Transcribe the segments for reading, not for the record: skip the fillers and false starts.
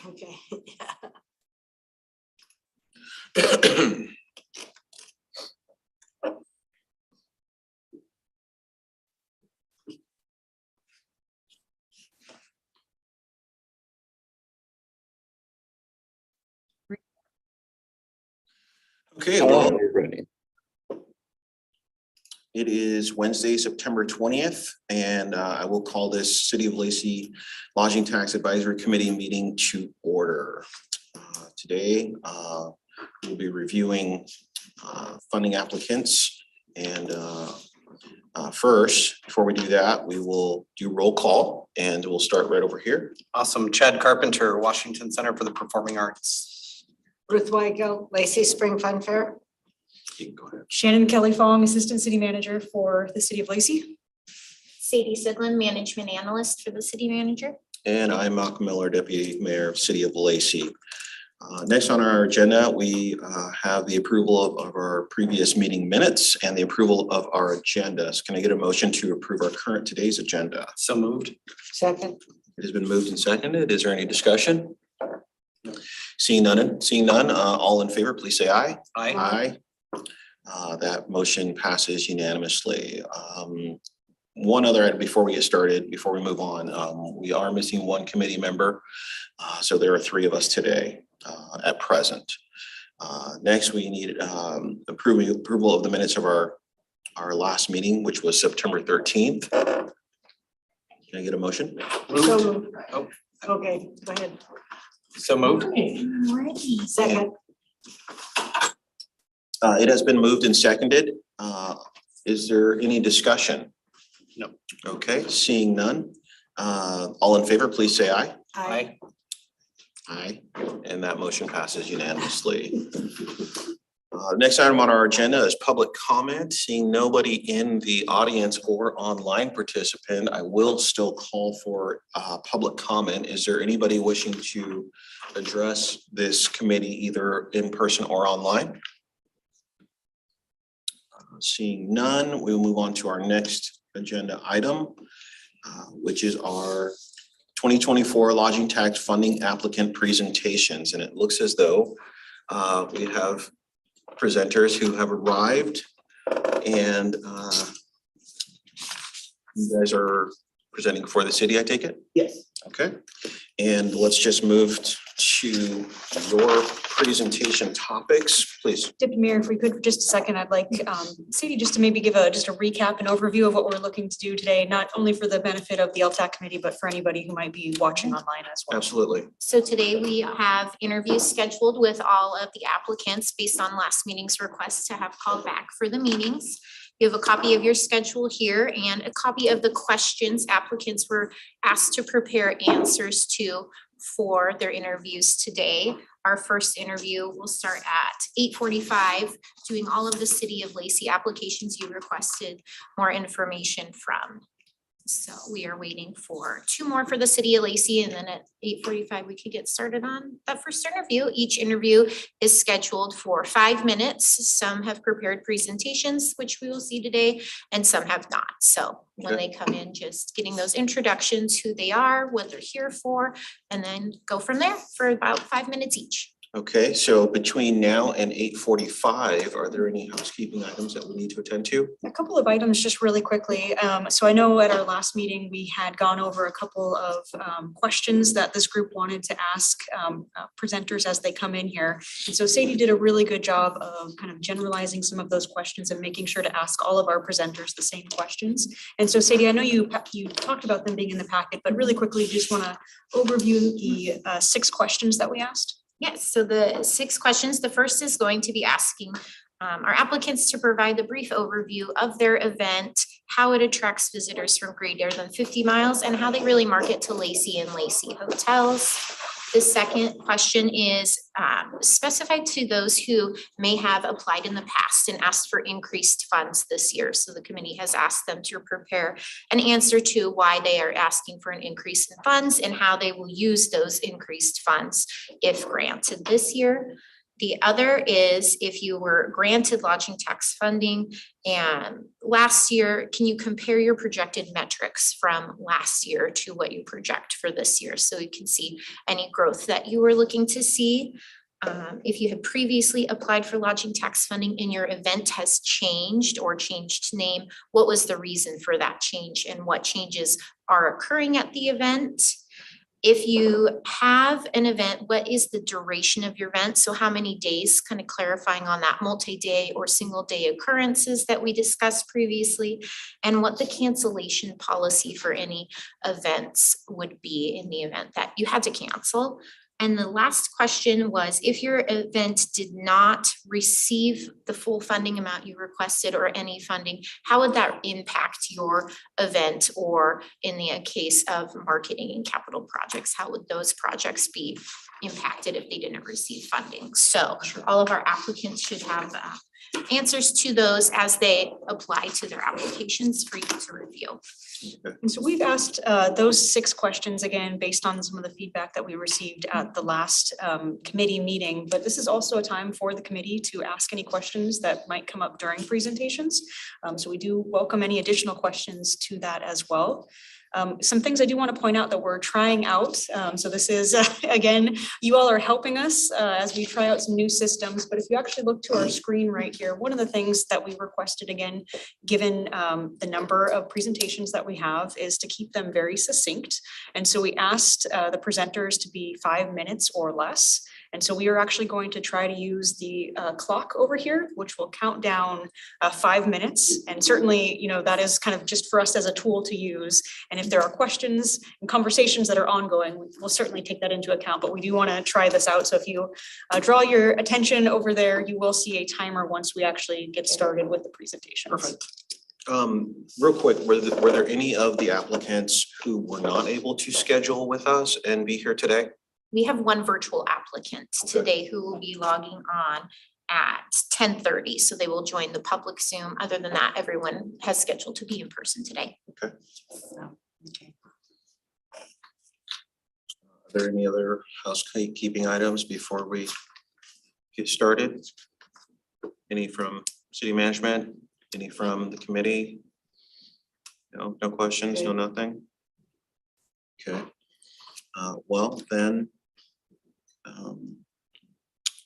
Okay. Okay, well, it is Wednesday, September 20th, and I will call this City of Lacey Lodging Tax Advisory Committee meeting to order. Today, we'll be reviewing funding applicants, and first, before we do that, we will do roll call, and we'll start right over here. Awesome. Chad Carpenter, Washington Center for the Performing Arts. Ruth Weigel, Lacey Spring Fun Fair. You can go ahead. Shannon Kelly Fong, Assistant City Manager for the City of Lacey. Sadie Sidlin, Management Analyst for the City Manager. And I'm Malcolm Miller, Deputy Mayor of City of Lacey. Next on our agenda, we have the approval of our previous meeting minutes and the approval of our agendas. Can I get a motion to approve our current today's agenda? So moved. Second. It has been moved and seconded. Is there any discussion? Seeing none, all in favor, please say aye. Aye. That motion passes unanimously. One other item before we get started, before we move on, we are missing one committee member. So there are three of us today at present. Next, we need approval of the minutes of our last meeting, which was September 13th. Can I get a motion? So Moved. moved. Oh. Okay, go ahead. So moved. Second. It has been moved and seconded. Is there any discussion? No. Okay, seeing none. All in favor, please say aye. Aye. Aye, and that motion passes unanimously. Next item on our agenda is public comment. Seeing nobody in the audience or online participant, I will still call for public comment. Is there anybody wishing to address this committee either in person or online? Seeing none, we will move on to our next agenda item, which is our 2024 lodging tax funding applicant presentations. And it looks as though we have presenters who have arrived, and you guys are presenting for the city, I take it? Yes. Okay, and let's just move to your presentation topics, please. Deputy Mayor, if we could for just a second, I'd like Sadie just to maybe give just a recap and overview of what we're looking to do today, not only for the benefit of the LTAC committee, but for anybody who might be watching online as well. Absolutely. So today we have interviews scheduled with all of the applicants based on last meeting's request to have called back for the meetings. You have a copy of your schedule here and a copy of the questions applicants were asked to prepare answers to for their interviews today. Our first interview will start at 8:45, doing all of the City of Lacey applications you requested more information from. So we are waiting for two more for the City of Lacey, and then at 8:45, we could get started on that first interview. Each interview is scheduled for 5 minutes. Some have prepared presentations, which we will see today, and some have not. So when they come in, just getting those introductions, who they are, what they're here for, and then go from there for about 5 minutes each. Okay, so between now and 8:45, are there any housekeeping items that we need to attend to? A couple of items just really quickly. So I know at our last meeting, we had gone over a couple of questions that this group wanted to ask presenters as they come in here. And so Sadie did a really good job of kind of generalizing some of those questions and making sure to ask all of our presenters the same questions. And so Sadie, I know you talked about them being in the packet, but really quickly, just want to overview the 6 questions that we asked. Yes, so the 6 questions, the first is going to be asking our applicants to provide a brief overview of their event, how it attracts visitors from greater than 50 miles, and how they really market to Lacey and Lacey hotels. The second question is specified to those who may have applied in the past and asked for increased funds this year. So the committee has asked them to prepare an answer to why they are asking for an increase in funds and how they will use those increased funds if granted this year. The other is if you were granted lodging tax funding and last year, can you compare your projected metrics from last year to what you project for this year? So you can see any growth that you were looking to see. If you had previously applied for lodging tax funding and your event has changed or changed name, what was the reason for that change and what changes are occurring at the event? If you have an event, what is the duration of your event? So how many days, kind of clarifying on that multi-day or single day occurrences that we discussed previously, and what the cancellation policy for any events would be in the event that you had to cancel. And the last question was, if your event did not receive the full funding amount you requested or any funding, how would that impact your event? Or in the case of marketing and capital projects, how would those projects be impacted if they didn't receive funding? So all of our applicants should have answers to those as they apply to their applications for you to review. And so we've asked those 6 questions again, based on some of the feedback that we received at the last committee meeting. But this is also a time for the committee to ask any questions that might come up during presentations. So we do welcome any additional questions to that as well. Some things I do want to point out that we're trying out. So this is, again, you all are helping us as we try out some new systems. But if you actually look to our screen right here, one of the things that we requested, again, given the number of presentations that we have, is to keep them very succinct. And so we asked the presenters to be 5 minutes or less. And so we are actually going to try to use the clock over here, which will count down 5 minutes. And certainly, you know, that is kind of just for us as a tool to use. And if there are questions and conversations that are ongoing, we'll certainly take that into account. But we do want to try this out. So if you draw your attention over there, you will see a timer once we actually get started with the presentations. Perfect. Real quick, were there any of the applicants who were not able to schedule with us and be here today? We have one virtual applicant Okay. today who will be logging on at 10:30. So they will join the public Zoom. Other than that, everyone has scheduled to be in person today. Okay. Okay. Are there any other housekeeping items before we get started? Any from city management? Any from the committee? No, no questions, no nothing? Okay. Well, then,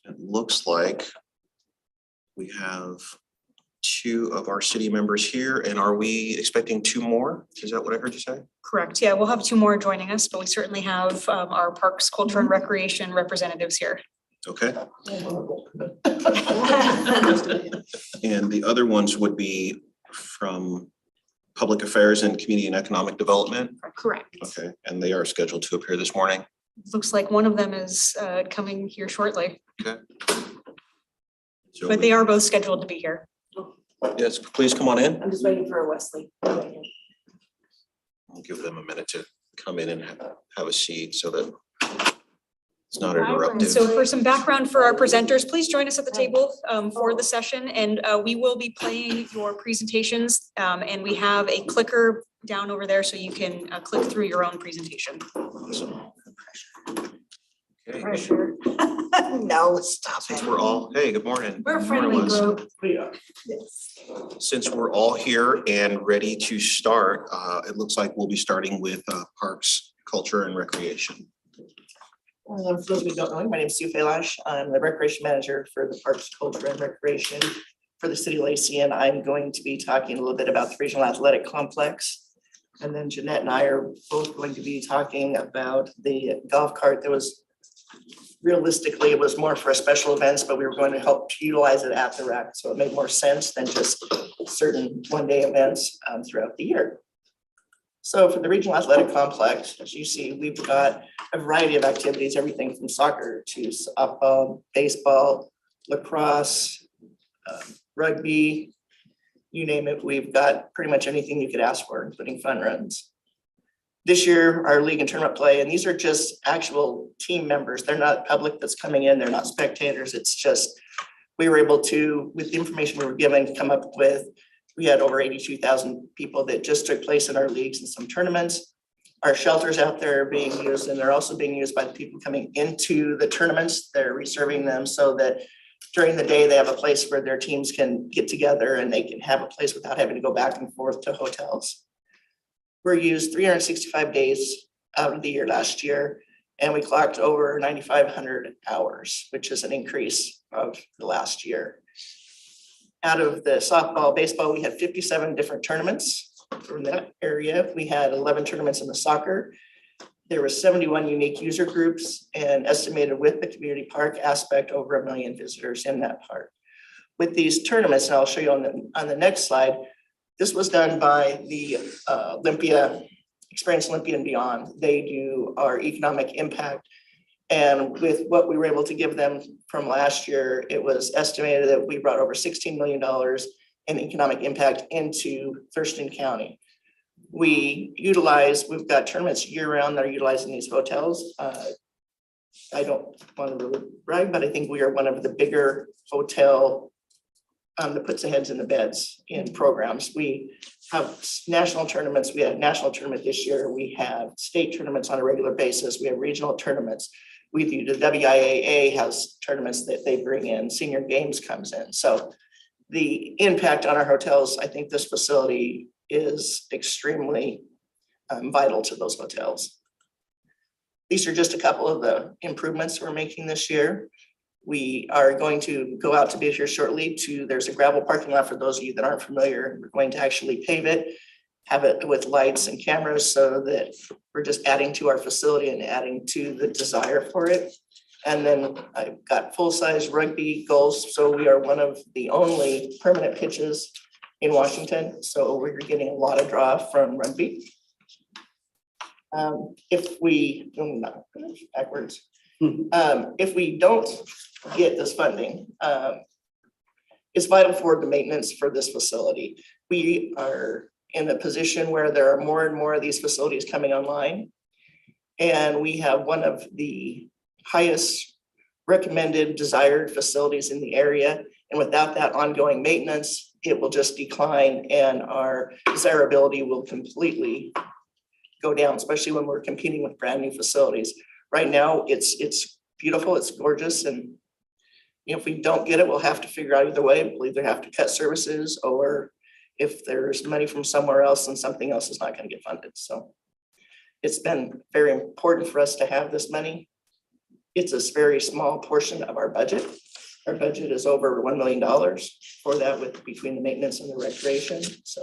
it looks like we have 2 of our city members here, and are we expecting 2 more? Is that what I heard you say? Correct. Yeah, we'll have 2 more joining us, but we certainly have our Parks, Culture and Recreation representatives here. Okay. And the other ones would be from Public Affairs and Community and Economic Development? Correct. Okay, and they are scheduled to appear this morning? Looks like one of them is coming here shortly, Okay. So but they are both scheduled to be here. yes, please come on in. I'm just waiting for Wesley. I'll give them a minute to come in and have a seat so that it's not interrupted. So for some background for our presenters, please join us at the table for the session, and we will be playing your presentations. And we have a clicker down over there so you can click through your own presentation. Awesome. Okay, Pressure. No, stop since it. we're all, hey, good morning. We're a Good morning, friendly Wes. group. Yes. Since we're all here and ready to start, it looks like we'll be starting with Parks, Culture and Recreation. For those who don't know me, my name is Sue Felash. I'm the Recreation Manager for the Parks, Culture and Recreation for the City of Lacey, and I'm going to be talking a little bit about the Regional Athletic Complex. And then Jeanette and I are both going to be talking about the golf cart that was, realistically, it was more for special events, but we were going to help utilize it at the rec. So it made more sense than just certain one-day events throughout the year. So for the Regional Athletic Complex, as you see, we've got a variety of activities, everything from soccer to softball, baseball, lacrosse, rugby, you name it. We've got pretty much anything you could ask for, including fun runs. This year, our league and tournament play, and these are just actual team members. They're not public that's coming in. They're not spectators. It's just, we were able to, with the information we were given, come up with, we had over 82,000 people that just took place in our leagues and some tournaments. Our shelters out there are being used, and they're also being used by the people coming into the tournaments. They're reserving them so that during the day, they have a place where their teams can get together and they can have a place without having to go back and forth to hotels. We're used 365 days out of the year last year, and we clocked over 9,500 hours, which is an increase of the last year. Out of the softball, baseball, we had 57 different tournaments from that area. We had 11 tournaments in the soccer. There were 71 unique user groups, and estimated with the community park aspect, over 1 million visitors in that park. With these tournaments, and I'll show you on the next slide, this was done by the Experience Olympia and Beyond. They do our economic impact. And with what we were able to give them from last year, it was estimated that we brought over $16 million in economic impact into Thurston County. We've got tournaments year round that are utilizing these hotels. I don't want to really brag, but I think we are one of the bigger hotel that puts the heads in the beds in programs. We have national tournaments. We had a national tournament this year. We have state tournaments on a regular basis. We have regional tournaments. We do the WIAA has tournaments that they bring in. Senior Games comes in. So the impact on our hotels, I think this facility is extremely vital to those hotels. These are just a couple of the improvements we're making this year. We are going to go out to bid here shortly there's a gravel parking lot for those of you that aren't familiar. We're going to actually pave it, have it with lights and cameras so that we're just adding to our facility and adding to the desire for it. And then I've got full-size rugby goals. So we are one of the only permanent pitches in Washington. So we're getting a lot of draw from rugby. If we don't get this funding, it's vital for the maintenance for this facility. We are in a position where there are more and more of these facilities coming online. And we have one of the highest recommended desired facilities in the area. And without that ongoing maintenance, it will just decline and our desirability will completely go down, especially when we're competing with brand new facilities. Right now, it's beautiful, it's gorgeous. And if we don't get it, we'll have to figure out either way. We'll either have to cut services, or if there's money from somewhere else and something else is not going to get funded. So it's been very important for us to have this money. It's a very small portion of our budget. Our budget is over $1 million for that, with between the maintenance and the recreation. So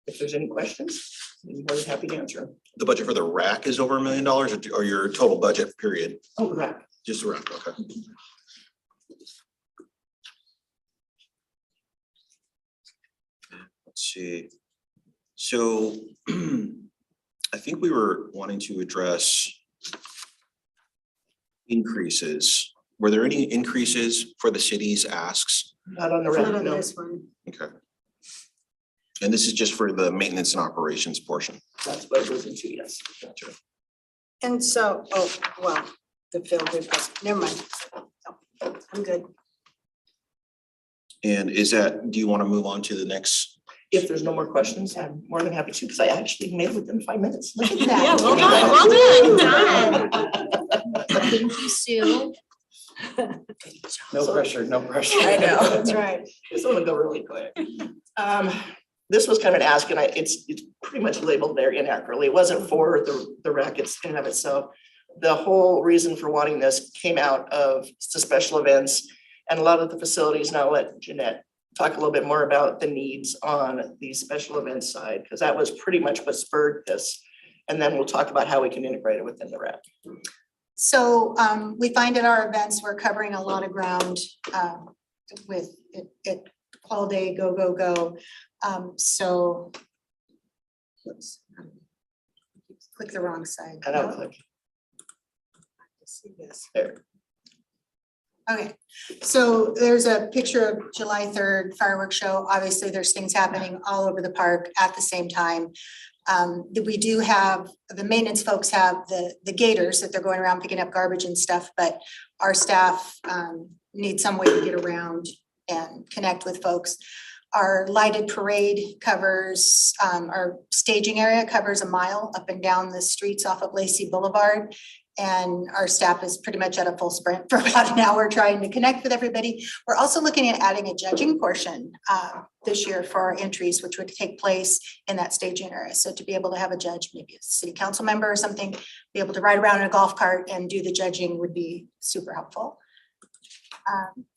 if there's any questions, I'm more than happy to answer them. The budget for the rack is over $1 million, or your total budget period? Oh, right. Just the rack, okay. Let's see. So I think we were wanting to address increases. Were there any increases for the city's asks? Not on the Not record, on no. this one. Okay. And this is just for the maintenance and operations portion? That's what it goes into, yes. Gotcha. And so, oh, well, the field request, never mind. No, I'm good. And is that, do you want to move on to the next? If there's no more questions, I'm more than happy to, because I actually made it within 5 minutes. Look at Yeah, that. well done. Thank you, Sue. No pressure, no pressure. I know, that's right. This one will go really quick. This was kind of an ask, and it's pretty much labeled there inaccurately. It wasn't for the rackets in and of itself. The whole reason for wanting this came out of the special events and a lot of the facilities. Now I'll let Jeanette talk a little bit more about the needs on the special events side, because that was pretty much what spurred this. And then we'll talk about how we can integrate it within the rack. So we find at our events, we're covering a lot of ground with it all day, go, go, go. So oops, click the wrong side. And I'll click See this. there. Okay, so there's a picture of July 3rd fireworks show. Obviously, there's things happening all over the park at the same time. We do have, the maintenance folks have the gators that they're going around picking up garbage and stuff, but our staff need some way to get around and connect with folks. Our lighted parade covers, our staging area covers a mile up and down the streets off of Lacey Boulevard. And our staff is pretty much at a full sprint for about an hour trying to connect with everybody. We're also looking at adding a judging portion this year for our entries, which would take place in that staging area. So to be able to have a judge, maybe a city council member or something, be able to ride around in a golf cart and do the judging would be super helpful.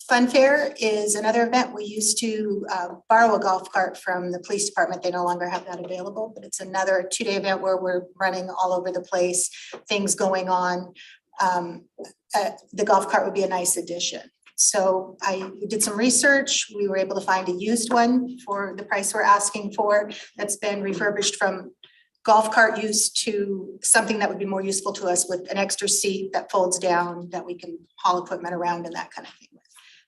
Fun Fair is another event. We used to borrow a golf cart from the police department. They no longer have that available, but it's another 2-day event where we're running all over the place, things going on. The golf cart would be a nice addition. So we did some research. We were able to find a used one for the price we're asking for that's been refurbished from golf cart use to something that would be more useful to us with an extra seat that folds down that we can haul equipment around and that kind of thing with.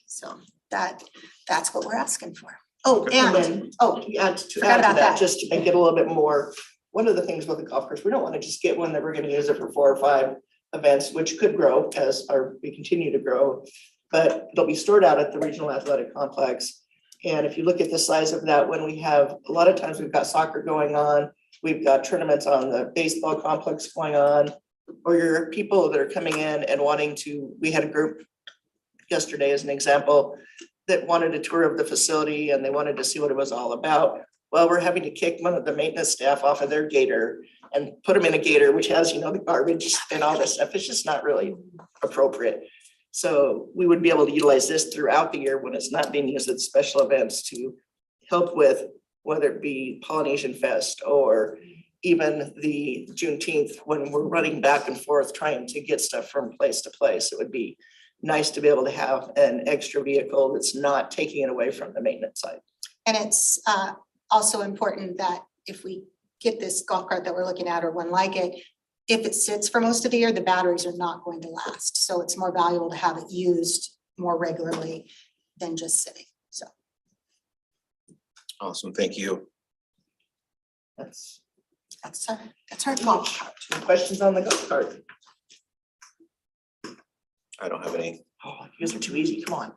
So that's what we're asking for. Oh, And and, then, forgot add to about that, that. just to make it a little bit more, one of the things with the golf course, we don't want to just get one that we're going to use it for 4 or 5 events, which could grow as we continue to grow. But they'll be stored out at the regional athletic complex. And if you look at the size of that, when we have, a lot of times we've got soccer going on, we've got tournaments on the baseball complex going on, or your people that are coming in and wanting to, we had a group yesterday as an example, that wanted a tour of the facility and they wanted to see what it was all about. Well, we're having to kick one of the maintenance staff off of their gator and put them in a gator, which has, the garbage and all this stuff. It's just not really appropriate. So we would be able to utilize this throughout the year when it's not being used at special events to help with, whether it be Polynesian Fest or even the Juneteenth, when we're running back and forth trying to get stuff from place to place. It would be nice to be able to have an extra vehicle that's not taking it away from the maintenance side. And it's also important that if we get this golf cart that we're looking at or one like it, if it sits for most of the year, the batteries are not going to last. So it's more valuable to have it used more regularly than just sitting. So. Awesome, thank you. That's That's our golf cart. any questions on the golf cart. I don't have any. Oh, you guys are too easy. Come on.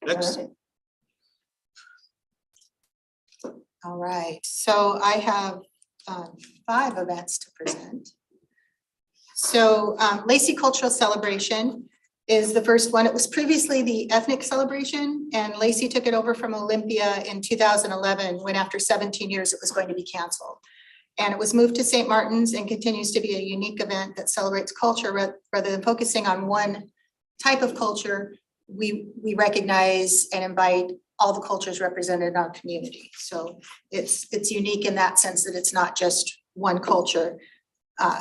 Next. All right, so I have 5 events to present. So Lacey Cultural Celebration is the first one. It was previously the ethnic celebration, and Lacey took it over from Olympia in 2011, when after 17 years it was going to be canceled. And it was moved to St. Martin's and continues to be a unique event that celebrates culture rather than focusing on one type of culture. We recognize and invite all the cultures represented in our community. So it's unique in that sense that it's not just one culture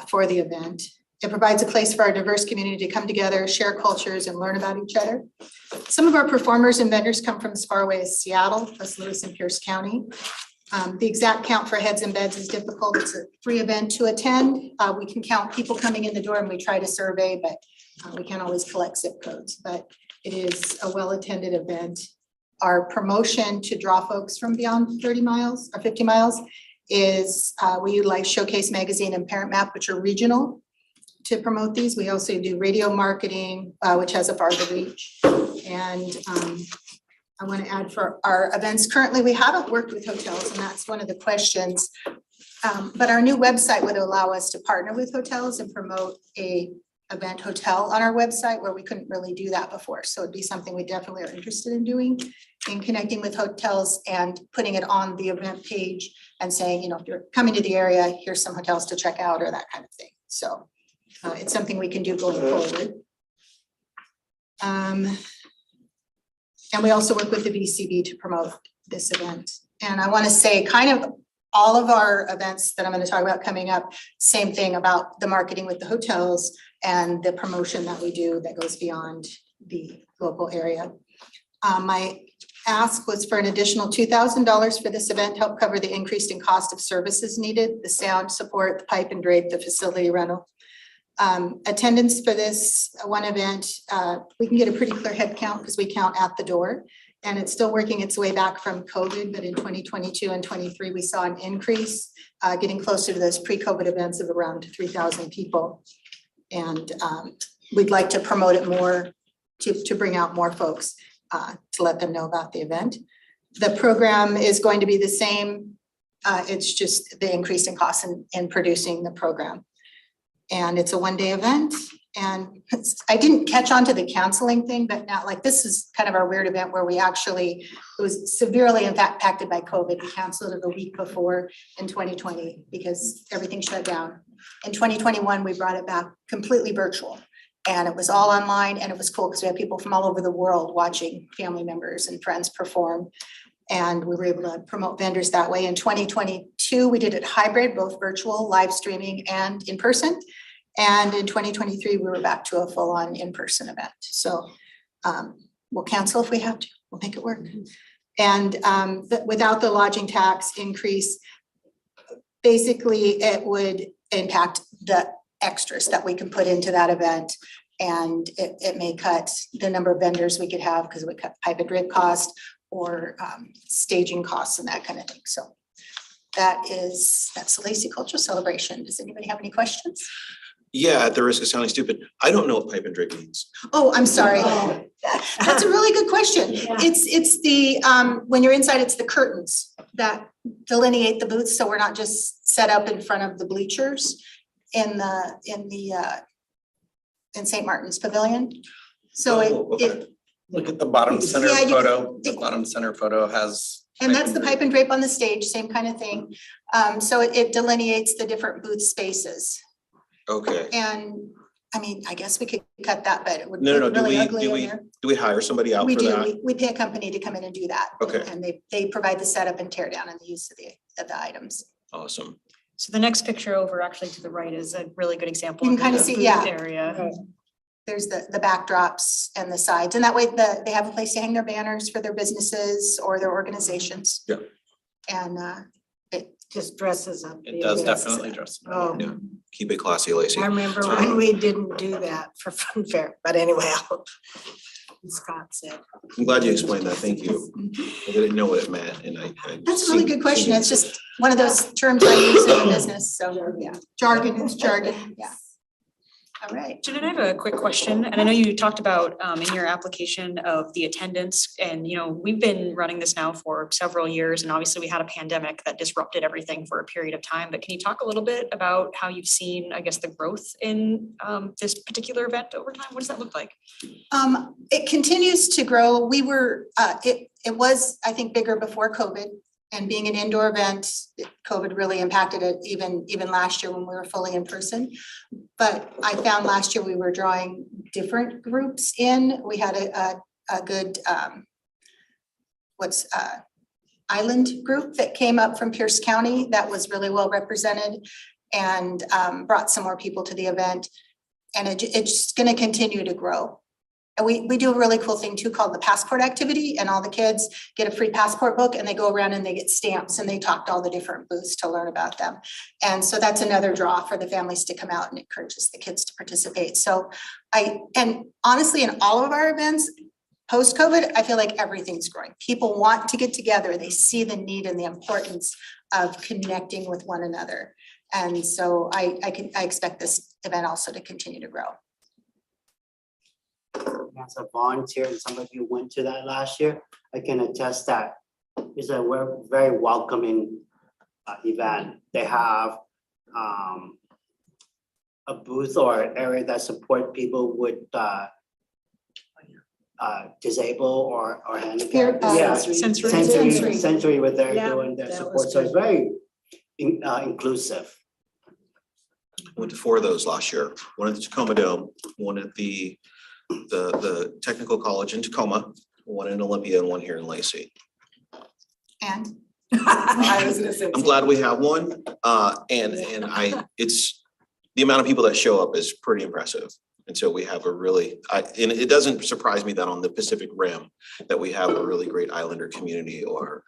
for the event. It provides a place for our diverse community to come together, share cultures, and learn about each other. Some of our performers and vendors come from as far away as Seattle, plus Lewis and Pierce County. The exact count for heads and beds is difficult. It's a free event to attend. We can count people coming in the door and we try to survey, but we can't always collect zip codes. But it is a well-attended event. Our promotion to draw folks from beyond 30 miles or 50 miles is we utilize Showcase Magazine and Parent Map, which are regional, to promote these. We also do radio marketing, which has a farther reach. And I want to add for our events, currently we haven't worked with hotels, and that's one of the questions. But our new website would allow us to partner with hotels and promote a event hotel on our website, where we couldn't really do that before. So it'd be something we definitely are interested in doing, in connecting with hotels and putting it on the event page and saying, if you're coming to the area, here's some hotels to check out or that kind of thing. So it's something we can do going forward. And we also work with the VCB to promote this event. And I want to say kind of all of our events that I'm going to talk about coming up, same thing about the marketing with the hotels and the promotion that we do that goes beyond the local area. My ask was for an additional $2,000 for this event to help cover the increase in cost of services needed, the sound support, the pipe and drape, the facility rental. Attendance for this one event, we can get a pretty clear head count because we count at the door, and it's still working its way back from COVID, but in 2022 and 23, we saw an increase, getting closer to those pre-COVID events of around 3,000 people. And we'd like to promote it more to bring out more folks. to let them know about the event. The program is going to be the same. It's just the increase in cost in producing the program. And it's a one-day event. And I didn't catch on to the canceling thing, but now like this is kind of our weird event where we actually, it was severely impacted by COVID. We canceled it the week before in 2020 because everything shut down. In 2021, we brought it back completely virtual. And it was all online and it was cool because we had people from all over the world watching family members and friends perform. And we were able to promote vendors that way. In 2022, we did it hybrid, both virtual, live streaming and in person. And in 2023, we were back to a full-on in-person event. So we'll cancel if we have to, we'll make it work. And without the lodging tax increase, basically it would impact the extras that we can put into that event. And it may cut the number of vendors we could have because we cut pipe and drape cost or staging costs and that kind of thing. So that's the Lacey Cultural Celebration. Does anybody have any questions? Yeah, at the risk of sounding stupid, I don't know what pipe and drape means. Oh, I'm sorry. That's a really good question. It's the, when you're inside, it's the curtains that delineate the booths. So we're not just set up in front of the bleachers in St. Martin's Pavilion. So it Look at the bottom center Yeah, you- photo. The bottom center photo has. and that's the pipe and drape on the stage, same kind of thing. So it delineates the different booth spaces. Okay. And I mean, I guess we could cut that, but it would No, look do really we, ugly do in we, there. do we hire somebody out We for do, that? we pay a company to come in and do that. Okay. And they provide the setup and tear down and the use of the items. Awesome. So the next picture over actually to the right is a really good example. You of can kinda the see- booth yeah. Area. There's the backdrops and the sides, and that way they have a place to hang their banners for their businesses or their organizations. Yeah. And it Just dresses up. It the does event. definitely dress. Oh, Yeah. Keep it classy, Lacey. I remember when we didn't do that for Fun Fair, but anyway, Scott said. I'm glad you explained that. Thank you. I didn't know what it meant and I. That's a really good question. It's just one of those terms I use in the business, so yeah, jargon is jargon, yeah. All right. Janet, I have a quick question, and I know you talked about in your application of the attendance, and we've been running this now for several years, and obviously we had a pandemic that disrupted everything for a period of time, but can you talk a little bit about how you've seen, I guess, the growth in this particular event over time? What does that look like? It continues to grow. We were, it was, I think, bigger before COVID. And being an indoor event, COVID really impacted it even last year when we were fully in person. But I found last year we were drawing different groups in. We had a good island group that came up from Pierce County that was really well represented and brought some more people to the event. And it's gonna continue to grow. And we do a really cool thing too called the passport activity, and all the kids get a free passport book and they go around and they get stamps and they talk to all the different booths to learn about them. And so that's another draw for the families to come out and encourages the kids to participate. So and honestly, in all of our events, post-COVID, I feel like everything's growing. People want to get together. They see the need and the importance of connecting with one another. And so I expect this event also to continue to grow. As a volunteer, and some of you went to that last year, I can attest that it's a very welcoming event. They have a booth or an area that support people with disabled or handicapped. Yeah, sensory what they're Yeah, doing, their that support, was so it's very inclusive. Went to 4 of those last year. One at the Tacoma Dome, one at the Technical College in Tacoma, one in Olympia, and one here in Lacey. And I was gonna say. I'm glad we have one. And it's the amount of people that show up is pretty impressive. And so we have and it doesn't surprise me that on the Pacific Rim that we have a really great Islander community or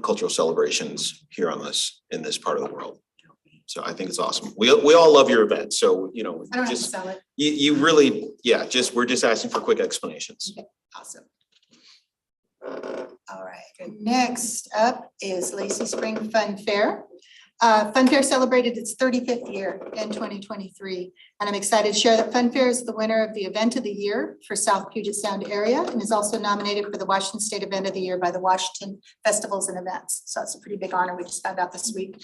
cultural celebrations here in this part of the world. So I think it's awesome. We all love your event. So, I don't have to just, sell it. you really, we're just asking for quick explanations. Awesome. All right, next up is Lacey Spring Fun Fair. Fun Fair celebrated its 35th year in 2023, and I'm excited to share that Fun Fair is the winner of the Event of the Year for South Puget Sound area and is also nominated for the Washington State Event of the Year by the Washington Festivals and Events. So it's a pretty big honor. We just found out this week.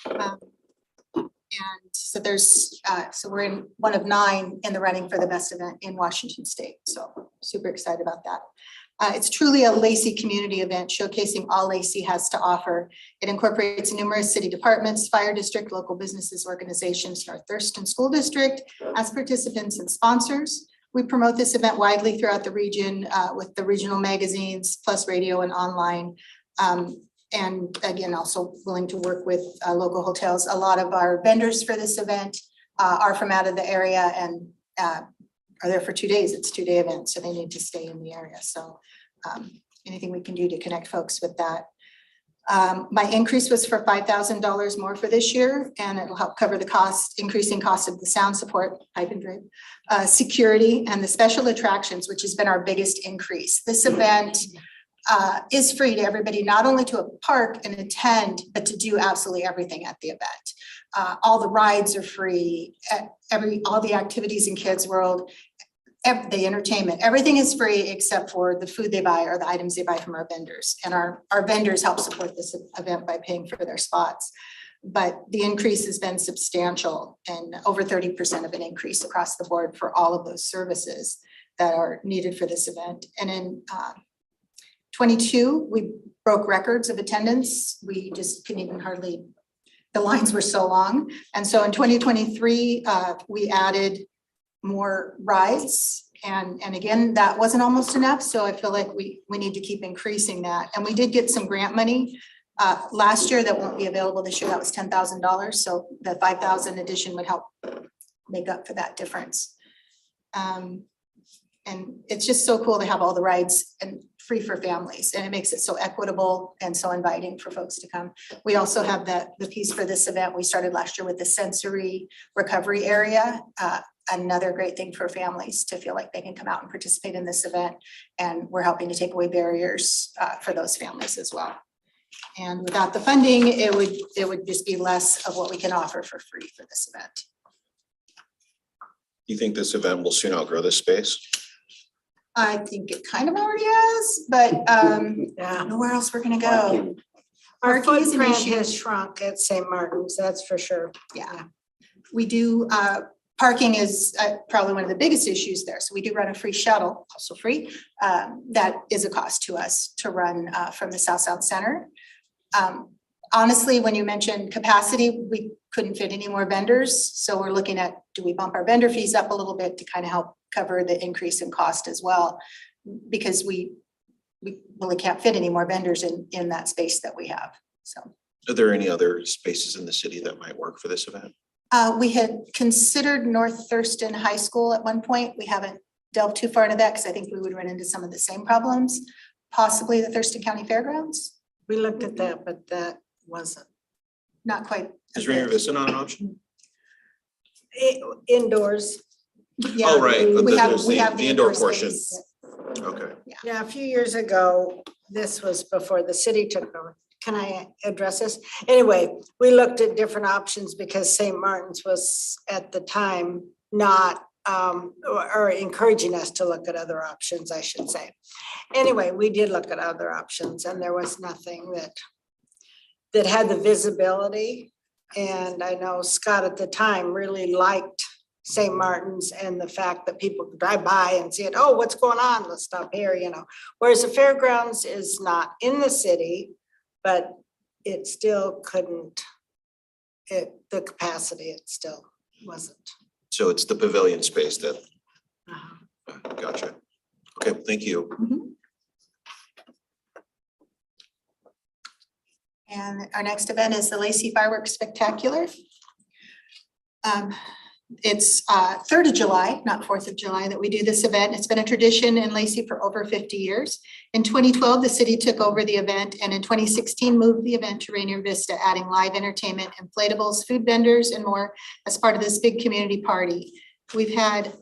And so so we're in one of 9 in the running for the best event in Washington State. So super excited about that. It's truly a Lacey community event showcasing all Lacey has to offer. It incorporates numerous city departments, fire district, local businesses, organizations, North Thurston School District as participants and sponsors. We promote this event widely throughout the region with the regional magazines, plus radio and online. And again, also willing to work with local hotels. A lot of our vendors for this event are from out of the area and are there for 2 days. It's a 2-day event, so they need to stay in the area. So anything we can do to connect folks with that. My increase was for $5,000 more for this year, and it'll help cover the increasing cost of the sound support, pipe and drape, security, and the special attractions, which has been our biggest increase. This event is free to everybody, not only to park and attend, but to do absolutely everything at the event. All the rides are free, all the activities in Kids World, the entertainment, everything is free except for the food they buy or the items they buy from our vendors. And our vendors help support this event by paying for their spots. But the increase has been substantial and over 30% of an increase across the board for all of those services that are needed for this event. And in 22, we broke records of attendance. We just couldn't even hardly, the lines were so long. And so in 2023, we added more rides. And again, that wasn't almost enough. So I feel like we need to keep increasing that. And we did get some grant money last year that won't be available this year. That was $10,000. So the 5,000 addition would help make up for that difference. And it's just so cool to have all the rides and free for families, and it makes it so equitable and so inviting for folks to come. We also have the piece for this event we started last year with the sensory recovery area. Another great thing for families to feel like they can come out and participate in this event, and we're helping to take away barriers for those families as well. And without the funding, it would just be less of what we can offer for free for this event. You think this event will soon outgrow this space? I think it kind of already has, but I don't know where else we're gonna go. Our Parking is an footprint issue. has shrunk at St. Martin's, that's for sure. Yeah, we do, parking is probably one of the biggest issues there. So we do run a free shuttle, also free. That is a cost to us to run from the South Sound Center. Honestly, when you mentioned capacity, we couldn't fit any more vendors. So we're looking at, do we bump our vendor fees up a little bit to kind of help cover the increase in cost as well? Because we really can't fit any more vendors in that space that we have, so. Are there any other spaces in the city that might work for this event? We had considered North Thurston High School at one point. We haven't delved too far into that because I think we would run into some of the same problems. Possibly the Thurston County Fairgrounds, We looked at that, but that wasn't. not quite. Is Rainier Vista not an option? Indoors. Yeah, Oh, right, but we have the indoor indoor portion. space. Okay. Yeah, a few years ago, this was before the city took over. Can I address this? Anyway, we looked at different options because St. Martin's was at the time not, or encouraging us to look at other options, I should say. Anyway, we did look at other options and there was nothing that had the visibility. And I know Scott at the time really liked St. Martin's and the fact that people could drive by and see it, oh, what's going on? Let's stop here, you know. Whereas the fairgrounds is not in the city, but it still couldn't, the capacity, it still wasn't. So it's the pavilion space that, gotcha. Okay, thank you. And our next event is the Lacey Fireworks Spectacular. It's 3rd of July, not 4th of July, that we do this event. It's been a tradition in Lacey for over 50 years. In 2012, the city took over the event, and in 2016 moved the event to Rainier Vista, adding live entertainment, inflatables, food vendors, and more as part of this big community party. We've had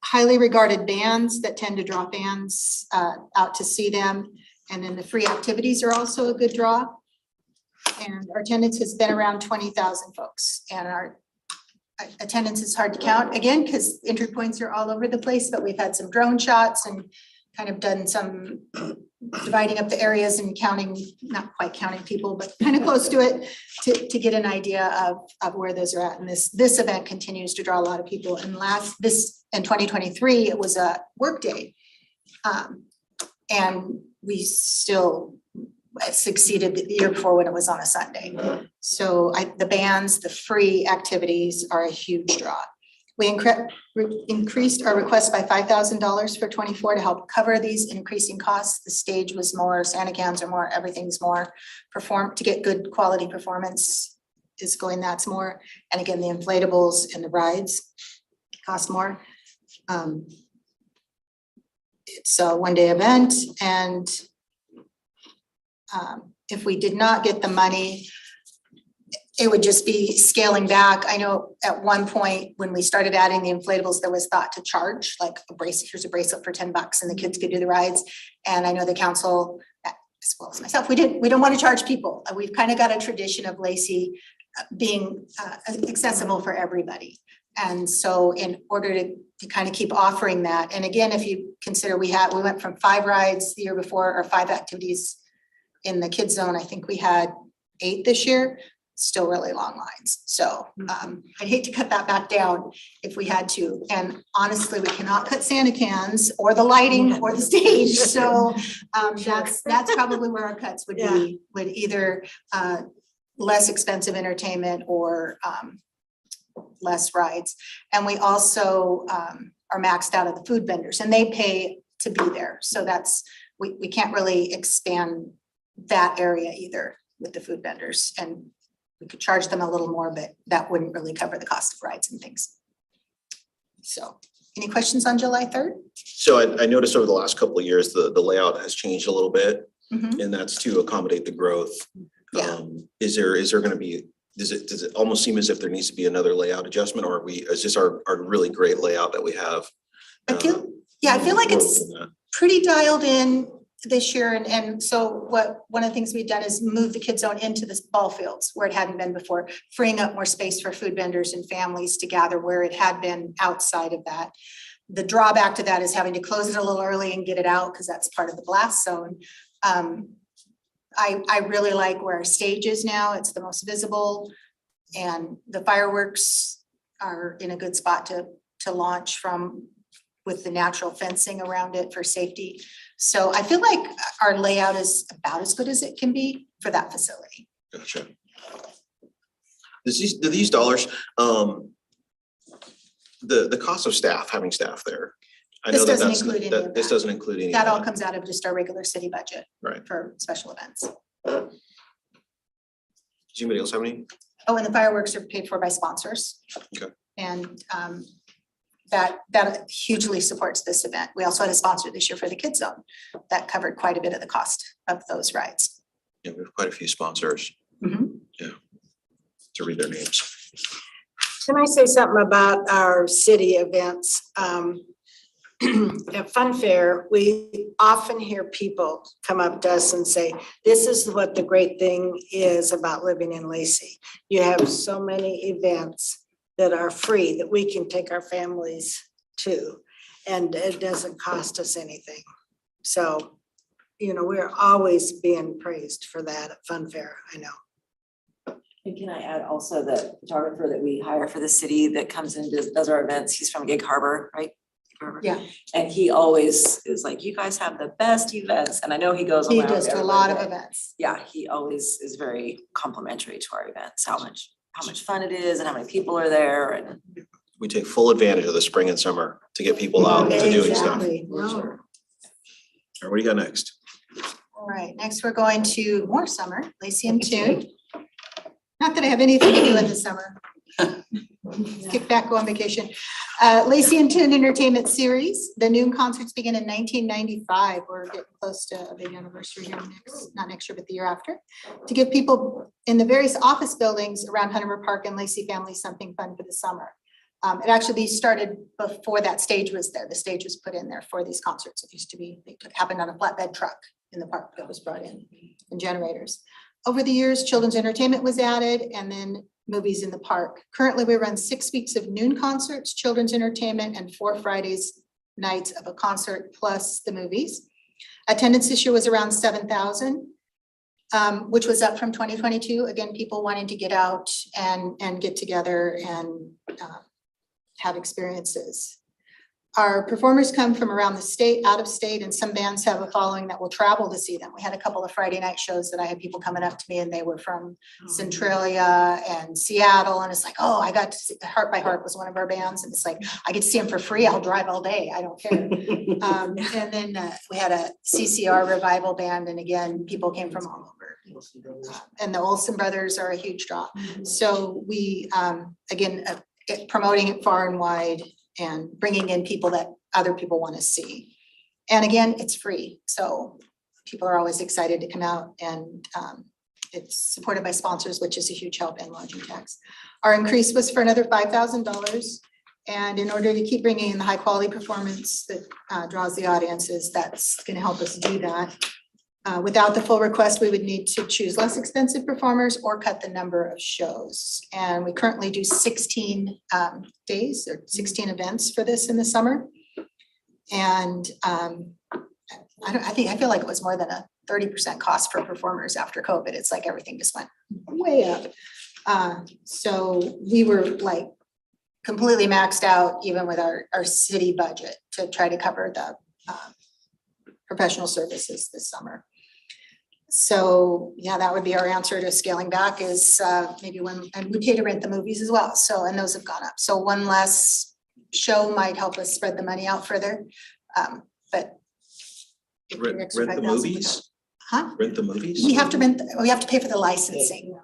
highly regarded bands that tend to draw fans out to see them. And then the free activities are also a good draw. And our attendance has been around 20,000 folks, and our attendance is hard to count again, because entry points are all over the place, but we've had some drone shots and kind of done some dividing up the areas and counting, not quite counting people, but kind of close to it to get an idea of where those are at. And this event continues to draw a lot of people. And in 2023, it was a work day. And we still succeeded the year before when it was on a Sunday. So the bands, the free activities are a huge draw. We increased our request by $5,000 for 24 to help cover these increasing costs. The stage was more, Santa cans are more, everything's more. To get good quality performance is going, that's more. And again, the inflatables and the rides cost more. It's a one-day event, and if we did not get the money, it would just be scaling back. I know at one point when we started adding the inflatables, there was thought to charge like a bracelet, here's a bracelet for $10 and the kids could do the rides. And I know the council, as well as myself, we don't want to charge people. We've kind of got a tradition of Lacey being accessible for everybody. And so in order to kind of keep offering that, and again, if you consider we went from 5 rides the year before, or 5 activities in the kids zone, I think we had 8 this year, still really long lines. So I'd hate to cut that back down if we had to. And honestly, we cannot cut Santa cans or the lighting or the stage. So that's probably where our cuts would be, would either less expensive entertainment or less rides. And we also are maxed out of the food vendors, and they pay to be there. So we can't really expand that area either with the food vendors. And we could charge them a little more, but that wouldn't really cover the cost of rides and things. So any questions on July 3rd? So I noticed over the last couple of years, the layout has changed a little bit, Mhm. and that's to accommodate the growth. Yeah. Is there gonna be, does it almost seem as if there needs to be another layout adjustment, or is this our really great layout that we have? I feel like it's pretty dialed in this year. And so one of the things we've done is move the kids zone into the ball fields where it hadn't been before, freeing up more space for food vendors and families to gather where it had been outside of that. The drawback to that is having to close it a little early and get it out, because that's part of the blast zone. I really like where our stage is now. It's the most visible, and the fireworks are in a good spot to launch from, with the natural fencing around it for safety. So I feel like our layout is about as good as it can be for that facility. Gotcha. Do these dollars, the cost of having staff there? I know This that doesn't include any of this that. doesn't include any of That all that. comes out of just our regular city budget. Right. For special events. Does anybody else have any? Oh, and the fireworks are paid for by sponsors. Okay. And that hugely supports this event. We also had a sponsor this year for the kids zone that covered quite a bit of the cost of those rides. Yeah, we have quite a few sponsors. Mhm. Yeah. To read their names. Can I say something about our city events? At Fun Fair, we often hear people come up to us and say, this is what the great thing is about living in Lacey. You have so many events that are free that we can take our families to, and it doesn't cost us anything. So, we're always being praised for that at Fun Fair, I know. And can I add also the photographer that we hire for the city that comes and does our events, he's from Gig Harbor, right? Gig Harbor. Yeah. And he always is like, you guys have the best events, and I know he goes He around. does to a everywhere, lot of but events. Yeah, he always is very complimentary to our events, how much fun it is and how many people are there, and We take full advantage of the spring and summer to get people out to doing stuff. Exactly. for No. sure. All right, what do you got next? All right, next we're going to more summer, Lacey and Tune. Not that I have anything to do in the summer. Kick back, go on vacation. Lacey and Tune Entertainment Series. The noon concerts begin in 1995. We're getting close to a big anniversary here not next year, but the year after. To give people in the various office buildings around Hunter Park and Lacey family something fun for the summer. It actually started before that stage was there. The stage was put in there for these concerts. It used to be, it happened on a flatbed truck in the park that was brought in, and generators. over the years, children's entertainment was added and then movies in the park. Currently, we run 6 weeks of noon concerts, children's entertainment, and 4 Fridays nights of a concert plus the movies. Attendance this year was around 7,000, which was up from 2022. Again, people wanting to get out and get together and have experiences. Our performers come from around the state, out of state, and some bands have a following that will travel to see them. We had a couple of Friday night shows that I had people coming up to me and they were from Centralia and Seattle. And it's like, oh, I got to see, Heart by Heart was one of our bands. And it's like, I get to see them for free. I'll drive all day. I don't care. And then we had a CCR revival band. And again, people came from all over. And the Olsen brothers are a huge draw. So we, again, promoting it far and wide and bringing in people that other people want to see. And again, it's free. So people are always excited to come out, and it's supported by sponsors, which is a huge help, in lodging tax. Our increase was for another $5,000. And in order to keep bringing in the high quality performance that draws the audiences, that's going to help us do that. Without the full request, we would need to choose less expensive performers or cut the number of shows. And we currently do 16 days or 16 events for this in the summer. And I feel like it was more than a 30% cost for performers after COVID. It's like everything just went way up. So we were like completely maxed out even with our city budget to try to cover the professional services this summer. So yeah, that would be our answer to scaling back is maybe and we pay to rent the movies as well. So, and those have gone up. So one less show might help us spread the money out further. But Rent the movies? Huh? Rent the movies? We have to pay for the licensing.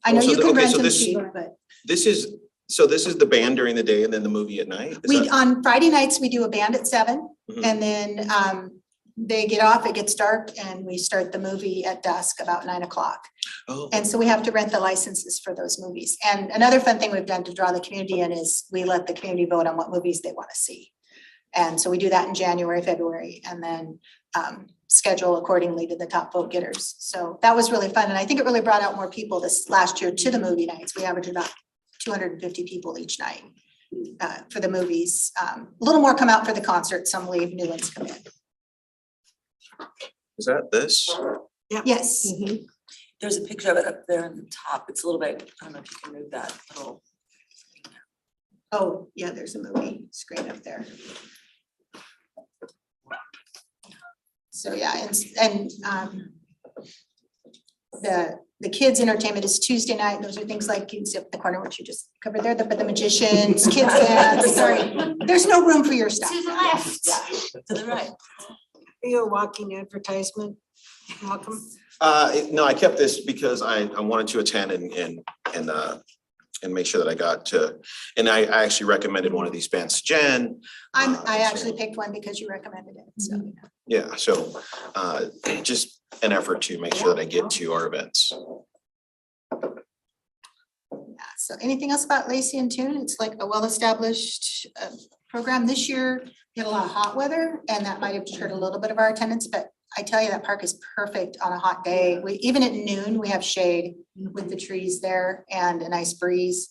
I know Oh, so you can okay, rent so them this- cheap, but This is the band during the day and then the movie at night? Is We, that- on Friday nights, we do a band at 7 Mhm. and then they get off, it gets dark, and we start the movie at dusk about 9 o'clock. Oh, And so we have to rent the licenses for those movies. And another fun thing we've done to draw the community in is we let the community vote on what movies they want to see. And so we do that in January, February, and then schedule accordingly to the top vote getters. So that was really fun. And I think it really brought out more people this last year to the movie nights. We averaged about 250 people each night for the movies. A little more come out for the concert, some leave, new ones come in. is that this? Yes. There's a picture of it up there in the top. It's a little bit, I don't know if you can move that little. Oh, yeah, there's a movie screen up there. So yeah, and the kids' entertainment is Tuesday night. Those are things like you can see up in the corner, which you just covered there, but the magicians, kids dance, sorry. There's no room for your stuff. To the left. To the right. are you a walking advertisement? Welcome. No, I kept this because I wanted to attend and make sure that I got to, and I actually recommended one of these bands to Jen. I actually picked one because you recommended it, so. Yeah, so just an effort to make sure that I get to our events. Yeah, so anything else about Lacey and Tune? It's like a well-established program. This year, we had a lot of hot weather and that might have deterred a little bit of our attendance, but I tell you, that park is perfect on a hot day. Even at noon, we have shade with the trees there and a nice breeze.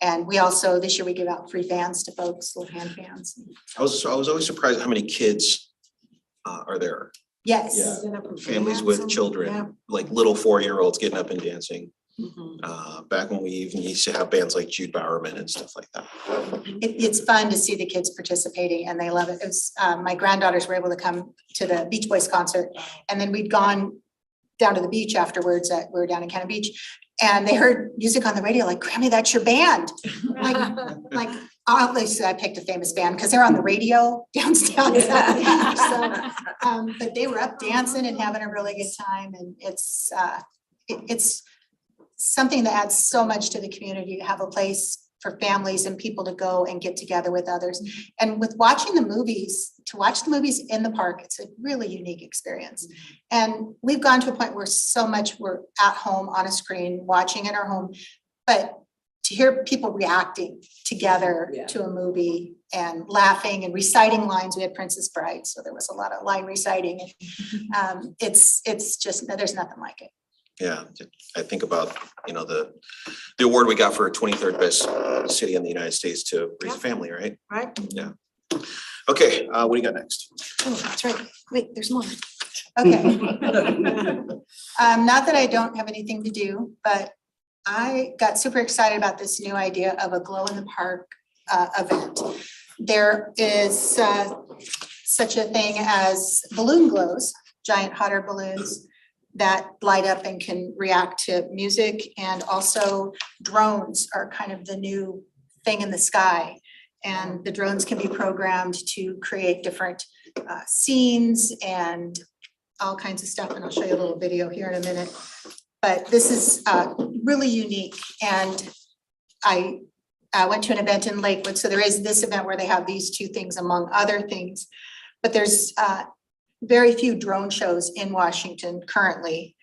And we also, this year, we give out free fans to folks, little hand fans. I was always surprised how many kids are there. Yes. Yeah. Families with children, like little 4-year-olds getting up and dancing. Back when we even used to have bands like Jude Bowerman and stuff like that. It's fun to see the kids participating and they love it. It was, my granddaughters were able to come to the Beach Boys concert and then we'd gone down to the beach afterwards. We were down in Cannon Beach and they heard music on the radio like, Grammy, that's your band. Like obviously I picked a famous band because they're on the radio downstairs. So, but they were up dancing and having a really good time and it's something that adds so much to the community to have a place for families and people to go and get together with others. And with watching the movies, to watch the movies in the park, it's a really unique experience. And we've gone to a point where so much we're at home on a screen, watching in our home, but to hear people reacting together to a movie and laughing and reciting lines. We had Princess Bride, so there was a lot of line reciting. It's just, there's nothing like it. Yeah, I think about, you know, the award we got for 23rd best city in the United States to raise a Yeah. family, right? Right? Okay, what do you got next? Oh, that's right. Wait, there's more. Okay. Not that I don't have anything to do, but I got super excited about this new idea of a glow in the park event. There is such a thing as balloon glows, giant hot air balloons that light up and can react to music, and also drones are kind of the new thing in the sky. And the drones can be programmed to create different scenes and all kinds of stuff, and I'll show you a little video here in a minute. But this is really unique, and I went to an event in Lakewood, so there is this event where they have these two things among other things. But there's very few drone shows in Washington currently.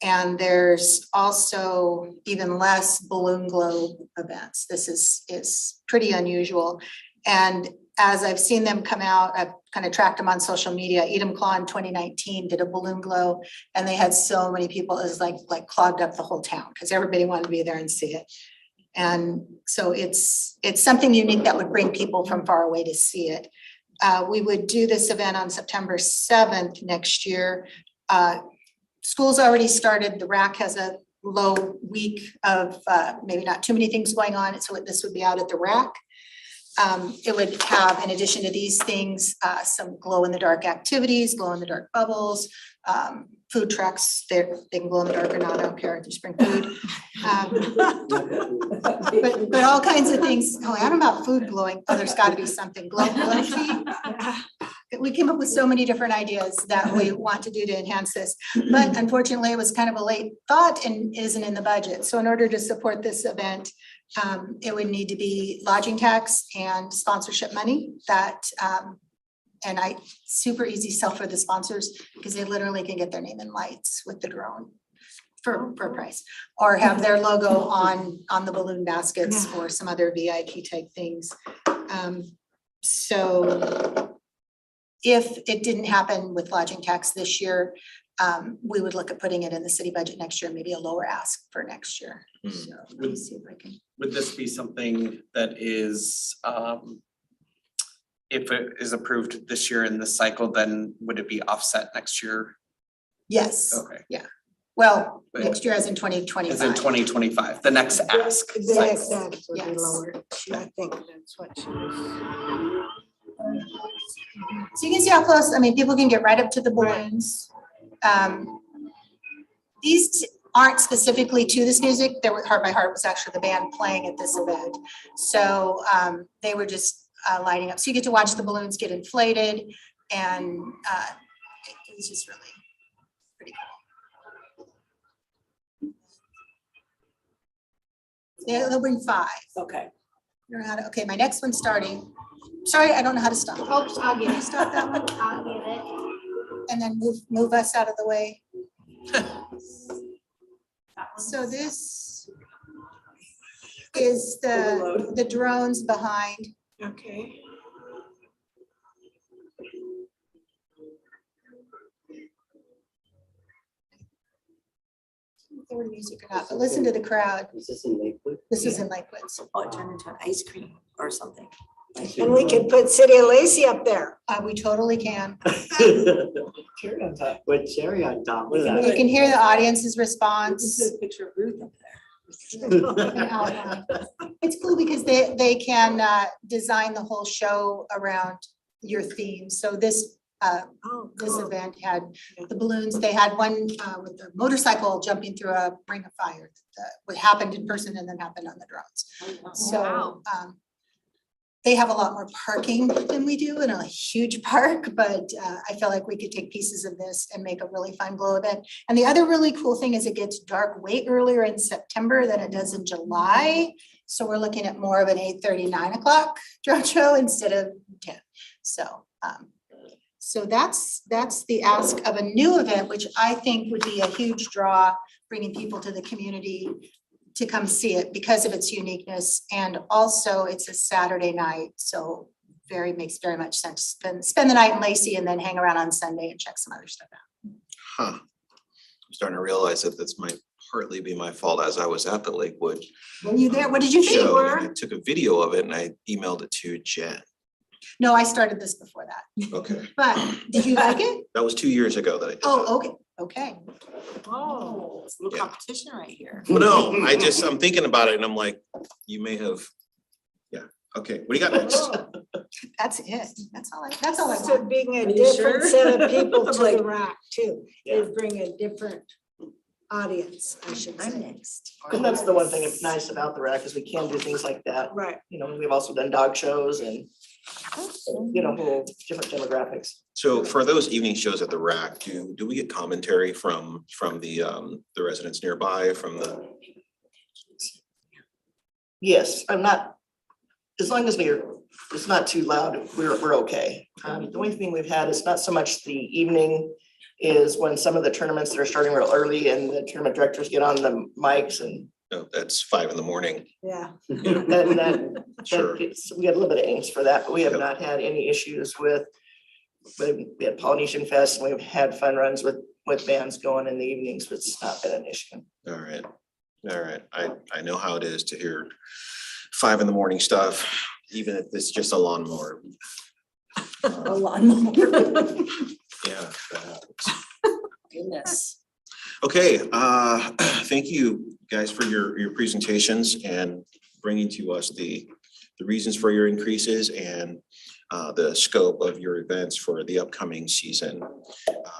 And there's also even less balloon glow events. This is pretty unusual. And as I've seen them come out, I've kind of tracked them on social media. Edam Claw in 2019 did a balloon glow, and they had so many people, it was like clogged up the whole town because everybody wanted to be there and see it. And so it's something unique that would bring people from far away to see it. We would do this event on September 7th next year. School's already started. The RAC has a low week of maybe not too many things going on. So this would be out at the RAC. It would have, in addition to these things, some glow in the dark activities, glow in the dark bubbles, food trucks. They can glow in the dark or not, I don't care, just bring food. But all kinds of things. Oh, I don't know about food glowing. Oh, there's gotta be something. Glow feed. We came up with so many different ideas that we want to do to enhance this. But unfortunately, it was kind of a late thought and isn't in the budget. So in order to support this event, it would need to be lodging tax and sponsorship money that, and super easy sell for the sponsors because they literally can get their name in lights with the drone for a price, or have their logo on the balloon baskets or some other VIP type things. So if it didn't happen with lodging tax this year, we would look at putting it in the city budget next year, maybe a lower ask for next year. So let me see if I can. Would this be something that is, if it is approved this year in this cycle, then would it be offset next year? Yes, Okay, well, But- next year as in 2025. as in 2025, the next ask. The cycle. next act would be Yes. lower. I think that's what she was. So you can see how close, I mean, people can get right up to the balloons. These aren't specifically to this music. There was Heart by Heart was actually the band playing at this event. So they were just lighting up. So you get to watch the balloons get inflated, and it was just really pretty cool. Yeah, they'll bring 5. Okay. Okay, my next one's starting. Sorry, I don't know how to stop. Oops, I'll get it. Stop that one. I'll get it. And then move us out of the way. So this is the drones behind. Okay. There were music or not, but listen to the crowd. Is this in Lakewood? This is in Lakewood. Oh, it turned into an ice cream or something. And we could put City of Lacey up there. We totally can. Cherry on top. With cherry on top, look at You that. can hear the audience's This response. is a picture of Ruth up there. An outline. It's cool because they can design the whole show around your theme. So this this event had the balloons. They had one with the motorcycle jumping through a ring of fire. What happened in person and then happened on the drones. So Wow. they have a lot more parking than we do in a huge park, but I feel like we could take pieces of this and make a really fun glow event. And the other really cool thing is it gets dark way earlier in September than it does in July. So we're looking at more of an 8:30, 9 o'clock drone show instead of 10. So that's the ask of a new event, which I think would be a huge draw, bringing people to the community to come see it because of its uniqueness. And also it's a Saturday night, so makes very much sense. Spend the night in Lacey and then hang around on Sunday and check some other stuff out. Huh. I'm starting to realize that this might partly be my fault as I was at the Lakewood Were you there? What did you think? show, and I took a video of it and I emailed it to Jen. No, I started this before that, Okay, but did you like it? that was 2 years ago that I did that. Oh, okay. Oh, it's a little Yeah. competition right here. Well, no, I'm thinking about it and I'm like, you may have, yeah, okay, what do you got next? That's it. That's all I So want. being a Are you different sure? set of people I'm to like- the rack too. Yeah. They bring a different audience, I should I'm say. next. And that's the one thing that's nice about the rack is we can do things like that. Right. You know, we've also done dog shows and, you know, whole different demographics. So for those evening shows at the rack, do we get commentary from the residents nearby, from the, Yes, I'm not, as long as it's not too loud, we're okay. The only thing we've had is not so much the evening, is when some of the tournaments that are starting real early and the tournament directors get on the mics and no, that's 5 a.m. Yeah. that Sure. we got a little bit of angst for that, but we have Yep. not had any issues with. We had Polynesian Fest and we've had fun runs with bands going in the evenings, but it's not been an issue. All right, all right. I know how it is to hear 5 a.m. stuff, even if it's just a lawnmower. A lawnmower. Yeah, that happens. Goodness. Okay, thank you guys for your presentations and bringing to us the reasons for your increases and the scope of your events for the upcoming season.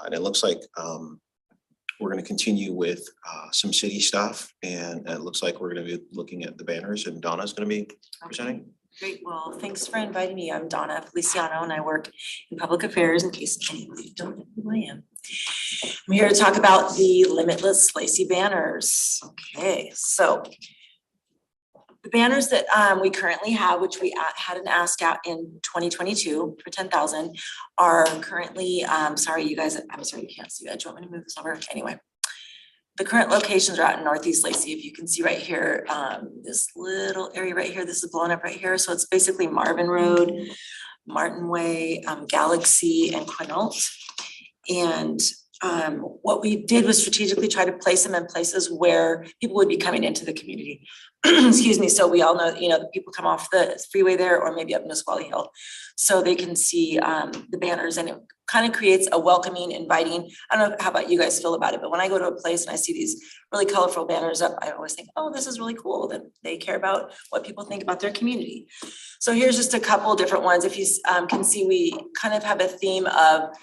And it looks like we're gonna continue with some city stuff, and it looks like we're gonna be looking at the banners, and Donna's gonna be presenting. Great, well, thanks for inviting me. I'm Donna Feliciano and I work in public affairs, in case any of you don't know who I am. I'm here to talk about the Limitless Lacey banners. Okay, so the banners that we currently have, which we had an ask out in 2022 for 10,000, are currently, sorry, you guys, I'm sorry, you can't see that. Do you want me to move this over? Anyway. The current locations are out in Northeast Lacey. If you can see right here, this little area right here, this is blown up right here. So it's basically Marvin Road, Martin Way, Galaxy and Quinault. And what we did was strategically try to place them in places where people would be coming into the community. Excuse me, so we all know, you know, the people come off the freeway there or maybe up Nisqually Hill. So they can see the banners, and it kind of creates a welcoming, inviting. I don't know how about you guys feel about it, but when I go to a place and I see these really colorful banners up, I always think, oh, this is really cool that they care about what people think about their community. So here's just a couple different ones. If you can see, we kind of have a theme of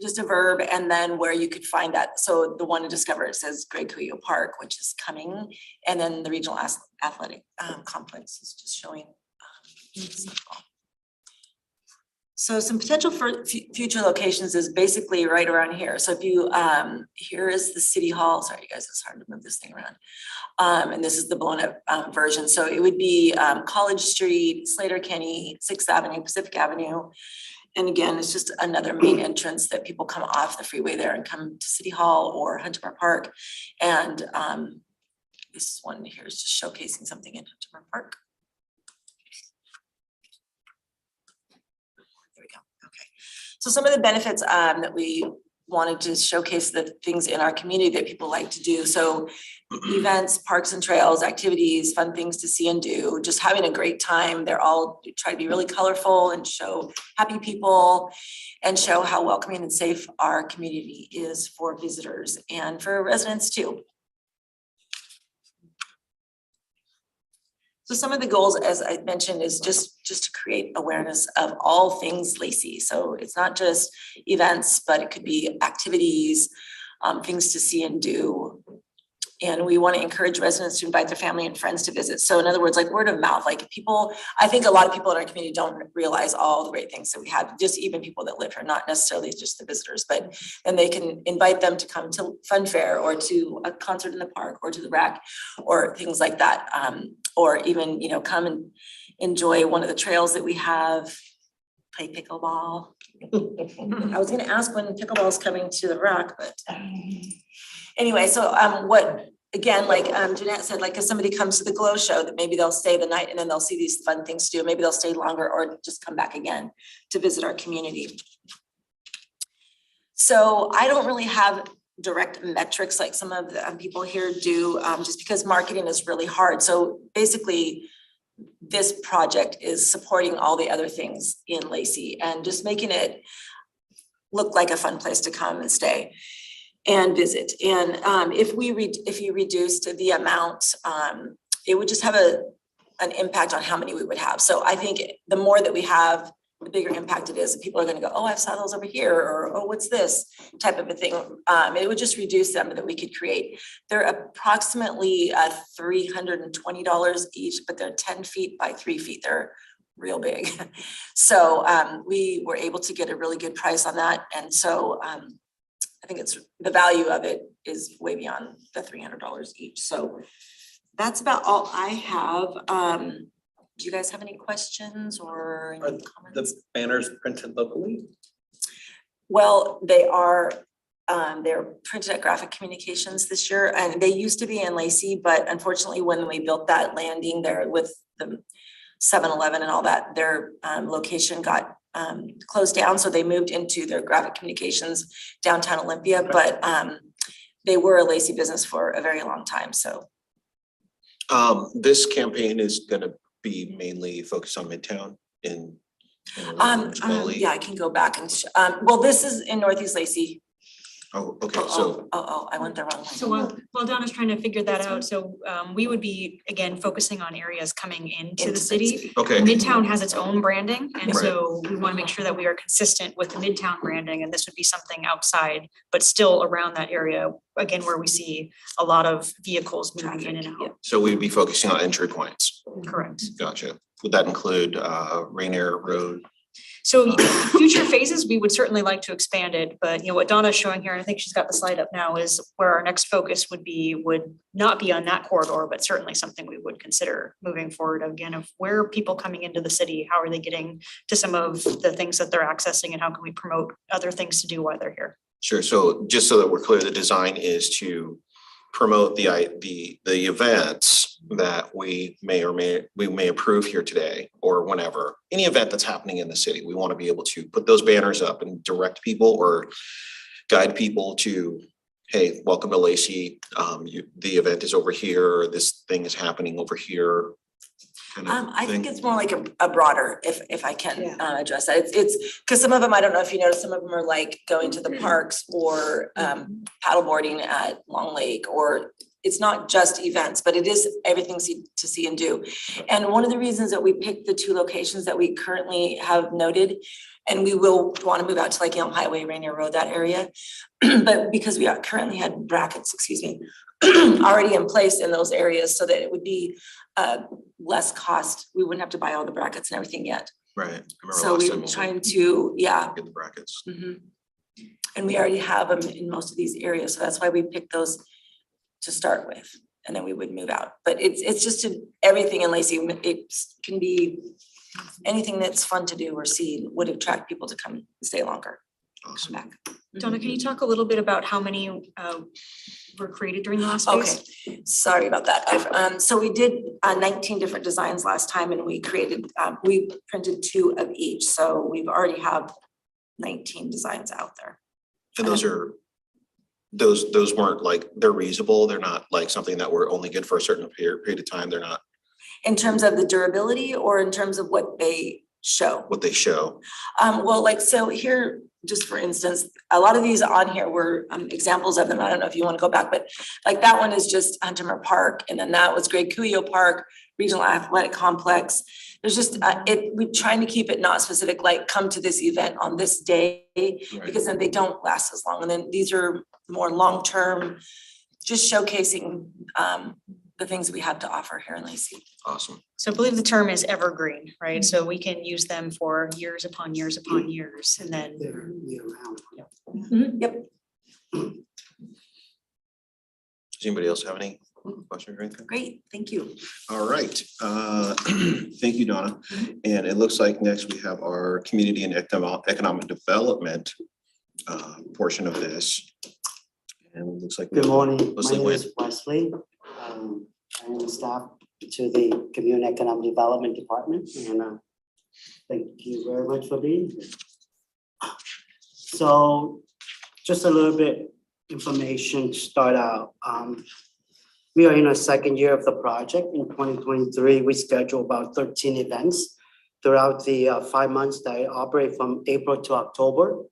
just a verb and then where you could find that. So the one to discover, it says Great Cuyo Park, which is coming. And then the regional athletic complex is just showing. So some potential for future locations is basically right around here. So if you, here is the city hall. Sorry, you guys, it's hard to move this thing around. And this is the blown up version. So it would be College Street, Slater Kenny, 6th Avenue, Pacific Avenue. And again, it's just another main entrance that people come off the freeway there and come to City Hall or Hunter Park. And this one here is just showcasing something in Hunter Park. There we go. Okay. So some of the benefits that we wanted to showcase, the things in our community that people like to do. So events, parks and trails, activities, fun things to see and do, just having a great time. They're all try to be really colorful and show happy people and show how welcoming and safe our community is for visitors and for residents too. So some of the goals, as I mentioned, is just to create awareness of all things Lacey. So it's not just events, but it could be activities, things to see and do. And we want to encourage residents to invite their family and friends to visit. So in other words, like word of mouth, like people, I think a lot of people in our community don't realize all the great things that we have, just even people that live here, not necessarily just the visitors, but then they can invite them to come to Fun Fair or to a concert in the park or to the rack or things like that. Or even, you know, come and enjoy one of the trails that we have, play pickleball. I was gonna ask when pickleball is coming to the rack, but anyway, so what, again, like Jeanette said, like if somebody comes to the Glow Show, that maybe they'll stay the night and then they'll see these fun things to do. Maybe they'll stay longer or just come back again to visit our community. So I don't really have direct metrics like some of the people here do, just because marketing is really hard. So basically, this project is supporting all the other things in Lacey and just making it look like a fun place to come and stay and visit. And if you reduced the amount, it would just have an impact on how many we would have. So I think the more that we have, the bigger impact it is. People are gonna go, oh, I saw those over here, or oh, what's this type of a thing. It would just reduce them that we could create. They're approximately $320 each, but they're 10 feet by 3 feet. They're real big. So we were able to get a really good price on that. And so I think it's the value of it is way beyond the $300 each. So that's about all I have. Do you guys have any questions or any The comments? banners printed locally? Well, they are, they're printed at Graphic Communications this year, and they used to be in Lacey, but unfortunately, when we built that landing there with the 7-Eleven and all that, their location got closed down, so they moved into their Graphic Communications downtown Olympia, but they were a Lacey business for a very long time, so. This campaign is gonna be mainly focused on Midtown in Yeah, I can go back and, well, this is in Northeast Lacey. Oh, okay, so, I went the wrong way. So while Donna's trying to figure that out, so we would be, again, focusing on areas coming into the city. okay, Midtown has its own branding, and Right. so we want to make sure that we are consistent with the Midtown branding, and this would be something outside, but still around that area, again, where we see a lot of vehicles moving in and out. so we'd be focusing on entry points. Correct. Gotcha. Would that include Rainier Road? So future phases, we would certainly like to expand it, but you know, what Donna's showing here, and I think she's got the slide up now, is where our next focus would not be on that corridor, but certainly something we would consider moving forward again of where are people coming into the city, how are they getting to some of the things that they're accessing, and how can we promote other things to do while they're here? Sure, so just so that we're clear, the design is to promote the events that we may approve here today or whenever. Any event that's happening in the city, we want to be able to put those banners up and direct people or guide people to, hey, welcome to Lacey. The event is over here, or this thing is happening over here. Kind of I think thing. it's more like a broader, if I can Yeah. address that. It's, because some of them, I don't know if you noticed, some of them are like going to the parks or paddleboarding at Long Lake, or it's not just events, but it is everything to see and do. And one of the reasons that we picked the 2 locations that we currently have noted, and we will want to move out to like Elm Highway, Rainier Road, that area, but because we currently had brackets, already in place in those areas, so that it would be less cost. We wouldn't have to buy all the brackets and everything yet. Right. I remember So last we time were when trying to, yeah. Get the brackets. And we already have them in most of these areas, so that's why we picked those to start with, and then we would move out. But it's just everything in Lacey, it can be anything that's fun to do or see would attract people to come and stay longer, come Awesome. back. Donna, can you talk a little bit about how many were created during the last phase? Okay, sorry about that. So we did 19 different designs last time, and we printed 2 of each, so we've already have 19 designs out there. And those weren't like, they're reusable, they're not like something that were only good for a certain period of time, they're not In terms of the durability or in terms of what they show? what they show. Well, like, so here, just for instance, a lot of these on here were examples of them. I don't know if you want to go back, but like that one is just Huntermer Park, and then that was Greg Cuyo Park, Regional Athletic Complex. There's just, we're trying to keep it not specific, like come to this event on this day, because then they don't last as long. And then these are more long-term, just showcasing the things we have to offer here in Lacey. Awesome. So I believe the term is evergreen, right? So we can use them for years upon years upon years, and then. They're year round. Yep. Does anybody else have any questions or anything? Great, thank you. All right, thank you, Donna. And it looks like next we have our community and economic development portion of this. And it looks like. Good morning, my Leslie name Nguyen. is Wesley. I am staff to the Community Economic Development Department, and thank you very much for being here. So just a little bit information to start out. We are in our second year of the project. In 2023, we scheduled about 13 events throughout the 5 months that I operate from April to October.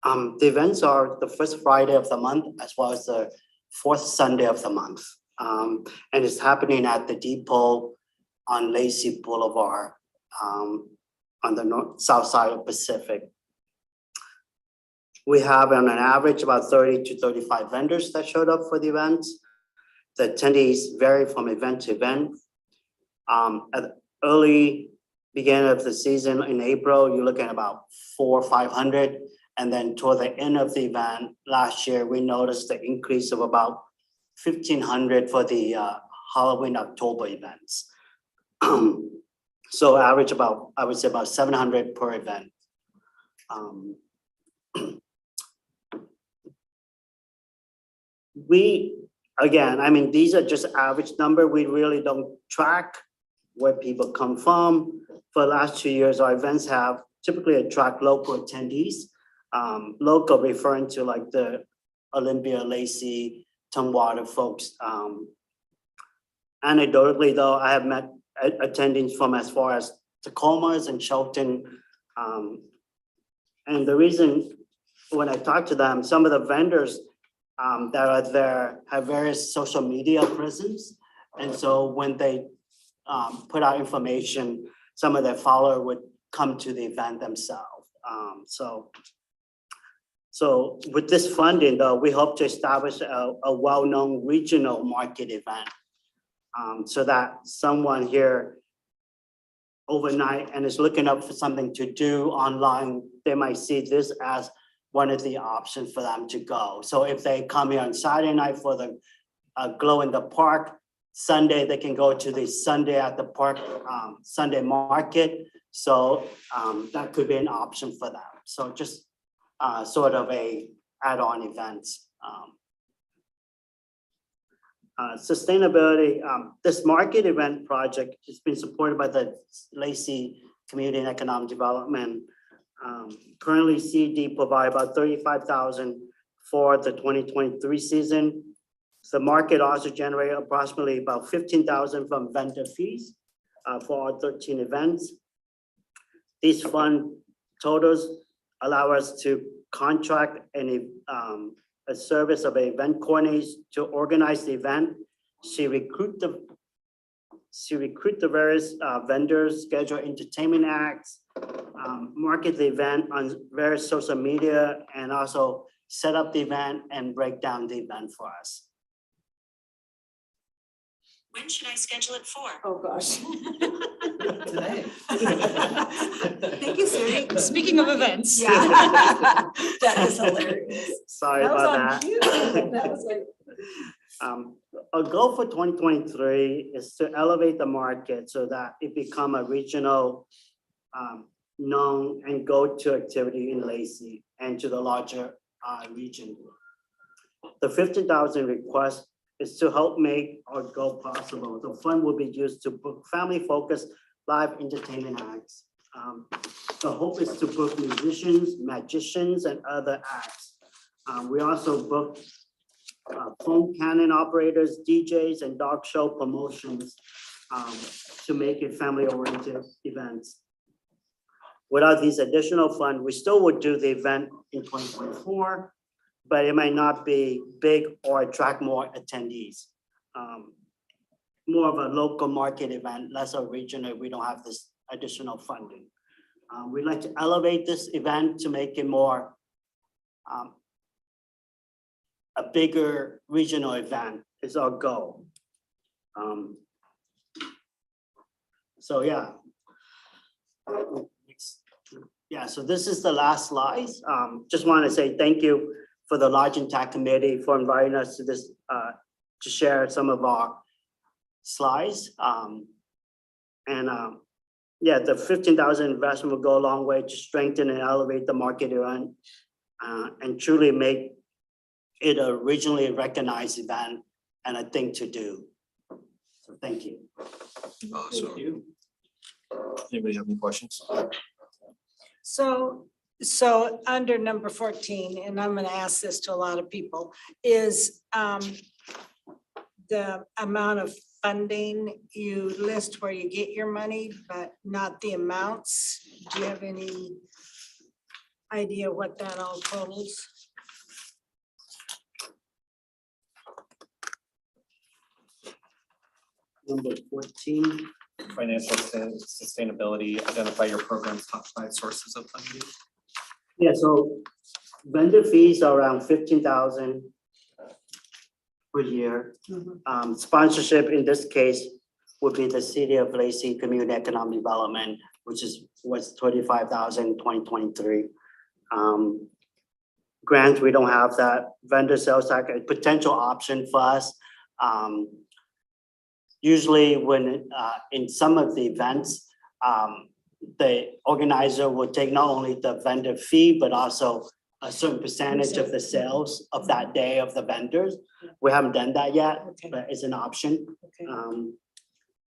The events are the first Friday of the month as well as the fourth Sunday of the month. And it's happening at the depot on Lacey Boulevard, on the south side of Pacific. We have on an average about 30 to 35 vendors that showed up for the events. The attendees vary from event to event. At the early beginning of the season in April, you're looking at about 400 or 500. And then toward the end of the event last year, we noticed the increase of about 1,500 for the Halloween October events. So average about, I would say about 700 per event. Again, I mean, these are just average number. We really don't track where people come from. For the last 2 years, our events have typically attract local attendees. Local referring to like the Olympia, Lacey, Tumwater folks. Anecdotally though, I have met attendings from as far as Tacomas and Shelton. And the reason when I talk to them, some of the vendors that are there have various social media presence. And so when they put out information, some of their followers would come to the event themselves. So with this funding though, we hope to establish a well-known regional market event so that someone here overnight and is looking up for something to do online, they might see this as one of the options for them to go. So if they come here on Saturday night for the glow in the park, Sunday they can go to the Sunday at the park, Sunday market. So that could be an option for them. So just sort of a add-on events. Sustainability, this market event project has been supported by the Lacey Community and Economic Development. Currently CD provide about 35,000 for the 2023 season. The market also generated approximately about 15,000 from vendor fees for our 13 events. These fund totals allow us to contract a service of event coordinators to organize the event. She recruit the various vendors, schedule entertainment acts, market the event on various social media, and also set up the event and break down the event for us. When should I schedule it for? Oh, gosh. Today. Thank you, Siri. Speaking of events. That is hilarious. Sorry about that. Our goal for 2023 is to elevate the market so that it become a regional known and go-to activity in Lacey and to the larger region. The 50,000 request is to help make our goal possible. The fund will be used to book family-focused live entertainment acts. The hope is to book musicians, magicians, and other acts. We also book phone cannon operators, DJs, and dog show promotions to make it family-oriented events. Without these additional funds, we still would do the event in 2024, but it might not be big or attract more attendees. More of a local market event, less a regional. We don't have this additional funding. We'd like to elevate this event to make it more a bigger regional event is our goal. So yeah. Yeah, so this is the last slide. Just want to say thank you for the Large LTAC Committee for inviting us to this, to share some of our slides. Yeah, the 15,000 investment will go a long way to strengthen and elevate the market event and truly make it a regionally recognized event and a thing to do. So thank you. Awesome. Anybody have any questions? So So under number 14, and I'm gonna ask this to a lot of people, is the amount of funding you list where you get your money, but not the amounts. Do you have any idea what that all totals? Number 14. Financial sustainability, identify your program's top 5 sources of funding. Yeah, so vendor fees are around 15,000 per year. Sponsorship in this case would be the City of Lacey Community Economic Development, which was 25,000 in 2023. Grants, we don't have that. Vendor sales tax, a potential option for us. Usually when in some of the events, the organizer will take not only the vendor fee, but also a certain percentage of the sales of that day of the vendors. We haven't done that yet, Okay. but it's an option. Okay.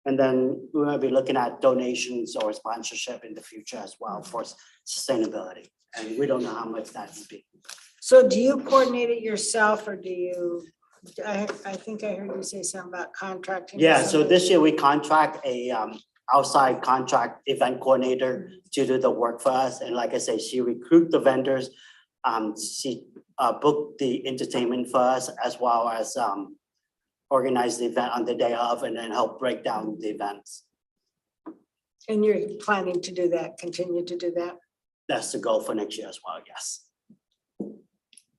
And then we're gonna be looking at donations or sponsorship in the future as well for sustainability. And we don't know how much that would be. So do you coordinate it yourself or do you, I think I heard you say something about contracting. with Yeah, so somebody. this year we contract a outside contract event coordinator to do the work for us. And like I say, she recruit the vendors. She booked the entertainment for us as well as organize the event on the day of and then help break down the events. And you're planning to do that, continue to do that? That's the goal for next year as well, yes.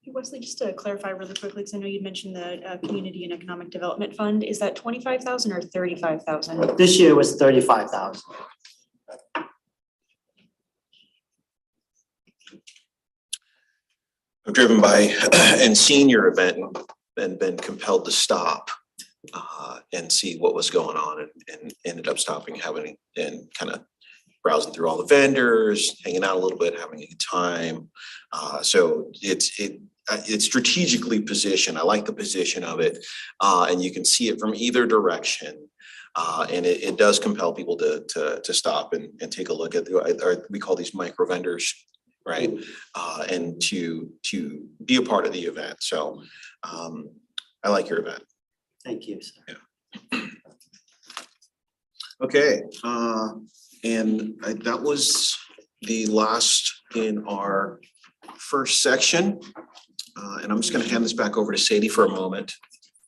Hey, Wesley, just to clarify really quickly, because I know you'd mentioned the Community and Economic Development Fund. Is that 25,000 or 35,000? This year was 35,000. I've driven by and seen your event and been compelled to stop and see what was going on and ended up stopping, having and kind of browsing through all the vendors, hanging out a little bit, having a good time. So it's strategically positioned. I like the position of it. And you can see it from either direction. And it does compel people to stop and take a look at, or we call these micro vendors, right? And to be a part of the event. So I like your event. Thank you, sir. Okay, and that was the last in our first section. And I'm just gonna hand this back over to Sadie for a moment.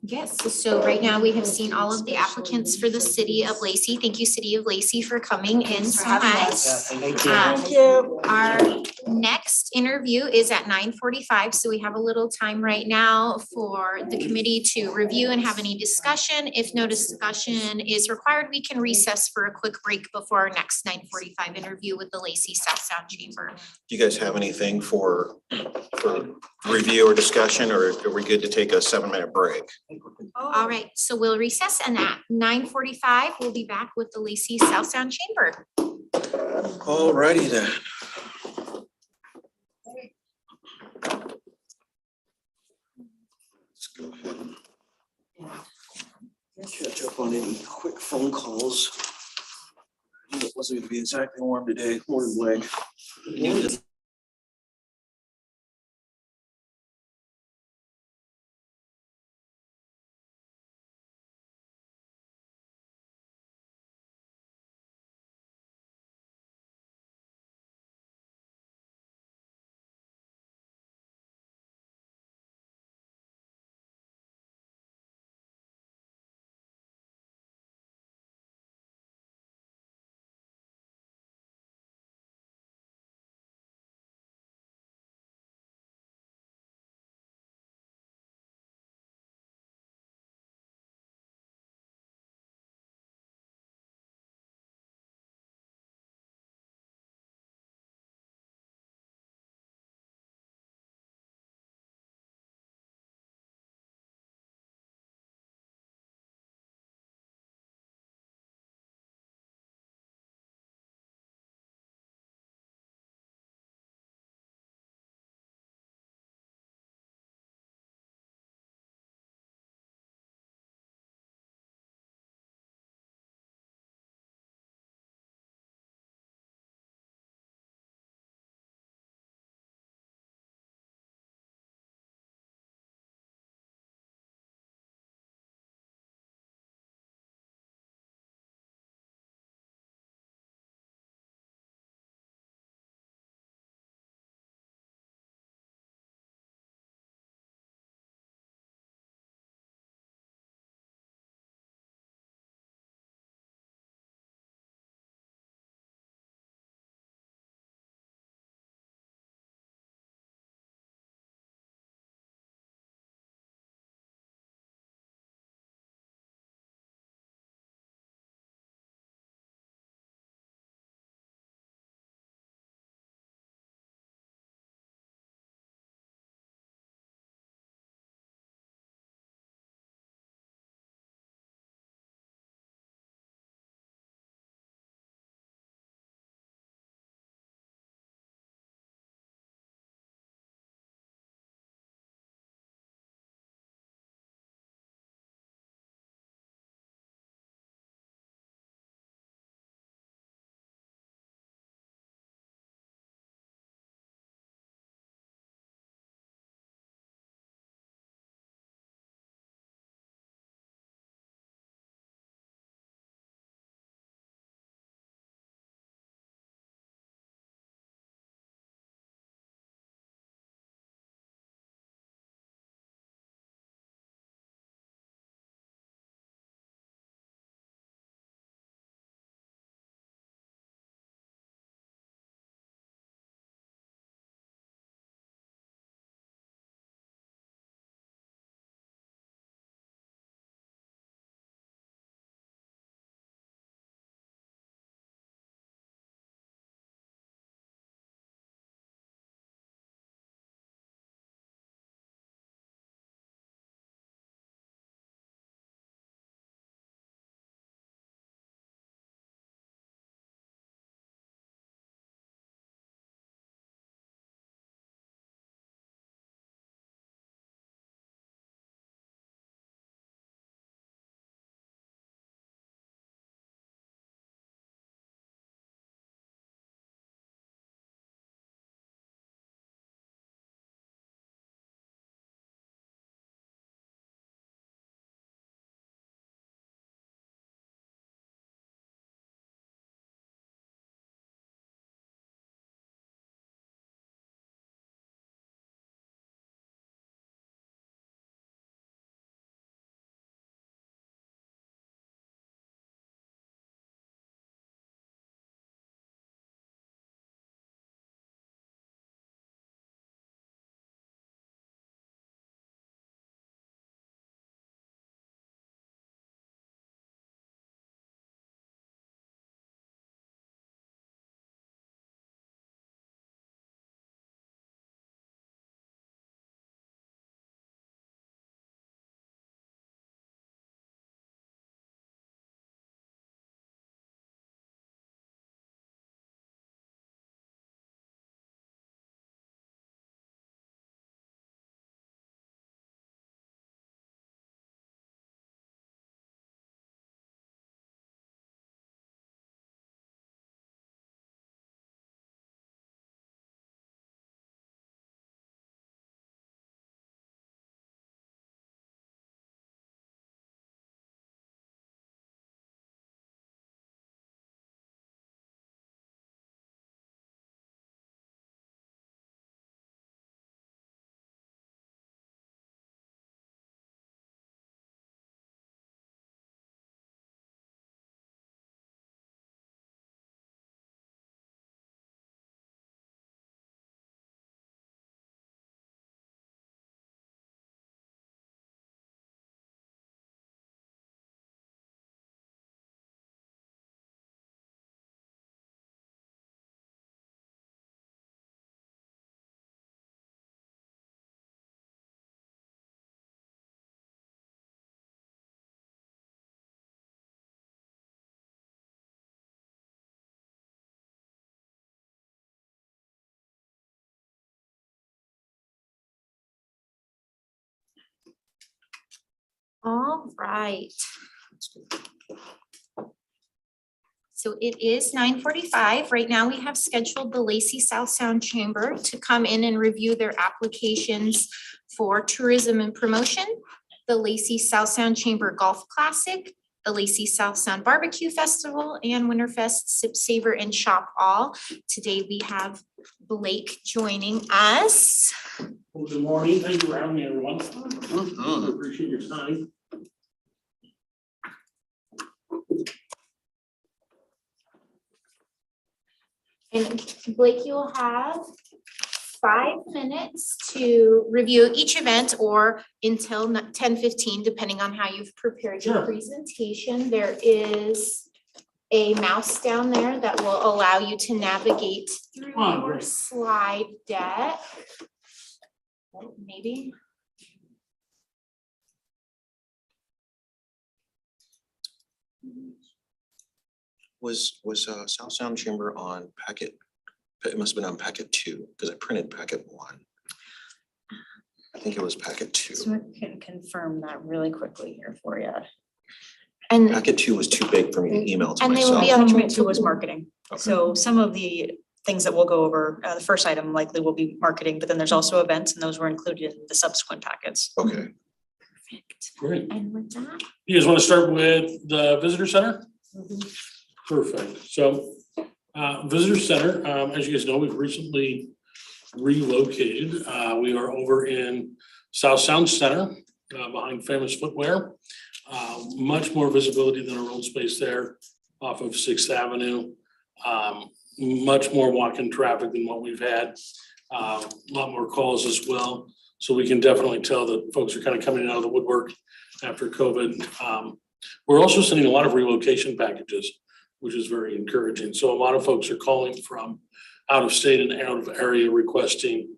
Yes, so right now we have seen all of the applicants for the City of Lacey. Thank you, City of Lacey, for coming in Thanks for so having much. us. Thank you. Thank you. Our next interview is at 9:45, so we have a little time right now for the committee to review and have any discussion. If no discussion is required, we can recess for a quick break before our next 9:45 interview with the Lacey South Sound Chamber. Do you guys have anything for review or discussion, or are we good to take a 7-minute break? All right, so we'll recess, and at 9:45, we'll be back with the Lacey South Sound Chamber. Alrighty then. Let's go ahead and catch up on any quick phone calls. It wasn't gonna be exactly warm today. Morning, Blake. All right. So it is 9:45. Right now, we have scheduled the Lacey South Sound Chamber to come in and review their applications for tourism and promotion, the Lacey South Sound Chamber Golf Classic, the Lacey South Sound Barbecue Festival, and Winterfest Sip, Savor, and Shop All. Today, we have Blake joining us. Well, good morning. Thank you for having me, everyone. Appreciate your time. And Blake, you'll have 5 minutes to review each event or until 10:15, depending on how you've prepared your Sure. presentation. There is a mouse down there that will allow you to navigate through Oh, your great. slide deck. Oh, maybe. Was South Sound Chamber on packet? It must have been on packet 2 because I printed packet 1. I think it was packet 2. So I can confirm that really quickly here for you. And Packet 2 was too big for me to email to And they will myself. be on Attachment two was multiple- marketing. Okay. So some of the things that we'll go over, the first item likely will be marketing, but then there's also events and those were included in the subsequent packets. Okay. Perfect. Great. And with that, You guys want to start with the visitor center? Perfect. So visitor center, as you guys know, we've recently relocated. We are over in South Sound Center behind Famous Footwear. Much more visibility than our old space there off of 6th Avenue. Much more walk-in traffic than what we've had. A lot more calls as well. So we can definitely tell that folks are kind of coming out of the woodwork after COVID. We're also sending a lot of relocation packages, which is very encouraging. So a lot of folks are calling from out of state and out of area requesting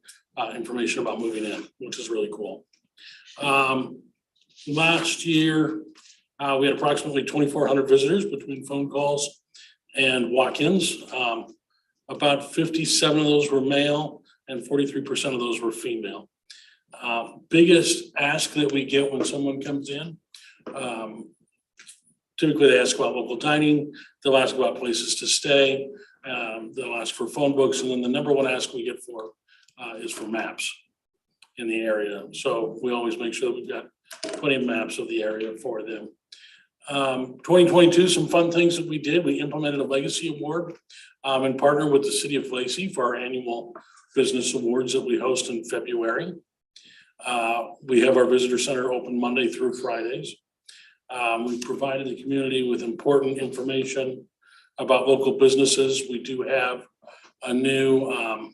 information about moving in, which is really cool. Last year, we had approximately 2,400 visitors between phone calls and walk-ins. About 57 of those were male and 43% of those were female. Biggest ask that we get when someone comes in, typically they ask about local dining, they'll ask about places to stay, they'll ask for phone books, and then the number one ask we get for is for maps in the area. So we always make sure that we've got plenty of maps of the area for them. 2022, some fun things that we did. We implemented a legacy award and partnered with the city of Lacey for our annual business awards that we host in February. We have our visitor center open Monday through Fridays. We provided the community with important information about local businesses. We do have a new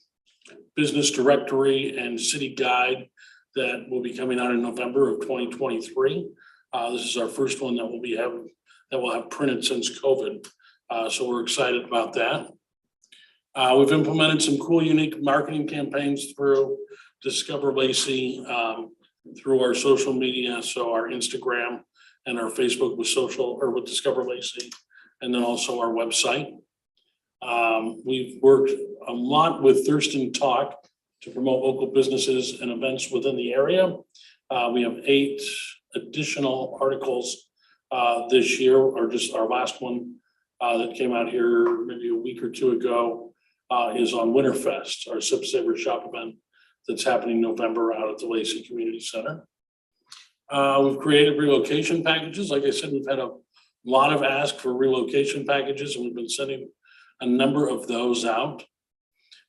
business directory and city guide that will be coming out in November of 2023. This is our first one that we'll have printed since COVID. So we're excited about that. We've implemented some cool, unique marketing campaigns through Discover Lacey, through our social media, so our Instagram and our Facebook with Discover Lacey, and then also our website. We've worked a lot with Thurston Talk to promote local businesses and events within the area. We have 8 additional articles this year, or just our last one that came out here maybe a week or 2 ago is on Winterfest, our Sip, Savor, Shop event that's happening November out at the Lacey Community Center. We've created relocation packages. Like I said, we've had a lot of ask for relocation packages, and we've been sending a number of those out.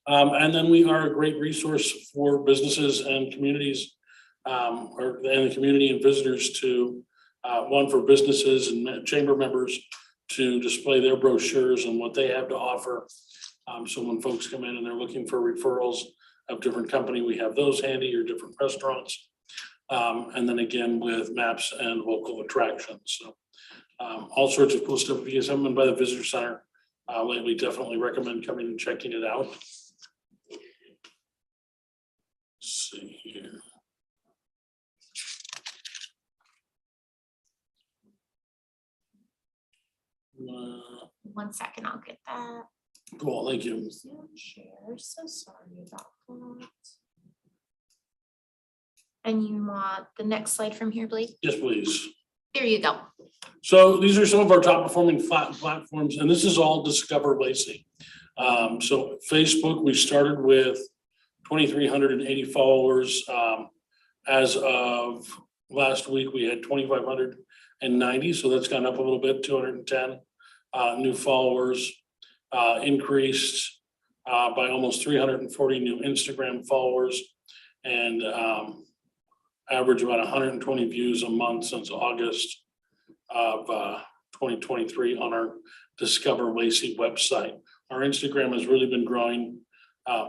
And then we are a great resource for businesses and communities, and the community and visitors to, one for businesses and chamber members to display their brochures and what they have to offer. So when folks come in and they're looking for referrals of different company, we have those handy, or different restaurants. And then again with maps and local attractions. So all sorts of cool stuff. If you guys haven't been by the visitor center lately, definitely recommend coming and checking it out. Let's see here. 1 second, I'll get that. Cool, thank you. Zoom share, so sorry about that. And you want the next slide from here, Blake? Yes, please. There you go. So these are some of our top performing platforms, and this is all Discover Lacey. So Facebook, we started with 2,380 followers. As of last week, we had 2,590, so that's gone up a little bit, 210 new followers. Increased by almost 340 new Instagram followers, and average about 120 views a month since August of 2023 on our Discover Lacey website. Our Instagram has really been growing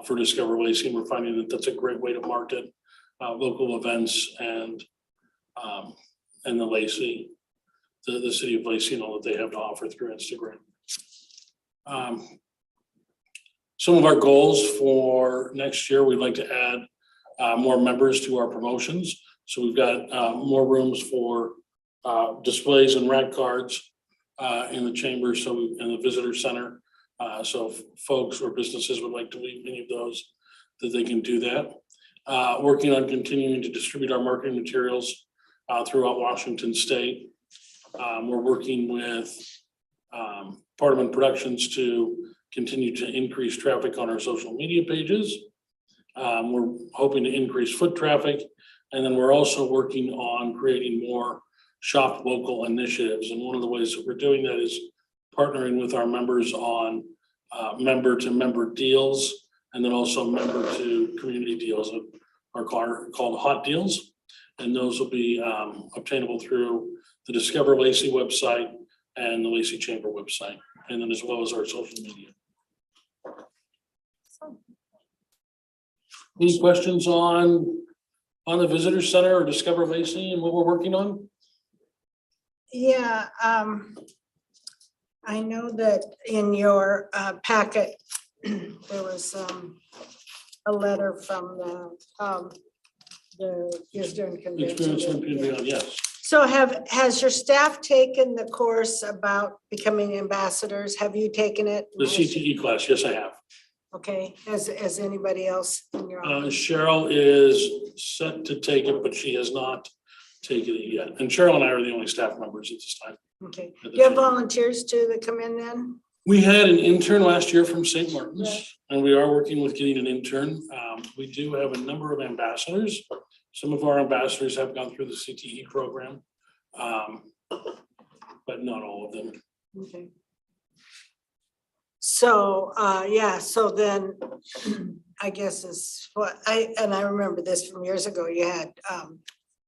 for Discover Lacey, and we're finding that that's a great way to market local events and the Lacey, the city of Lacey, and all that they have to offer through Instagram. Some of our goals for next year, we'd like to add more members to our promotions. So we've got more rooms for displays and rack cards in the chamber, so in the visitor center. So if folks or businesses would like to leave any of those, that they can do that. Working on continuing to distribute our marketing materials throughout Washington State. We're working with Parliament Productions to continue to increase traffic on our social media pages. We're hoping to increase foot traffic. And then we're also working on creating more shop local initiatives. And one of the ways that we're doing that is partnering with our members on member to member deals, and then also member to community deals that are called hot deals. And those will be obtainable through the Discover Lacey website and the Lacey Chamber website, and then as well as our social media. Any questions on the visitor center or Discover Lacey and what we're working on? Yeah, I know that in your packet, there was a letter from the Visitor and Convention. Experience and beyond, yes. So has your staff taken the course about becoming ambassadors? Have you taken it? The CTE class, yes, I have. Okay, has anybody else in your office? Cheryl is set to take it, but she has not taken it yet. And Cheryl and I are the only staff members at this time. Okay, do you have volunteers too that come in then? We had an intern last year from St. Martin's, and we are working with getting an intern. We do have a number of ambassadors. Some of our ambassadors have gone through the CTE program, but not all of them. Okay. So, yeah, so then I guess is what I remember this from years ago, you had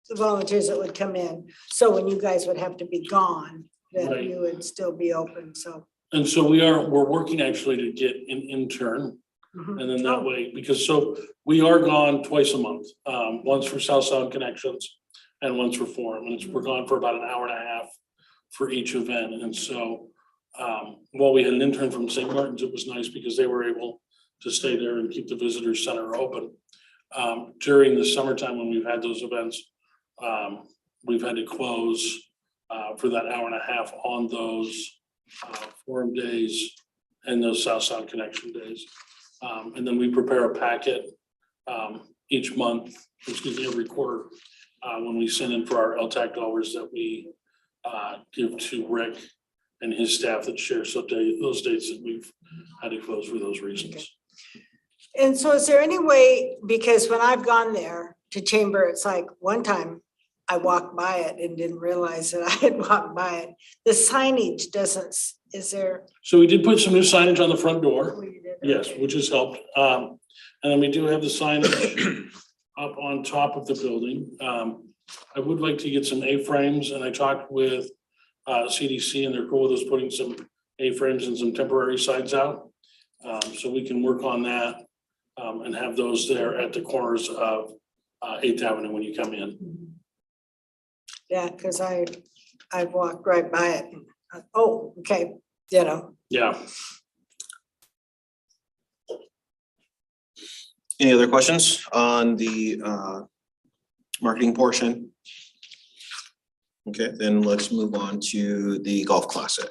the volunteers that would come in. So when you guys would have to be gone, then Right. you would still be open, so. And so we're working actually to get an intern. Mhm. And then that way, because so we are gone twice a month, once for South Sound Connections and once for Forum. And we're gone for about an hour and a half for each event. And so while we had an intern from St. Martin's, it was nice because they were able to stay there and keep the visitor center open. During the summertime when we've had those events, we've had to close for that hour and a half on those Forum days and those South Sound Connection days. And then we prepare a packet each month, every quarter, when we send in for our LTAC dollars that we give to Rick and his staff that share those dates that we've had to close for those reasons. And so is there any way, because when I've gone there to Chamber, it's like one time I walked by it and didn't realize that I had walked by it. The signage doesn't, is there? So we did put some new signage on the front door. Oh, you did? Yes, Okay. which has helped. And then we do have the signage up on top of the building. I would like to get some A-frames, and I talked with CDC, and they're cool with us putting some A-frames and some temporary signs out. So we can work on that and have those there at the corners of 8th Avenue when you come in. Yeah, because I've walked right by it. Oh, okay, you know. Yeah. Any other questions on the marketing portion? Okay, then let's move on to the Golf Classic.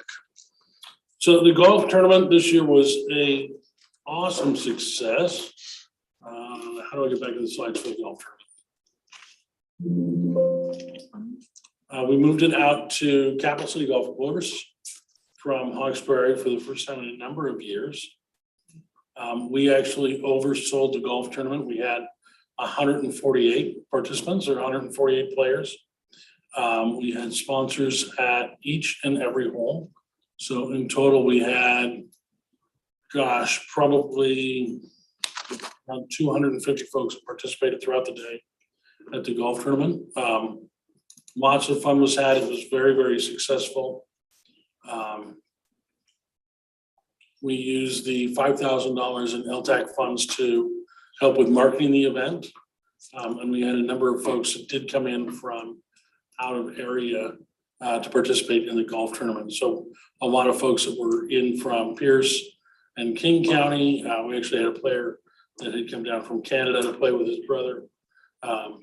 So the golf tournament this year was a awesome success. How do I get back to the slides for the golf tournament? We moved it out to Capital City Golf Course from Hawkesbury for the first time in a number of years. We actually oversold the golf tournament. We had 148 participants or 148 players. We had sponsors at each and every hole. So in total, we had, gosh, probably around 250 folks who participated throughout the day at the golf tournament. Lots of fun was had. It was very, very successful. We used the $5,000 in LTAC funds to help with marketing the event. And we had a number of folks that did come in from out of area to participate in the golf tournament. So a lot of folks that were in from Pierce and King County. We actually had a player that had come down from Canada to play with his brother.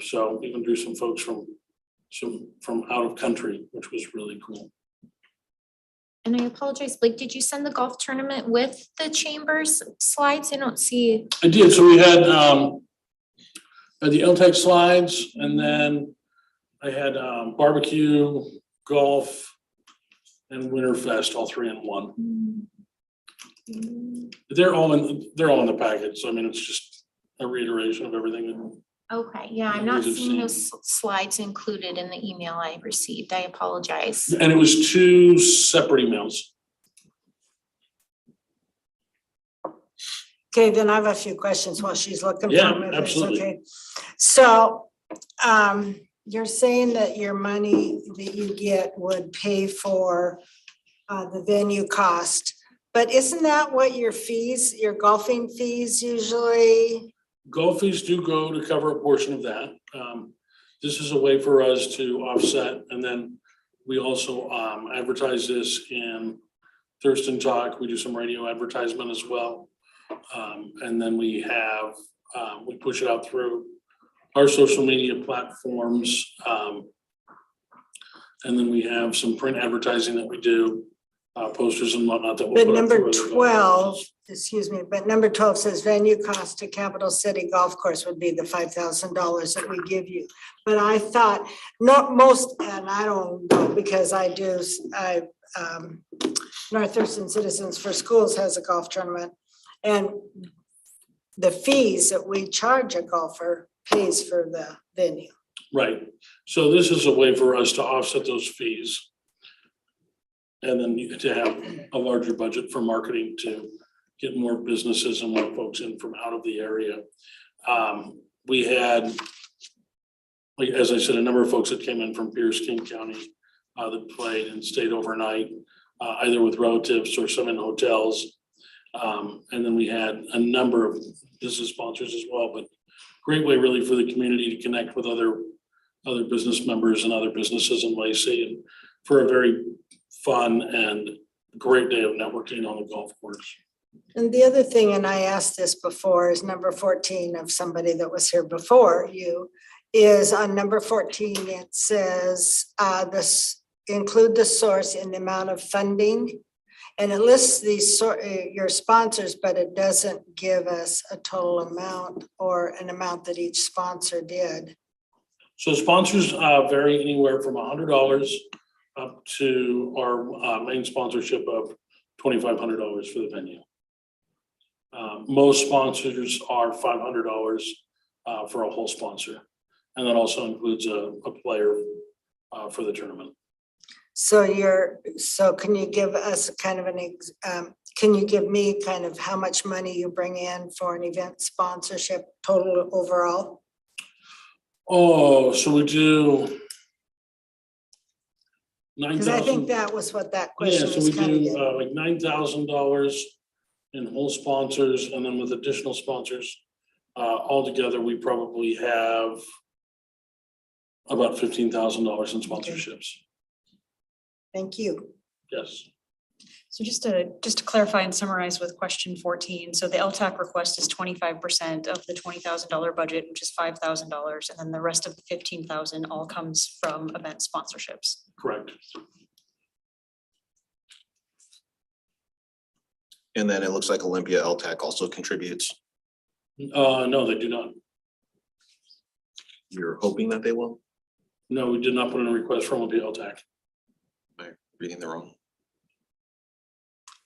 So even drew some folks from out of country, which was really cool. And I apologize, Blake, did you send the golf tournament with the chambers slides? I don't see. I did, so we had the LTAC slides, and then I had barbecue, golf, and Winterfest, all three in one. They're all in the package, so I mean, it's just a reiteration of everything. Okay, yeah, I'm not seeing those slides included in the email I received. I apologize. And it was 2 separate emails. Okay, then I have a few questions while she's looking for Yeah, them. if it's absolutely. okay. So, you're saying that your money that you get would pay for the venue cost, but isn't that what your fees, your golfing fees usually? Golf fees do go to cover a portion of that. This is a way for us to offset, and then we also advertise this in Thurston Talk. We do some radio advertisement as well. And then we have, we push it out through our social media platforms. And then we have some print advertising that we do, posters and whatnot that we'll But put up number through other golf 12, courses. excuse me, but number 12 says venue cost to Capital City Golf Course would be the $5,000 that we give you. But I thought, not most, and I don't know, because North Thurston Citizens for Schools has a golf tournament. And the fees that we charge a golfer pays for the venue. Right, so this is a way for us to offset those fees. And then to have a larger budget for marketing to get more businesses and more folks in from out of the area. We had, like, as I said, a number of folks that came in from Pierce, King County that played and stayed overnight, either with relatives or some in hotels. And then we had a number of business sponsors as well, but great way really for the community to connect with other business members and other businesses in Lacey, and for a very fun and great day of networking on the golf course. And the other thing, and I asked this before, is number 14 of somebody that was here before you, is on number 14, it says this include the source in the amount of funding. And it lists these your sponsors, but it doesn't give us a total amount or an amount that each sponsor did. So sponsors vary anywhere from $100 up to our main sponsorship of $2,500 for the venue. Most sponsors are $500 for a whole sponsor. And that also includes a player for the tournament. So can you give us kind of can you give me kind of how much money you bring in for an event sponsorship total overall? Oh, so we do Because I think $9,000. that was what that Yeah, question so was we kind of do getting. like $9,000 in whole sponsors, and then with additional sponsors, altogether, we probably have about $15,000 in sponsorships. Thank you. Yes. So just to clarify and summarize with question 14, so the LTAC request is 25% of the $20,000 budget, which is $5,000, and then the rest of the $15,000 all comes from event sponsorships. Correct. And then it looks like Olympia LTAC also contributes. No, they do not. You're hoping that they will? No, we did not put in a request from the LTAC. Am I reading the wrong?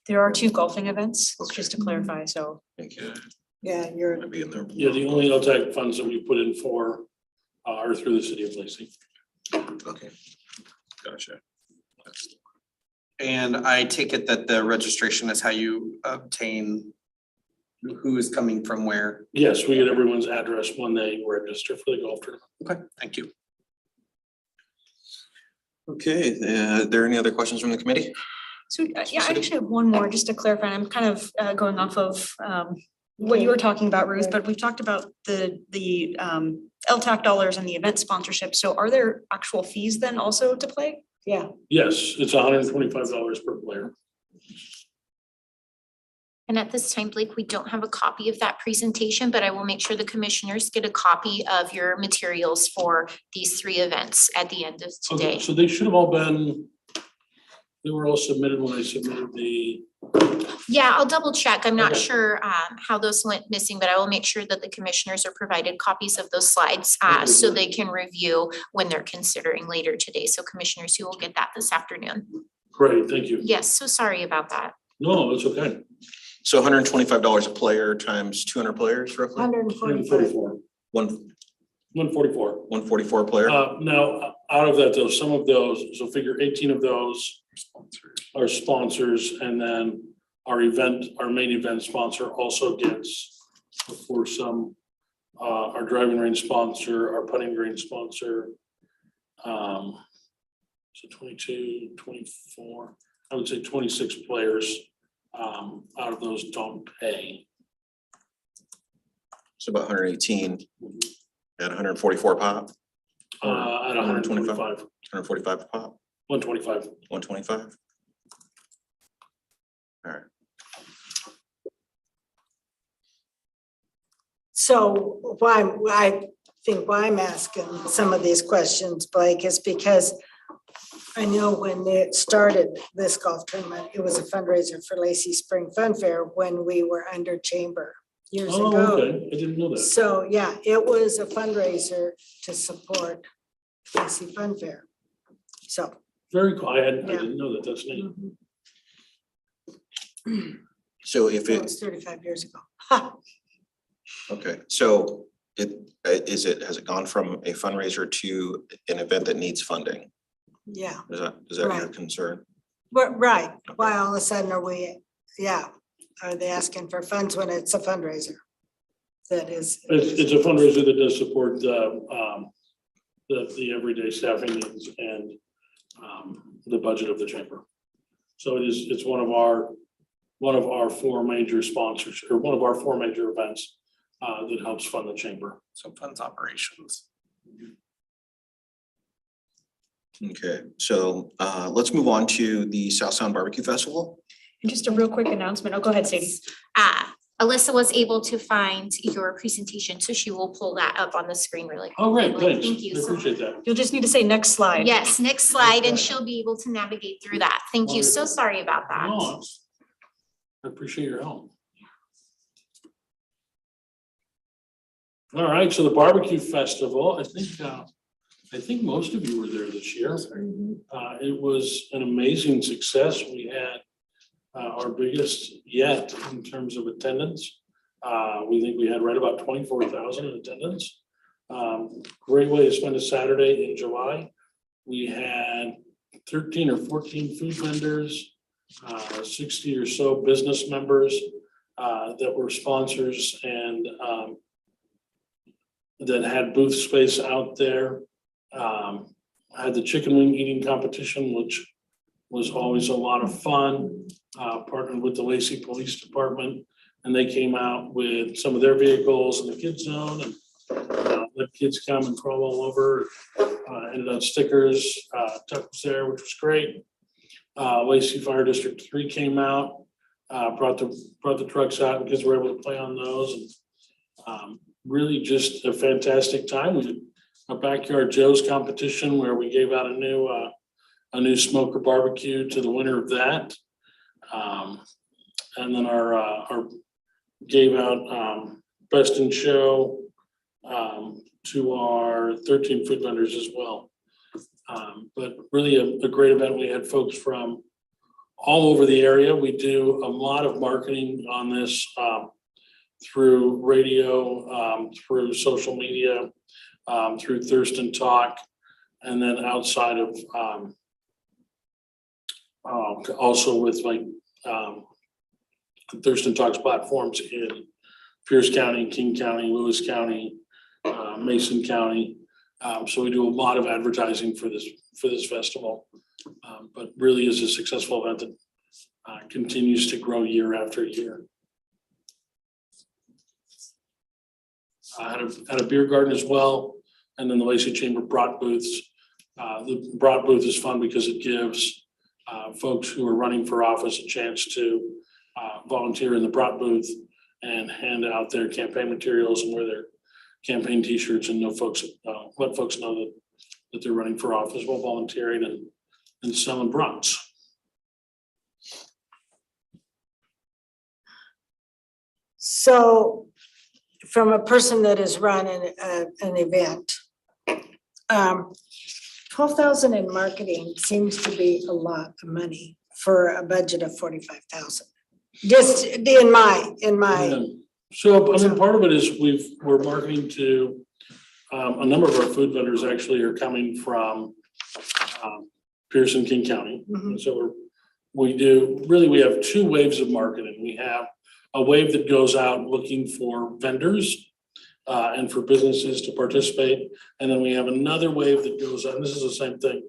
There are two golfing events, Okay. just to clarify, so. Thank you. Yeah, you're, Might be in there. Yeah, the only LTAC funds that we put in for are through the city of Lacey. Okay. Gotcha. And I take it that the registration is how you obtain who is coming from where. Yes, we get everyone's address when they register for the golf tournament. Okay, thank you. Okay, are there any other questions from the committee? So, yeah, I actually have one more, just to clarify, and I'm kind of going off of what you were talking about, Ruth, but we've talked about the LTAC dollars and the event sponsorship. So are there actual fees then also to play? yeah. Yes, it's $125 per player. And at this time, Blake, we don't have a copy of that presentation, but I will make sure the commissioners get a copy of your materials for these 3 events at the end of Okay, today. so they should have all been, they were all submitted when I submitted the, Yeah, I'll double check. I'm not Okay. sure how those went missing, but I will make sure that the commissioners are provided copies of those slides Okay, so good. they can review when they're considering later today. So commissioners, you will get that this afternoon. great, thank you. Yes, so sorry about that. No, it's okay. So $125 a player times 200 players roughly? 145. 144, One, 144. 144 player? Now, out of that though, some of those, so figure 18 of those are sponsors, and then our main event sponsor also gets, for some, our driving range sponsor, our putting green sponsor. So 22, 24, I would say 26 players out of those don't pay. So about 118 at 144 pop, At 125, 145 a pop, 125. 125? All right. So I think why I'm asking some of these questions, Blake, is because I know when it started, this golf tournament, it was a fundraiser for Lacey Spring Fun Fair when we were under chamber years Oh, ago. okay, I didn't know that. So, yeah, it was a fundraiser to support Lacey Fun Fair. So. Very cool, I Yeah. didn't know that, that's neat. So if That it, was 35 years ago. Ha, okay, so has it gone from a fundraiser to an event that needs funding? yeah, Is that your Right. concern? but right, why all of a sudden are we, are they asking for funds when it's a fundraiser? That is. It's a fundraiser that does support the everyday staffing needs and the budget of the chamber. So it's one of our 4 major sponsors, or one of our 4 major events that helps fund the chamber. So funds operations. Okay, so let's move on to the South Sound Barbecue Festival. And just a real quick announcement. Oh, go ahead, Sadie. Alyssa was able to find your presentation, so she will pull that up on the screen really Oh, quickly. great, thanks, Thank you I so much. appreciate that. You'll just need to say next slide. Yes, next slide, and she'll be able to navigate through that. Thank you. So sorry about that. No, I appreciate your help. All right, so the barbecue festival, I think most of you were there this year. It was an amazing success. We had our biggest yet in terms of attendance. We think we had right about 24,000 in attendance. Great way to spend a Saturday in July. We had 13 or 14 food vendors, 60 or so business members that were sponsors and that had booth space out there. Had the chicken wing eating competition, which was always a lot of fun. Partnered with the Lacey Police Department, and they came out with some of their vehicles in the kids zone and let kids come and crawl all over. Handed out stickers, Tuck was there, which was great. Lacey Fire District 3 came out, brought the trucks out, and kids were able to play on those. And really just a fantastic time. We did a Backyard Joe's competition where we gave out a new smoker barbecue to the winner of that. And then our gave out Best in Show to our 13 food vendors as well. But really a great event. We had folks from all over the area. We do a lot of marketing on this through radio, through social media, through Thurston Talk, and then outside of also with like Thurston Talks platforms in Pierce County, King County, Lewis County, Mason County. So we do a lot of advertising for this festival, but really is a successful event that continues to grow year after year. Had a beer garden as well, and then the Lacey Chamber brought booths. The brought booth is fun because it gives folks who are running for office a chance to volunteer in the brought booth and hand out their campaign materials and wear their campaign t-shirts and let folks know that they're running for office while volunteering and selling brats. So from a person that has run an event, 12,000 in marketing seems to be a lot of money for a budget of 45,000. Just in my. So, I mean, part of it is we're marketing to, a number of our food vendors actually are coming from Pierce and King County. Mhm. And so we have two waves of marketing. We have a wave that goes out looking for vendors and for businesses to participate. And then we have another wave that goes out, and this is the same thing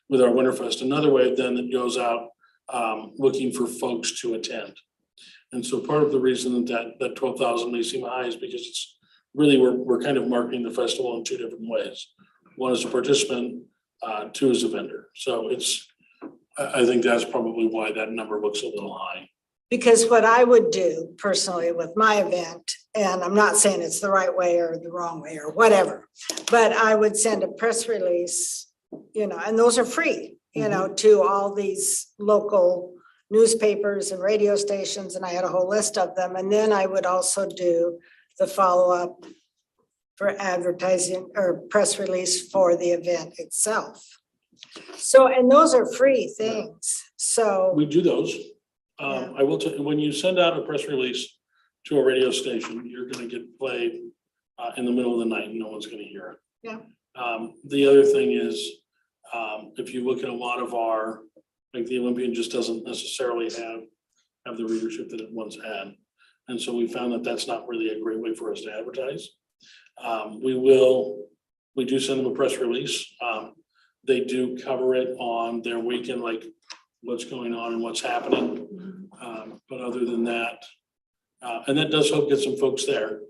with our Winterfest, another wave then that goes out looking for folks to attend. And so part of the reason that 12,000 may seem high is because it's really, we're kind of marketing the festival in two different ways. One is a participant, two is a vendor. So I think that's probably why that number looks a little high. Because what I would do personally with my event, and I'm not saying it's the right way or the wrong way or whatever, but I would send a press release, and those are free, to all these local newspapers and radio stations, and I had a whole list of them. And then I would also do the follow-up for advertising or press release for the event itself. So, and those are free things. So, We do those. I will tell you, when you send out a press release to a radio station, you're gonna get played in the middle of the night and no one's gonna hear it. Yeah. The other thing is, if you look at a lot of our, like the Olympian just doesn't necessarily have the readership that it once had. And so we found that that's not really a great way for us to advertise. We do send them a press release. They do cover it on their weekend, like what's going on and what's happening. But other than that, and that does help get some folks there.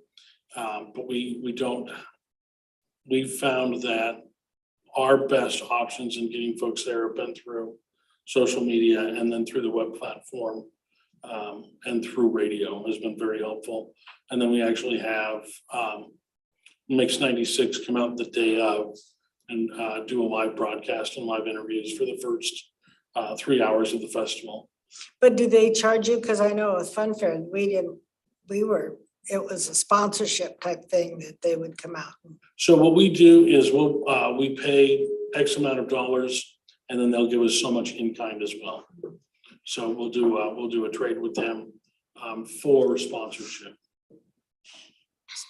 But we found that our best options in getting folks there have been through social media and then through the web platform and through radio has been very helpful. And then we actually have Mix 96 come out the day of and do a live broadcast and live interviews for the first 3 hours of the festival. but do they charge you? Because I know with Fun Fair, it was a sponsorship type thing that they would come out. So what we do is we pay X amount of dollars and then they'll give us so much in kind as well. So we'll do a trade with them for sponsorship.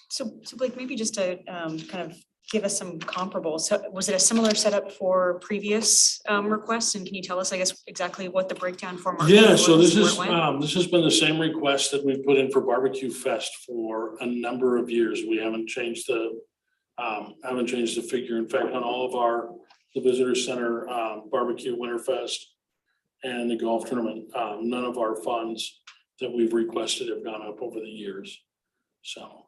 So Blake, maybe just to kind of give us some comparables. So was it a similar setup for previous requests? And can you tell us, I guess, exactly what the breakdown for marketing Yeah, was? so this and is, where it went? this has been the same request that we've put in for Barbecue Fest for a number of years. We haven't changed the figure. In fact, on all of the visitor center, barbecue Winterfest and the golf tournament, none of our funds that we've requested have gone up over the years. So,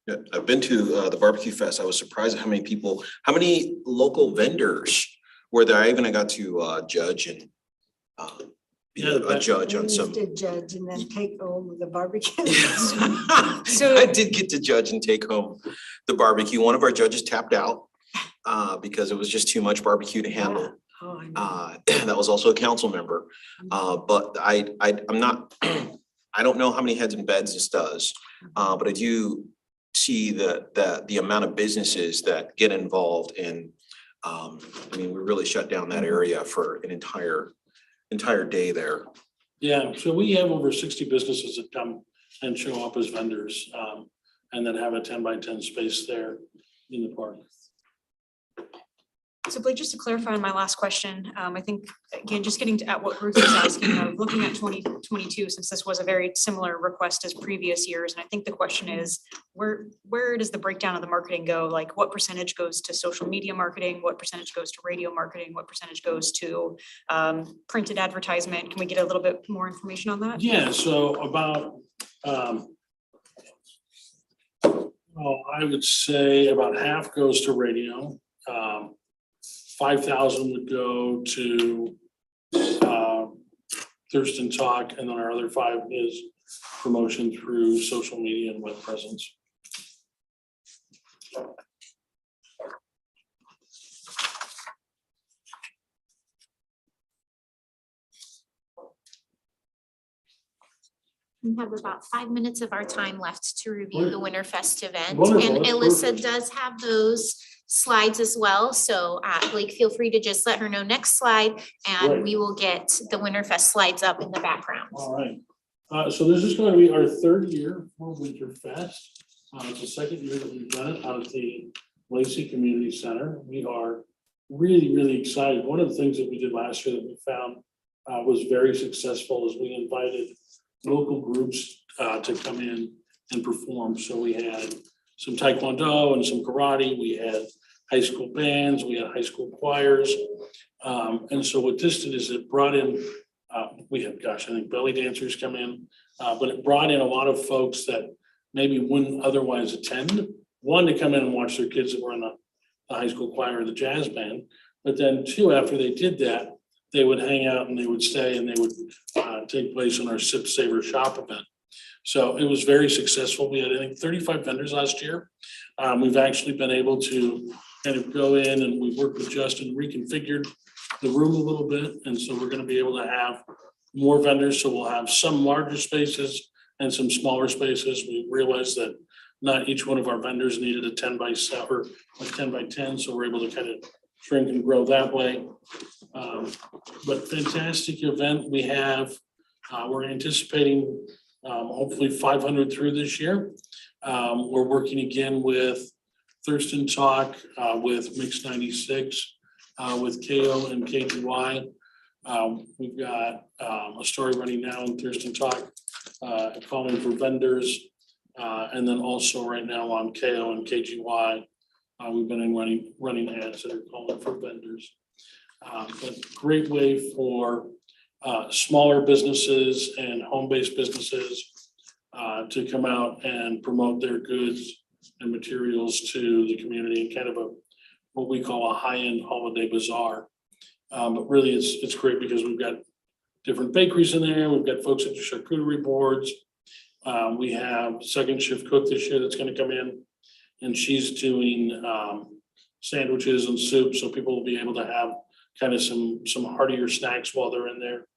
Yeah, I've been to the Barbecue Fest. I was surprised at how many local vendors were there. I even got to judge and be a judge We on used some. to judge and then take over the barbecue. So- I did get to judge and take home the barbecue. One of our judges tapped out because it was just too much barbecue to handle. Oh, I know. That was also a council member. But I'm not, I don't know how many heads and beds this does, but I do see the amount of businesses that get involved in I mean, we really shut down that area for an entire day there. Yeah, so we have over 60 businesses that come and show up as vendors, and then have a 10x10 space there in the park. So Blake, just to clarify on my last question, I think, again, just getting to at what Ruth was asking, looking at 2022, since this was a very similar request as previous years, and I think the question is, where does the breakdown of the marketing go? Like, what percentage goes to social media marketing? What percentage goes to radio marketing? What percentage goes to printed advertisement? Can we get a little bit more information on that? Yeah, so about, I would say about half goes to radio. 5,000 would go to Thurston Talk, and then our other 5 is promotion through social media and web presence. We have about 5 minutes of our time left to review the Winterfest event. Wonderful, And that's Alyssa perfect. does have those slides as well. So Blake, feel free to just let her know next slide and Right. we will get the Winterfest slides up in the background. All right, so this is going to be our 3rd year for Winterfest. It's the 2nd year that we've done it out at the Lacey Community Center. We are really excited. One of the things that we did last year that we found was very successful is we invited local groups to come in and perform. So we had some Taekwondo and some karate. We had high school bands, we had high school choirs. And so what this did is it brought in, we had, I think belly dancers come in, but it brought in a lot of folks that maybe wouldn't otherwise attend. One, to come in and watch their kids that were in the high school choir or the jazz band. But then 2, after they did that, they would hang out and they would stay and they would take place in our Sip Saver Shop event. So it was very successful. We had, I think, 35 vendors last year. We've actually been able to kind of go in and we've worked with Justin, reconfigured the room a little bit. And so we're going to be able to have more vendors. So we'll have some larger spaces and some smaller spaces. We realized that not each one of our vendors needed a 10x7 or a 10x10. So we're able to kind of shrink and grow that way. But fantastic event we have. We're anticipating hopefully 500 through this year. We're working again with Thurston Talk, with Mix 96, with KO and KGY. We've got a story running now in Thurston Talk, calling for vendors. And then also right now on KO and KGY, we've been running ads that are calling for vendors. But great way for smaller businesses and home-based businesses to come out and promote their goods and materials to the community in kind of what we call a high-end holiday bazaar. But really it's great because we've got different bakeries in there. We've got folks at the charcuterie boards. We have second shift cook this year that's going to come in, and she's doing sandwiches and soup, so people will be able to have kind of some heartier snacks while they're in there.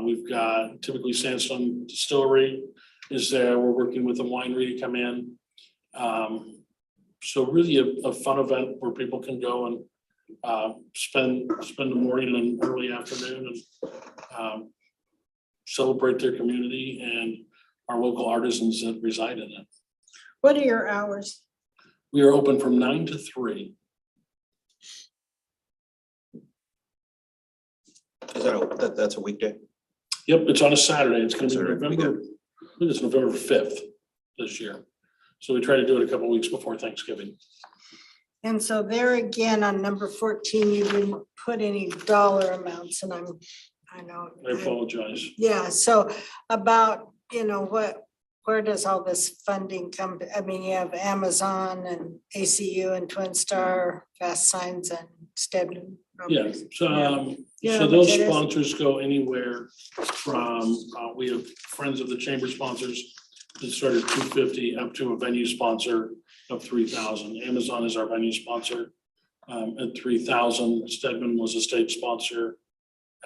We've got typically Sandstone Distillery is there. We're working with a winery to come in. So really a fun event where people can go and spend the morning and early afternoon and celebrate their community and our local artisans that reside in it. What are your hours? We are open from 9 to 3. Is that that's a weekday? Yep, it's on a Saturday. It's gonna be Saturday, November, I think it's November 5th this year. So we try to do it a couple weeks before Thanksgiving. And so there again, on number 14, you didn't put any dollar amounts and I know. I apologize. Yeah, so about, where does all this funding come? I mean, you have Amazon and ACU and Twin Star, Fast Signs and Stedman. Yeah, so Yeah, so those but it is- sponsors go anywhere from, we have friends of the chamber sponsors that start at $250 up to a venue sponsor of $3,000. Amazon is our venue sponsor at $3,000. Stedman was a stage sponsor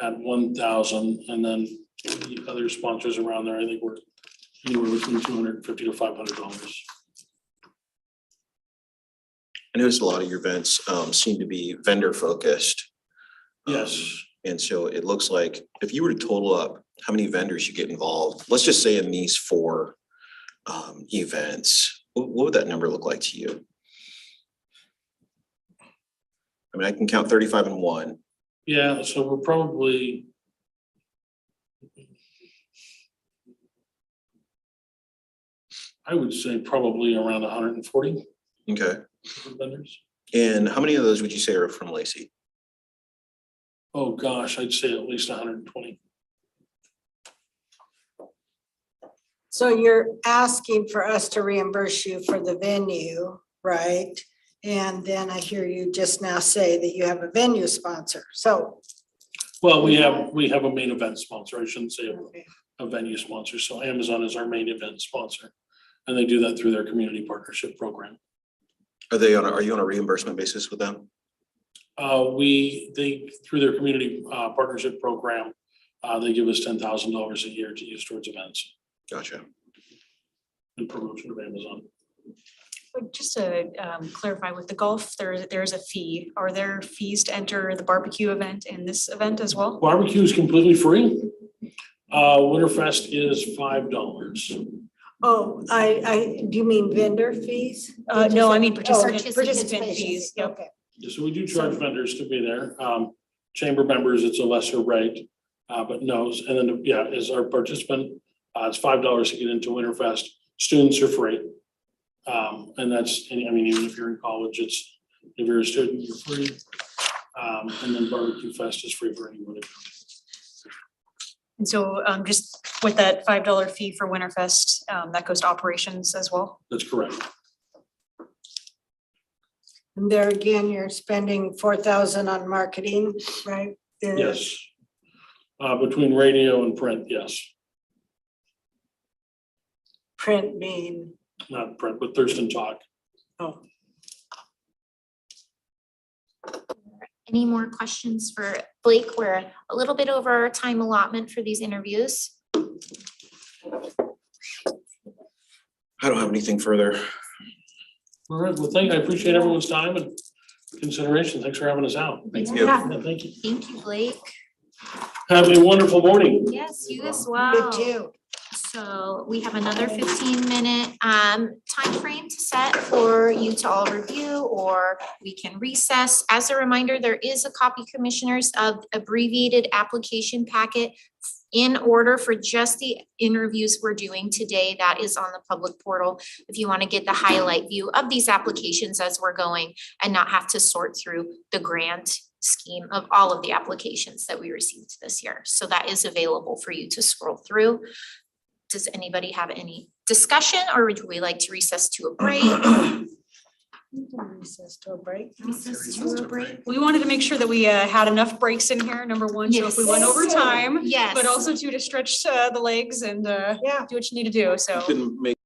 at $1,000, and then the other sponsors around there, I think we're anywhere between $250 to $500. I noticed a lot of your events seem to be vendor focused. Yes. And so it looks like if you were to total up how many vendors you get involved, let's just say in these 4 events, what would that number look like to you? I mean, I can count 35 and 1. Yeah, so we're probably. I would say probably around 140 Okay. vendors. And how many of those would you say are from Lacey? Oh, gosh, I'd say at least 120. So you're asking for us to reimburse you for the venue, right? And then I hear you just now say that you have a venue sponsor, so. Well, we have a main event sponsor. I shouldn't say a venue sponsor. So Amazon is our main event sponsor. And they do that through their community partnership program. Are you on a reimbursement basis with them? They, through their community partnership program, they give us $10,000 a year to use towards events Gotcha. and promotion of Amazon. But just to clarify with the golf, there's a fee. Are there fees to enter the barbecue event and this event as well? Barbecue is completely free. Winterfest is $5. Oh, do you mean vendor fees? No, I mean Oh, participant participation. fees. Yep. Okay. So we do charge vendors to be there. Chamber members, it's a lesser rate, but no, and then, yeah, as our participant, it's $5 to get into Winterfest. Students are free. And that's, I mean, even if you're in college, if you're a student, you're free. And then Barbecue Fest is free for anyone. And so just with that $5 fee for Winterfest, that goes to operations as well? That's correct. And there again, you're spending 4,000 on marketing, right? Yes. Between radio and print, yes. Print being, Not print, but Thurston Talk. oh, Any more questions for Blake? We're a little bit over our time allotment for these interviews. I don't have anything further. All right, well, I appreciate everyone's time and consideration. Thanks for having us out. Thank you. Yeah. Yeah, thank you. Thank you, Blake. Have a wonderful morning. Yes, you as well. good too. So we have another 15-minute time frame to set for you to all review, or we can recess. As a reminder, there is a copy, commissioners, of abbreviated application packet in order for just the interviews we're doing today. That is on the public portal. If you want to get the highlight view of these applications as we're going and not have to sort through the grant scheme of all of the applications that we received this year. So that is available for you to scroll through. Does anybody have any discussion, or would we like to recess to a break? Recess to a break. Recess to a break? We wanted to make sure that we had enough breaks in here, number one, so if we went over time, Yes. but also to stretch the legs and Yeah. do what you need to do, so. Couldn't make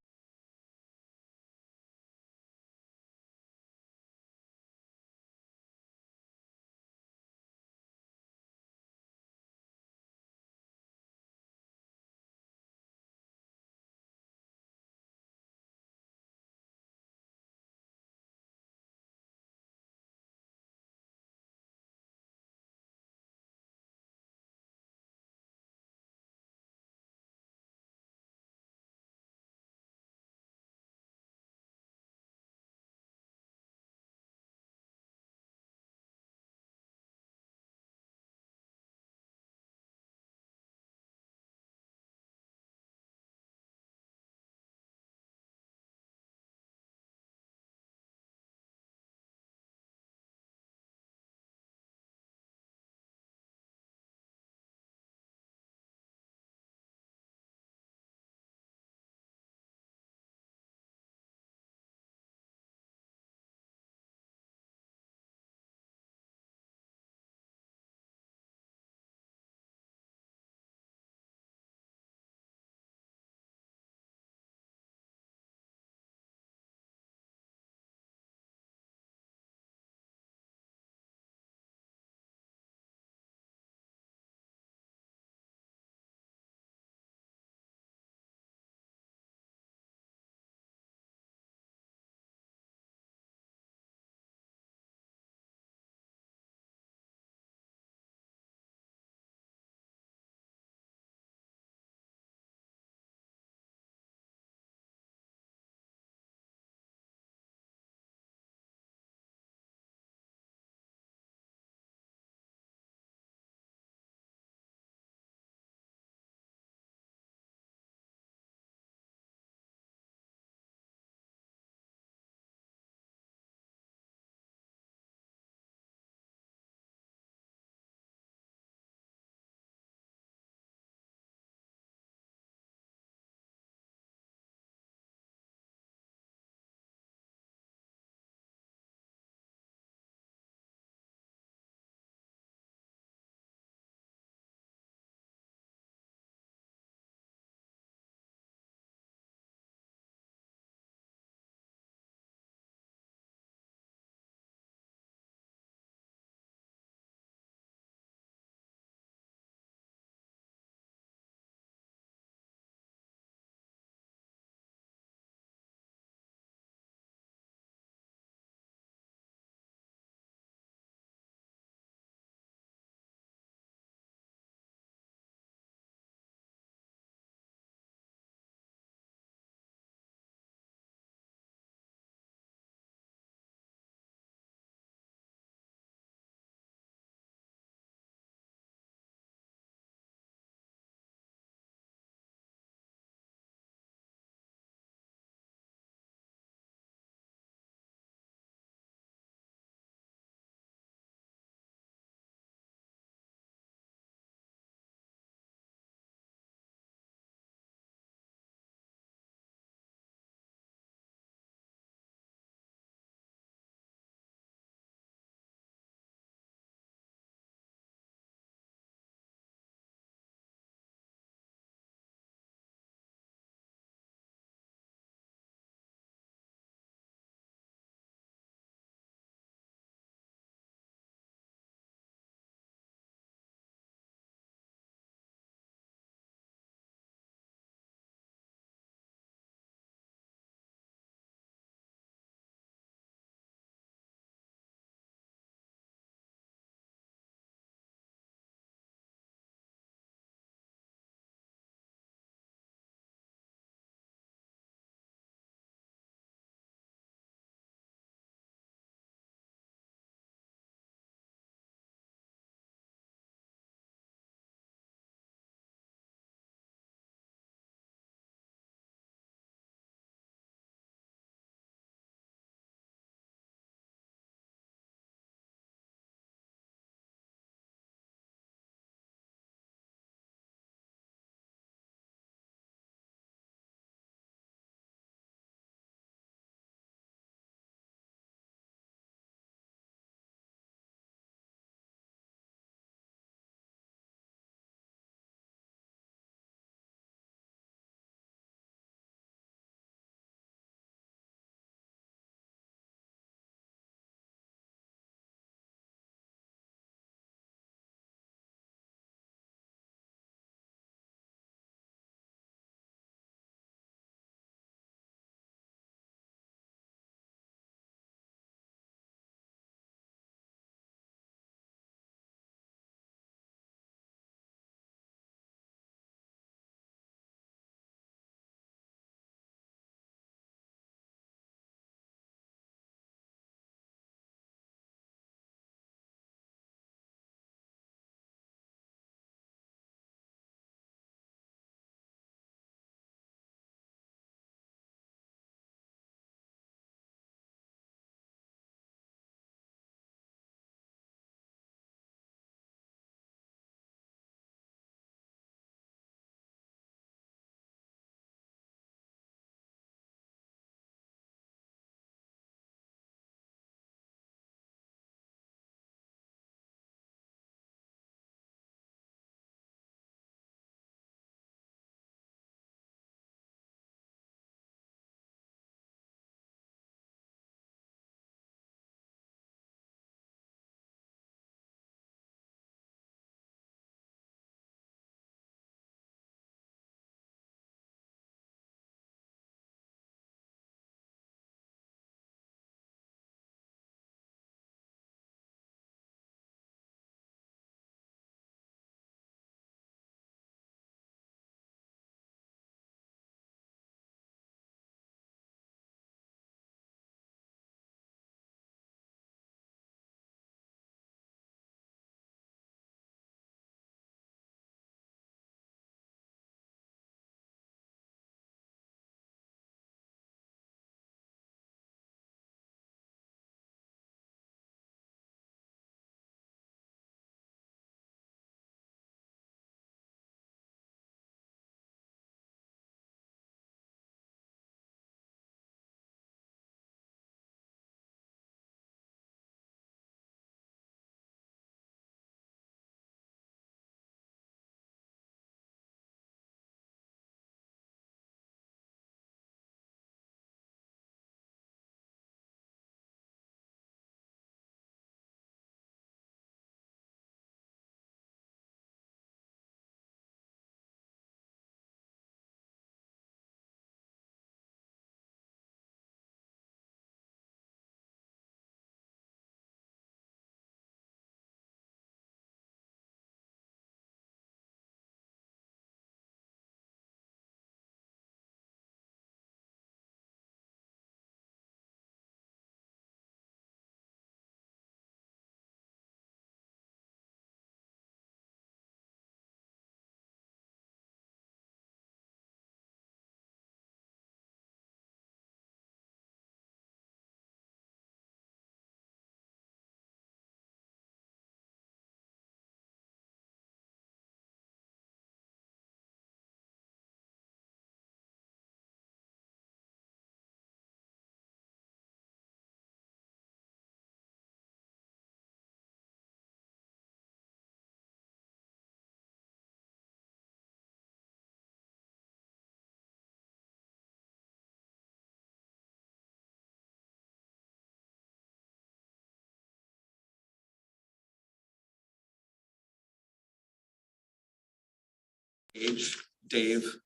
Dave,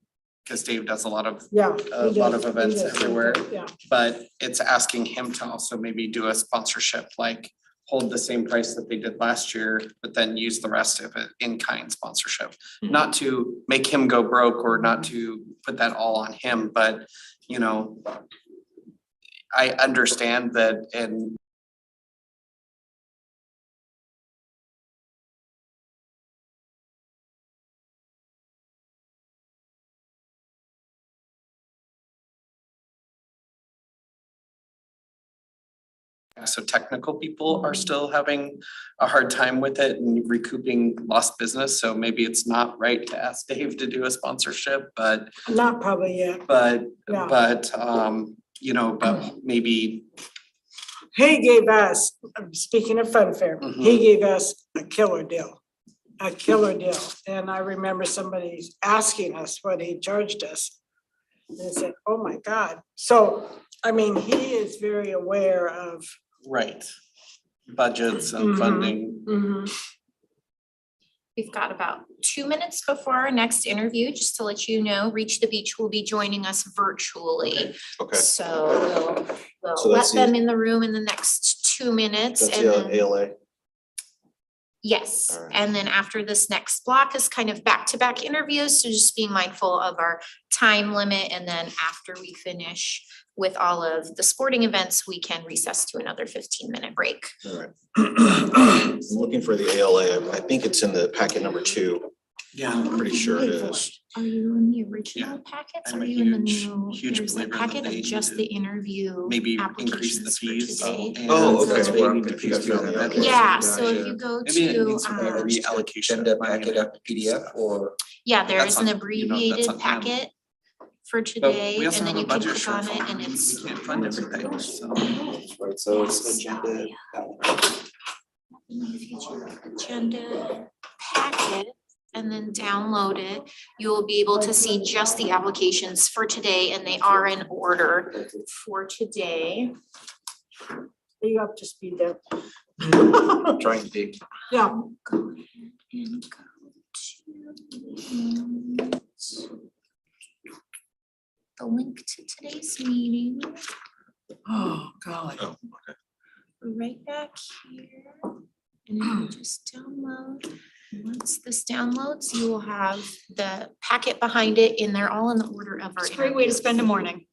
because Dave does a lot of Yeah. a he lot does, of he events does, everywhere. Yeah. But it's asking him to also maybe do a sponsorship, like hold the same price that they did last year, but then use the rest of it in kind sponsorship. Not to make him go broke or not to put that all on him, but you know, I understand that and so technical people are still having a hard time with it and recouping lost business. So maybe it's not right to ask Dave to do a sponsorship, but Not probably yet. Yeah. you know, but maybe He gave us, speaking of fun fair, he gave us a killer deal. A killer deal. And I remember somebody asking us what he charged us. And I said, oh my God. So, I mean, he is very aware of. right, budgets and Mhm. funding. We've got about 2 minutes before our next interview, just to let you know, Reach the Beach will be joining us virtually. Okay, So we'll So let that's the- them in the room in the next 2 minutes that's and the then. ALA. Yes, All right. and then after this next block is kind of back-to-back interviews, so just being mindful of our time limit. And then after we finish with all of the sporting events, we can recess to another 15-minute break. All right. I'm looking for the ALA. I think it's in the packet number 2. Yeah. I'm pretty sure it is. Are you in the original packets? I'm Are a you in the huge- new? huge There's a believer that packet they of just need the to interview Maybe increase the applications for fees. today. and Oh, that's okay. why we I'm need to confused figure on the out other. that. Yeah, so if you go Maybe it to, needs to be a reallocation. Agenda packet up PDF or? yeah, there That's is an on- you know, that's abbreviated on them. packet for But today, we and also then have a you can budget click on it shortfall. and it's. We can't fund everything, so. Right, so it's agenda. Agenda packet and then download it. You will be able to see just the applications for today, and they are in order for today. Are you up to speed there? Trying to dig. Yeah. Go ahead and go to the link to today's meeting, Oh, God. Oh, okay. right back here. And then you just download. Once this downloads, you will have the packet behind it, and they're all in the order of our. It's a great way to spend a morning.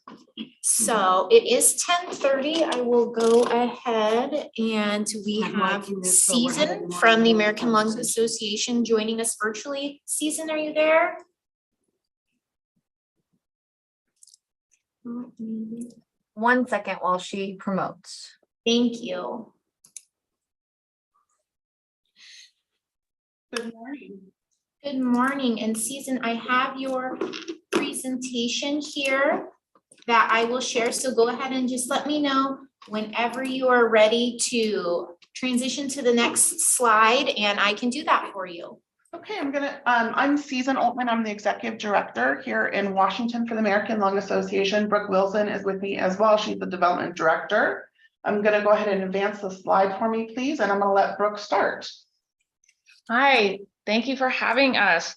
So it is 10:30. I will go ahead and we I'm have liking this, but we're having Season more from the and more American Lung conversations. Association joining us virtually. Season, are you there? One second while she promotes. Thank you. Good morning. Good morning, and Season, I have your presentation here that I will share, so go ahead and just let me know whenever you are ready to transition to the next slide, and I can do that for you. Okay, I'm Susan Altman. I'm the executive director here in Washington for the American Lung Association. Brooke Wilson is with me as well. She's the development director. I'm gonna go ahead and advance the slide for me, please, and I'm gonna let Brooke start. Hi, thank you for having us.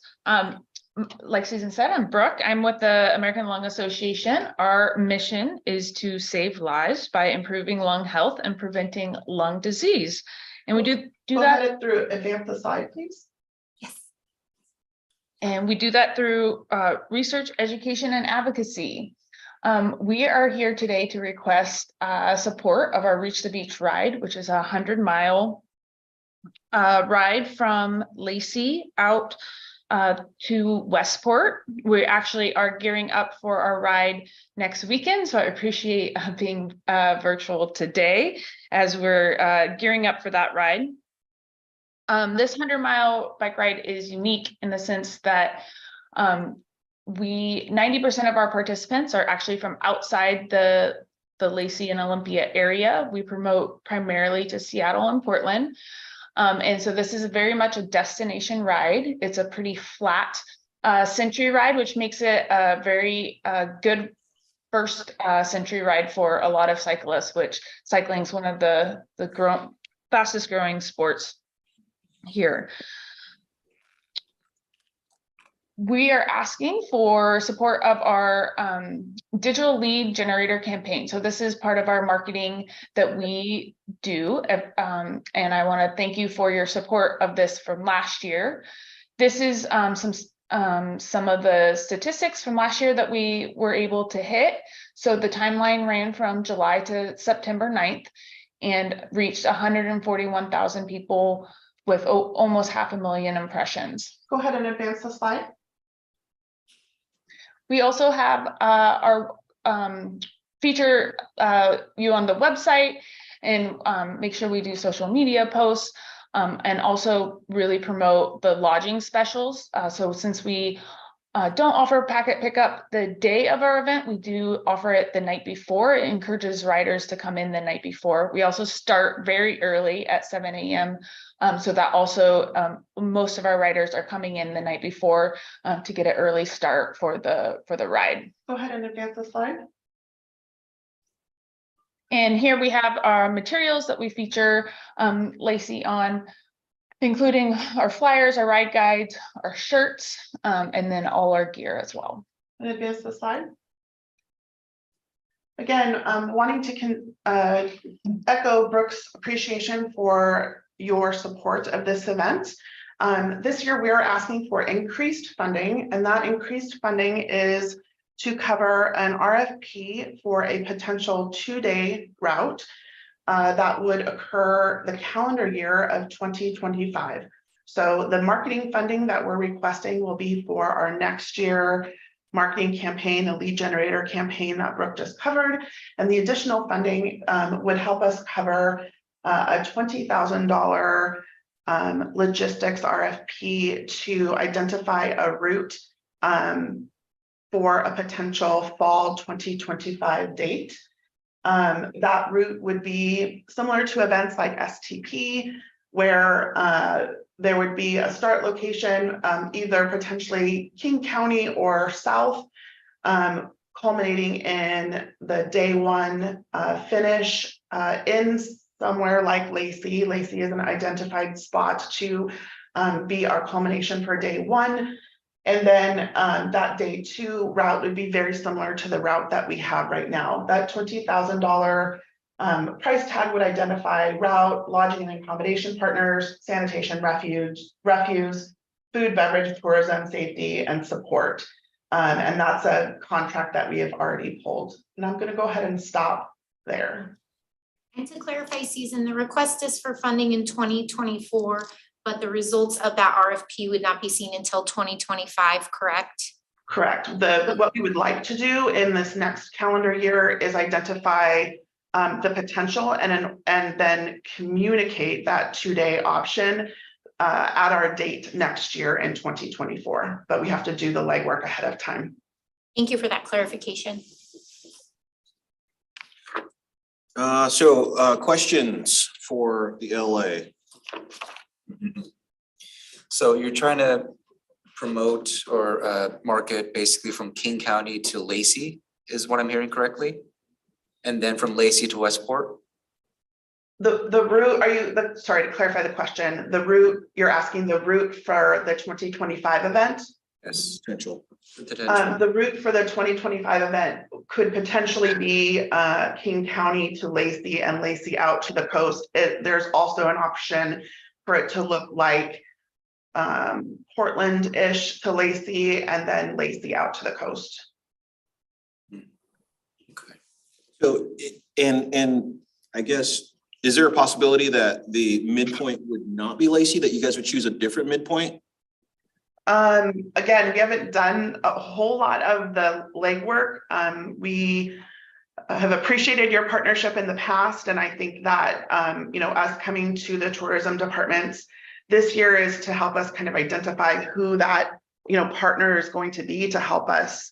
Like Susan said, I'm Brooke. I'm with the American Lung Association. Our mission is to save lives by improving lung health and preventing lung disease. And we do Go that. ahead through, advance the slide, please. Yes. And we do that through research, education, and advocacy. We are here today to request support of our Reach the Beach ride, which is a 100-mile ride from Lacey out to Westport. We actually are gearing up for our ride next weekend, so I appreciate being virtual today as we're gearing up for that ride. This 100-mile bike ride is unique in the sense that 90% of our participants are actually from outside the Lacey and Olympia area. We promote primarily to Seattle and Portland. And so this is very much a destination ride. It's a pretty flat century ride, which makes it a very good first century ride for a lot of cyclists, which cycling is one of the fastest growing sports here. we are asking for support of our digital lead generator campaign. So this is part of our marketing that we do. And I want to thank you for your support of this from last year. This is some of the statistics from last year that we were able to hit. So the timeline ran from July to September 9th and reached 141,000 people with almost 500,000 impressions. Go ahead and advance the slide. We also have our feature you on the website and make sure we do social media posts and also really promote the lodging specials. So since we don't offer packet pickup the day of our event, we do offer it the night before. It encourages riders to come in the night before. We also start very early at 7 a.m. So that also most of our riders are coming in the night before to get an early start for the ride. Go ahead and advance the slide. And here we have our materials that we feature Lacey on, including our flyers, our ride guides, our shirts, and then all our gear as well. And advance the slide. Again, wanting to echo Brooke's appreciation for your support of this event. This year we are asking for increased funding, and that increased funding is to cover an RFP for a potential 2-day route that would occur the calendar year of 2025. So the marketing funding that we're requesting will be for our next year marketing campaign, the lead generator campaign that Brooke just covered. And the additional funding would help us cover a $20,000 logistics RFP to identify a route for a potential fall 2025 date. That route would be similar to events like STP, where there would be a start location, either potentially King County or south, culminating in the day one finish in somewhere like Lacey. Lacey is an identified spot to be our culmination for day one. And then that day two route would be very similar to the route that we have right now. That $20,000 price tag would identify route, lodging and accommodation partners, sanitation, refuse, food, beverage, tourism, safety, and support. And that's a contract that we have already pulled. And I'm going to go ahead and stop there. And to clarify, Susan, the request is for funding in 2024, but the results of that RFP would not be seen until 2025, correct? Correct. What we would like to do in this next calendar year is identify the potential and then communicate that 2-day option at our date next year in 2024. But we have to do the legwork ahead of time. Thank you for that clarification. Questions for the LA? So you're trying to promote or market basically from King County to Lacey, is what I'm hearing correctly? And then from Lacey to Westport? The route, sorry to clarify the question, the route, you're asking the route for the 2025 event? Yes. Potential. The route for the 2025 event could potentially be King County to Lacey and Lacey out to the coast. There's also an option for it to look like Portland-ish to Lacey and then Lacey out to the coast. Okay. So, and I guess, is there a possibility that the midpoint would not be Lacey, that you guys would choose a different midpoint? Again, we haven't done a whole lot of the legwork. We have appreciated your partnership in the past, and I think that us coming to the tourism departments this year is to help us kind of identify who that partner is going to be to help us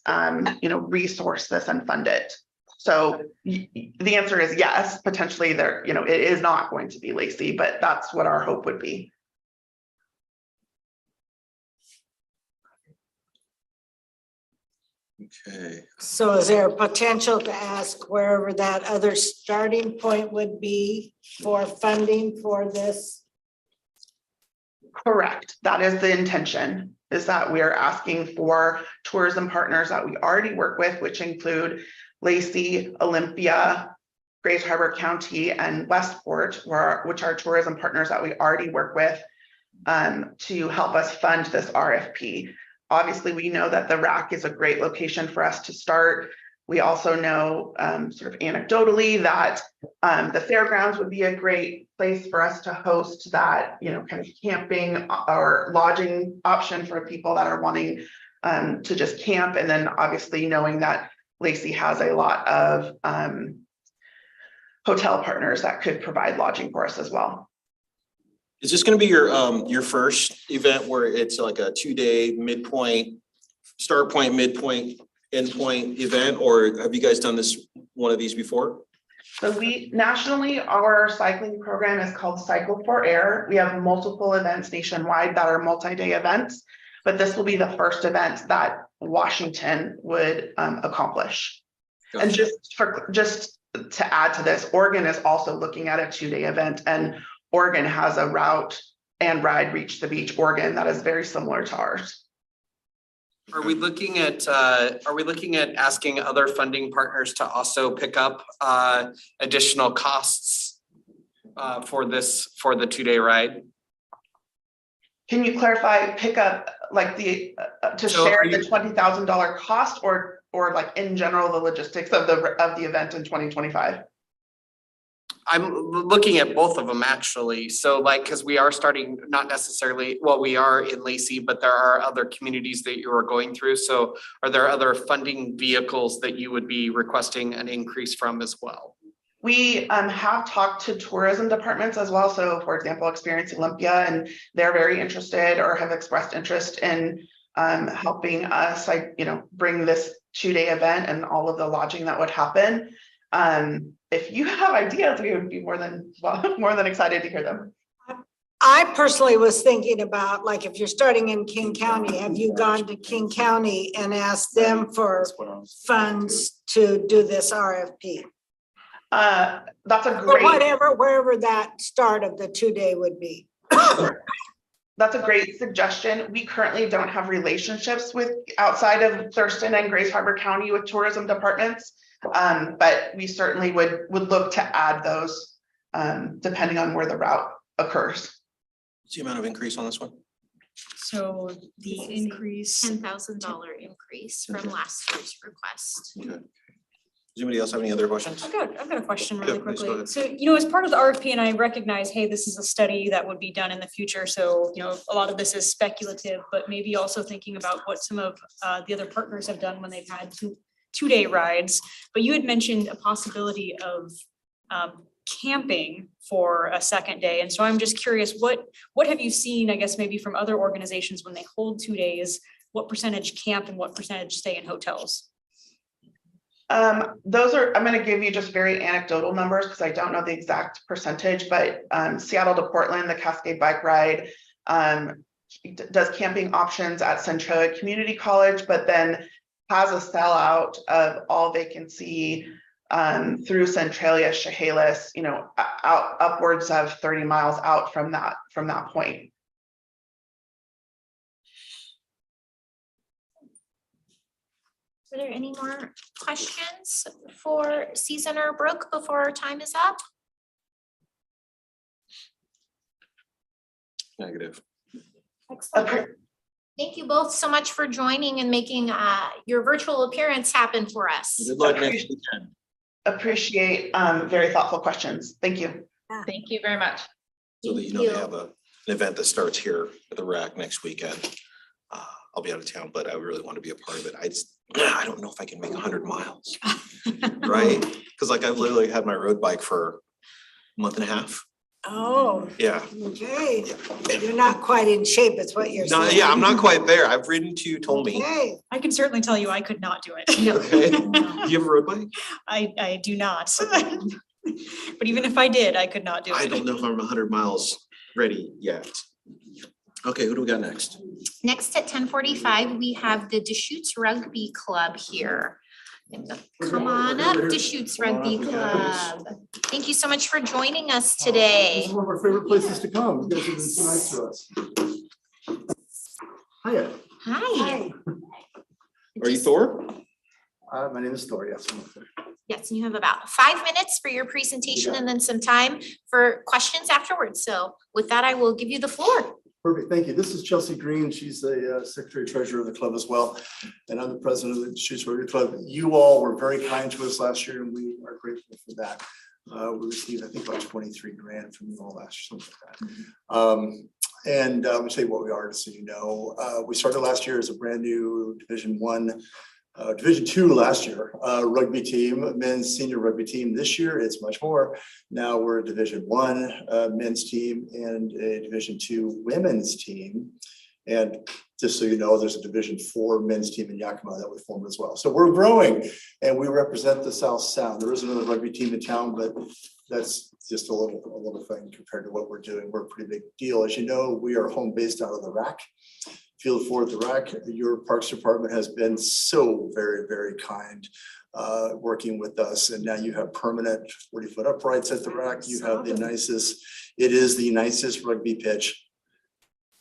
resource this and fund it. So the answer is yes, potentially there, it is not going to be Lacey, but that's what our hope would be. Okay. So is there a potential to ask wherever that other starting point would be for funding for this? Correct. That is the intention, is that we are asking for tourism partners that we already work with, which include Lacey, Olympia, Grays Harbor County, and Westport, which are tourism partners that we already work with, to help us fund this RFP. Obviously, we know that the RAC is a great location for us to start. We also know sort of anecdotally that the fairgrounds would be a great place for us to host that, you know, kind of camping or lodging option for people that are wanting to just camp. And then obviously knowing that Lacey has a lot of hotel partners that could provide lodging for us as well. Is this gonna be your first event where it's like a 2-day midpoint, start point, midpoint, endpoint event, or have you guys done one of these before? So we nationally, our cycling program is called Cycle for Air. We have multiple events nationwide that are multi-day events, but this will be the first event that Washington would accomplish. And just to add to this, Oregon is also looking at a 2-day event, and Oregon has a route and ride Reach the Beach Oregon that is very similar to ours. Are we looking at asking other funding partners to also pick up additional costs for the 2-day ride? Can you clarify, pick up like the to So share are the you- $20,000 cost, or like in general the logistics of the event in 2025? I'm looking at both of them actually. So like, cause we are starting, not necessarily, well, we are in Lacey, but there are other communities that you are going through. So are there other funding vehicles that you would be requesting an increase from as well? We have talked to tourism departments as well. So for example, Experience Olympia, and they're very interested or have expressed interest in helping us, like, you know, bring this 2-day event and all of the lodging that would happen. If you have ideas, we would be more than excited to hear them. I personally was thinking about, like, if you're starting in King County, have you gone to King County and asked them for funds to do this RFP? That's a Or great. whatever, wherever that start of the 2-day would be. That's a great suggestion. We currently don't have relationships with outside of Thurston and Grays Harbor County with tourism departments. But we certainly would look to add those depending on where the route occurs. What's the amount of increase on this one? So the increase. $10,000 increase from last year's request. Okay. Does anybody else have any other questions? I've got a question really Yeah, please go quickly. ahead. So, you know, as part of the RFP, and I recognize, hey, this is a study that would be done in the future. So, you know, a lot of this is speculative, but maybe also thinking about what some of the other partners have done when they've had 2-day rides. But you had mentioned a possibility of camping for a second day. And so I'm just curious, what have you seen, I guess, maybe from other organizations when they hold 2 days? What percentage camp and what percentage stay in hotels? Those are, I'm going to give you just very anecdotal numbers because I don't know the exact percentage, but Seattle to Portland, the Cascade Bike Ride does camping options at Centralia Community College, but then has a sellout of all vacancy through Centralia, Chehalis, you know, out upwards of 30 miles out from that point. Are there any more questions for Susan or Brooke before our time is up? Negative. Excellent. Thank you both so much for joining and making your virtual appearance happen for us. Good luck next weekend. Appreciate very thoughtful questions. Thank you. Thank you very much. So that you know they have an event that starts here at the RAC next weekend. I'll be out of town, but I really want to be a part of it. I don't know if I can make 100 miles, right? Because like I've literally had my road bike for a month and a half. Oh, Yeah. okay. You're not quite in shape, is what you're No, saying. yeah, I'm not quite there. I've ridden to Tolme. Okay. I can certainly tell you I could not do it. Okay. No. Do you have a road bike? I do not. But even if I did, I could not do it. I don't know if I'm 100 miles ready yet. Okay, who do we got next? Next at 10:45, we have the Deschutes Rugby Club here. Come on up to Shoots Rugby Club. Thank you so much for joining us today. This is one of our favorite places to come. You guys have been so nice to us. Hiya. Hi. Are you Thor? My name is Thor, yes. I'm Thor. Yes, and you have about 5 minutes for your presentation and then some time for questions afterwards. So with that, I will give you the floor. Perfect, thank you. This is Chelsea Green. She's the secretary treasurer of the club as well. And I'm the president of the Shoots Rugby Club. You all were very kind to us last year and we are grateful for that. We received, I think, about 23 grand from you all last year, something like that. And let me tell you what we are, just so you know. We started last year as a brand new Division II last year, rugby team, men's senior rugby team. This year, it's much more. Now we're a Division I men's team and a Division II women's team. And just so you know, there's a Division IV men's team in Yakima that we formed as well. So we're growing and we represent the South Sound. There is another rugby team in town, but that's just a little thing compared to what we're doing. We're a pretty big deal. As you know, we are home based out of the RAC. Field 4 at the RAC. Your Parks Department has been so very, very kind working with us. And now you have permanent 40-foot uprights at the RAC. You have the nicest, it is the nicest rugby pitch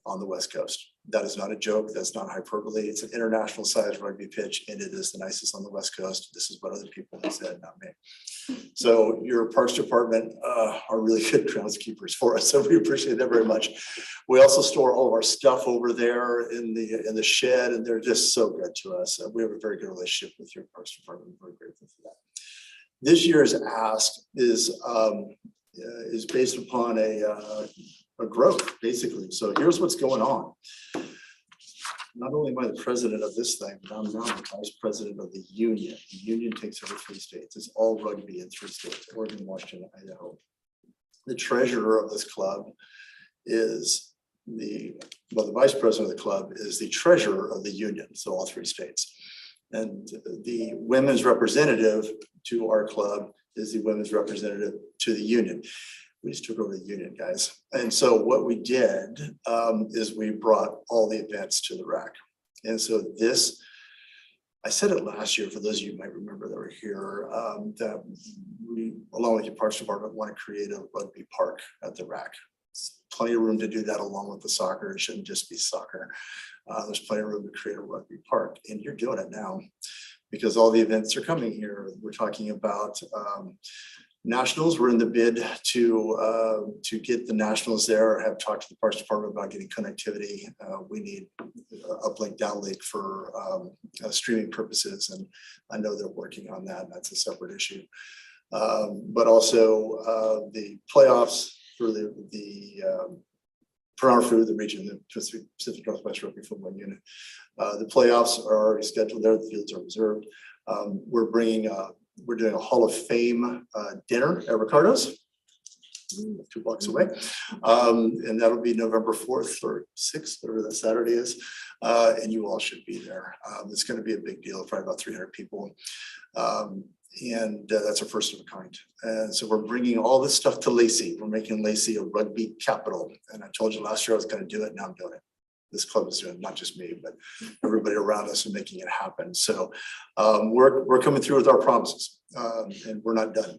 on the West Coast. That is not a joke. That's not hyperbole. It's an international size rugby pitch and it is the nicest on the West Coast. This is what other people have said, not me. So your Parks Department are really good groundskeepers for us. So we appreciate that very much. We also store all of our stuff over there in the shed and they're just so good to us. We have a very good relationship with your Parks Department. We're very grateful for that. This year's ask is based upon a growth, basically. So here's what's going on. Not only am I the president of this thing, but I'm now the vice president of the union. The union takes over 3 states. It's all rugby in 3 states, Oregon, Washington, Idaho. The treasurer of this club is the vice president of the club is the treasurer of the union, so all 3 states. And the women's representative to our club is the women's representative to the union. We just took over the union, guys. And so what we did is we brought all the events to the RAC. And so this, I said it last year, for those of you who might remember that were here, that we, along with the Parks Department, want to create a rugby park at the RAC. There's plenty of room to do that along with the soccer. It shouldn't just be soccer. There's plenty of room to create a rugby park. And you're doing it now because all the events are coming here. We're talking about Nationals. We're in the bid to get the Nationals there. I have talked to the Parks Department about getting connectivity. We need uplink, downlink for streaming purposes, and I know they're working on that. That's a separate issue. But also the playoffs for for our food, the region, the Pacific Northwest Rugby Football Unit. The playoffs are already scheduled there. The fields are reserved. We're doing a Hall of Fame dinner at Ricardo's, 2 blocks away. And that'll be November 4th or 6th, whatever that Saturday is. And you all should be there. It's going to be a big deal, probably about 300 people. And that's a first of a kind. And so we're bringing all this stuff to Lacey. We're making Lacey a rugby capital. And I told you last year I was going to do it. Now I'm doing it. This club is doing, not just me, but everybody around us is making it happen. So we're coming through with our promises and we're not done.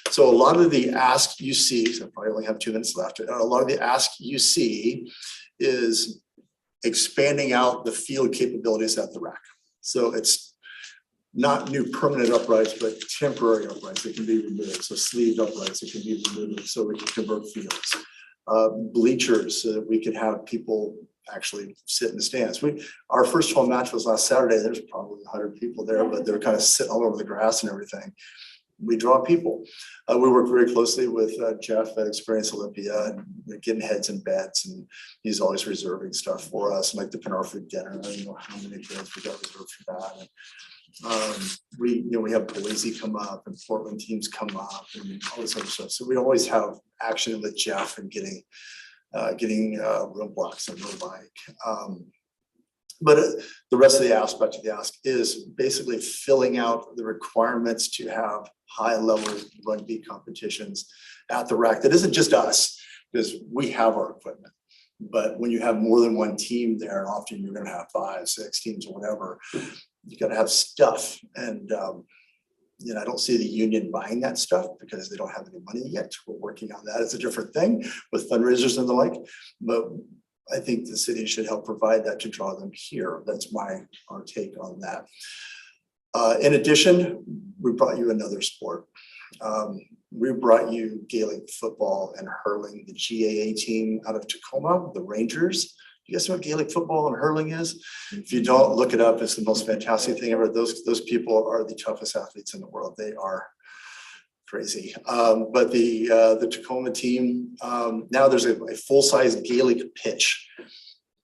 So a lot of the ask you see, so I probably only have 2 minutes left. A lot of the ask you see is expanding out the field capabilities at the RAC. So it's not new permanent uprights, but temporary uprights that can be removed. So sleeved uprights that can be removed so we can convert fields. Bleachers so that we can have people actually sit in the stands. Our first home match was last Saturday. There's probably 100 people there, but they're kind of sitting all over the grass and everything. We draw people. We work very closely with Jeff at Experience Olympia and getting heads in beds, and he's always reserving stuff for us, like the Pinar Food Dinner. I don't know how many beds we got reserved for that. And, we have Boise come up and Portland teams come up and all this other stuff. So we always have action with Jeff and getting room blocks and the like. But the rest of the aspect of the ask is basically filling out the requirements to have high level rugby competitions at the RAC. That isn't just us, because we have our equipment. But when you have more than one team there, often you're going to have 5, 6 teams or whatever. you gotta have stuff and, I don't see the union buying that stuff because they don't have any money yet. We're working on that. It's a different thing with fundraisers and the like, but I think the city should help provide that to draw them here. That's our take on that. In addition, we brought you another sport. We brought you Gaelic football and hurling, the GAA team out of Tacoma, the Rangers. You guys know what Gaelic football and hurling is? If you don't, look it up. It's the most fantastic thing ever. Those people are the toughest athletes in the world. They are crazy. But the Tacoma team, now there's a full-size Gaelic pitch.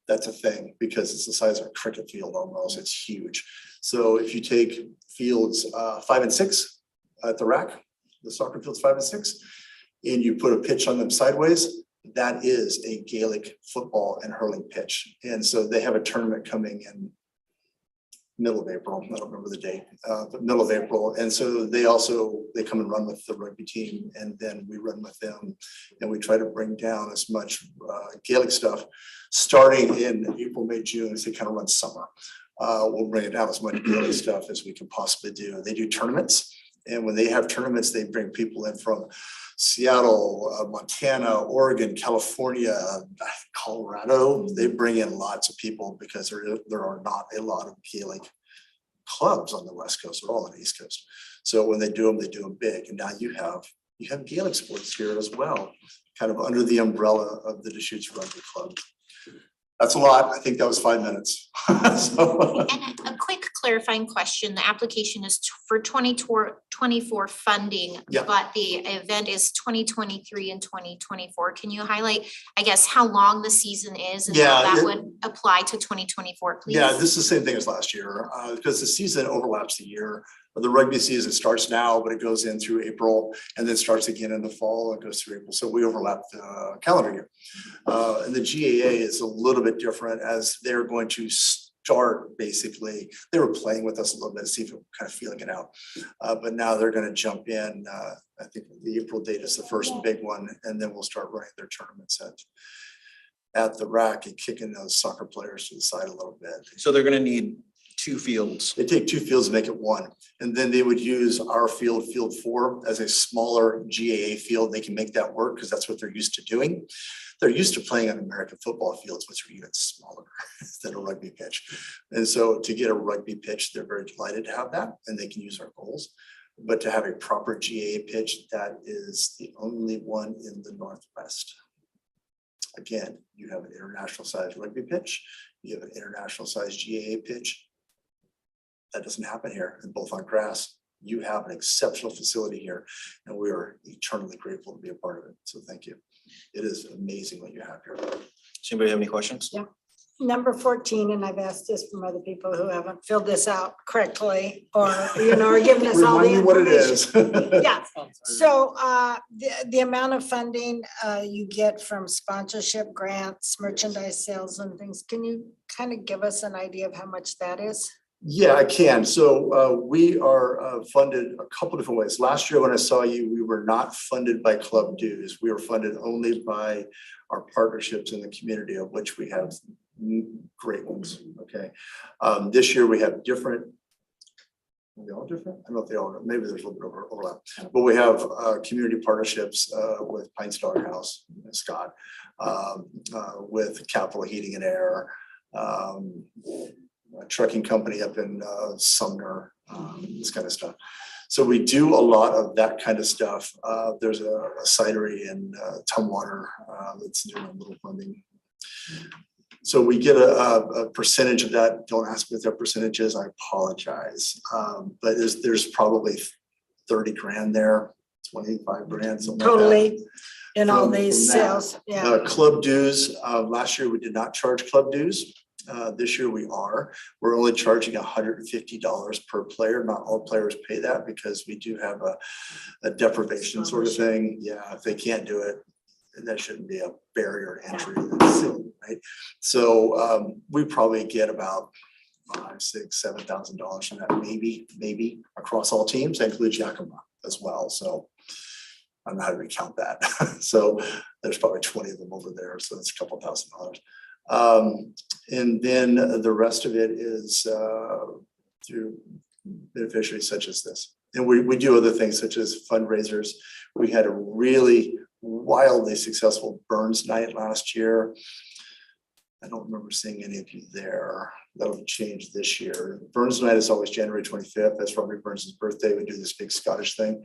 That's a thing because it's the size of a cricket field almost. It's huge. So if you take fields 5 and 6 at the rack, the soccer fields 5 and 6, and you put a pitch on them sideways, that is a Gaelic football and hurling pitch. And so they have a tournament coming in middle of April. I don't remember the date, but middle of April. And so they come and run with the rugby team, and then we run with them, and we try to bring down as much Gaelic stuff starting in April, May, June, as they kind of run summer. We'll bring it down as much Gaelic stuff as we can possibly do. They do tournaments, and when they have tournaments, they bring people in from Seattle, Montana, Oregon, California, Colorado. They bring in lots of people because there are not a lot of Gaelic clubs on the West Coast. They're all on the East Coast. So when they do them big. And now you have Gaelic sports here as well, kind of under the umbrella of the Deschutes Rugby Club. That's a lot. I think that was 5 minutes. So, And a quick clarifying question, the application is for 2024 funding, Yeah. but the event is 2023 and 2024. Can you highlight, I guess, how long the season is and how Yeah, that would apply to 2024, please? yeah, this is the same thing as last year, because the season overlaps the year. The rugby season starts now, but it goes in through April and then starts again in the fall and goes through April. So we overlap the calendar year. And the GAA is a little bit different as they're going to start basically. They were playing with us a little bit, see if we're kind of feeling it out. But now they're going to jump in. I think the April date is the first big one, and then we'll start running their tournaments at the rack and kicking those soccer players to the side a little bit. So they're gonna need 2 fields. They take 2 fields and make it 1. And then they would use our field, field 4, as a smaller GAA field. They can make that work because that's what they're used to doing. They're used to playing on American football fields, which are even smaller than a rugby pitch. And so to get a rugby pitch, they're very delighted to have that, and they can use our goals. But to have a proper GAA pitch, that is the only one in the Northwest. Again, you have an international size rugby pitch, you have an international size GAA pitch. That doesn't happen here, and both on grass. You have an exceptional facility here, and we are eternally grateful to be a part of it. So thank you. It is amazing what you have here. Does anybody have any questions? Yeah. Number 14, and I've asked this from other people who haven't filled this out correctly or, are giving us all the Remind me what it information. is. Yeah, so the amount of funding you get from sponsorship grants, merchandise sales and things, can you kind of give us an idea of how much that is? Yeah, I can. So we are funded a couple different ways. Last year when I saw you, we were not funded by club dues. We were funded only by our partnerships in the community, of which we have great ones. Okay. This year we have different. Are they all different? I don't know if they all are. Maybe there's a little bit of overlap. But we have community partnerships with Pine Star House, Scott, with Capital Heating and Air, a trucking company up in Sumner, this kind of stuff. So we do a lot of that kind of stuff. There's a cidery in Tumwater that's doing a little funding. So we get a percentage of that. Don't ask me what that percentage is. I apologize. But there's probably 30 grand there, 25 grand, something like that. Totally, in all From these that. sales, yeah. Club dues, last year we did not charge club dues. This year we are. We're only charging $150 per player. Not all players pay that because we do have a deprivation sort of thing. Yeah, if they can't do it, that shouldn't be a barrier to entry. That's silly, right? So we probably get about $5,000, $6,000, $7,000 from that, maybe across all teams. That includes Yakima as well. So I don't know how to recount that. So there's probably 20 of them over there. So that's a couple $1,000. And then the rest of it is through beneficiaries such as this. And we do other things such as fundraisers. We had a really wildly successful Burns night last year. I don't remember seeing any of you there. That'll change this year. Burns night is always January 25th. That's Robert Burns' birthday. We do this big Scottish thing.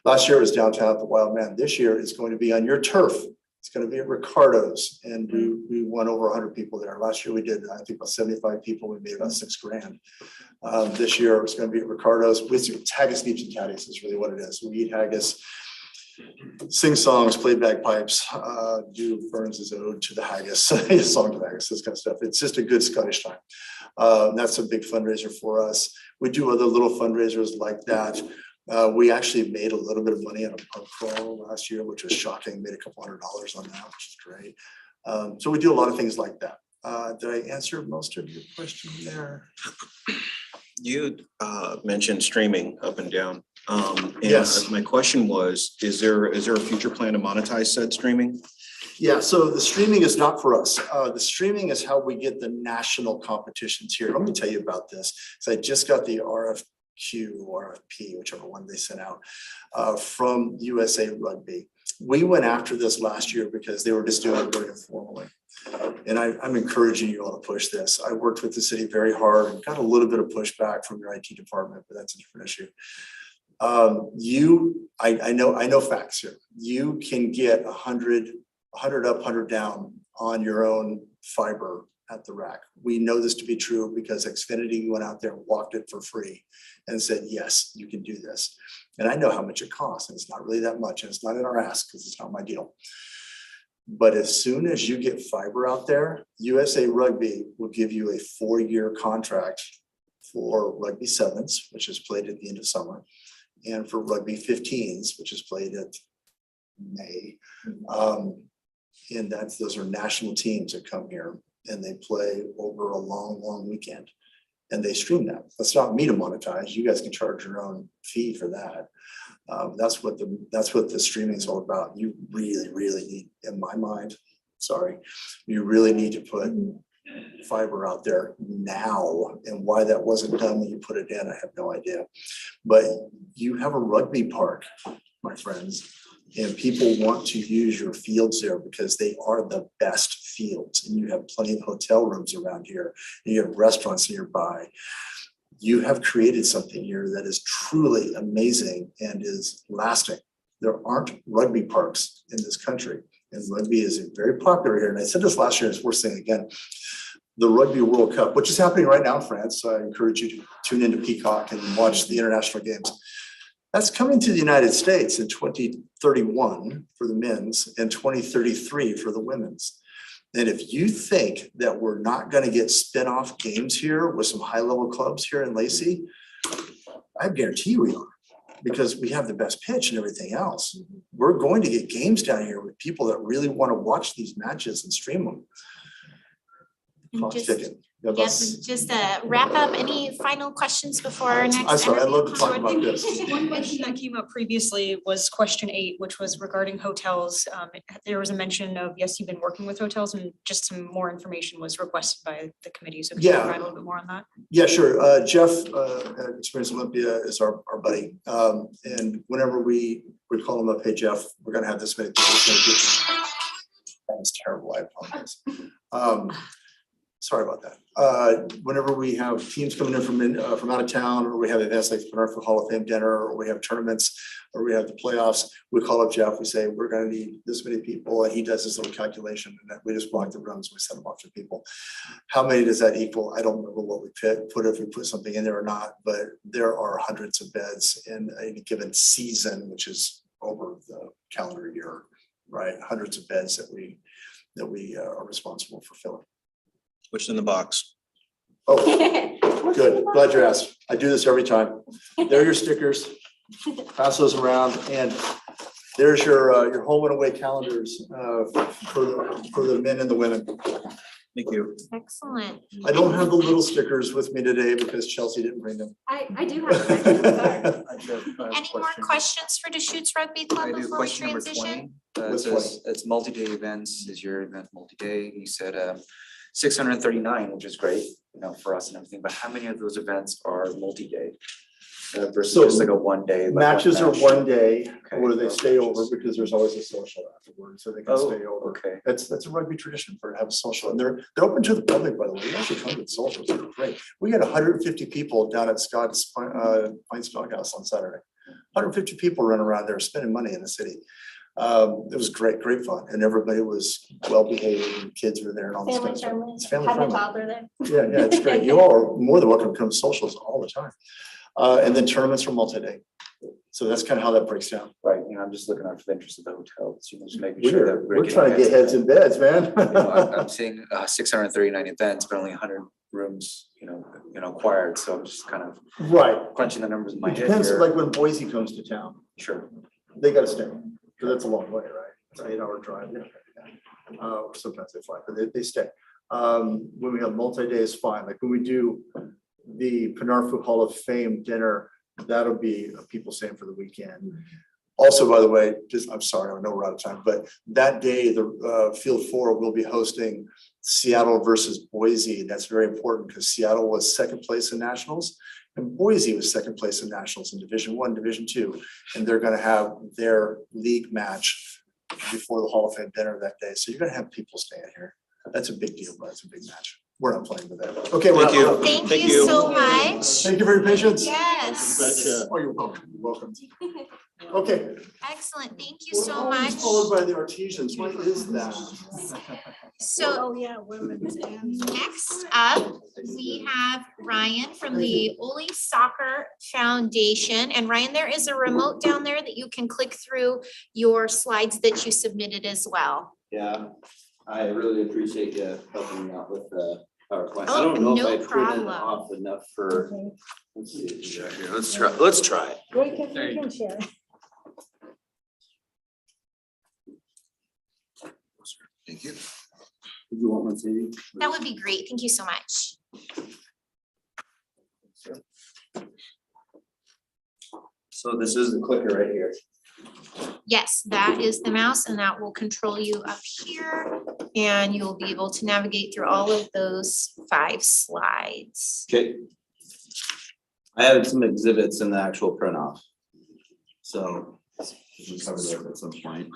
Last year it was downtown at the Wild Man. This year it's going to be on your turf. It's going to be at Ricardo's, and we won over 100 people there. Last year we did, I think, about 75 people. We made about $6 grand. This year it's going to be at Ricardo's with haggis, neeps, and caddies is really what it is. We eat haggis, sing songs, play bagpipes, do Burns' ode to the haggis, song to the haggis, this kind of stuff. It's just a good Scottish time. That's a big fundraiser for us. We do other little fundraisers like that. We actually made a little bit of money on a pub crawl last year, which was shocking. Made a couple $100s on that, which is great. So we do a lot of things like that. Did I answer most of your question there? You mentioned streaming up and down. And Yes. my question was, is there a future plan to monetize said streaming? Yeah, so the streaming is not for us. The streaming is how we get the national competitions here. Let me tell you about this. So I just got the RFQ, RFP, whichever one they sent out, from USA Rugby. We went after this last year because they were just doing it very informally. And I'm encouraging you all to push this. I worked with the city very hard and got a little bit of pushback from your IT department, but that's a different issue. I know facts here. You can get 100 up, 100 down on your own fiber at the rack. We know this to be true because Xfinity went out there and walked it for free and said, yes, you can do this. And I know how much it costs, and it's not really that much, and it's not in our ask because it's not my deal. But as soon as you get fiber out there, USA Rugby will give you a 4-year contract for Rugby Sevens, which is played at the end of summer, and for Rugby 15s, which is played at May. And those are national teams that come here and they play over a long weekend. And they stream that. That's not me to monetize. You guys can charge your own fee for that. That's what the streaming is all about. You really need, in my mind, you really need to put fiber out there now. And why that wasn't done when you put it in, I have no idea. But you have a rugby park, my friends, and people want to use your fields there because they are the best fields. And you have plenty of hotel rooms around here, and you have restaurants nearby. You have created something here that is truly amazing and is lasting. There aren't rugby parks in this country, and rugby is very popular here. And I said this last year, it's worth saying again. The Rugby World Cup, which is happening right now in France, so I encourage you to tune into Peacock and watch the international games. That's coming to the United States in 2031 for the men's and 2033 for the women's. And if you think that we're not going to get spin-off games here with some high-level clubs here in Lacey, I guarantee we are, because we have the best pitch and everything else. We're going to get games down here with people that really want to watch these matches and stream them. And Clock's just- ticking. Yes, just wrap up, any final questions before our next? I'm sorry, I'd love to interview? talk about this. One question that came up previously was question 8, which was regarding hotels. There was a mention of, yes, you've been working with hotels, and just some more information was requested by the committee. So can you Yeah. provide a little bit more on that? Yeah, sure. Jeff at Experience Olympia is our buddy. And whenever we call him up, hey, Jeff, we're gonna have this many people. That was terrible, I apologize. Sorry about that. Whenever we have teams coming in from out of town, or we have events like the Penarthur Hall of Fame dinner, or we have tournaments, or we have the playoffs, we call up Jeff, we say, we're gonna need this many people, and he does this little calculation, and then we just block the rooms, we send them off to people. How many does that equal? I don't remember what we put, if we put something in there or not, but there are hundreds of beds in any given season, which is over the calendar year, right? Hundreds of beds that we are responsible for filling. What's in the box? Oh, good. Glad you asked. I do this every time. There are your stickers. Pass those around, and there's your home and away calendars for the men and the women. Thank you. Excellent. I don't have the little stickers with me today because Chelsea didn't bring them. I do have them. Any more questions for Deschutes Rugby Club I do before we question number transition? 20. It What's says it's multi-day events. Is your event multi-day? You said 639, which is great, you know, for us and everything, but how many of those events are multi-day? Versus So, just like a one day? like Matches are match? 1 day, Okay. where they stay over because there's always a social afterwards, so they can Oh, stay over. okay. That's a rugby tradition for to have a social, and they're open to the public, by the way. You actually come to the socials, they're great. We had 150 people down at Scott's Pines Doghouse on Saturday. 150 people running around there spending money in the city. It was great fun, and everybody was well behaved, and kids were there and all this kind of stuff. It's family friendly. Yeah, it's great. You all are more than welcome to come to socials all the time. And then tournaments are multi-day. So that's kind of how that breaks down. Right, you know, I'm just looking out for the interest of the hotel, so just making sure that We're trying to get heads in beds, man. You know, I'm seeing 639 events, but only 100 rooms, you know, acquired, so I'm just kind of Right. crunching the numbers in my It head depends, here. like when Boise comes to town, Sure. they gotta stay, because that's a long way, right? It's an 8-hour drive. Sometimes they fly, but they stay. When we have multi-days, fine. Like when we do the Penarfu Hall of Fame dinner, that'll be people staying for the weekend. Also, by the way, I'm sorry, I know we're out of time, but that day, the Field 4 will be hosting Seattle versus Boise. And that's very important because Seattle was second place in nationals and Boise was second place in nationals in Division I, Division II. And they're gonna have their league match before the Hall of Fame dinner that day. So you're gonna have people staying here. That's a big deal, but it's a big match. We're not playing with that. Okay, we're Thank you. out. Thank you so much. Thank you for your patience. Yes. Oh, you're welcome. You're welcome. Okay. Excellent. Thank you so Always much. followed by the artesians. What is that? So Yeah, women's and. next up, we have Ryan from the Ole Soccer Foundation. And Ryan, there is a remote down there that you can click through your slides that you submitted as well. Yeah, I really appreciate you helping me out with the PowerPoint. I Oh, don't know if no I printed problem. off enough for, let's see, here, let's try. We can share. Thank you. You want my CD? That would be great. Thank you so much. So this is the clicker right here. Yes, that is the mouse and that will control you up here. And you will be able to navigate through all of those 5 slides. Okay. I added some exhibits in the actual print off. So we can cover those at some point.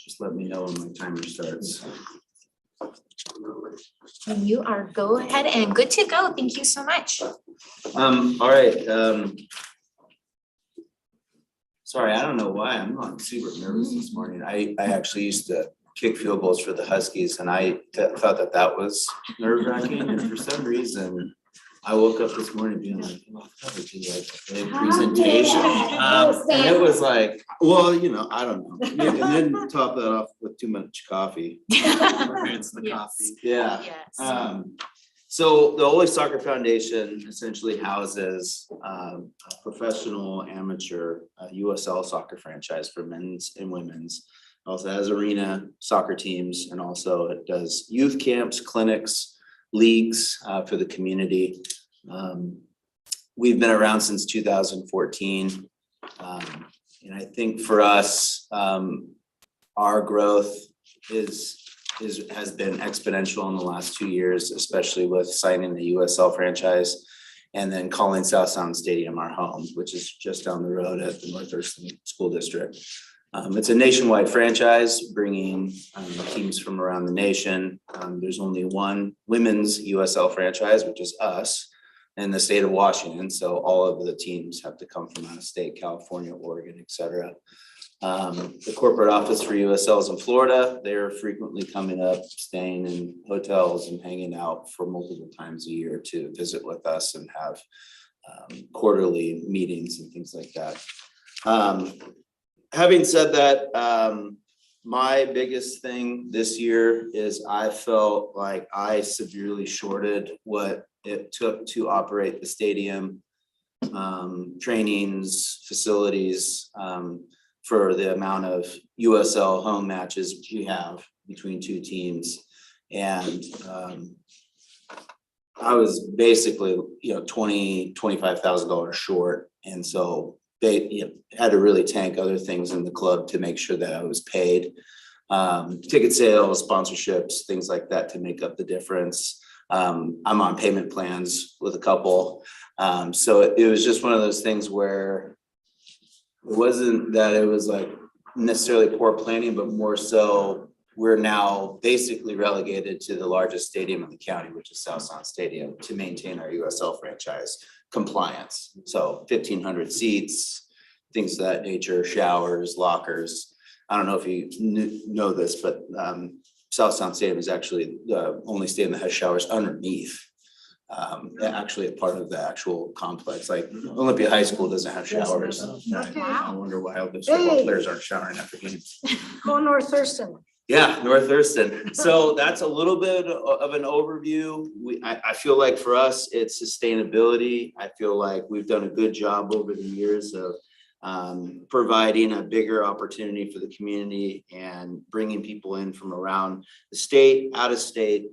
Just let me know when my timer starts. And you are go ahead and good to go. Thank you so much. All right, sorry, I don't know why, I'm not super nervous this morning. I actually used to kick field goals for the Huskies and I thought that was nerve wracking and for some reason I woke up this morning being like, oh, I thought it'd be like a presentation. And it was like, well, you know, I don't know. And then top that off with too much coffee. It's the Yes. coffee. Yeah. Yes. So the Ole Soccer Foundation essentially houses a professional amateur USL soccer franchise for men's and women's. Also has arena soccer teams and also it does youth camps, clinics, leagues for the community. We've been around since 2014. And I think for us, our growth has been exponential in the last 2 years, especially with signing the USL franchise and then calling South Sound Stadium our home, which is just down the road at the North Thurston School District. It's a nationwide franchise bringing teams from around the nation. There's only one women's USL franchise, which is us in the state of Washington. So all of the teams have to come from out of state, California, Oregon, et cetera. The corporate office for USL is in Florida. They're frequently coming up, staying in hotels and hanging out for multiple times a year to visit with us and have quarterly meetings and things like that. Having said that, my biggest thing this year is I felt like I severely shorted what it took to operate the stadium, trainings, facilities, for the amount of USL home matches we have between 2 teams. And I was basically, $25,000 short. And so they had to really tank other things in the club to make sure that I was paid. ticket sales, sponsorships, things like that to make up the difference. I'm on payment plans with a couple. So it was just one of those things where it wasn't that it was like necessarily poor planning, but more so we're now basically relegated to the largest stadium in the county, which is South Sound Stadium, to maintain our USL franchise compliance. So 1,500 seats, things of that nature, showers, lockers. I don't know if you know this, but South Sound Stadium is actually the only stadium that has showers underneath. Actually a part of the actual complex, like Olympia High School doesn't have showers. I wonder why all those football players aren't showering after games. Go North Thurston. Yeah, North Thurston. So that's a little bit of an overview. I feel like for us, it's sustainability. I feel like we've done a good job over the years of providing a bigger opportunity for the community and bringing people in from around the state, out of state.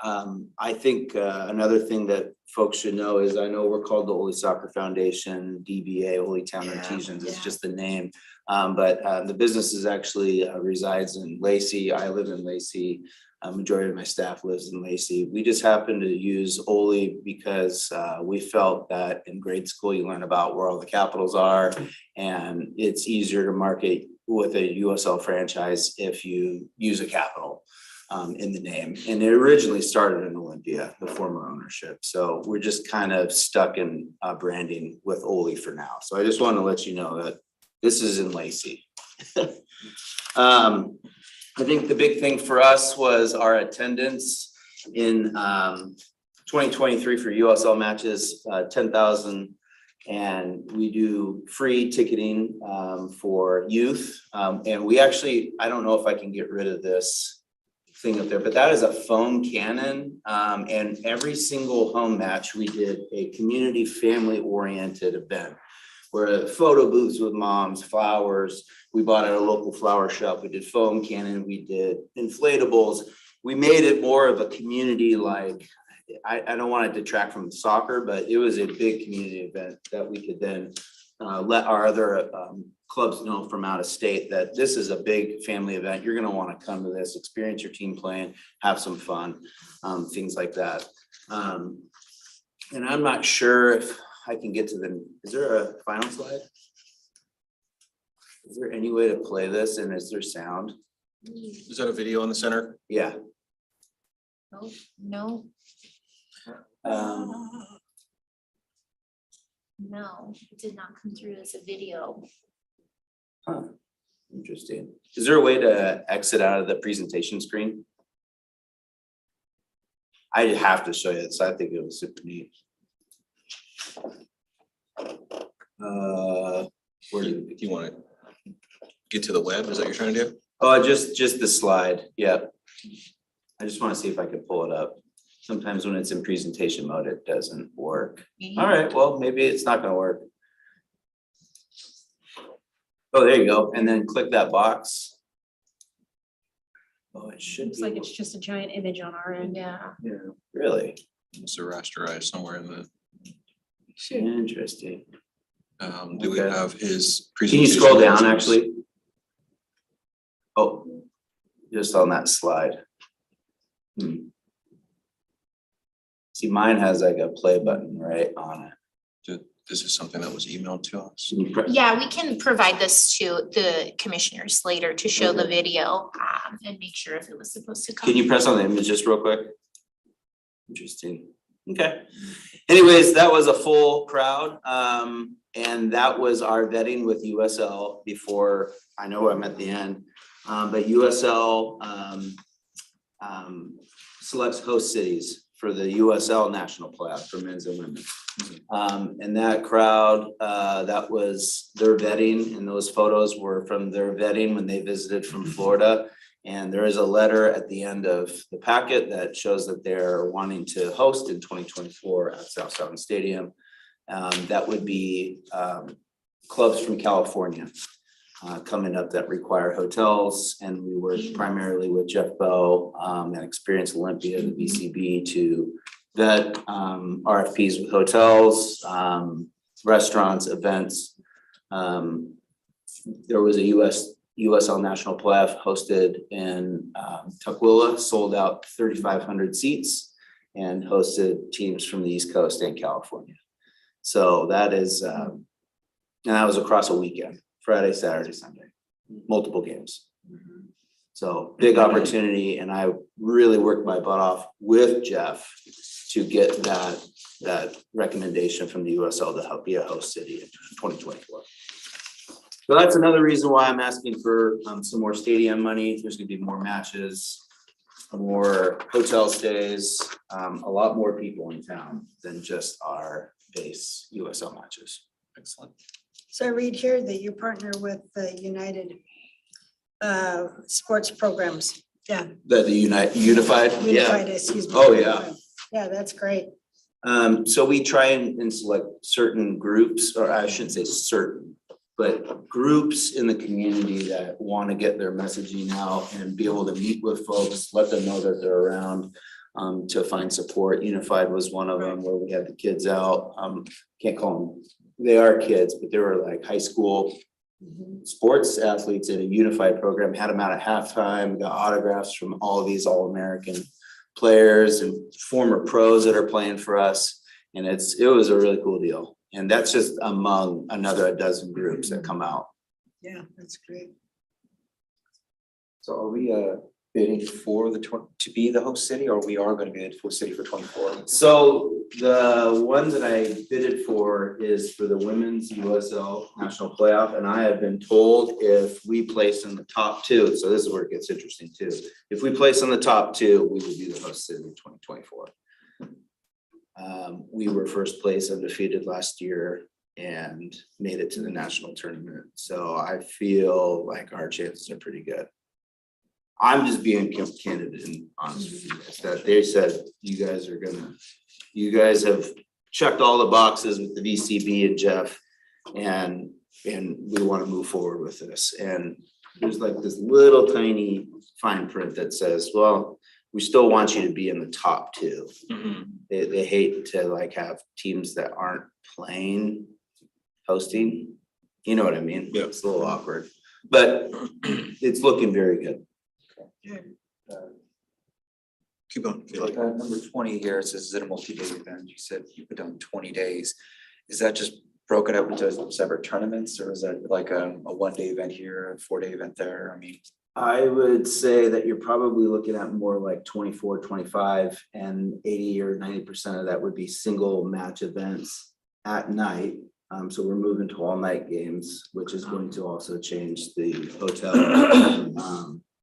I think another thing that folks should know is I know we're called the Holy Soccer Foundation, DBA, Holy Town Artisans, it's just the name. But the business is actually resides in Lacey. I live in Lacey. Majority of my staff lives in Lacey. We just happen to use Oli because we felt that in grade school you learn about where all the capitals are, and it's easier to market with a USL franchise if you use a capital in the name. And it originally started in Olympia, the former ownership. So we're just kind of stuck in branding with Oli for now. So I just want to let you know that this is in Lacey. I think the big thing for us was our attendance in 2023 for USL matches, 10,000. And we do free ticketing for youth. And we actually, I don't know if I can get rid of this thing up there, but that is a foam cannon. And every single home match, we did a community family oriented event where photo booths with moms, flowers. We bought at a local flower shop. We did foam cannon. We did inflatables. We made it more of a community, like, I don't want to detract from the soccer, but it was a big community event that we could then let our other clubs know from out of state that this is a big family event. You're going to want to come to this, experience your team playing, have some fun, things like that. And I'm not sure if I can get to the, is there a final slide? Is there any way to play this, and is there sound? Is that a video in the center? Yeah. No, no, it did not come through as a video. Huh. Interesting. Is there a way to exit out of the presentation screen? I have to show you this. I think it was super neat. Where do you want to get to the web? Is that what you're trying to do? Oh, just the slide. Yep. I just want to see if I can pull it up. Sometimes when it's in presentation mode, it doesn't work. All right, well, maybe it's not gonna work. Oh, there you go. And then click that box. Oh, it should Looks be. like it's just a giant image on our end. Yeah. Yeah, really It's a rasterized somewhere in the, interesting. do we Okay. have his Can you presentation? scroll down actually? Oh, just on that slide. See, mine has like a play button right on it. This is something that was emailed to us. Can you pre- Yeah, we can provide this to the commissioners later to show the video and make sure if it was supposed to come. Can you press on the image just real quick? Interesting. Okay. Anyways, that was a full crowd. And that was our vetting with USL before, I know I'm at the end. But USL selects host cities for the USL national playoff for men's and women. And that crowd, that was their vetting, and those photos were from their vetting when they visited from Florida. And there is a letter at the end of the packet that shows that they're wanting to host in 2024 at South Sound Stadium. That would be clubs from California coming up that require hotels. And we work primarily with Jeff Bowe and Experience Olympia, the BCB, to vet RFPs with hotels, restaurants, events. There was a USL National Playoff hosted in Tukwila, sold out 3,500 seats and hosted teams from the East Coast and California. So that is, and that was across a weekend, Friday, Saturday, Sunday, multiple games. So big opportunity, and I really worked my butt off with Jeff to get that recommendation from the USL to help be a host city in 2024. So that's another reason why I'm asking for some more stadium money. There's gonna be more matches, more hotel stays, a lot more people in town than just our base USL matches. Excellent. So I read here that you partner with the United Sports Programs. Yeah. The Unified, yeah. Unified, excuse me. Oh, yeah. Yeah, that's great. So we try and select certain groups, or I shouldn't say certain, but groups in the community that want to get their messaging out and be able to meet with folks, let them know that they're around, to find support. Unified was one of them where we had the kids out. Can't call them, they are kids, but they were like high school sports athletes in a unified program, had them out at halftime, got autographs from all of these All-American players and former pros that are playing for us. And it was a really cool deal. And that's just among another dozen groups that come out. Yeah, that's great. So are we bidding for to be the host city, or we are gonna be the host city for 24? So the one that I bidded for is for the women's USL National Playoff, and I have been told if we place in the top two, so this is where it gets interesting too. If we place in the top two, we will be the host city in 2024. We were first place undefeated last year and made it to the national tournament. So I feel like our chances are pretty good. I'm just being candid and honest with you guys, that they said, you guys have checked all the boxes with the VCB and Jeff, and we want to move forward with this. And there's like this little tiny fine print that says, well, we still want you to be in the top two. They hate to like have teams that aren't playing, hosting. You know what I mean? Yeah. It's a little awkward, but it's looking very good. Keep going. Number 20 here, it says, is it a multi-day event? You said you put down 20 days. Is that just broken up into separate tournaments, or is that like a 1-day event here, a 4-day event there? I mean, I would say that you're probably looking at more like 24, 25, and 80 or 90% of that would be single match events at night. So we're moving to all night games, which is going to also change the hotel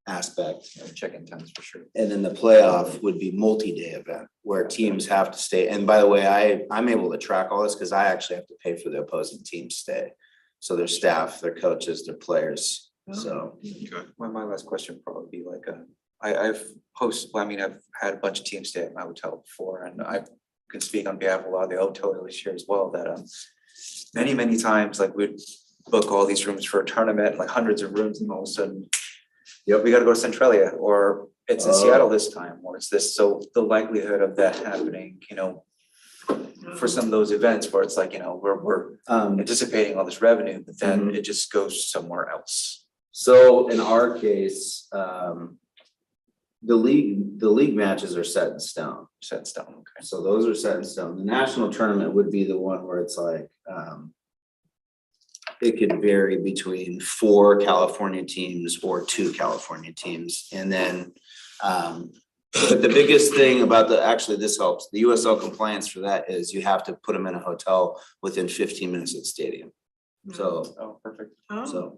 aspect. check-in times for sure. And then the playoff would be multi-day event where teams have to stay. And by the way, I'm able to track all this because I actually have to pay for the opposing team stay. So their staff, their coaches, their players. So. Well, my last question would probably be like, I've had a bunch of teams stay at my hotel before, and I can speak on behalf of a lot of the hoteliers here as well, that many times, like we'd book all these rooms for a tournament, like hundreds of rooms, and all of a sudden, we gotta go to Centralia, or it's in Seattle this time, or it's this. So the likelihood of that happening, for some of those events where it's like, we're anticipating all this revenue, but then it just goes somewhere else. So in our case, the league matches are set in stone. Set in stone, okay. So those are set in stone. The national tournament would be the one where it's like, it could vary between 4 California teams or 2 California teams. And then, but the biggest thing about this helps, the USL compliance for that is you have to put them in a hotel within 15 minutes of the stadium. So. Oh, perfect. So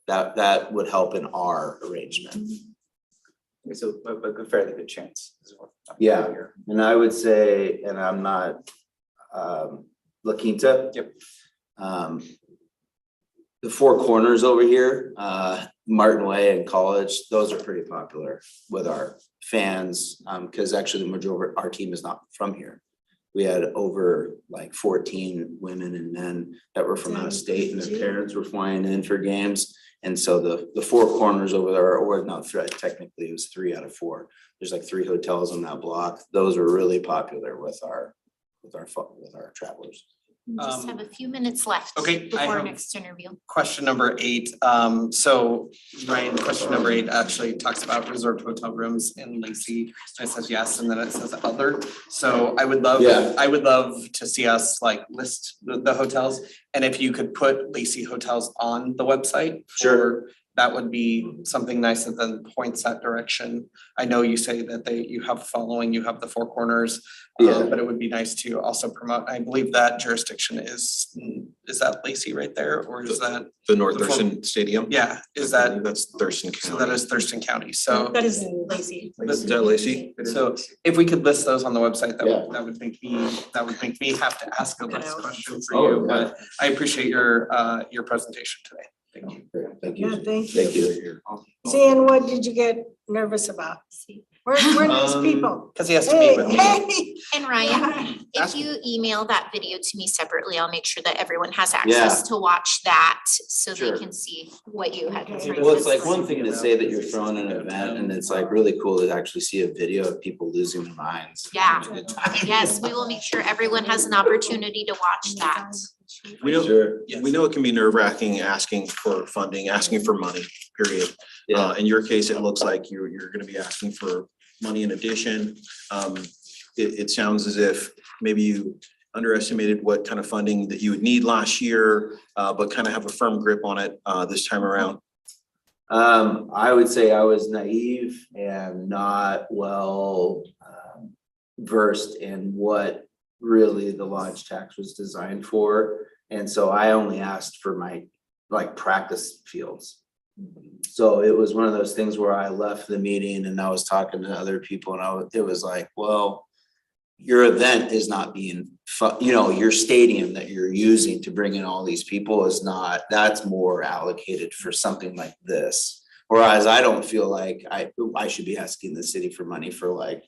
that would help in our arrangement. Okay, so a fairly good chance. Is what I'm Yeah, hearing here. and I would say, and I'm not La Quinta. Yep. The Four Corners over here, Martin Way and College, those are pretty popular with our fans, because actually the majority of our team is not from here. We had over like 14 women and men that were from out of state, and their parents were flying in for games. And so the Four Corners over there, or not technically it was 3 out of 4. There's like 3 hotels on that block. Those were really popular with our travelers. We just have a few minutes left. Okay, I Before our have- next interview. Question number 8, so Ryan, question number 8 actually talks about reserved hotel rooms in Lacey. I says yes, and then it says other, so I would love, Yeah. I would love to see us like list the hotels. And if you could put Lacey hotels on the website. Sure. That would be something nice that then points that direction. I know you say that you have following, you have the Four Corners. Yeah. But it would be nice to also promote, I believe that jurisdiction is that Lacey right there, or is that? The North The Thurston Stadium? Yeah, is I that, believe that's Thurston County. so that is Thurston County, so. That is Lacey. Is that Lacey? So if we could list those on the website, Yeah. that would make me have to ask a last question for Oh, you, yeah. but I appreciate your presentation today. Thank you. Thank Yeah, you. thank you. Thank you. See, and what did you get nervous about? We're nice people. Cause he has to meet with me. Hey. And Ryan, if Ask- you email that video to me separately, I'll make sure that everyone has access to watch that so they Sure. can see what you had. Okay. Well, it's like one thing to say that you're throwing an event, and it's like really cool to actually see a video of people losing their minds. Yeah. having a good time. Yes, we will make sure everyone has an opportunity to watch that. We know, Sure. we know it can be nerve wracking asking for funding, asking for money, period. Yeah. In your case, it looks like you're gonna be asking for money in addition. It sounds as if maybe you underestimated what kind of funding that you would need last year, but kind of have a firm grip on it, this time around. I would say I was naive and not well versed in what really the lodge tax was designed for. And so I only asked for my like practice fields. So it was one of those things where I left the meeting and I was talking to other people and it was like, well, your event is not being, your stadium that you're using to bring in all these people is not, that's more allocated for something like this. Whereas I don't feel like I should be asking the city for money for like,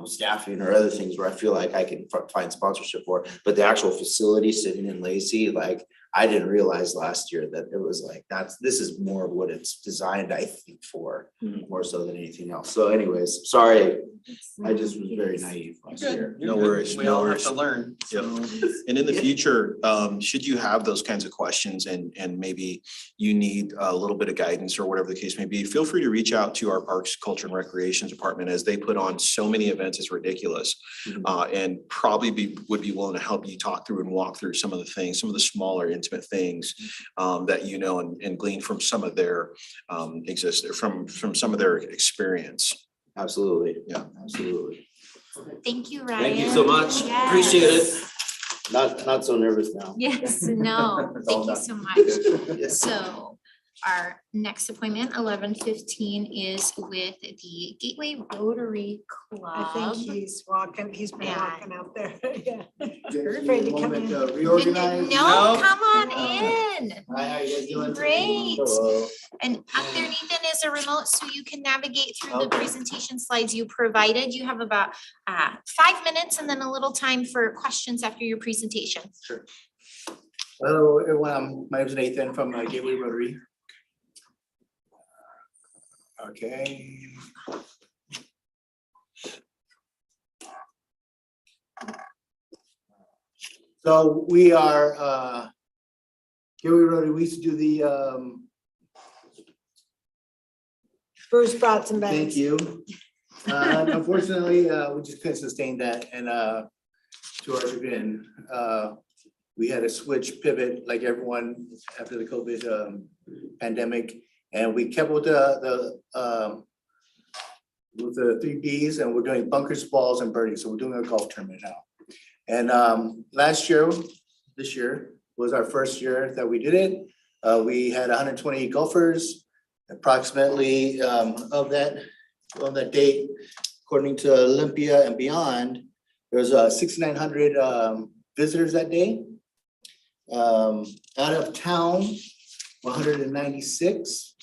staffing or other things where I feel like I can find sponsorship for, but the actual facility sitting in Lacey, like I didn't realize last year that it was like, this is more of what it's designed, I think, for more so than anything else. So anyways, sorry, I just was very naive last year. No worries, We no all have worries. to learn. Yep. So- And in the future, should you have those kinds of questions and maybe you need a little bit of guidance or whatever the case may be, feel free to reach out to our Parks, Culture and Recreation Department as they put on so many events, it's ridiculous. And probably would be willing to help you talk through and walk through some of the things, some of the smaller intimate things that and glean from some of their from some of their experience. Absolutely. Yeah. Absolutely. Thank you, Ryan. Thank you so much. Appreciate it. Not so nervous now. Yes, no, thank you so much. So our next appointment, 11:15, is with the Gateway Rotary I Club. think he's been Yeah. walking out there, yeah. Jennifer, Afraid to you come want in. to reorganize? No, come on in. Hi, how you guys doing? Great. Hello. And up there, Nathan, is a remote so you can navigate through the Okay. presentation slides you provided. You have about 5 minutes and then a little time for questions after your presentation. Hello, everyone. My name is Nathan from Gateway Rotary. Okay. So we are Gateway Rotary. We used to do the Bruce brought some bags. thank you. Unfortunately, we just couldn't sustain that and to our chagrin, we had to switch pivot like everyone after the COVID pandemic. And we kept with the 3 Bs and we're doing bunkers, balls and birdies. So we're doing a golf tournament now. And this year was our first year that we did it. We had 128 golfers, approximately of that date, according to Olympia and beyond, there was 6,900 visitors that day. Out of town, 196.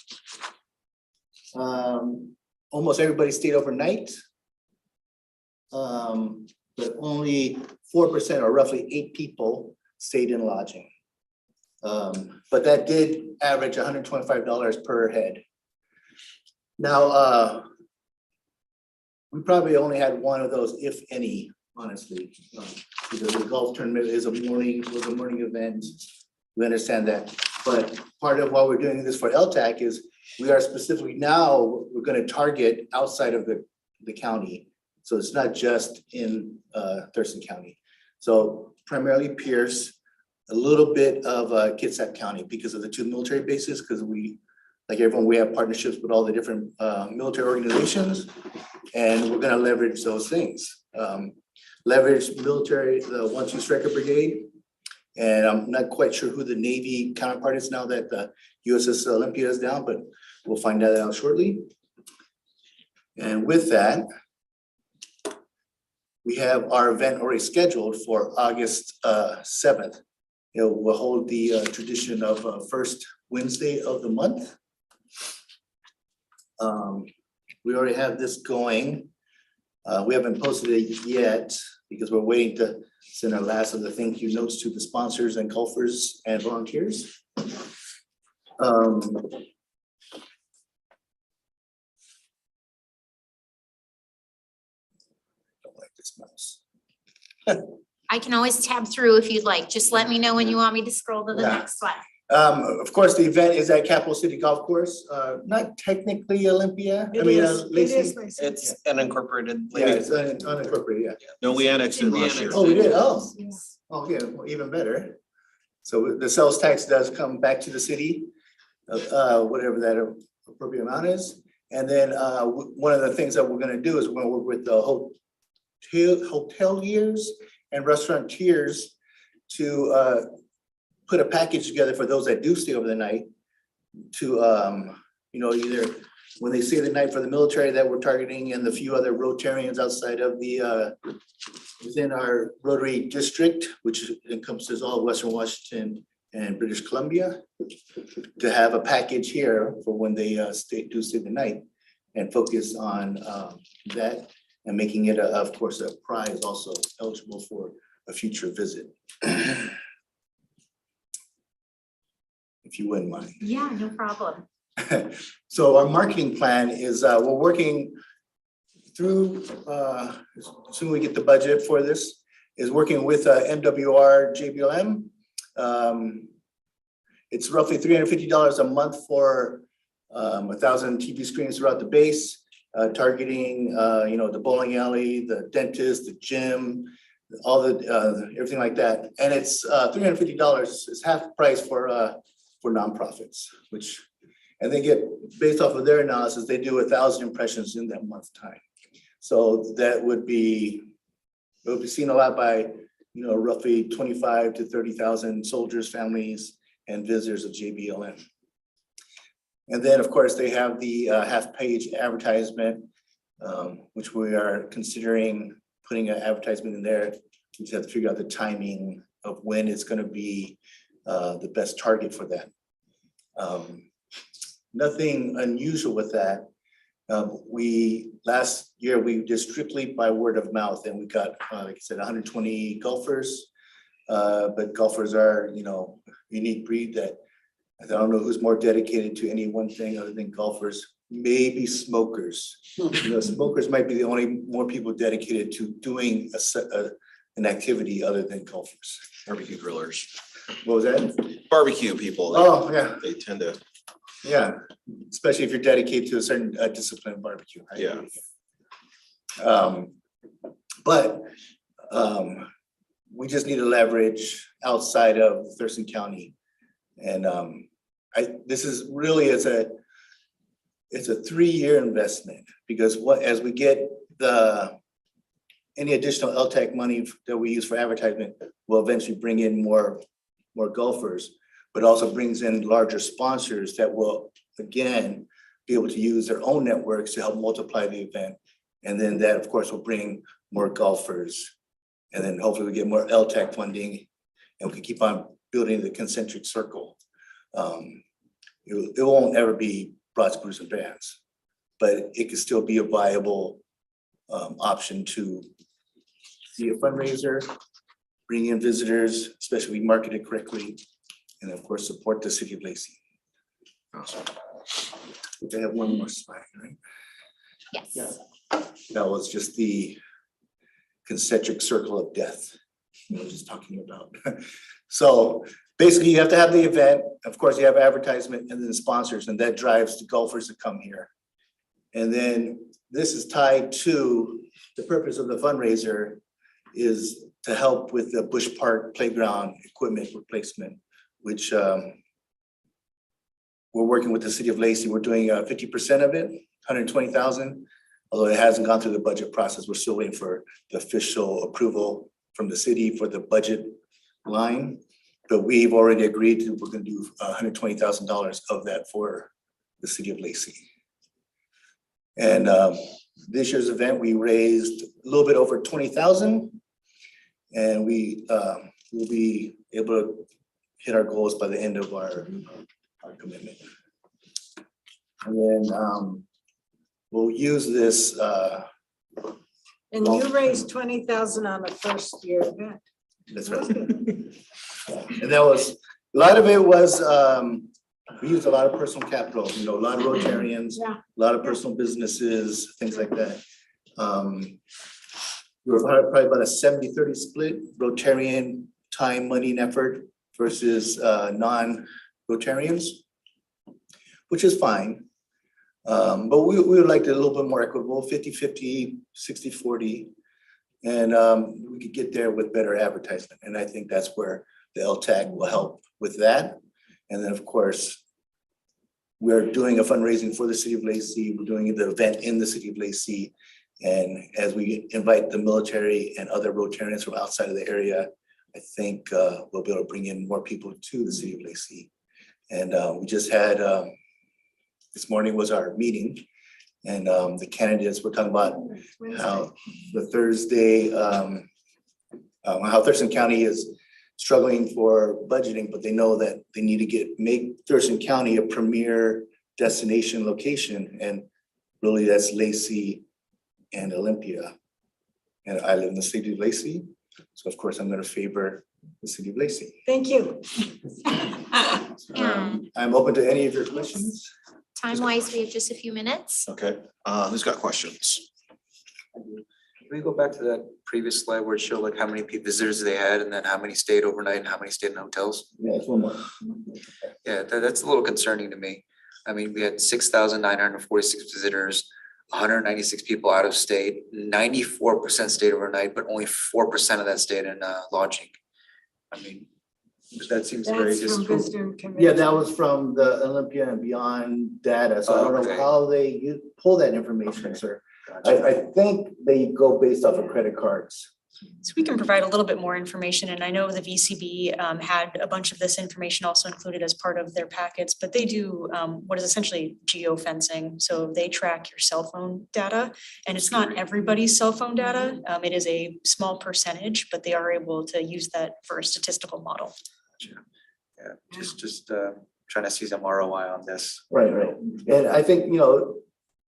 Almost everybody stayed overnight. But only 4% or roughly 8 people stayed in lodging. But that did average $125 per head. Now, we probably only had one of those, if any, honestly. Because the golf tournament was a morning event. We understand that, but part of why we're doing this for LTAC is we are specifically now, we're gonna target outside of the county. So it's not just in Thurston County. So primarily Pierce, a little bit of Kitsap County because of the 2 military bases, because we, like everyone, we have partnerships with all the different military organizations. And we're gonna leverage those things. Leverage military, the 1-2 Striker Brigade. And I'm not quite sure who the Navy counterpart is now that the USS Olympia is down, but we'll find that out shortly. And with that, we have our event already scheduled for August 7th. We'll hold the tradition of first Wednesday of the month. We already have this going. We haven't posted it yet because we're waiting to send our last of the thank you notes to the sponsors and golfers and volunteers. Don't like this mouse. I can always tab through if you'd like. Just let me know when you want me to scroll to the Yeah. next one. Of course, the event is at Capital City Golf Course, not technically Olympia. I mean, Lacey. It's unincorporated. Yeah, it's unincorporated, yeah. No, we annexed it last year. Oh, we did, oh, yeah, well, even better. So the sales tax does come back to the city, whatever that appropriate amount is. And then one of the things that we're gonna do is we're gonna work with the hoteliers and restaurateurs to put a package together for those that do stay over the night to, either when they stay the night for the military that we're targeting and the few other Rotarians outside of the, within our Rotary district, which encompasses all of Western Washington and British Columbia, to have a package here for when they stay the night and focus on that and making it, of course, a prize also eligible for a future visit. If you wouldn't mind. Yeah, no problem. So our marketing plan is, we're working through, as soon as we get the budget for this, is working with MWR JBLM. It's roughly $350 a month for 1,000 TV screens throughout the base, targeting, the bowling alley, the dentist, the gym, all the, everything like that. And it's $350 is half price for nonprofits, which, and they get, based off of their analysis, they do 1,000 impressions in that month time. So that would be, it would be seen a lot by, roughly 25 to 30,000 soldiers, families, and visitors of JBLM. And then, of course, they have the half-page advertisement, which we are considering putting an advertisement in there. We just have to figure out the timing of when it's going to be the best target for that. Nothing unusual with that. Last year we did strictly by word of mouth, and we got, like I said, 120 golfers. But golfers are, unique breed that I don't know who's more dedicated to any one thing other than golfers. Maybe smokers. Smokers might be the only more people dedicated to doing an activity other than golfers. Barbecue grillers. What was that? Barbecue people. Oh, yeah. They tend to. Yeah, especially if you're dedicated to a certain discipline of barbecue. Right? Yeah. But we just need to leverage outside of Thurston County. And this is really, it's a 3-year investment, because as we get any additional LTAC money that we use for advertisement will eventually bring in more golfers, but also brings in larger sponsors that will, again, be able to use their own networks to help multiply the event. And then that, of course, will bring more golfers. And then hopefully we get more LTAC funding and we can keep on building the concentric circle. It won't ever be Broads, Brews, and Bands, but it could still be a viable option to be a fundraiser, bring in visitors, especially if we market it correctly, and of course, support the city of Lacey. Awesome. They have one more slide, right? Yes. That was just the concentric circle of death. Just talking about. So basically you have to have the event, of course you have advertisement and then the sponsors, and that drives the golfers to come here. And then this is tied to the purpose of the fundraiser is to help with the Bush Park playground equipment replacement, which we're working with the city of Lacey. We're doing 50% of it, 120,000. Although it hasn't gone through the budget process, we're still waiting for the official approval from the city for the budget line. But we've already agreed to, we're gonna do $120,000 of that for the city of Lacey. And this year's event, we raised a little bit over 20,000. And we will be able to hit our goals by the end of our commitment. And then we'll use this. And you raised 20,000 on a first year event. That's right. And that was, a lot of it was, we used a lot of personal capital, a lot of Rotarians, Yeah. a lot of personal businesses, things like that. We were probably about a 70-30 split, Rotarian time, money and effort versus non-Rotarians, which is fine. But we would like it a little bit more equitable, 50-50, 60-40. And we could get there with better advertisement. And I think that's where the LTAC will help with that. And then, of course, we're doing a fundraising for the city of Lacey. We're doing the event in the city of Lacey. And as we invite the military and other Rotarians from outside of the area, I think we'll be able to bring in more people to the city of Lacey. And we just had, this morning was our meeting. And the candidates were talking about how the Thursday, how Thurston County is struggling for budgeting, but they know that they need to make Thurston County a premier destination location. And really that's Lacey and Olympia. And I live in the city of Lacey. So of course I'm going to favor the city of Lacey. Thank you. I'm open to any of your questions. Time wise, we have just a few minutes. Okay, who's got questions? Can we go back to that previous slide where it showed like how many visitors they had and then how many stayed overnight and how many stayed in hotels? Yeah, it's one more. Yeah, that's a little concerning to me. I mean, we had 6,946 visitors, 196 people out of state, 94% stayed overnight, but only 4% of that stayed in lodging. I mean, that seems very That's from disappointing. visitor and commission. Yeah, that was from the Olympia and Beyond data. So I don't know Okay. how you pull that information, sir. I think they go based off of credit cards. So we can provide a little bit more information, and I know the VCB had a bunch of this information also included as part of their packets, but they do what is essentially geofencing. So they track your cell phone data, and it's not everybody's cell phone data. It is a small percentage, but they are able to use that for a statistical model. Yeah, just trying to see some ROI on this. Right. And I think,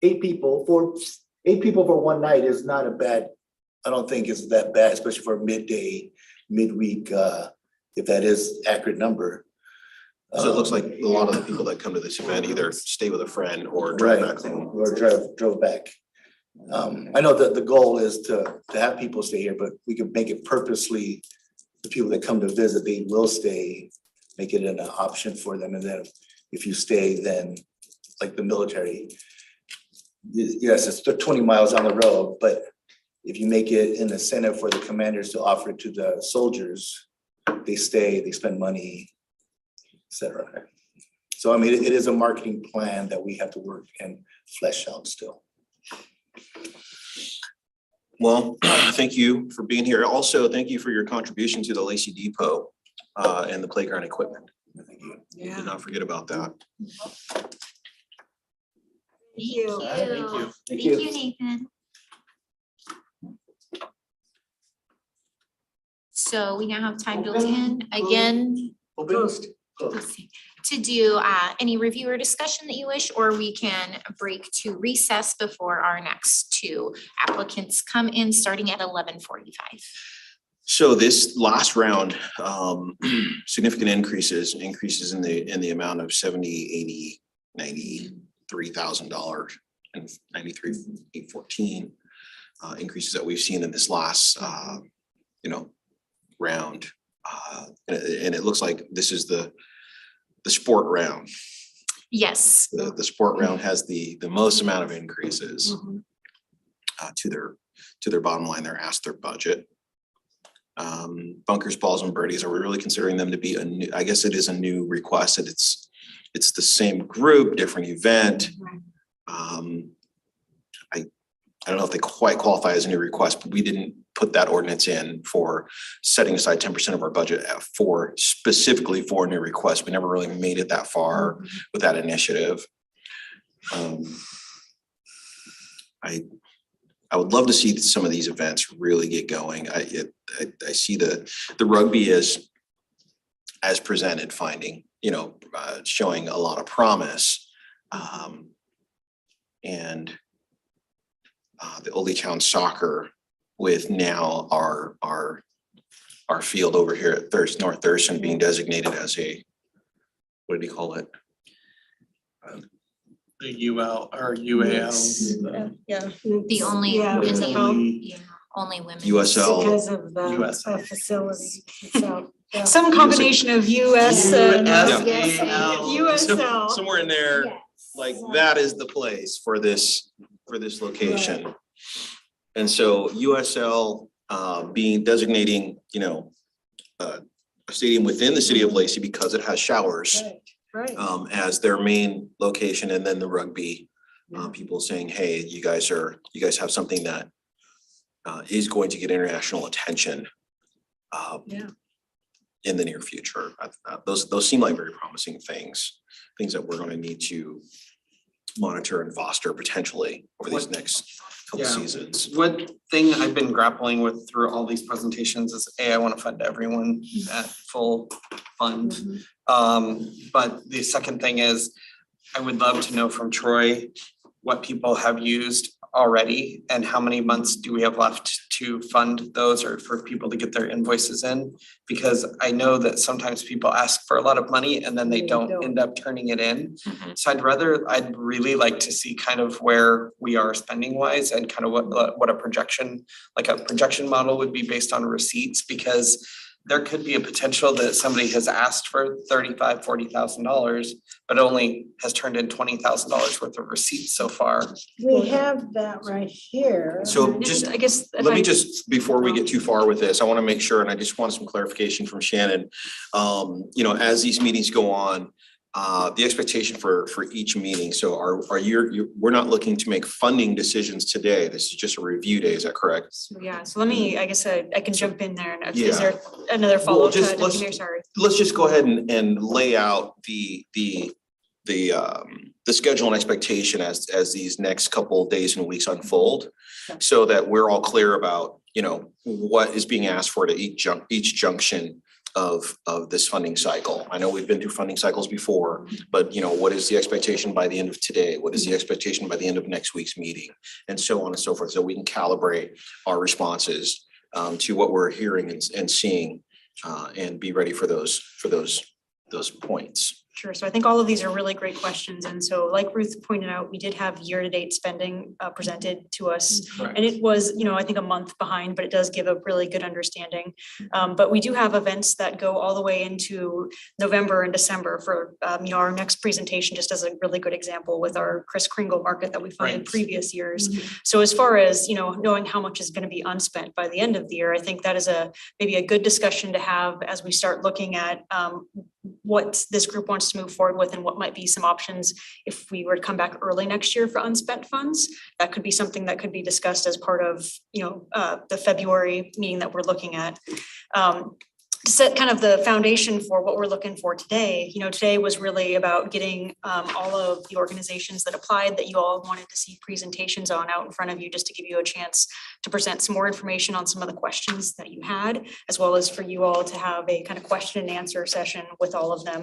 8 people for one night is not a bad, I don't think it's that bad, especially for midday, midweek, if that is accurate number. So it looks like a lot of the people that come to this event either stay with a friend or drive back home. Or drove back. I know that the goal is to have people stay here, but we could make it purposely, the people that come to visit, they will stay, make it an option for them. And then if you stay, then like the military, yes, it's 20 miles down the road, but if you make it an incentive for the commanders to offer it to the soldiers, they stay, they spend money, et cetera. So I mean, it is a marketing plan that we have to work and flesh out still. Well, thank you for being here. Also, thank you for your contribution to the Lacey Depot and the playground equipment. Thank you. Yeah. Did not forget about that. Thank you. Thank Thank you. you, Nathan. So we now have time built in again Closed. to do any review or discussion that you wish, or we can break to recess before our next 2 applicants come in, starting at 11:45. So this last round, significant increases in the amount of $70,000, $80,000, $93,000 and $93,814. increases that we've seen in this last, round. And it looks like this is the sport round. Yes. The sport round has the most amount of increases to their bottom line, their budget. Bunkers, balls and birdies, are we really considering them to be a new, I guess it is a new request, and it's the same group, different event. I don't know if they quite qualify as a new request, but we didn't put that ordinance in for setting aside 10% of our budget specifically for a new request. We never really made it that far with that initiative. I would love to see some of these events really get going. I see the rugby as presented, finding, showing a lot of promise. And the Old Town soccer with now our field over here at North Thurston being designated as a, what did he call it? The UL or UAL. Yeah. The only Yeah. women, only women. USL. Because of the USA. facility, so. yeah. Some combination of US and USAL. USL. Somewhere in there, Yes. like that is the place for this location. And so USL designating, a stadium within the city of Lacey because it has showers Right. as their main location, and then the rugby people saying, hey, you guys have something that is going to get international attention in the near future. Those seem like very promising things that we're going to need to monitor and foster potentially over these next couple seasons. One thing I've been grappling with through all these presentations is I want to fund everyone at full fund. But the second thing is, I would love to know from Troy what people have used already and how many months do we have left to fund those or for people to get their invoices in? Because I know that sometimes people ask for a lot of money and then they don't end up turning it in. So I'd really like to see kind of where we are spending wise and kind of what a projection model would be based on receipts, because there could be a potential that somebody has asked for $35,000, $40,000, but only has turned in $20,000 worth of receipts so far. We have that right here. So just, I guess. let me just, before we get too far with this, I want to make sure, and I just want some clarification from Shannon. As these meetings go on, the expectation for each meeting, so we're not looking to make funding decisions today. This is just a review day, is that correct? So let me, I guess I can jump in there and Yeah. is there another follow-up to just that, let's- Engineer? Sorry. Let's just go ahead and lay out the schedule and expectation as these next couple of days and weeks unfold, so that we're all clear about, what is being asked for to each junction of this funding cycle. I know we've been through funding cycles before, but what is the expectation by the end of today? What is the expectation by the end of next week's meeting? And so on and so forth, so we can calibrate our responses to what we're hearing and seeing and be ready for those points. Sure. So I think all of these are really great questions. And so like Ruth pointed out, we did have year-to-date spending presented to us. Correct. And it was, I think a month behind, but it does give a really good understanding. But we do have events that go all the way into November and December for, our next presentation, just as a really good example with our Chris Kringle market that we funded Right. previous years. So as far as, knowing how much is going to be unspent by the end of the year, I think that is maybe a good discussion to have as we start looking at what this group wants to move forward with and what might be some options if we were to come back early next year for unspent funds. That could be something that could be discussed as part of, the February meeting that we're looking at. To set kind of the foundation for what we're looking for today, today was really about getting all of the organizations that applied that you all wanted to see presentations on out in front of you, just to give you a chance to present some more information on some of the questions that you had, as well as for you all to have a kind of question and answer session with all of them.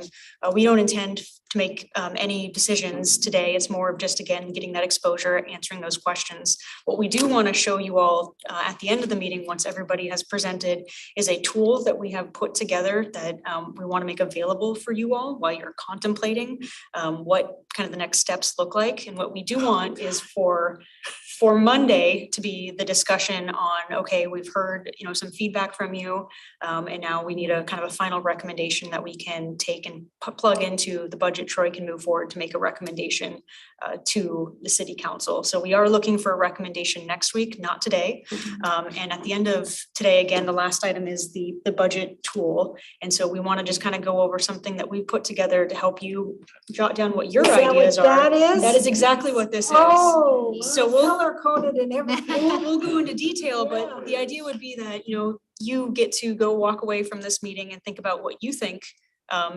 We don't intend to make any decisions today. It's more of just, again, getting that exposure, answering those questions. What we do want to show you all at the end of the meeting, once everybody has presented, is a tool that we have put together that we want to make available for you all while you're contemplating what kind of the next steps look like. And what we do want is for for Monday to be the discussion on, okay, we've heard, some feedback from you. And now we need a kind of a final recommendation that we can take and plug into the budget. Troy can move forward to make a recommendation to the city council. So we are looking for a recommendation next week, not today. And at the end of today, again, the last item is the budget tool. And so we want to just kind of go over something that we put together to help you jot down what your Is that what ideas are. that is? That is exactly what this is. Oh, So we'll- color coded and everything. We'll go into detail, but the idea would be that, you get to go walk away from this meeting and think about what you think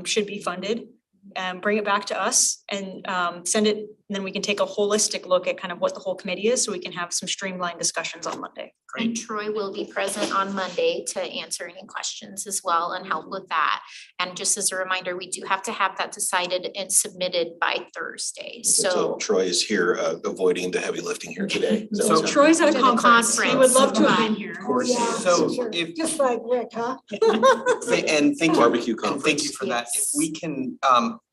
should be funded. And bring it back to us and send it, and then we can take a holistic look at kind of what the whole committee is, so we can have some streamlined discussions on Monday. And Troy will be present on Monday to answer any questions as well and help with that. And just as a reminder, we do have to have that decided and submitted by Thursday, so. Troy is here avoiding the heavy lifting here today. Is that So what's happening? Troy's at a To the conference. He would love to have been conference. here. Of course. Yeah, So sure. if- Just like Rick, huh? And thank you. Barbecue And conference. thank you for that. If Yes. we can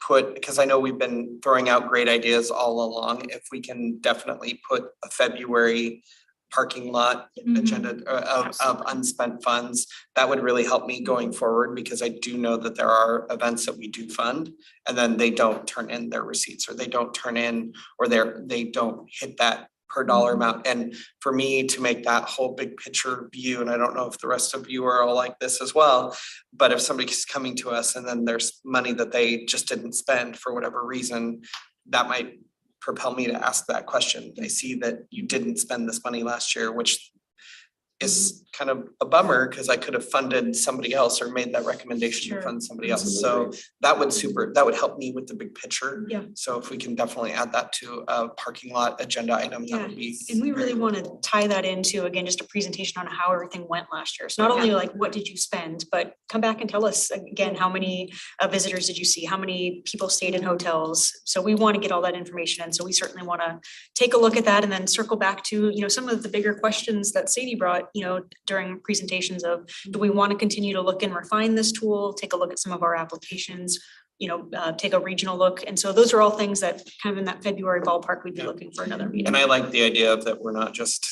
put, because I know we've been throwing out great ideas all along, if we can definitely put a February parking lot agenda of unspent funds, that would really help me going forward, because I do know that there are events that we do fund and then they don't turn in their receipts, or they don't turn in, or they don't hit that per dollar amount. And for me to make that whole big picture view, and I don't know if the rest of you are all like this as well, but if somebody's coming to us and then there's money that they just didn't spend for whatever reason, that might propel me to ask that question. I see that you didn't spend this money last year, which is kind of a bummer, because I could have funded somebody else or made that recommendation to Sure. fund somebody else. So that would help me with the big picture. Yeah. So if we can definitely add that to a parking lot agenda item, that Yeah, would be. and we really want to tie that into, again, just a presentation on how everything went last year. So not only like, what did you spend, but come back and tell us again, how many visitors did you see? How many people stayed in hotels? So we want to get all that information. And so we certainly want to take a look at that and then circle back to, some of the bigger questions that Sadie brought, during presentations of, do we want to continue to look and refine this tool, take a look at some of our applications, take a regional look. And so those are all ththings that kind of in that February ballpark, we'd be looking for another meeting. And I like the idea of that we're not just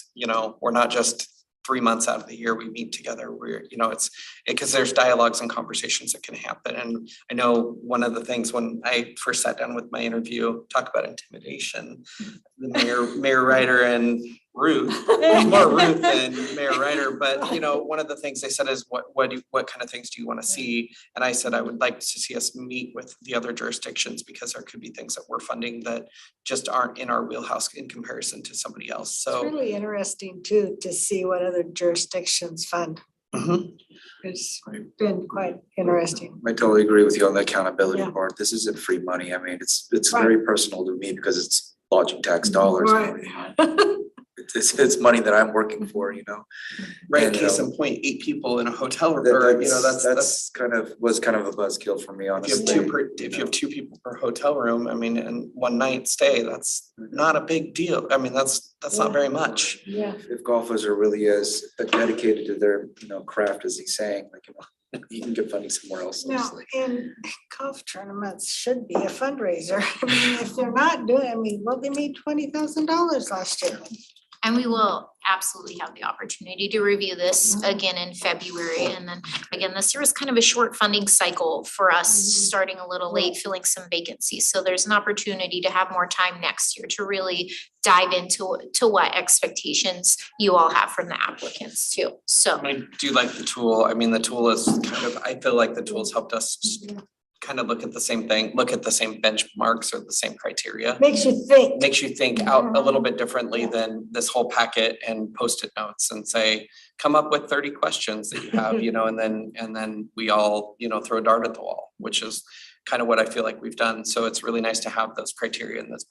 3 months out of the year we meet together. It's because there's dialogues and conversations that can happen. And I know one of the things when I first sat down with my interview, talk about intimidation, the Mayor Ryder and Ruth, more Ruth than Mayor Ryder, but one of the things they said is what kind of things do you want to see? And I said, I would like to see us meet with the other jurisdictions, because there could be things that we're funding that just aren't in our wheelhouse in comparison to somebody else. It's So really interesting too, to see what other jurisdictions fund. Mhm. It's been quite interesting. I totally agree with you on the accountability Yeah. part. This isn't free money. I mean, it's Right. very personal to me because it's lodging tax dollars. Right. It's money that I'm working for, Right, And, case in point, 8 people in a hotel room, That- or That's that's. was kind of a buzzkill for me, If you honestly. if you have 2 people per hotel room, I mean, and one night stay, that's not a big deal. I mean, that's not very much. Yeah. If golfers are really as dedicated to their, craft as he's saying, you can get funding somewhere else, Now, honestly. and golf tournaments should be a fundraiser. I mean, if they're not doing, they made $20,000 last year. And we will absolutely have the opportunity to review this again in February. And then again, this year was kind of a short funding cycle for us, starting a little late, filling some vacancies. So there's an opportunity to have more time next year to really dive into what expectations you all have from the applicants too. So I do like the tool. I mean, the tool is I feel like the tool's helped us kind of look at the same thing, look at the same benchmarks or the same criteria. Makes you think. Makes you think out a little bit differently than this whole packet and Post-it notes and say, come up with 30 questions that you have, and then we all, throw a dart at the wall, which is kind of what I feel like we've done. So it's really nice to have those criteria and those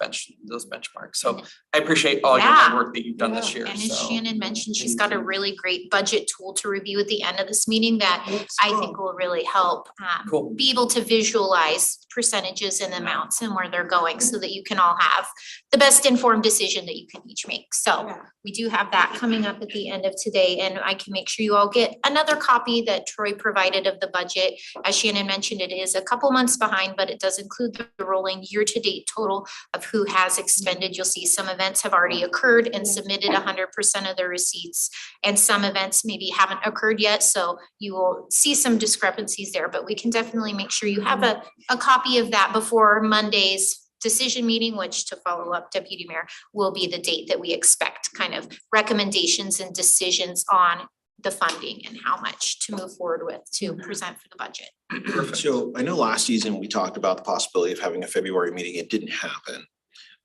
benchmarks. So I appreciate all your hard work that you've done this year. and as So Shannon mentioned, she's got a really great budget tool to review at the end of this meeting that I think will really help Cool. be able to visualize percentages and amounts and where they're going so that you can all have the best informed decision that you can each make. So Yeah. we do have that coming up at the end of today, and I can make sure you all get another copy that Troy provided of the budget. As Shannon mentioned, it is a couple months behind behind, but it does include the rolling year-to-date total of who has expended. You'll see some events have already occurred and submitted 100% of their receipts, and some events maybe haven't occurred yet, so you will see some discrepancies there, but we can definitely make sure you have a copy of that before Monday's decision meeting, which, to follow up, Deputy Mayor, will be the date that we expect kind of recommendations and decisions on the funding and how much to move forward with to present for the budget. So I know last season we talked about the possibility of having a February meeting. It didn't happen.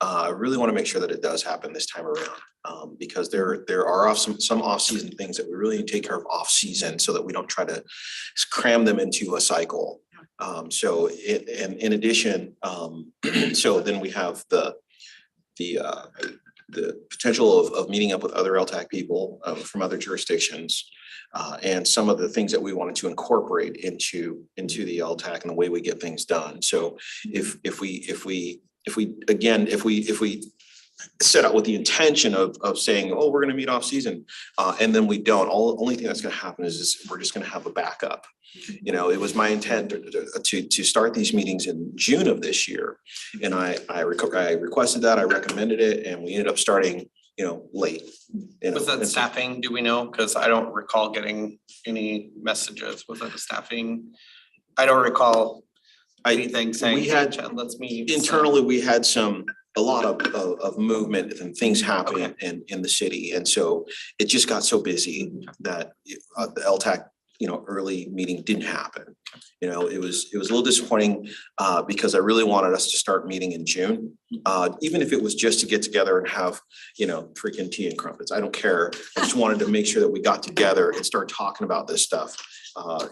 I really want to make sure that it does happen this time around, because there are some off-season things that we really need to take care of off-season so that we don't try to cram them into a cycle. So and in addition, so then we have the potential of meeting up with other LTAC people from other jurisdictions, and some of the things that we wanted to incorporate into the LTAC and the way we get things done. So if we set out with the intention of saying, oh, we're gonna meet off season, and then we don't, only thing that's gonna happen is we're just gonna have a backup. You know, it was my intent to start these meetings in June of this year. And I requested that, I recommended it, and we ended up starting, you know, late. You know, Was that and so- staffing? Do we know? Cause I don't recall getting any messages. Was that a staffing? I don't recall anything saying, we hey, had- Chad, let's meet. so- Internally, we had a lot of movement and things happening in the city. And so it just got so busy that the LTAC, you know, early meeting didn't happen. You know, it was a little disappointing because I really wanted us to start meeting in June. Even if it was just to get together and have, you know, freaking tea and crumpets, I don't care. I just wanted to make sure that we got together and start talking about this stuff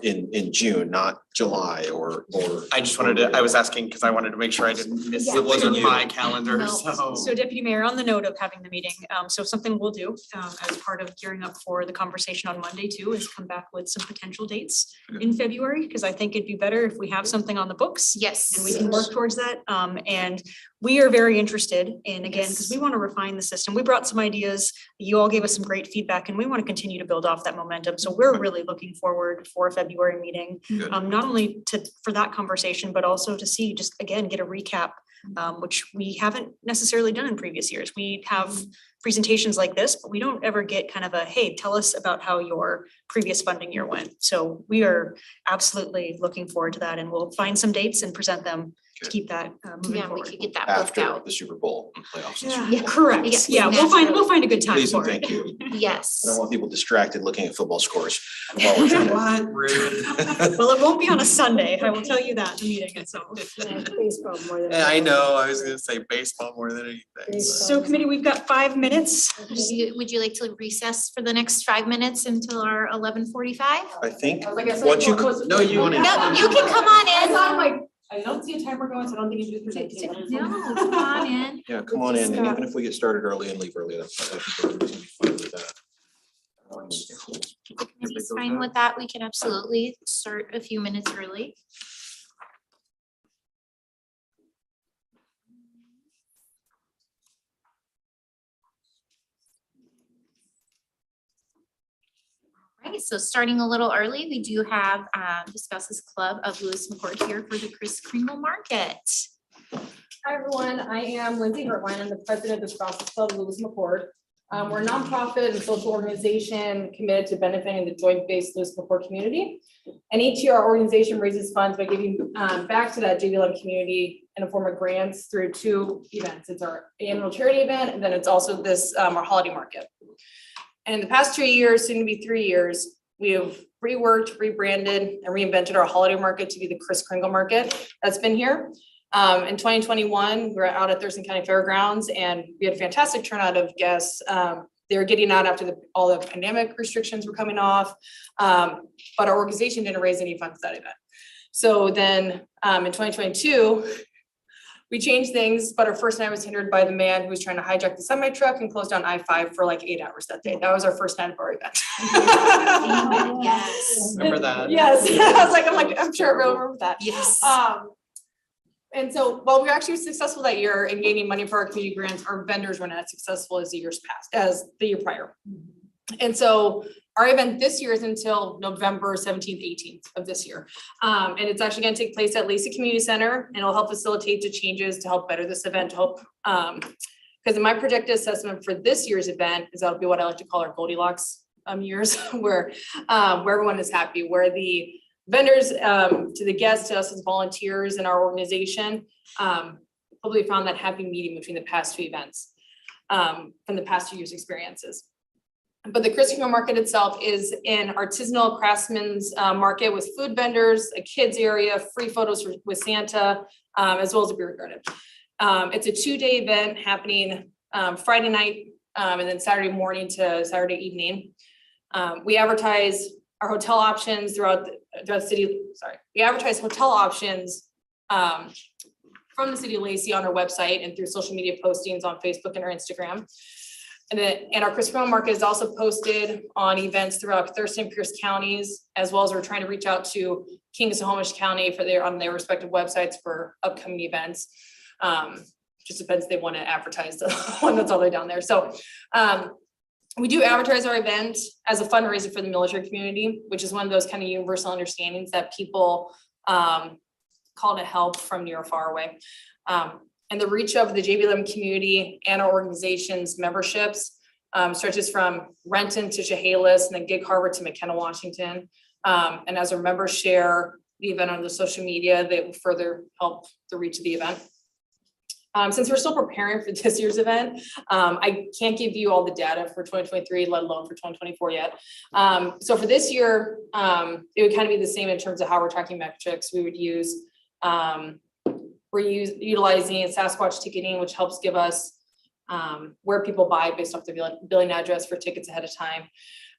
in June, not July or. I just wanted to, I was asking because I wanted to make sure I didn't miss, Yeah. it wasn't You. my calendar, No. so. So Deputy Mayor, on the note of having the meeting, so something we'll do as part of gearing up for the conversation on Monday too, is come back with some potential dates in February, because I think it'd be better if we have something on the books. Yes. And we can work towards that. And we are very interested in, again, because we want to refine the system. We brought some ideas. You all gave us some great feedback and we want to continue to build off that momentum. So we're really looking forward for a February meeting. Good. Not only for that conversation, but also to see, just again, get a recap, which we haven't necessarily done in previous years. We have presentations like this, but we don't ever get kind of a, hey, tell us about how your previous funding year went. So we are absolutely looking forward to that, and we'll find some dates and present them to keep that moving Yeah, we forward. could get that booked After out. the Super Bowl and playoffs. and Super Yeah, Bowl. correct. Yes, Yeah, naturally. we'll find a good time Please and for it. thank you. Yes. I don't want people distracted looking at football scores while we're trying to. What? Rude. Well, it won't be on a Sunday, I will tell you that, the meeting itself. Baseball more than. I know, I was gonna say baseball more than anything. but- So committee, we've got 5 minutes. Would you like to recess for the next 5 minutes until our 11:45? I think, Like I said, once you, well, no, you want to. No, you can come on in. I don't see a timer going, so I don't think you should present. No, come on in. Yeah, come on in, and even if we get started early and leave early, that's, I think everybody's gonna be fine with that. If he's fine with that, we can absolutely start a few minutes early. Right, so starting a little early, we do have Discusses Club of Lewis McCourt here for the Kris Kringle Market. Hi, everyone. I am Lindsay Hertwine. I'm the president of the Sprouts Club Lewis McCourt. We're a nonprofit and social organization committed to benefiting the joint-based Lewis McCourt community. And each year, our organization raises funds by giving back to that JBLM community in the form of grants through 2 events. It's our annual charity event, and then it's also this our holiday market. And in the past 2 years, soon to be 3 years, we have reworked, rebranded, and reinvented our holiday market to be the Kris Kringle Market that's been here. In 2021, we were out at Thurston County Fairgrounds, and we had a fantastic turnout of guests. They were getting out after all the pandemic restrictions were coming off, but our organization didn't raise any funds at that event. So then in 2022, we changed things, but our first night was hindered by the man who was trying to hijack the semi truck and close down I-5 for like 8 hours that day. That was our first night of our event. Yes. Remember that? Yes, I'm sure everyone remembers that. Yes. And so while we were actually successful that year in gaining money for our community grants, our vendors were not as successful as the years past, as the year prior. And so our event this year is until November 17th, 18th of this year. And it's actually gonna take place at Lacey Community Center, and it'll help facilitate the changes to help better this event, to help, because in my projected assessment for this year's event is that'll be what I like to call our Goldilocks years, where everyone is happy, where the vendors, to the guests, to us as volunteers in our organization, probably found that happy medium between the past two events, from the past 2 years' experiences. But the Krispy Kreme market itself is an artisanal craftsman's market with food vendors, a kids area, free photos with Santa, as well as a beer garden. It's a 2-day event happening Friday night and then Saturday morning to Saturday evening. We advertise our hotel options throughout the city. Sorry, we advertise hotel options from the city of Lacey on our website and through social media postings on Facebook and our Instagram. And our Krispy Kreme market is also posted on events throughout Thurston and Pierce counties, as well as we're trying to reach out to King and Snohomish County on their respective websites for upcoming events. Just depends if they want to advertise the one that's all the way down there. So we do advertise our event as a fundraiser for the military community, which is one of those kind of universal understandings that people call to help from near or far away. And the reach of the JB11 community and our organization's memberships stretches from Renton to Chehalis and then Gig Harbor to McKenna, Washington. And as our members share the event on the social media, they will further help the reach of the event. Since we're still preparing for this year's event, I can't give you all the data for 2023, let alone for 2024 yet. So for this year, it would kind of be the same in terms of how we're tracking metrics. We would use, we're utilizing Sasquatch ticketing, which helps give us where people buy based off their billing address for tickets ahead of time.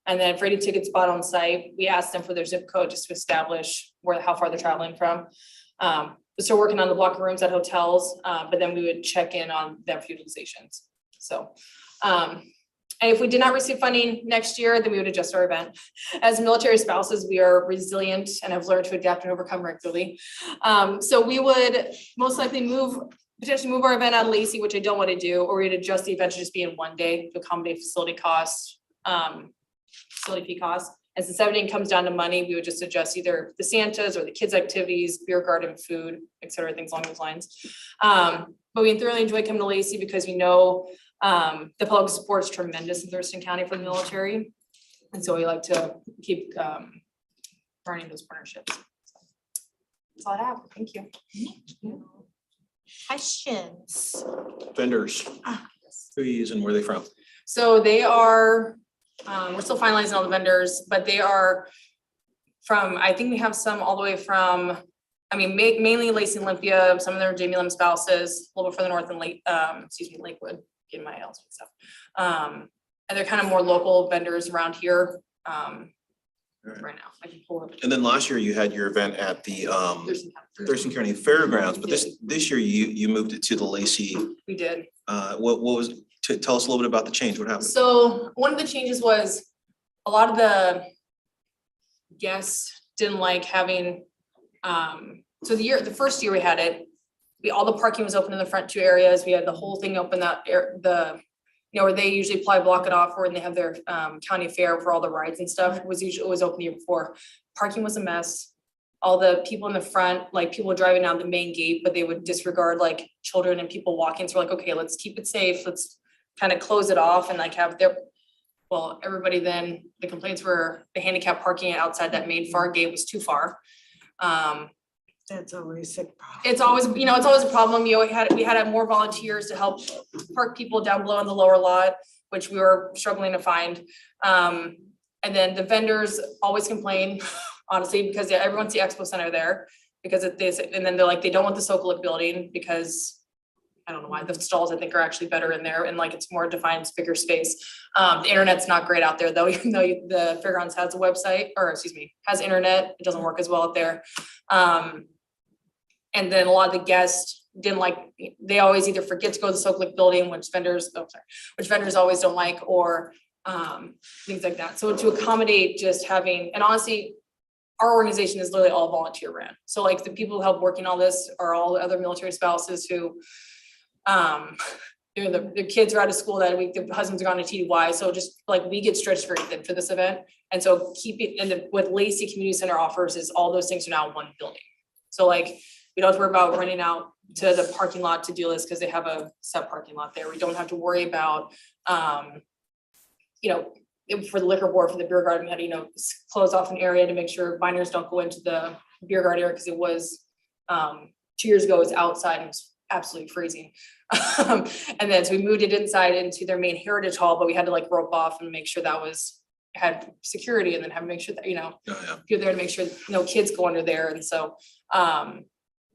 And then for any tickets bought on site, we ask them for their zip code just to establish how far they're traveling from. So working on the block rooms at hotels, but then we would check in on them for utilizations. So, and if we did not receive funding next year, then we would adjust our event. As military spouses, we are resilient and have learned to adapt and overcome regularly. So we would most likely potentially move our event out of Lacey, which I don't want to do, or we'd adjust the event to just be in one day to accommodate facility costs, facility fee costs. As the 7 day comes down to money, we would just adjust either the Santas or the kids' activities, beer garden, food, et cetera, things along those lines. But we thoroughly enjoy coming to Lacey because we know the public support is tremendous in Thurston County for the military. And so we like to keep burning those partnerships. That's all I have. Thank you. Questions? Vendors, who are you using, where are they from? So they are, we're still finalizing all the vendors, but they are from, I think we have some all the way from, I mean, mainly Lacey and Olympia, some of them are Jamie Lim spouses, a little bit further north in Lakewood, getting my else stuff. And they're kind of more local vendors around here right now. I can pull it. And then last year you had your event at the Thurston County Fairgrounds, but this year you moved it to the Lacey. We did. What was, tell us a little bit about the change, what happened? So one of the changes was a lot of the guests didn't like having, so the first year we had it, all the parking was open in the front 2 areas. We had the whole thing open where they usually block it off when they have their county fair for all the rides and stuff. It was open the year before. Parking was a mess. All the people in the front, like people driving down the main gate, but they would disregard like children and people walking. So we're like, okay, let's keep it safe. Let's kind of close it off and like have everybody then, the complaints were the handicap parking outside that main far gate was too far. That's always a problem. It's always a problem. We had more volunteers to help park people down below in the lower lot, which we were struggling to find. And then the vendors always complain, honestly, because everyone see Expo Center there because and then they're like, they don't want the Sokolic building because I don't know why, the stalls I think are actually better in there and like it's more defined, bigger space. The internet's not great out there though, even though the fairgrounds has a website, or has internet, it doesn't work as well out there. And then a lot of the guests they always either forget to go to the Sokolic building, which vendors always don't like, or things like that. So to accommodate just having, and honestly, our organization is literally all volunteer ran. So like the people who help working all this are all the other military spouses who You know, the kids are out of school that week, the husbands are gone to TDY, so just like we get stretched very thin for this event. And so keeping, and what Lacey Community Center offers is all those things are now in one building. So like, we don't have to worry about running out to the parking lot to do this, because they have a set parking lot there. We don't have to worry about, you know, for the liquor board, for the beer garden, we had to, you know, close off an area to make sure minors don't go into the beer garden area, because it was, 2 years ago, it was outside and it was absolutely freezing. And then, so we moved it inside into their main heritage hall, but we had to like rope off and make sure that was, had security, and then have to make sure that, you know, you're there to make sure no kids go under there. And so,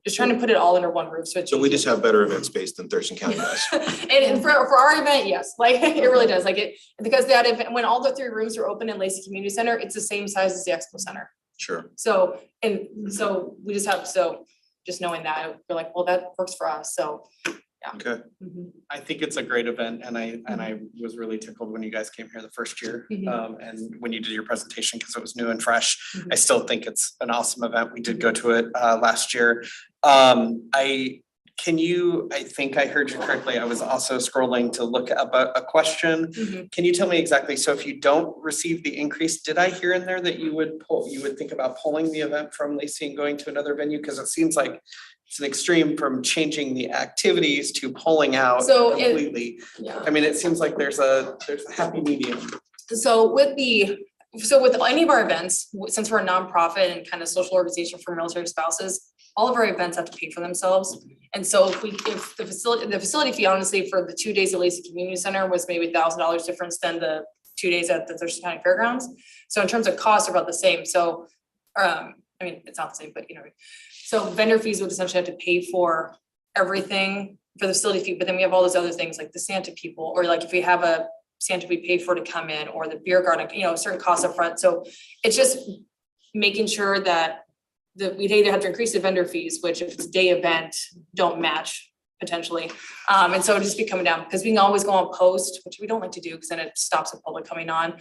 just trying to put it all under one roof. So it's. So we just have better event space than Thurston County does. And for our event, yes, like it really does, like it, because that event, when all the 3 rooms are open in Lacey Community Center, it's the same size as the Expo Center. Sure. So, and so we just have, so just knowing that, we're like, well, that works for us, so, yeah. Okay. I think it's a great event, and I was really tickled when you guys came here the first year. And when you did your presentation, because it was new and fresh. I still think it's an awesome event. We did go to it last year. I think I heard you correctly. I was also scrolling to look about a question. Can you tell me exactly, so if you don't receive the increase, did I hear in there that you would think about pulling the event from Lacey and going to another venue? Because it seems like it's an extreme from changing the activities to pulling out completely. Yeah. I mean, it seems like there's a happy medium. So with any of our events, since we're a nonprofit and kind of social organization for military spouses, all of our events have to pay for themselves. And so if the facility fee, honestly, for the 2 days at Lacey Community Center was maybe $1,000 difference than the 2 days at the Thurston County Fairgrounds. So in terms of costs, are about the same. So, I mean, it's not the same, but you know, so vendor fees would essentially have to pay for everything for the facility fee, but then we have all those other things like the Santa people, or like if we have a Santa we pay for to come in, or the beer garden, you know, certain costs up front. So it's just making sure that we'd either have to increase the vendor fees, which if it's a day event, don't match potentially. And so it'd just be coming down, because we can always go on post, which we don't like to do because then it stops the public coming on.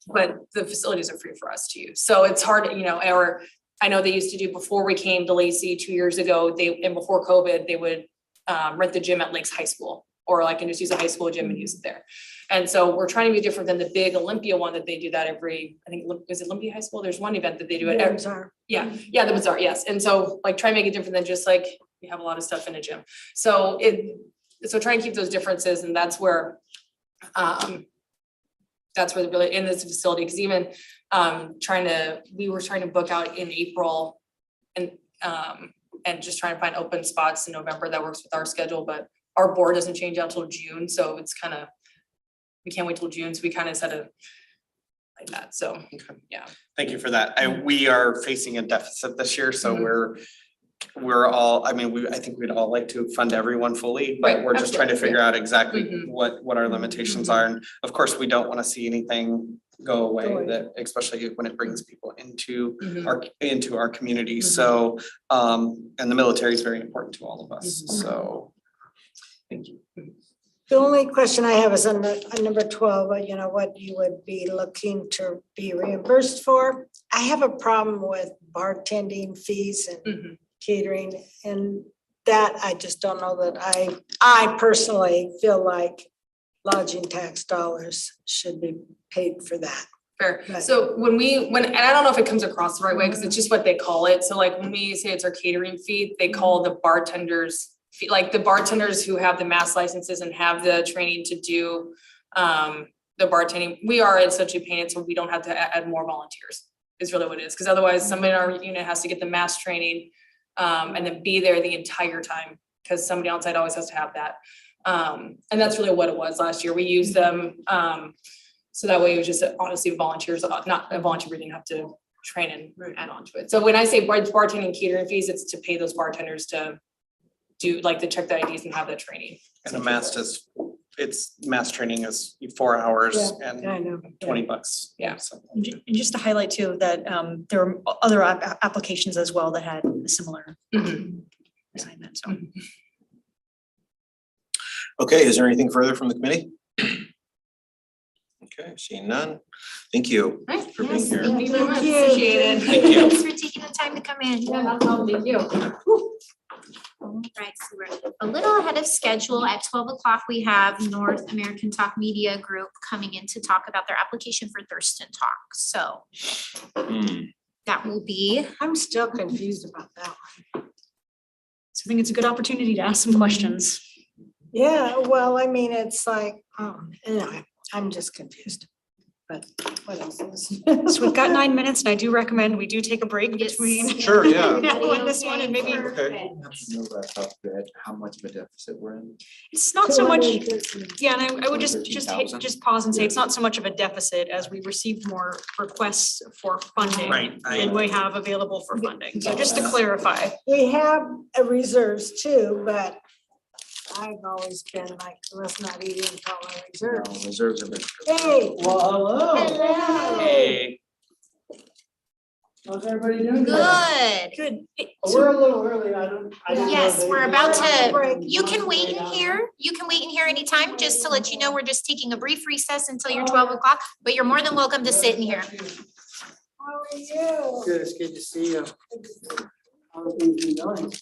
But the facilities are free for us to use. So it's hard, you know, or I know they used to do before we came to Lacey 2 years ago, and before COVID, they would rent the gym at Lakes High School, or like, and just use a high school gym and use it there. And so we're trying to be different than the big Olympia one that they do that every, I think, is it Olympia High School? There's one event that they do it every. Yeah, the bazaar, yes. And so like try and make it different than just like, we have a lot of stuff in a gym. So try and keep those differences, and that's where really in this facility, because even we were trying to book out in April and just trying to find open spots in November that works with our schedule, but our board doesn't change out till June, so it's kind of, we can't wait till June, so we kind of set it like that, so, yeah. Thank you for that. We are facing a deficit this year, so we're all, I mean, I think we'd all like to fund everyone fully, but Right, we're just trying to absolutely, figure out exactly what our limitations are. And of course, we don't want to see anything go away, that especially when it brings people into our community. So, and the military is very important to all of us, so thank you. The only question I have is on number 12, you know, what you would be looking to be reimbursed for. I have a problem with bartending fees and catering, and that I just don't know that I personally feel like lodging tax dollars should be paid for that. Fair. So and I don't know if it comes across the right way, because it's just what they call it. So like when we say it's our catering fee, they call the bartenders fee, like the bartenders who have the mass licenses and have the training to do the bartending. We are essentially paying it so we don't have to add more volunteers, is really what it is. Because otherwise somebody in our unit has to get the mass training and then be there the entire time, because somebody outside always has to have that. And that's really what it was last year. We used them. So that way it was just honestly volunteers, not a volunteer, we didn't have to train and add on to it. So when I say bartending catering fees, it's to pay those bartenders to do, like, to check the IDs and have that training. And the mass training is 4 hours I and know. $20. Yeah. So. And just to highlight too, that there were other applications as well that had a similar assignment, so. Okay, is there anything further from the committee? Okay, seeing none. Thank you for being here. Thank you very much. Appreciate it. Thank you. Thanks for taking the time to come in. Yeah, that's all. Thank you. Right, so we're a little ahead of schedule. At 12 o'clock, we have North American Talk Media Group coming in to talk about their application for Thurston Talk. So that will be. I'm still confused about that one. So I think it's a good opportunity to ask some questions. Yeah, well, I mean, it's like, anyway, I'm just confused. But what else is? So we've got 9 minutes and I do recommend we do take a break Yes. between. Sure, yeah. now and this one and maybe Okay. Know right off the bat how much of a deficit we're in. it's not so much, 213. yeah, and I would just 213,000. just pause and say it's not so much of a deficit as we received more requests for funding. Right, Than we have available for funding. So just to clarify. We have reserves too, but I've always been like, let's not eat into all our reserves. Reserves have been. Hey. Well, Hello. Hey. How's everybody doing? Good. Good. We're a little early, I don't. didn't know Yes, they- we're about to, Break. you can wait in here. You can wait in here anytime, just to let you know, we're just taking a brief recess until you're 12 o'clock, but you're more than welcome to sit in here. How are you? Good, it's good to see you. How are things been going?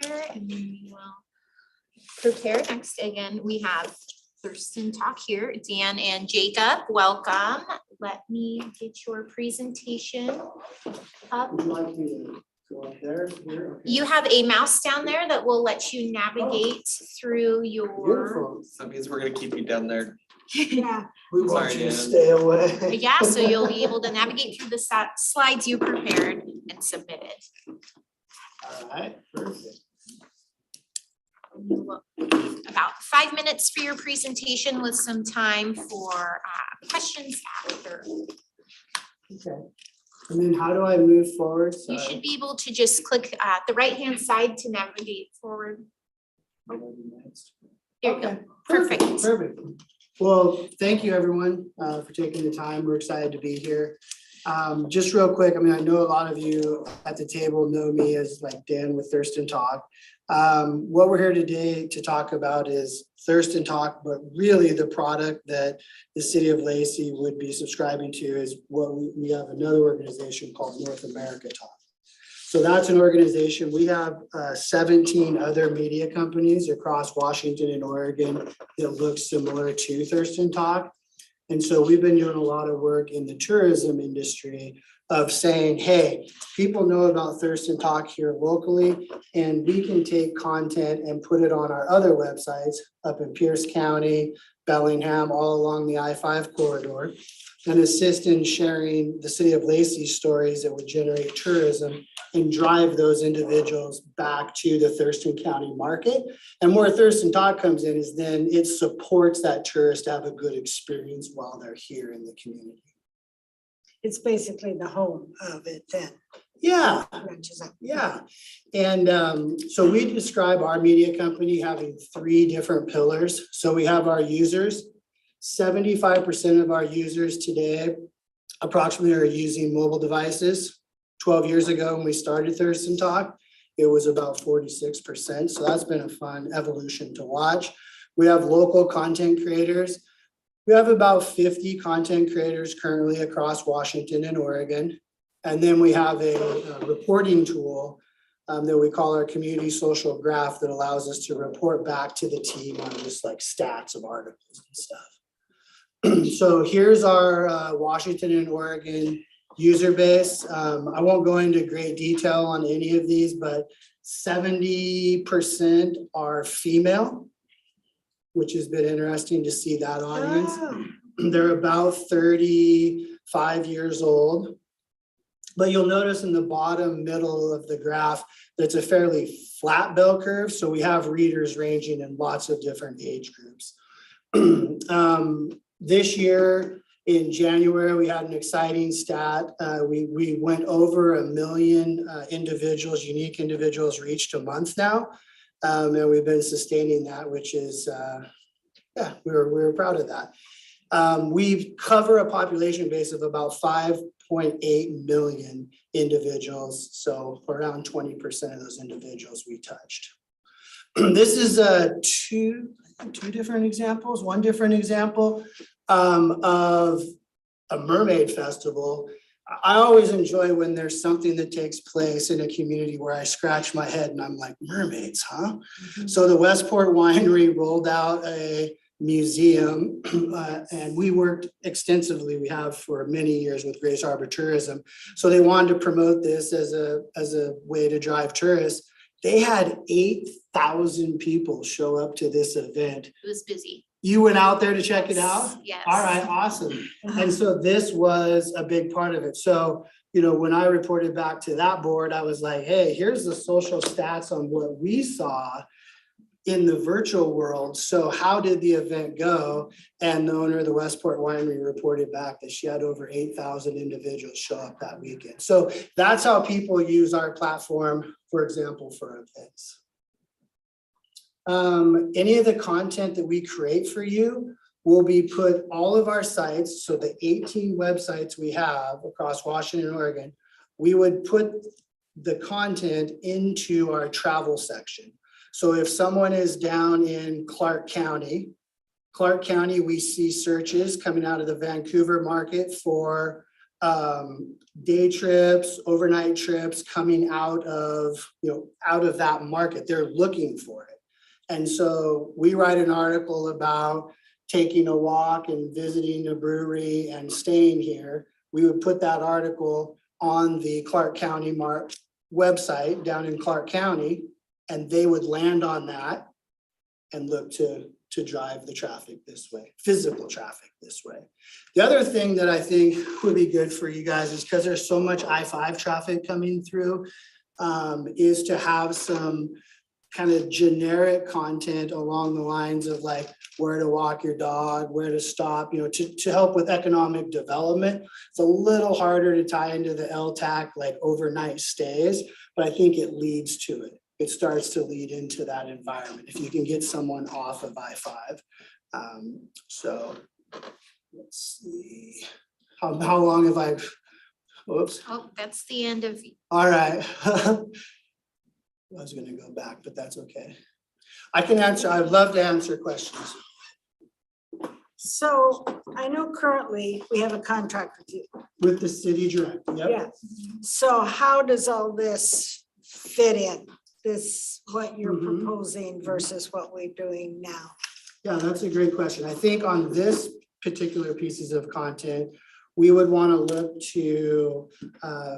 here, and then we will prepare. Next, again, we have Thurston Talk here. Dan and Jacob, welcome. Let me get your presentation up. Would you like me to go up there? Here? Okay. You have a mouse down there that will let you navigate through your. Beautiful. So that means we're gonna keep you down there. Yeah. We want Sorry, you to Dan. stay away. Yeah, so you'll be able to navigate through the slides you prepared and submitted. All right, perfect. You will leave about 5 minutes for your presentation with some time for questions after. Okay. And then how do I move forward? You Sorry. should be able to just click the right-hand side to navigate forward. There you go. Okay, Perfect. Perfect. Well, thank you, everyone, for taking the time. We're excited to be here. Just real quick, I mean, I know a lot of you at the table know me as like Dan with Thurston Talk. What we're here today to talk about is Thurston Talk, but really the product that the city of Lacey would be subscribing to is what we have another organization called North America Talk. So that's an organization. We have 17 other media companies across Washington and Oregon that look similar to Thurston Talk. And so we've been doing a lot of work in the tourism industry of saying, hey, people know about Thurston Talk here locally, and we can take content and put it on our other websites up in Pierce County, Bellingham, all along the I-5 corridor, and assist in sharing the city of Lacey stories that would generate tourism and drive those individuals back to the Thurston County market. And where Thurston Talk comes in is then it supports that tourist to have a good experience while they're here in the community. It's basically the home of it then. Yeah, Branches up. yeah. And so we describe our media company having 3 different pillars. So we have our users. 75% of our users today approximately are using mobile devices. 12 years ago, when we started Thurston Talk, it was about 46%. So that's been a fun evolution to watch. We have local content creators. We have about 50 content creators currently across Washington and Oregon. And then we have a reporting tool that we call our community social graph that allows us to report back to the team on just like stats of articles and stuff. So here's our Washington and Oregon user base. I won't go into great detail on any of these, but 70% are female, which has been interesting to see that audience. They're about 35 years old. But you'll notice in the bottom middle of the graph, that's a fairly flat bell curve. So we have readers ranging in lots of different age groups. This year in January, we had an exciting stat. We went over 1 million individuals, unique individuals reached a month now. And we've been sustaining that, which is, yeah, we were proud of that. We cover a population base of about 5.8 million individuals. So around 20% of those individuals we touched. This is two different examples, one different example of a mermaid festival. I always enjoy when there's something that takes place in a community where I scratch my head and I'm like, mermaids, huh? So the Westport Winery rolled out a museum and we worked extensively, we have for many years with Grace Harbor Tourism. So they wanted to promote this as a way to drive tourists. They had 8,000 people show up to this event. It was busy. You went out there to check it out? Yes. All right, awesome. And so this was a big part of it. So, you know, when I reported back to that board, I was like, hey, here's the social stats on what we saw in the virtual world. So how did the event go? And the owner of the Westport Winery reported back that she had over 8,000 individuals show up that weekend. So that's how people use our platform, for example, for events. Any of the content that we create for you will be put all of our sites. So the 18 websites we have across Washington and Oregon, we would put the content into our travel section. So if someone is down in Clark County, we see searches coming out of the Vancouver market for day trips, overnight trips coming out of, out of that market. They're looking for it. And so we write an article about taking a walk and visiting a brewery and staying here. We would put that article on the Clark County website down in Clark County, and they would land on that and look to drive the traffic this way, physical traffic this way. The other thing that I think would be good for you guys is because there's so much I-5 traffic coming through, is to have some kind of generic content along the lines of like where to walk your dog, where to stop, to help with economic development. It's a little harder to tie into the LTAC like overnight stays, but I think it leads to it. It starts to lead into that environment if you can get someone off of I-5. So let's see, how long have I, whoops. Oh, that's the end of. All right. I was gonna go back, but that's okay. I can answer, I'd love to answer questions. So I know currently we have a contract with you. With the city director, yep. Yeah. So how does all this fit in? What you're proposing versus what we're doing now? Yeah, that's a great question. I think on this particular pieces of content, we would want to look to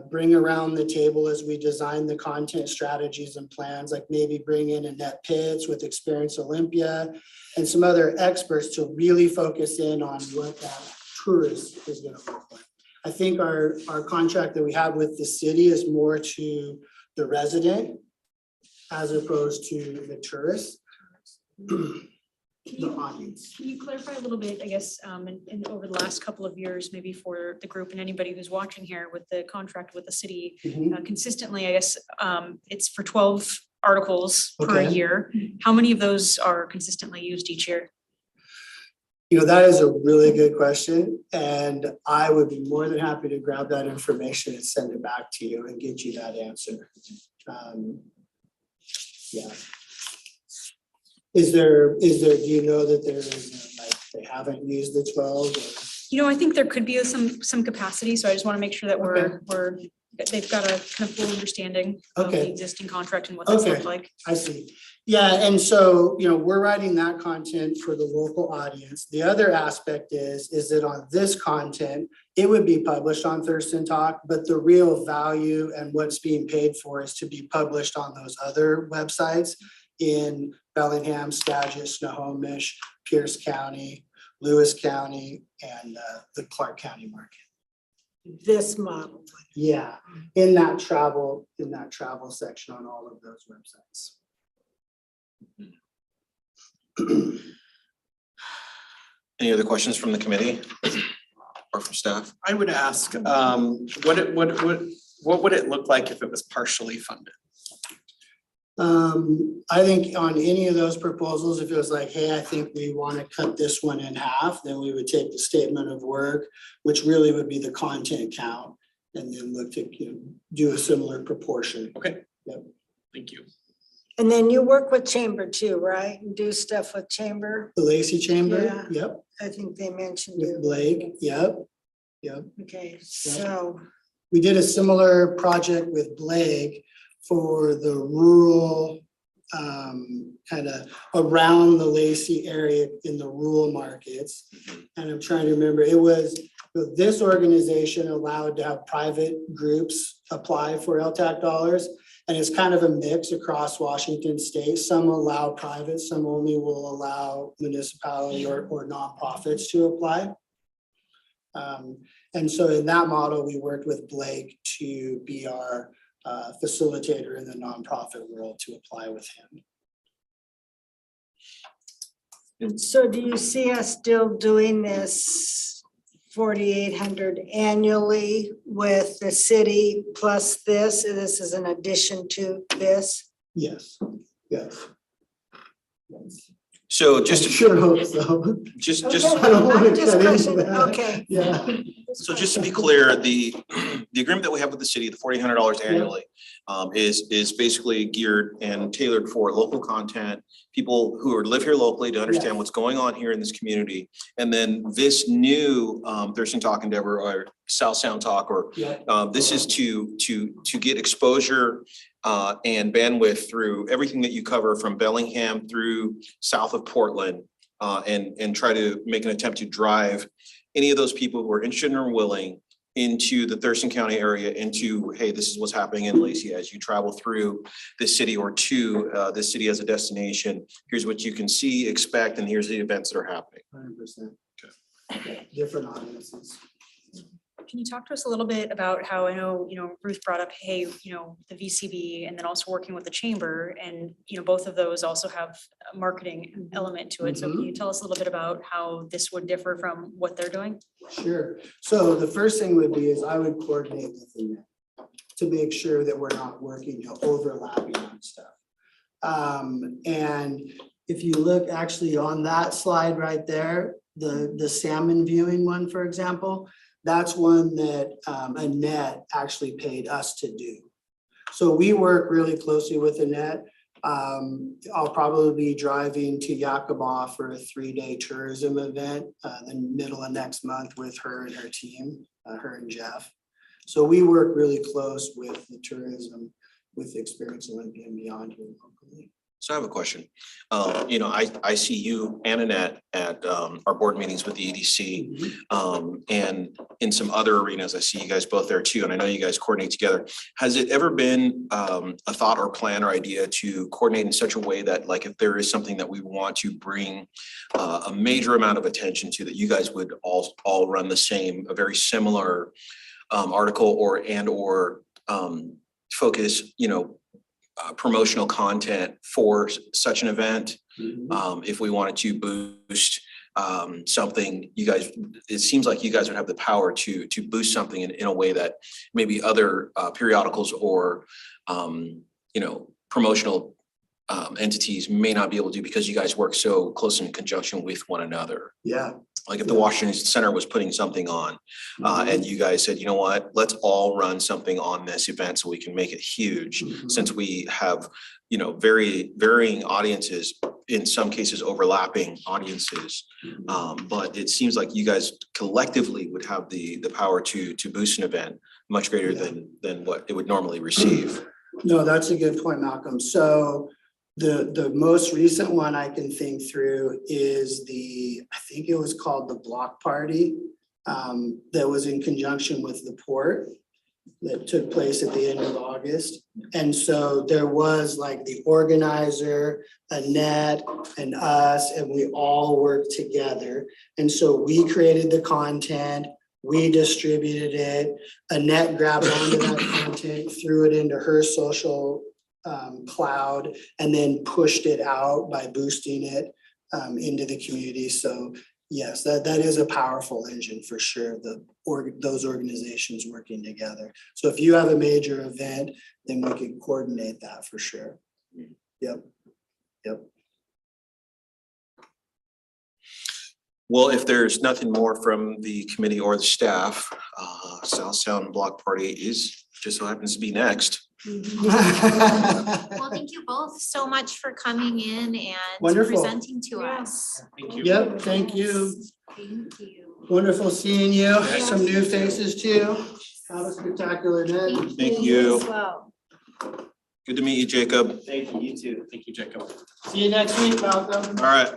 bring around the table as we design the content strategies and plans, like maybe bring in Annette Pitts with Experience Olympia and some other experts to really focus in on what that tourist is going to look like. I think our contract that we have with the city is more to the resident as opposed to the tourist. The audience. Can you clarify a little bit, I guess, in over the last couple of years, maybe for the group and anybody who's watching here with the contract with the city, consistently, I guess, it's for 12 articles per Okay. year. How many of those are consistently used each year? That is a really good question. And I would be more than happy to grab that information and send it back to you and get you that answer. Yeah. Do you know that there is, like, they haven't used the 12? Or? I think there could be some capacity, so I just want to make sure that they've got a kind of full understanding of the existing contract and what those look like. I see. Yeah, and so, we're writing that content for the local audience. The other aspect is that on this content, it would be published on Thurston Talk, but the real value and what's being paid for is to be published on those other websites in Bellingham, Skagit, Snohomish, Pierce County, Lewis County, and the Clark County market. This model. Yeah, in that travel section on all of those websites. Any other questions from the committee or from staff? I would ask, what would it look like if it was partially funded? I think on any of those proposals, if it was like, hey, I think we want to cut this one in half, then we would take the statement of work, which really would be the content count, and then look to do a similar proportion. Okay. Yep. Thank you. And then you work with Chamber too, right? And do stuff with Chamber? The Lacey Chamber, Yeah. yep. I think they mentioned With you. Blake, yep. Okay, so. We did a similar project with Blake for the rural, kind of around the Lacey area in the rural markets. And I'm trying to remember, it was this organization allowed to have private groups apply for LTAC dollars. And it's kind of a mix across Washington state. Some allow private, some only will allow municipality or nonprofits to apply. And so in that model, we worked with Blake to be our facilitator in the nonprofit world to apply with him. So do you see us still doing this 4,800 annually with the city plus this? This is an addition to this? Yes, yes. So just I sure hope so. Just Okay, I don't want I'm to just cut into questioning, that. okay. Yeah. So just to be clear, the agreement that we have with the city, the $4,800 annually, is basically geared and tailored for local content, people who live here locally to understand what's going on here in this community. And then this new Thurston Talk endeavor or South Sound Talk, or this is to get exposure and bandwidth through everything that you cover from Bellingham through south of Portland, and try to make an attempt to drive any of those people who are interested or willing into the Thurston County area into, hey, this is what's happening in Lacey as you travel through this city or to this city as a destination. Here's what you can see, expect, and here's the events that are happening. 100%. Different audiences. Can you talk to us a little bit about how, I know, Ruth brought up, hey, the VCB and then also working with the chamber, and, both of those also have a marketing element to it. So can you tell us a little bit about how this would differ from what they're doing? Sure. So the first thing would be is I would coordinate with the net to make sure that we're not working overlapping on stuff. And if you look actually on that slide right there, the salmon viewing one, for example, that's one that Annette actually paid us to do. So we work really closely with Annette. I'll probably be driving to Yakima for a 3-day tourism event in the middle of next month with her and her team, her and Jeff. So we work really close with the tourism, with Experience Olympia and beyond here locally. So I have a question. I see you and Annette at our board meetings with the EDC. And in some other arenas, I see you guys both there too. And I know you guys coordinate together. Has it ever been a thought or plan or idea to coordinate in such a way that, like, if there is something that we want to bring a major amount of attention to, that you guys would all run the same, a very similar article or focus, promotional content for such an event? If we wanted to boost something, you guys, it seems like you guys would have the power to boost something in a way that maybe other periodicals or promotional entities may not be able to do, because you guys work so close in conjunction with one another. Yeah. Like if the Washington Center was putting something on and you guys said, you know what, let's all run something on this event so we can make it huge, since we have, very varying audiences, in some cases overlapping audiences. But it seems like you guys collectively would have the power to boost an event much greater than what it would normally receive. No, that's a good point, Malcolm. So the most recent one I can think through is I think it was called the Block Party, that was in conjunction with the port, that took place at the end of August. And so there was like the organizer, Annette and us, and we all worked together. And so we created the content, we distributed it. Annette grabbed onto that content, threw it into her social cloud, and then pushed it out by boosting it into the community. So yes, that is a powerful engine for sure, those organizations working together. So if you have a major event, then we can coordinate that for sure. Yep. Well, if there's nothing more from the committee or the staff, South Sound Block Party just so happens to be next. Well, thank you both so much for coming in and Wonderful. presenting to us. Thank you. Yep, thank you. Thank you. Wonderful seeing you. Some new faces too. Have a spectacular day. Thank you. As well. Good to meet you, Jacob. Thank you, you too. Thank you, Jacob. See you next week, Malcolm. All right.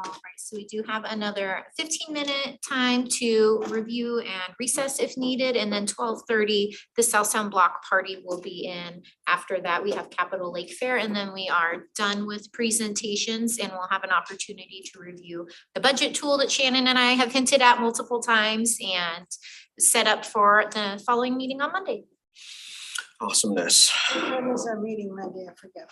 All right, so we do have another 15-minute time to review and recess if needed, and then 12:30, the South Sound Block Party will be in. After that, we have Capitol Lake Fair, and then we are done with presentations, and we'll have an opportunity to review the budget tool that Shannon and I have hinted at multiple times, and set up for the following meeting on Monday. Awesomeness. When was our meeting Monday? I forget.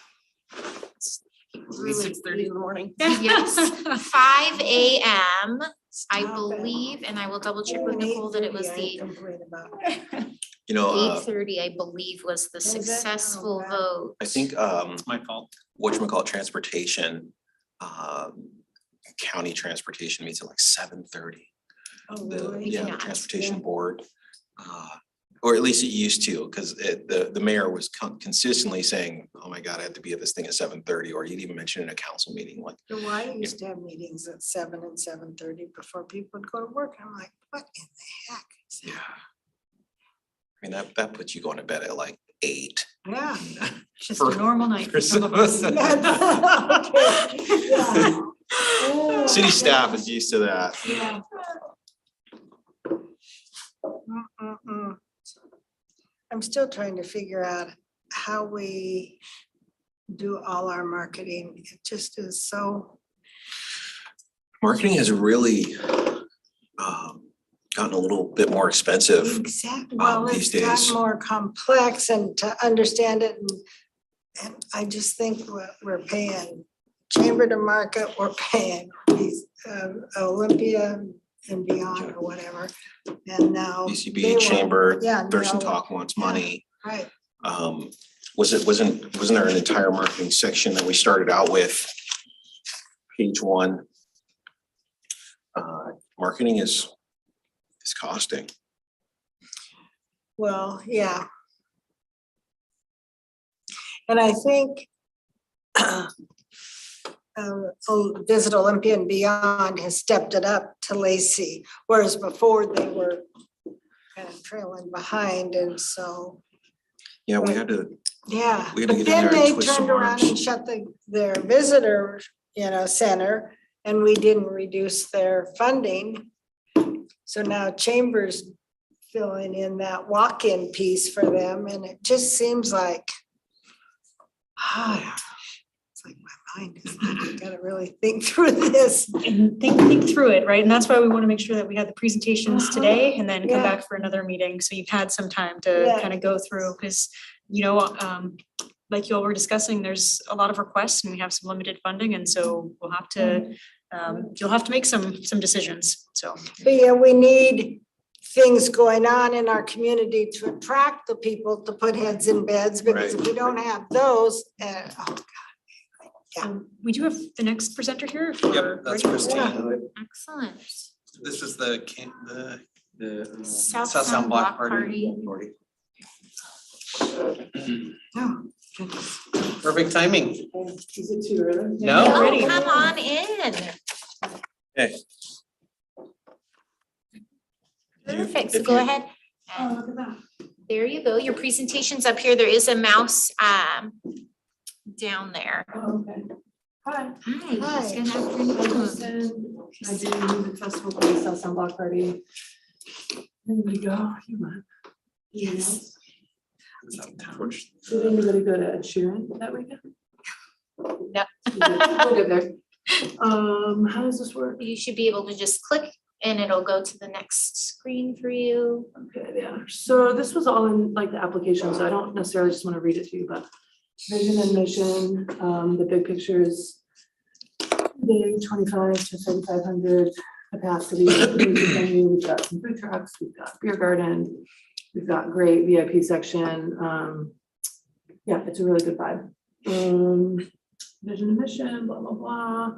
Really 6:30 in the morning. Yes, 5 a.m. I Stop it. believe, and I will double check with Nicole that it was 8:30 I the complained about. 8:30, I believe, was the Is it? Oh, successful wow. vote. I think It's my fault. whatchamacallit, transportation, county transportation meets at like 7:30. Oh, The really? yeah, the Yes. transportation board. Or at least it used to, because the mayor was consistently saying, oh my God, I had to be at this thing at 7:30, or you'd even mention in a council meeting, like, So why used to have meetings at 7 and 7:30 before people would go to work. I'm like, what in the heck? is that? yeah. I mean, that puts you going to bed at like 8. Yeah. Just a normal night For some of us. Okay, yeah. City staff is used to that. Yeah. Mm-mm-mm. I'm still trying to figure out how we do all our marketing. It just is so, Marketing has really gotten a little bit more expensive. exactly, well, these it's gotten days. more complex and to understand it and I just think we're paying Chamber to Market, we're paying these Olympia and Beyond or whatever. And now. they BCB, want- Chamber, yeah, and Thurston they're all- Talk wants money. Right, Wasn't there an entire marketing section that we started out with? Page 1. Marketing is costing. well, yeah. And I think Visit Olympia and Beyond has stepped it up to Lacey, whereas before they were kind of trailing behind, and so, Yeah, we had to, yeah. We had to But get in then there and they twist some turned around and arms. shut their visitor, center, and we didn't reduce their funding. So now Chambers filling in that walk-in piece for them, and it just seems like, it's like my mind is, I gotta really think through this. And think through it, right? And that's why we want to make sure that we have the presentations today and then come Yeah. back for another meeting. So you've had some time to Yeah. kind of go through, because, like you all were discussing, there's a lot of requests and we have some limited funding. And so we'll have to, you'll have to make some decisions, so. But yeah, we need things going on in our community to attract the people to put heads in beds, because if we don't have those, We do have the next presenter here. if we're Yep, that's ready. Christine. Excellent. This is the South South Sound Block Party. Party. Oh, goodness. Perfect timing. Is it too early? No? Oh, ready. come on in. Okay. Perfect, so go ahead. Oh, look at that. There you go, your presentation's up here. There is a mouse down there. Oh, okay. Hi. Hi. Hi. just gonna have your name. I do music festival for the South Sound Block Party. There we go. You want? Yes. Did anybody go to Ed Sheeran that weekend? No. We'll get there. How does this work? You should be able to just click and it'll go to the next screen for you. Okay, yeah. So this was all in like the application, so I don't necessarily just want to read it to you, but vision and mission, the big picture is day 25 to 3,500 capacity. Music venue. We've got some food trucks, we've got beer garden, we've got great VIP section. Yeah, it's a really good vibe. Vision and mission, blah, blah, blah.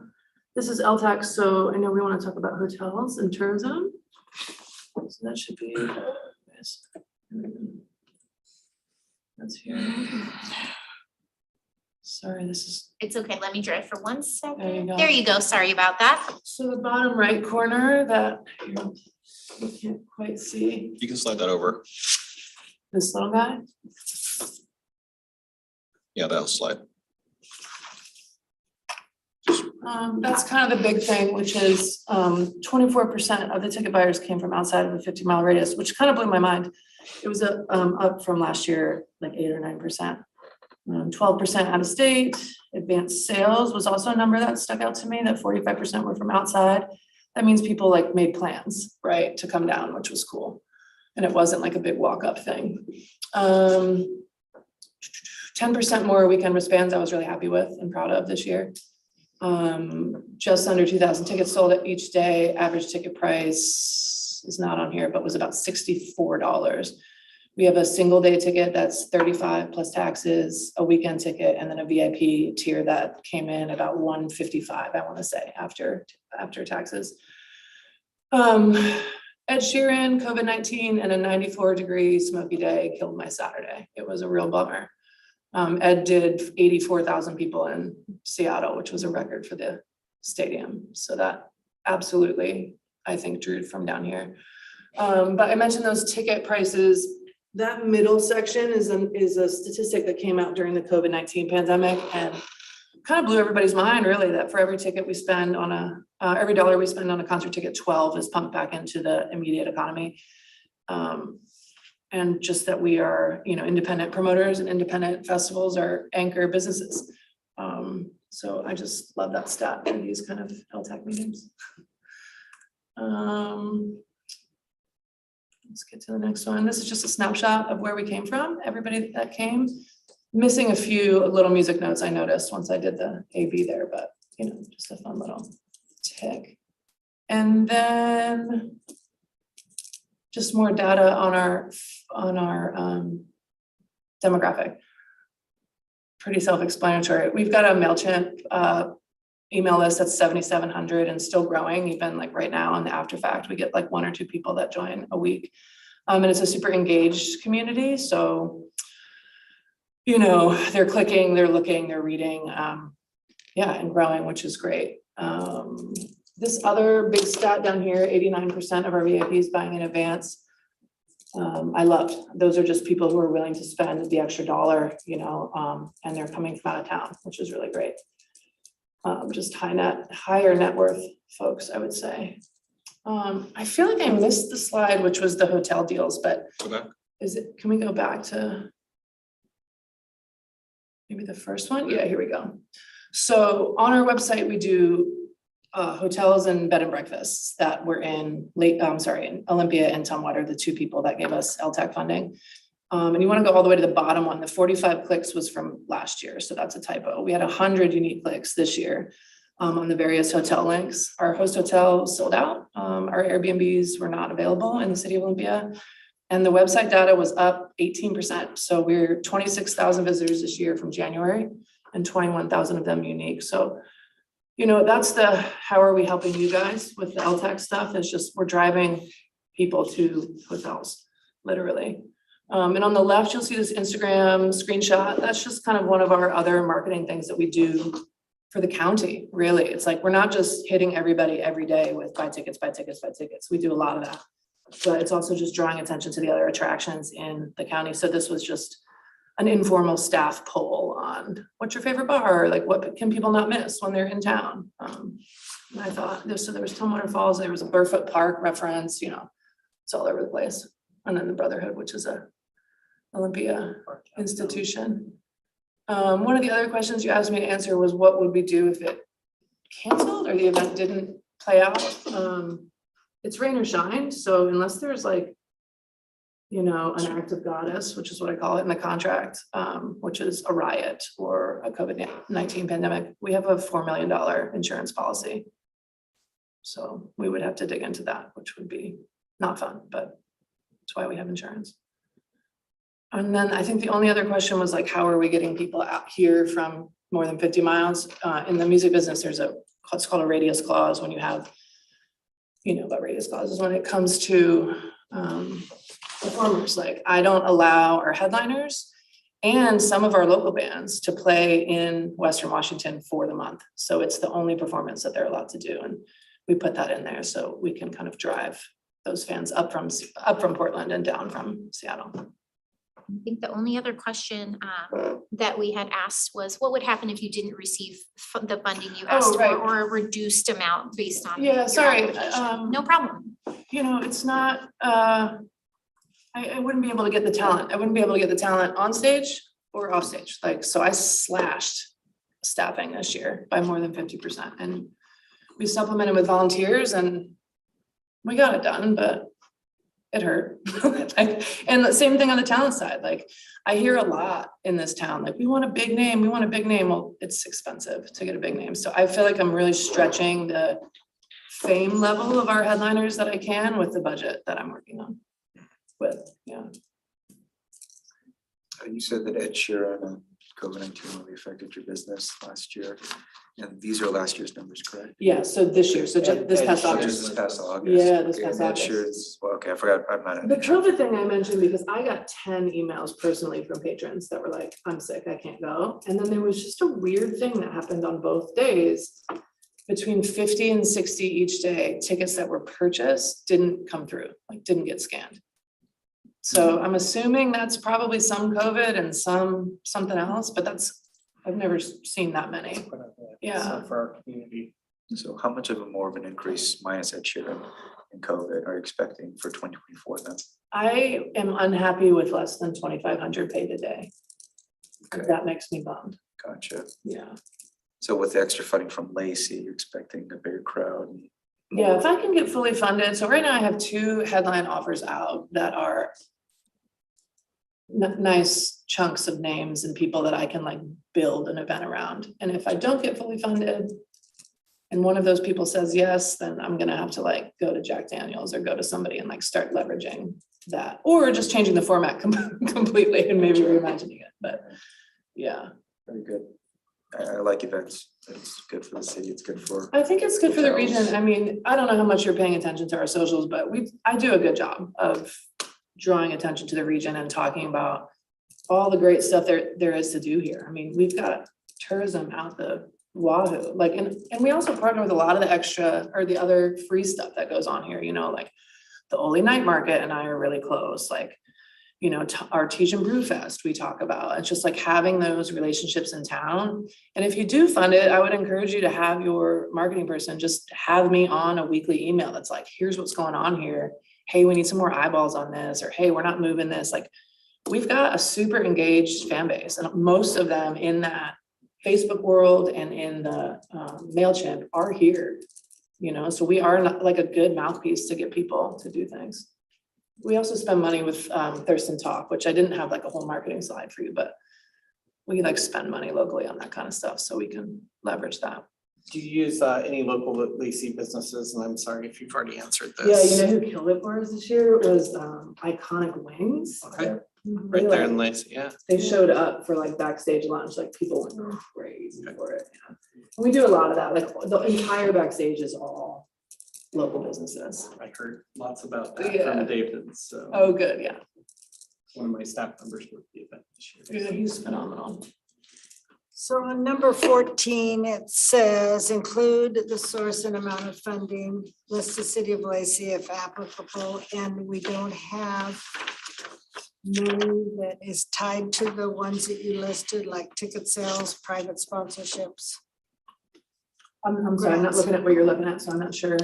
This is LTAC, so I know we want to talk about hotels and tourism. So that should be this. That's here. Sorry, this is, It's okay, let me drive for 1 There you second. go. There you go, sorry about that. so the bottom right corner that you can't quite see, You can slide that over. this little guy. Yeah, that'll slide. That's kind of the big thing, which is 24% of the ticket buyers came from outside of a 50-mile radius, which kind of blew my mind. It was up from last year, like 8 or 9%. 12% out of state. Advanced sales was also a number that stuck out to me, that 45% were from outside. That means people like made plans, right, to come down, which was cool. And it wasn't like a big walk-up thing. 10% more weekend wristbands I was really happy with and proud of this year. Just under 2,000 tickets sold at each day. Average ticket price is not on here, but was about $64. We have a single day ticket that's 35 plus taxes, a weekend ticket, and then a VIP tier that came in about 155, I want to say, after taxes. Ed Sheeran, COVID-19, and a 94-degree smoky day killed my Saturday. It was a real bummer. Ed did 84,000 people in Seattle, which was a record for the stadium. So that absolutely, I think, drew from down here. But I mentioned those ticket prices. That middle section is a statistic that came out during the COVID-19 pandemic and kind of blew everybody's mind, really, that for every ticket we spend on every dollar we spend on a concert ticket, 12 is pumped back into the immediate economy. And just that we are, independent promoters and independent festivals are anchor businesses. So I just love that stat in these kind of LTAC meetings. Let's get to the next one. This is just a snapshot of where we came from, everybody that came. Missing a few little music notes I noticed once I did the AB there, but just a fun little tick. And then just more data on our demographic. Pretty self-explanatory. We've got a MailChimp email list that's 7,700 and still growing. Even like right now on the after fact, we get like 1 or 2 people that join a week. And it's a super engaged community. So, they're clicking, they're looking, they're reading, and growing, which is great. This other big stat down here, 89% of our VIPs buying in advance. I loved, those are just people who are willing to spend the extra dollar, and they're coming from out of town, which is really great. Just higher net worth folks, I would say. I feel like I missed the slide, which was the hotel deals, but can we go back to maybe the first one? Yeah, here we go. So on our website, we do hotels and bed and breakfasts that were in Olympia and Tumwater, the 2 people that gave us LTAC funding. And you want to go all the way to the bottom one. The 45 clicks was from last year, so that's a typo. We had 100 unique clicks this year on the various hotel links. Our host hotel sold out. Our Airbnbs were not available in the city of Olympia. And the website data was up 18%. So we're 26,000 visitors this year from January and 21,000 of them unique. So, that's how are we helping you guys with the LTAC stuff? It's just, we're driving people to hotels, literally. And on the left, you'll see this Instagram screenshot. That's just kind of one of our other marketing things that we do for the county, really. It's like, we're not just hitting everybody every day with buy tickets, buy tickets, buy tickets. We do a lot of that. But it's also just drawing attention to the other attractions in the county. So this was just an informal staff poll on what's your favorite bar? Like, what can people not miss when they're in town? And I thought there was Tumwater Falls, there was a Barefoot Park reference, it's all over the place. And then the Brotherhood, which is a Olympia institution. One of the other questions you asked me to answer was what would we do if it canceled or the event didn't play out? It's rain or shine. So unless there's like, an act of goddess, which is what I call it in the contract, which is a riot or a COVID-19 pandemic, we have a $4 million insurance policy. So we would have to dig into that, which would be not fun, but that's why we have insurance. And then I think the only other question was like, how are we getting people out here from more than 50 miles? In the music business, there's what's called a radius clause when you have, what radius clause is when it comes to performers. Like, I don't allow our headliners and some of our local bands to play in Western Washington for the month. So it's the only performance that they're allowed to do. And we put that in there so we can kind of drive those fans up from Portland and down from Seattle. I think the only other question that we had asked was what would happen if you didn't receive the funding you asked for or a reduced amount based on Yeah, your sorry. application? No problem. It's not, I wouldn't be able to get the talent. I wouldn't be able to get the talent on stage or off stage. So I slashed staffing this year by more than 50%. And we supplemented with volunteers and we got it done, but it hurt. And the same thing on the talent side. Like, I hear a lot in this town, like, we want a big name, we want a big name. Well, it's expensive to get a big name. So I feel like I'm really stretching the fame level of our headliners that I can with the budget that I'm working on with, yeah. You said that Ed Sheeran and COVID-19 really affected your business last year. And these are last year's numbers, correct? Yeah, so this year, so just this past Oh, August. just this past August. Yeah, this Okay, past and August. next year's, well, okay, I forgot, I'm not. The COVID thing I mentioned because I got 10 emails personally from patrons that were like, I'm sick, I can't go. And then there was just a weird thing that happened on both days. Between 50 and 60 each day, tickets that were purchased didn't come through, like didn't get scanned. So I'm assuming that's probably some COVID and something else, but I've never seen that many. Yeah. So for our community. So how much of a more of an increase minus that year in COVID are you expecting for 2024 then? I am unhappy with less than 2,500 paid a day. Okay. That makes me bummed. Gotcha. Yeah. So with the extra funding from Lacey, you're expecting a bigger crowd? Yeah, if I can get fully funded, so right now I have 2 headline offers out that are nice chunks of names and people that I can like build an event around. And if I don't get fully funded and one of those people says yes, then I'm gonna have to like go to Jack Daniels or go to somebody and like start leveraging that, or just changing the format completely and maybe reimagining it, but yeah. Very good. I like events. It's good for the city. It's good for. I think it's good for the region. hotels. I mean, I don't know how much you're paying attention to our socials, but I do a good job of drawing attention to the region and talking about all the great stuff there is to do here. I mean, we've got tourism out the wahoo, like, and we also partner with a lot of the extra or the other free stuff that goes on here, you know, like the Ole Night Market and I are really close, like, you know, our Teach and Brew Fest we talk about. It's just like having those relationships in town. And if you do fund it, I would encourage you to have your marketing person just have me on a weekly email that's like, here's what's going on here. Hey, we need some more eyeballs on this, or hey, we're not moving this. Like, we've got a super engaged fan base, and most of them in that Facebook world and in the MailChimp are here, you know, so we are not like a good mouthpiece to get people to do things. We also spend money with Thurston Talk, which I didn't have like a whole marketing slide for you, but we like spend money locally on that kind of stuff, so we can leverage that. Do you use any local Lacey businesses? And I'm sorry if you've already answered Yeah, this. you know who killed it for us this year was Iconic Wings. Okay. They, Right there like, in Lacey, yeah. They showed up for like backstage lunch, like people went crazy for it. Yeah. And we do a lot of that, like the entire backstage is all local businesses. I heard lots about that Yeah. from David, so. Oh, good, yeah. One of my staff members with the event this year. Yeah, he's phenomenal. So on number 14, it says include the source and amount of funding, list the city of Lacey if applicable, and we don't have money that is tied to the ones that you listed, like ticket sales, private sponsorships. I'm sorry, I'm not looking at what you're looking at, so I'm not sure.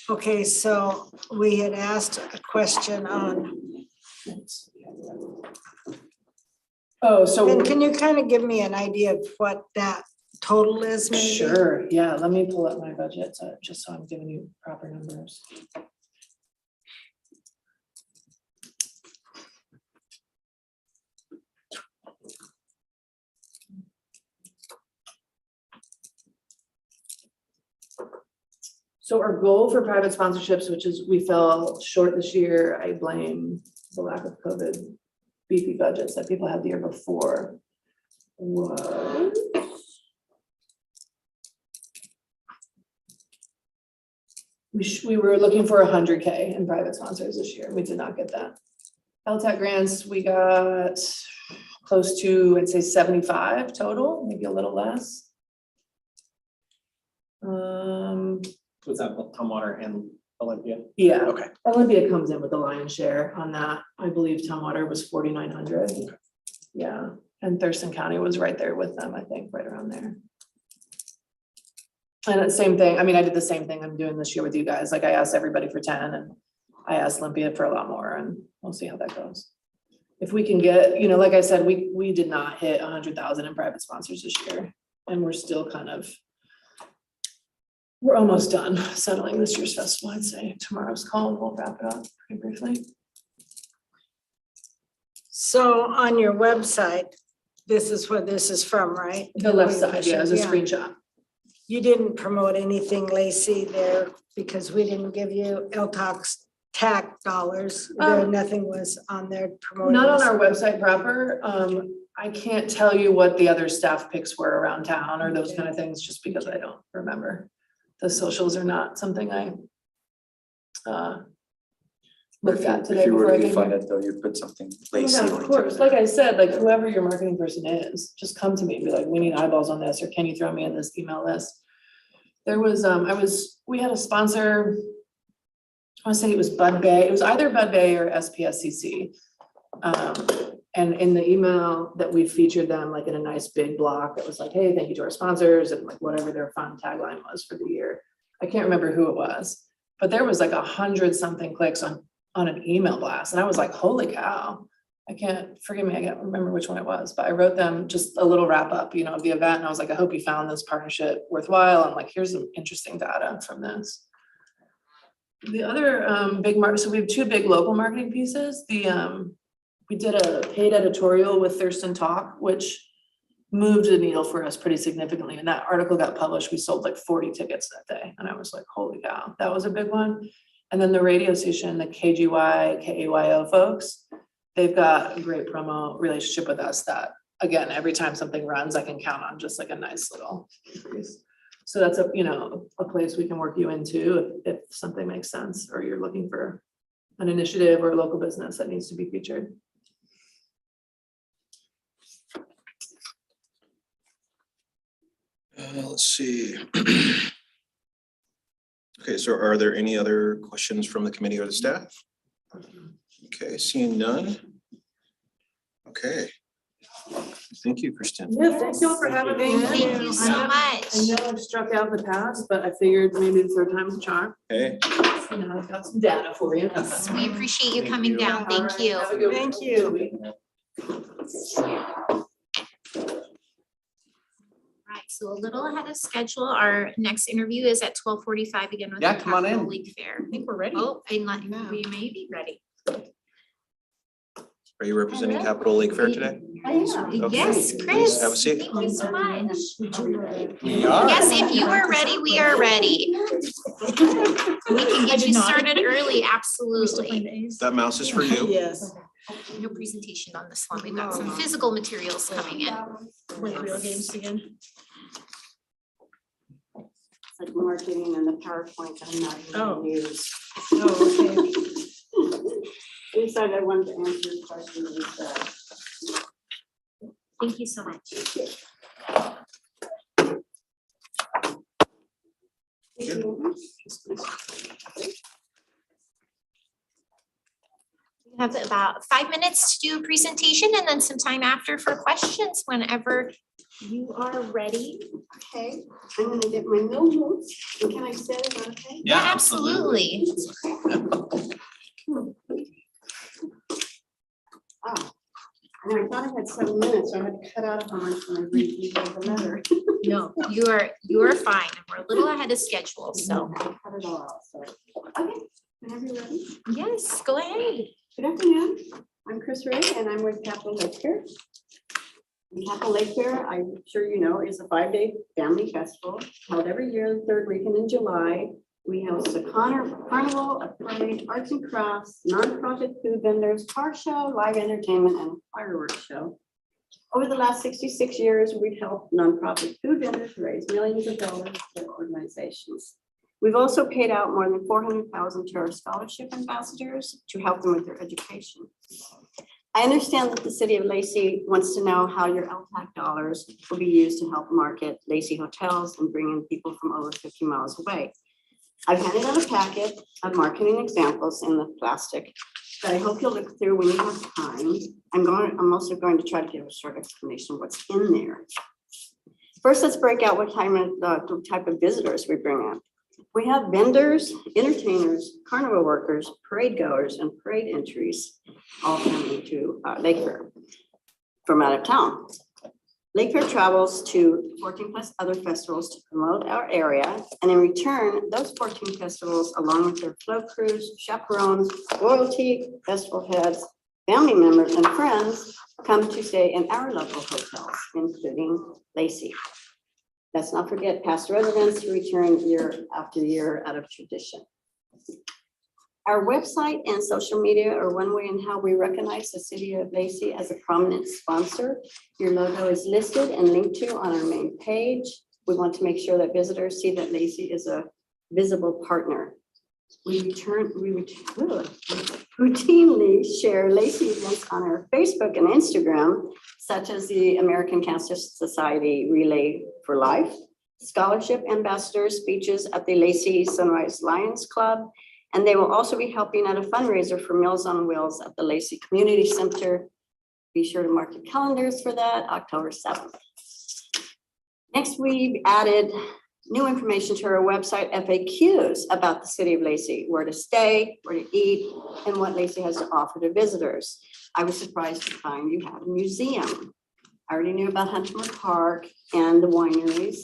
Okay, so we had asked a question on, Oh, so. and can you kind of give me an idea of what that total is maybe? Sure, yeah, let me pull up my budget, just so I'm giving you proper numbers. So our goal for private sponsorships, which is we fell short this year, I blame the lack of COVID beefy budgets that people had the year before, was we were looking for 100K in private sponsors this year. We did not get that. LTAC grants, we got close to, I'd say 75 total, maybe a little less. Was that Tumwater and Olympia? Yeah. Okay. Olympia comes in with the lion's share on that. I believe Tumwater was 4,900. Yeah, and Thurston County was right there with them, I think, right around there. And the same thing, I mean, I did the same thing I'm doing this year with you guys. Like I asked everybody for 10 and I asked Olympia for a lot more, and we'll see how that goes. If we can get, you know, like I said, we did not hit 100,000 in private sponsors this year, and we're still kind of, we're almost done settling this year's festival. I'd say tomorrow's call, we'll wrap it up pretty briefly. So on your website, this is what this is from, right? The left side, yeah, is a screenshot. You didn't promote anything, Lacey, there because we didn't give you LTAC's LTAC dollars. Nothing was on there promoting. Not on this. our website proper. I can't tell you what the other staff picks were around town or those kind of things, just because I don't remember. The socials are not something I looked at today If you before were I to came define here. it though, you'd put something Yeah, Lacey. of course, like I said, like whoever your marketing person is, just come to me and be like, we need eyeballs on this, or can you throw me in this email list? There was, we had a sponsor, I wanna say it was Bud Bay, it was either Bud Bay or SPSCC. And in the email that we featured them like in a nice big block that was like, hey, thank you to our sponsors, and like whatever their fun tagline was for the year. I can't remember who it was, but there was like 100-something clicks on an email blast, and I was like, holy cow. Forgive me, I can't remember which one it was, but I wrote them just a little wrap up, you know, of the event, and I was like, I hope you found this partnership worthwhile, and like, here's some interesting data from this. The other big market, so we have two big local marketing pieces. We did a paid editorial with Thurston Talk, which moved the needle for us pretty significantly. And that article got published. We sold like 40 tickets that day. And I was like, holy cow, that was a big one. And then the radio station, the KGY, KAYO folks, they've got a great promo relationship with us that, again, every time something runs, I can count on just like a nice little increase. So that's a place we can work you into if something makes sense, or you're looking for an initiative or a local business that needs to be featured. Let's see. Okay, so are there any other questions from the committee or the staff? Okay, seeing none. Okay. Thank you, Kristen. Yeah, thank you all for having me. Thank you so much. I know I've struck out in the past, but I figured maybe the third time's a charm. Hey. You know, I've got some data for you. We appreciate you coming down. Thank you. Thank you. Right, so a little ahead of schedule. Our next interview is at 12:45 again with the Yeah, come on Capital in. League Fair. I think we're ready. Oh, and we may be ready. Are you representing Capital Lake Fair today? Okay. Yes, Please Chris. have a seat. Thank you so much. We are. Yes, if you are ready, we are ready. We can get you started early, absolutely. That mouse is for you. Yes. No presentation on this one. We've got some physical materials coming in. Play real games again. It's like marketing and the PowerPoint I'm not even Oh. gonna use. Oh, okay. I decided I wanted to answer the question instead. Thank you so much. We have about 5 minutes to do a presentation and then some time after for questions whenever you are ready. Okay, I'm gonna get my notebooks. And can I set it, okay? Yeah, absolutely. Ah, and I thought I had 7 minutes, so I had to cut out how much when I read the letter. No, you are fine. And we're a little ahead of schedule, so I cut it all out, so. Okay, whenever you're ready. yes, go ahead. Good afternoon, I'm Chris Ray and I'm with Capital Lake Fair. And Capital Lake Fair, I'm sure you know, is a 5-day family festival held every year, the third weekend in July. We host a carnival, a parade, arts and crafts, nonprofit food vendors, car show, live entertainment, and fireworks show. Over the last 66 years, we've helped nonprofit food vendors raise millions of dollars for their organizations. We've also paid out more than 400,000 to our scholarship ambassadors to help them with their education. I understand that the city of Lacey wants to know how your LTAC dollars will be used to help market Lacey hotels and bring in people from over 50 miles away. I've handed out a packet of marketing examples in the plastic that I hope you'll look through when you have time. I'm also going to try to give a short explanation of what's in there. First, let's break out what type of visitors we bring in. We have vendors, entertainers, carnival workers, parade goers, and parade entries, all coming to Lake Fair from out of town. Lake Fair travels to 14 plus other festivals to promote our area, and in return, those 14 festivals, along with their float crews, chaperones, royalty, festival heads, family members, and friends, come to stay in our local hotels, including Lacey. Let's not forget past residents who return year after year out of tradition. Our website and social media are one way in how we recognize the city of Lacey as a prominent sponsor. Your logo is listed and linked to on our main page. We want to make sure that visitors see that Lacey is a visible partner. We routinely share Lacey events on our Facebook and Instagram, such as the American Cancer Society Relay for Life, scholarship ambassador speeches at the Lacey Sunrise Lions Club, and they will also be helping at a fundraiser for Meals on Wheels at the Lacey Community Center. Be sure to mark your calendars for that, October 7th. Next, we've added new information to our website, FAQs about the city of Lacey, where to stay, where to eat, and what Lacey has to offer to visitors. I was surprised to find you have a museum. I already knew about Huntsman Park and the wineries.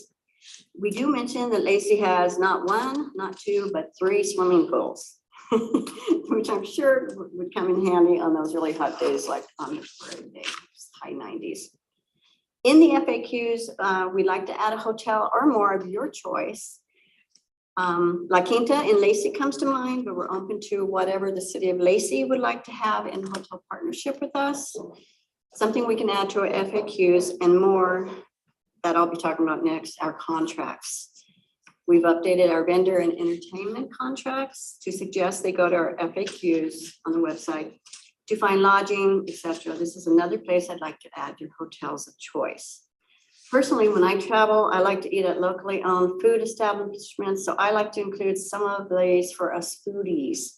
We do mention that Lacey has not one, not two, but 3 swimming pools, which I'm sure would come in handy on those really hot days like on the parade day, high 90s. In the FAQs, we'd like to add a hotel or more of your choice. La Quinta in Lacey comes to mind, but we're open to whatever the city of Lacey would like to have in hotel partnership with us. Something we can add to our FAQs and more that I'll be talking about next, our contracts. We've updated our vendor and entertainment contracts to suggest they go to our FAQs on the website to find lodging, etc. This is another place I'd like to add your hotels of choice. Personally, when I travel, I like to eat at locally owned food establishments, so I like to include some of these for us foodies.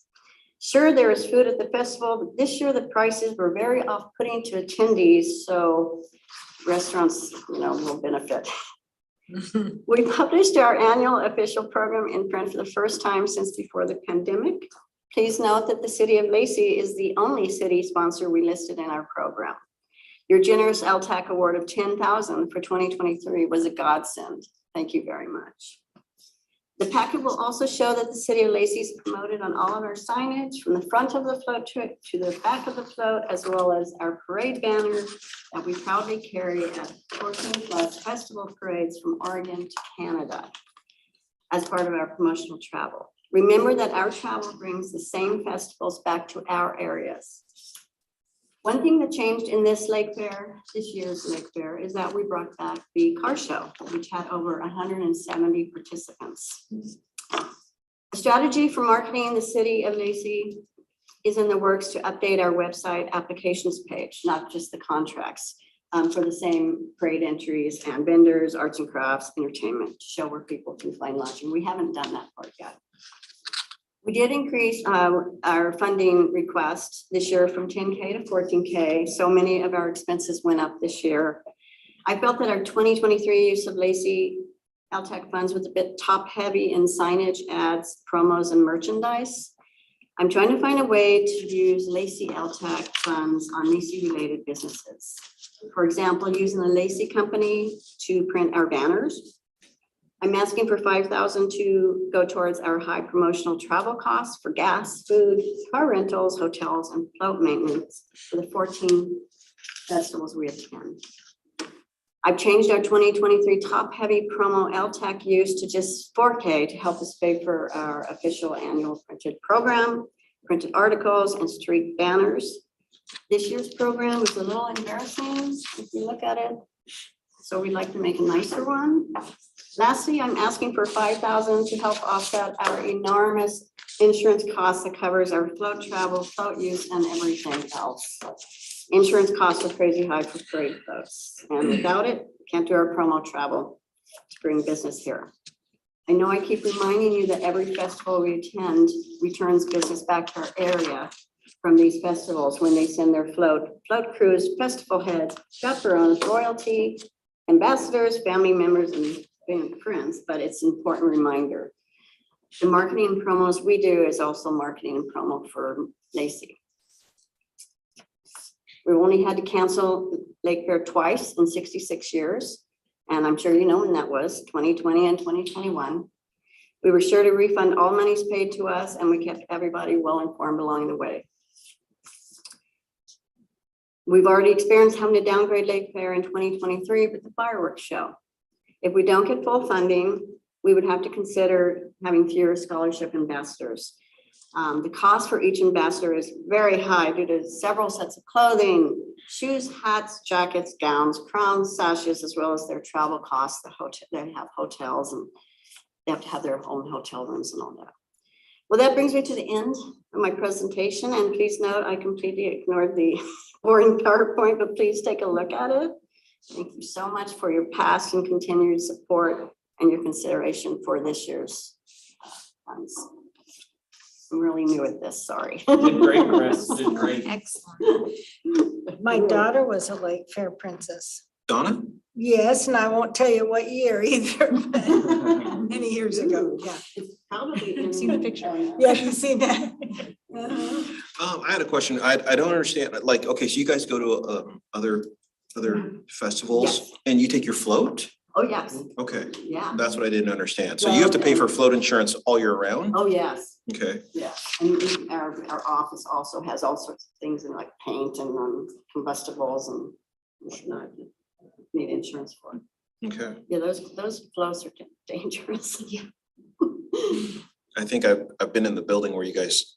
Sure, there is food at the festival, but this year the prices were very off-putting to attendees, so restaurants, will benefit. We published our annual official program in print for the first time since before the pandemic. Please note that the city of Lacey is the only city sponsor we listed in our program. Your generous LTAC award of $10,000 for 2023 was a godsend. Thank you very much. The packet will also show that the city of Lacey is promoted on all of our signage from the front of the float to the back of the float, as well as our parade banner that we proudly carry at 14+ festival parades from Oregon to Canada as part of our promotional travel. Remember that our travel brings the same festivals back to our areas. One thing that changed in this year's Lake Fair, is that we brought back the car show, which had over 170 participants. A strategy for marketing the city of Lacey is in the works to update our website applications page, not just the contracts, for the same parade entries and vendors, arts and crafts, entertainment, to show where people can find lodging. We haven't done that part yet. We did increase our funding request this year from 10K to 14K. So many of our expenses went up this year. I felt that our 2023 use of Lacey LTAC funds was a bit top heavy in signage, ads, promos, and merchandise. I'm trying to find a way to use Lacey LTAC funds on Lacey related businesses. For example, using the Lacey company to print our banners. I'm asking for $5,000 to go towards our high promotional travel costs for gas, food, car rentals, hotels, and float maintenance for the 14 festivals we attend. I've changed our 2023 top heavy promo LTAC use to just $4K to help us pay for our official annual printed program, printed articles, and street banners. This year's program was a little embarrassing if you look at it, so we'd like to make a nicer one. Lastly, I'm asking for $5,000 to help offset our enormous insurance costs that covers our float travel, float use, and everything else. Insurance costs are crazy high for parade floats, and without it, we can't do our promo travel to bring business here. I know I keep reminding you that every festival we attend returns business back to our area from these festivals when they send their float crews, festival heads, chaperones, royalty, ambassadors, family members, and friends, but it's an important reminder. The marketing and promos we do is also marketing and promo for Lacey. We've only had to cancel Lake Fair twice in 66 years, and I'm sure you know when that was, 2020 and 2021. We were sure to refund all monies paid to us, and we kept everybody well informed along the way. We've already experienced having to downgrade Lake Fair in 2023 with the fireworks show. If we don't get full funding, we would have to consider having fewer scholarship ambassadors. The cost for each ambassador is very high due to several sets of clothing, shoes, hats, jackets, gowns, crowns, sashes, as well as their travel costs. They have hotels and they have to have their own hotel rooms and all that. Well, that brings me to the end of my presentation, and please note, I completely ignored the boring PowerPoint, but please take a look at it. Thank you so much for your past and continued support and your consideration for this year's funds. I'm really new at this, sorry. You did great, Chris, you did great. Excellent. My daughter was a Lake Fair princess. Donna? Yes, and I won't tell you what year either, but many years ago, yeah. Probably I've seen the picture. Yeah, you see that? I had a question. I don't understand, like, okay, so you guys go to other festivals Yes. and you take your float? Oh, yes, Okay, yeah. that's what I didn't understand. So you have to pay for float insurance all year round? Oh, yes, Okay, yeah. And our office also has all sorts of things in like paint and combustibles and whatnot. Need insurance for. okay. Yeah, those flows are dangerous. Yeah. I think I've been in the building where you guys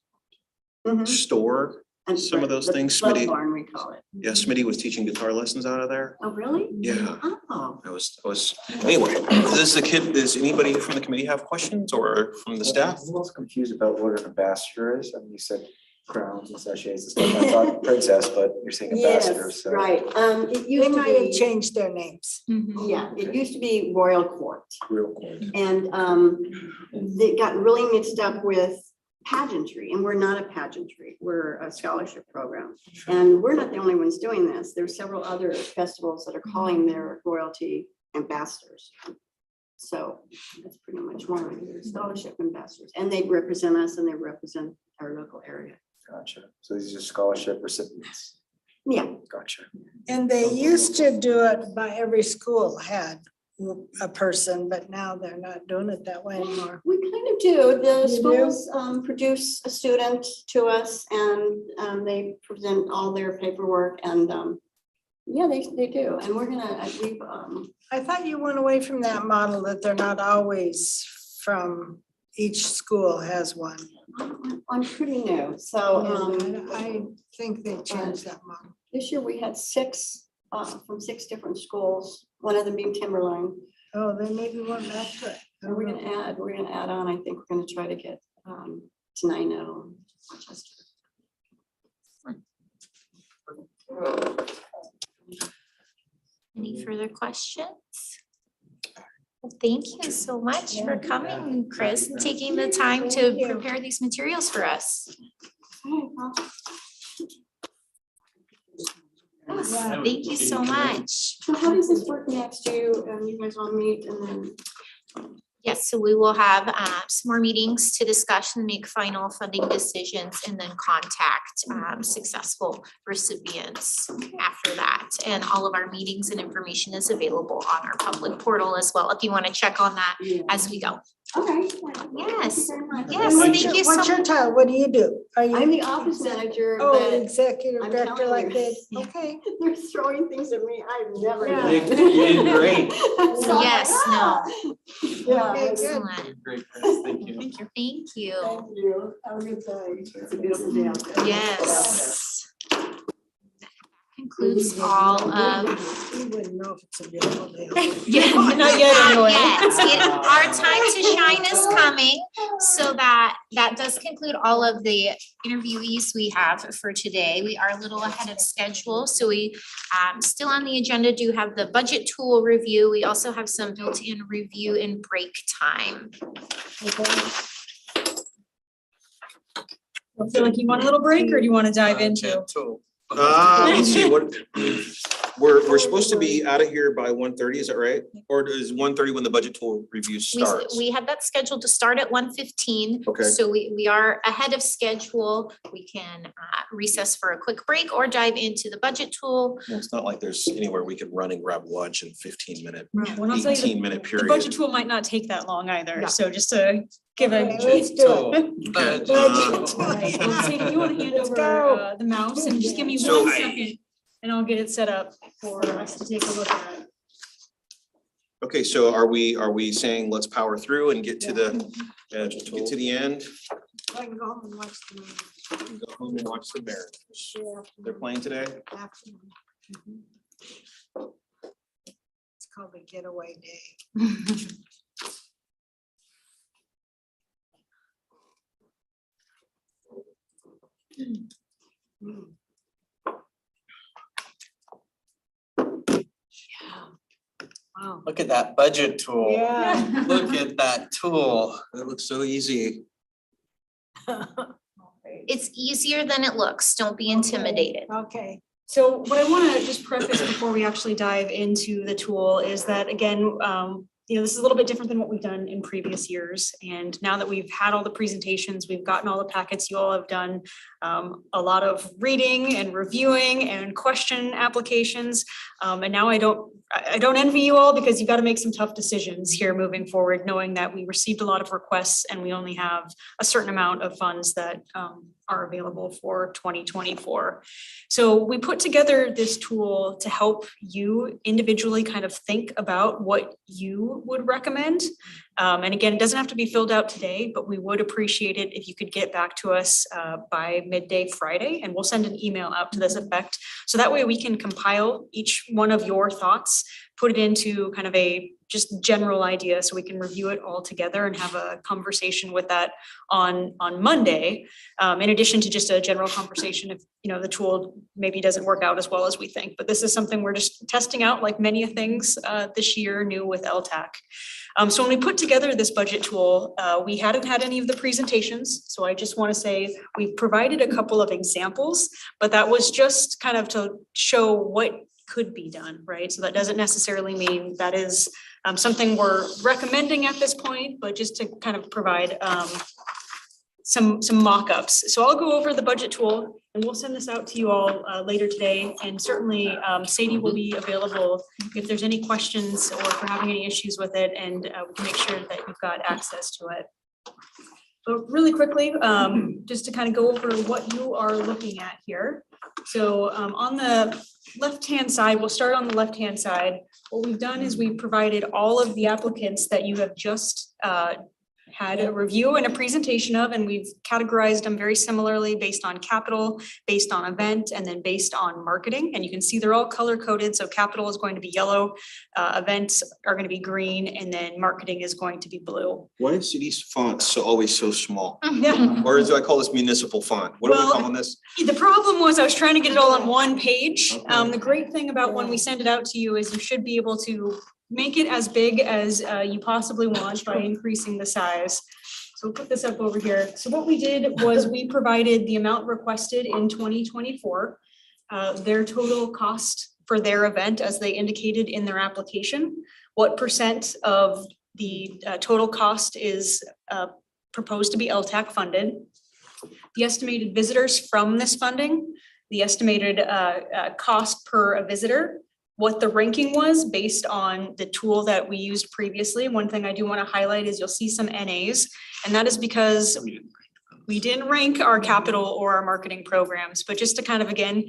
store And some of those the things. flow Smitty, barn, we call it. yeah, Smitty was teaching guitar lessons out of there. Oh, really? Yeah, Oh. I was, anyway, does anybody from the committee have questions or from the staff? I'm a little confused about what an ambassador is. I mean, you said crowns and sachets and stuff. I thought princess, but you're saying ambassador, Yes, so. right. It They used to might have be, changed their names. yeah, it used to be royal court. Real court. And they got really mixed up with pageantry, and we're not a pageantry, we're a scholarship program. And we're not the only ones doing this. There's several other festivals that are calling their royalty ambassadors. So that's pretty much one of their scholarship ambassadors, and they represent us and they represent our local area. Gotcha. So these are scholarship recipients. Yeah. Gotcha. And they used to do it by every school had a person, but now they're not doing it that way anymore. We kind of do. The You do? schools produce a student to us and they present all their paperwork and yeah, they do. And we're gonna, we've I thought you went away from that model that they're not always from, each school has one. I'm pretty new, so I think they changed that model. this year we had 6 from 6 different schools, one of them being Timberline. Oh, they maybe went back to it. And we're gonna add on, I think we're gonna try to get Tenino, Rochester. Any further questions? Well, thank you so much for coming, Chris, and taking the time to prepare these materials for us. Yes, thank you so much. So how does this work next? Do you guys all meet and then? Yes, so we will have some more meetings to discuss and make final funding decisions and then contact successful recipients after that. And all of our meetings and information is available on our public portal as well, if you want to check on that as we go. Okay. Yes, And yes, what's thank your- you so What's your much. title? What do you do? Are you? I'm the office manager, Oh, but executive I'm director telling like you. this, okay. they're throwing things at me I've never Yeah. done. You did great. So I'm like, Yes, "Ah." Yeah. Okay, good. Excellent. Great, Chris, thank you. Thank you. Thank you. Have a good time. It's a beautiful day out there. Yes. Concludes all of. You wouldn't know if it's a beautiful day. Yeah, Not yet anyway. Our time to shine is coming, so that does conclude all of the interviewees we have for today. We are a little ahead of schedule, so we still on the agenda do have the budget tool review. We also have some built-in review and break time. I feel like you want a little break, or do you want to dive into? Let's see, we're supposed to be out of here by 1:30, is that right? Or is 1:30 when the budget tool review starts? We had that scheduled to start at 1:15. Okay. So we are ahead of schedule. We can recess for a quick break or dive into the budget tool. Well, it's not like there's anywhere we could run and grab lunch in 15-minute, Well, I'll tell you, 18-minute the period. budget tool might not take that long either, so just to give a. Okay, let's do it. Right, well, Sadie, you want to hand Let's over go. the mouse and just give me So- 1 second and I'll get it set up for us to take a look at. Okay, so are we saying let's power through and get to the end? I can go home and watch the movie. Go home and watch the Mariners. Yeah. They're playing today? Afternoon. Mhm. It's called a getaway day. Wow. Look at that budget tool. Yeah. Look at that tool. That looks so easy. It's easier than it looks. Don't be intimidated. Okay. So what I want to just preface before we actually dive into the tool is that, again, this is a little bit different than what we've done in previous years. And now that we've had all the presentations, we've gotten all the packets, you all have done a lot of reading and reviewing and question applications. And now I don't envy you all because you've got to make some tough decisions here moving forward, knowing that we received a lot of requests and we only have a certain amount of funds that are available for 2024. So we put together this tool to help you individually kind of think about what you would recommend. And again, it doesn't have to be filled out today, but we would appreciate it if you could get back to us by midday Friday, and we'll send an email out to this effect. So that way we can compile each one of your thoughts, put it into kind of a just general idea so we can review it all together and have a conversation with that on Monday. In addition to just a general conversation if the tool maybe doesn't work out as well as we think. But this is something we're just testing out like many things this year new with LTAC. So when we put together this budget tool, we hadn't had any of the presentations. So I just want to say we've provided a couple of examples, but that was just kind of to show what could be done, right? So that doesn't necessarily mean that is something we're recommending at this point, but just to kind of provide some mock-ups. So I'll go over the budget tool and we'll send this out to you all later today. And certainly Sadie will be available if there's any questions or if we're having any issues with it, and we can make sure that you've got access to it. So really quickly, just to kind of go over what you are looking at here. So on the left-hand side, we'll start on the left-hand side. What we've done is we've provided all of the applicants that you have just had a review and a presentation of, and we've categorized them very similarly based on capital, based on event, and then based on marketing. And you can see they're all color coded. So capital is going to be yellow, events are going to be green, and then marketing is going to be blue. Why is these fonts always so small? Yeah. Or do I call this municipal font? What are we Well, calling this? The problem was I was trying to get it all on one page. The great thing about when we send it out to you is you should be able to make it as big as you possibly want by increasing the size. So we'll put this up over here. So what we did was we provided the amount requested in 2024, their total cost for their event as they indicated in their application, what percent of the total cost is proposed to be LTAC funded, the estimated visitors from this funding, the estimated cost per a visitor, what the ranking was based on the tool that we used previously. One thing I do want to highlight is you'll see some NAs, and that is because we didn't rank our capital or our marketing programs, but just to kind of, again,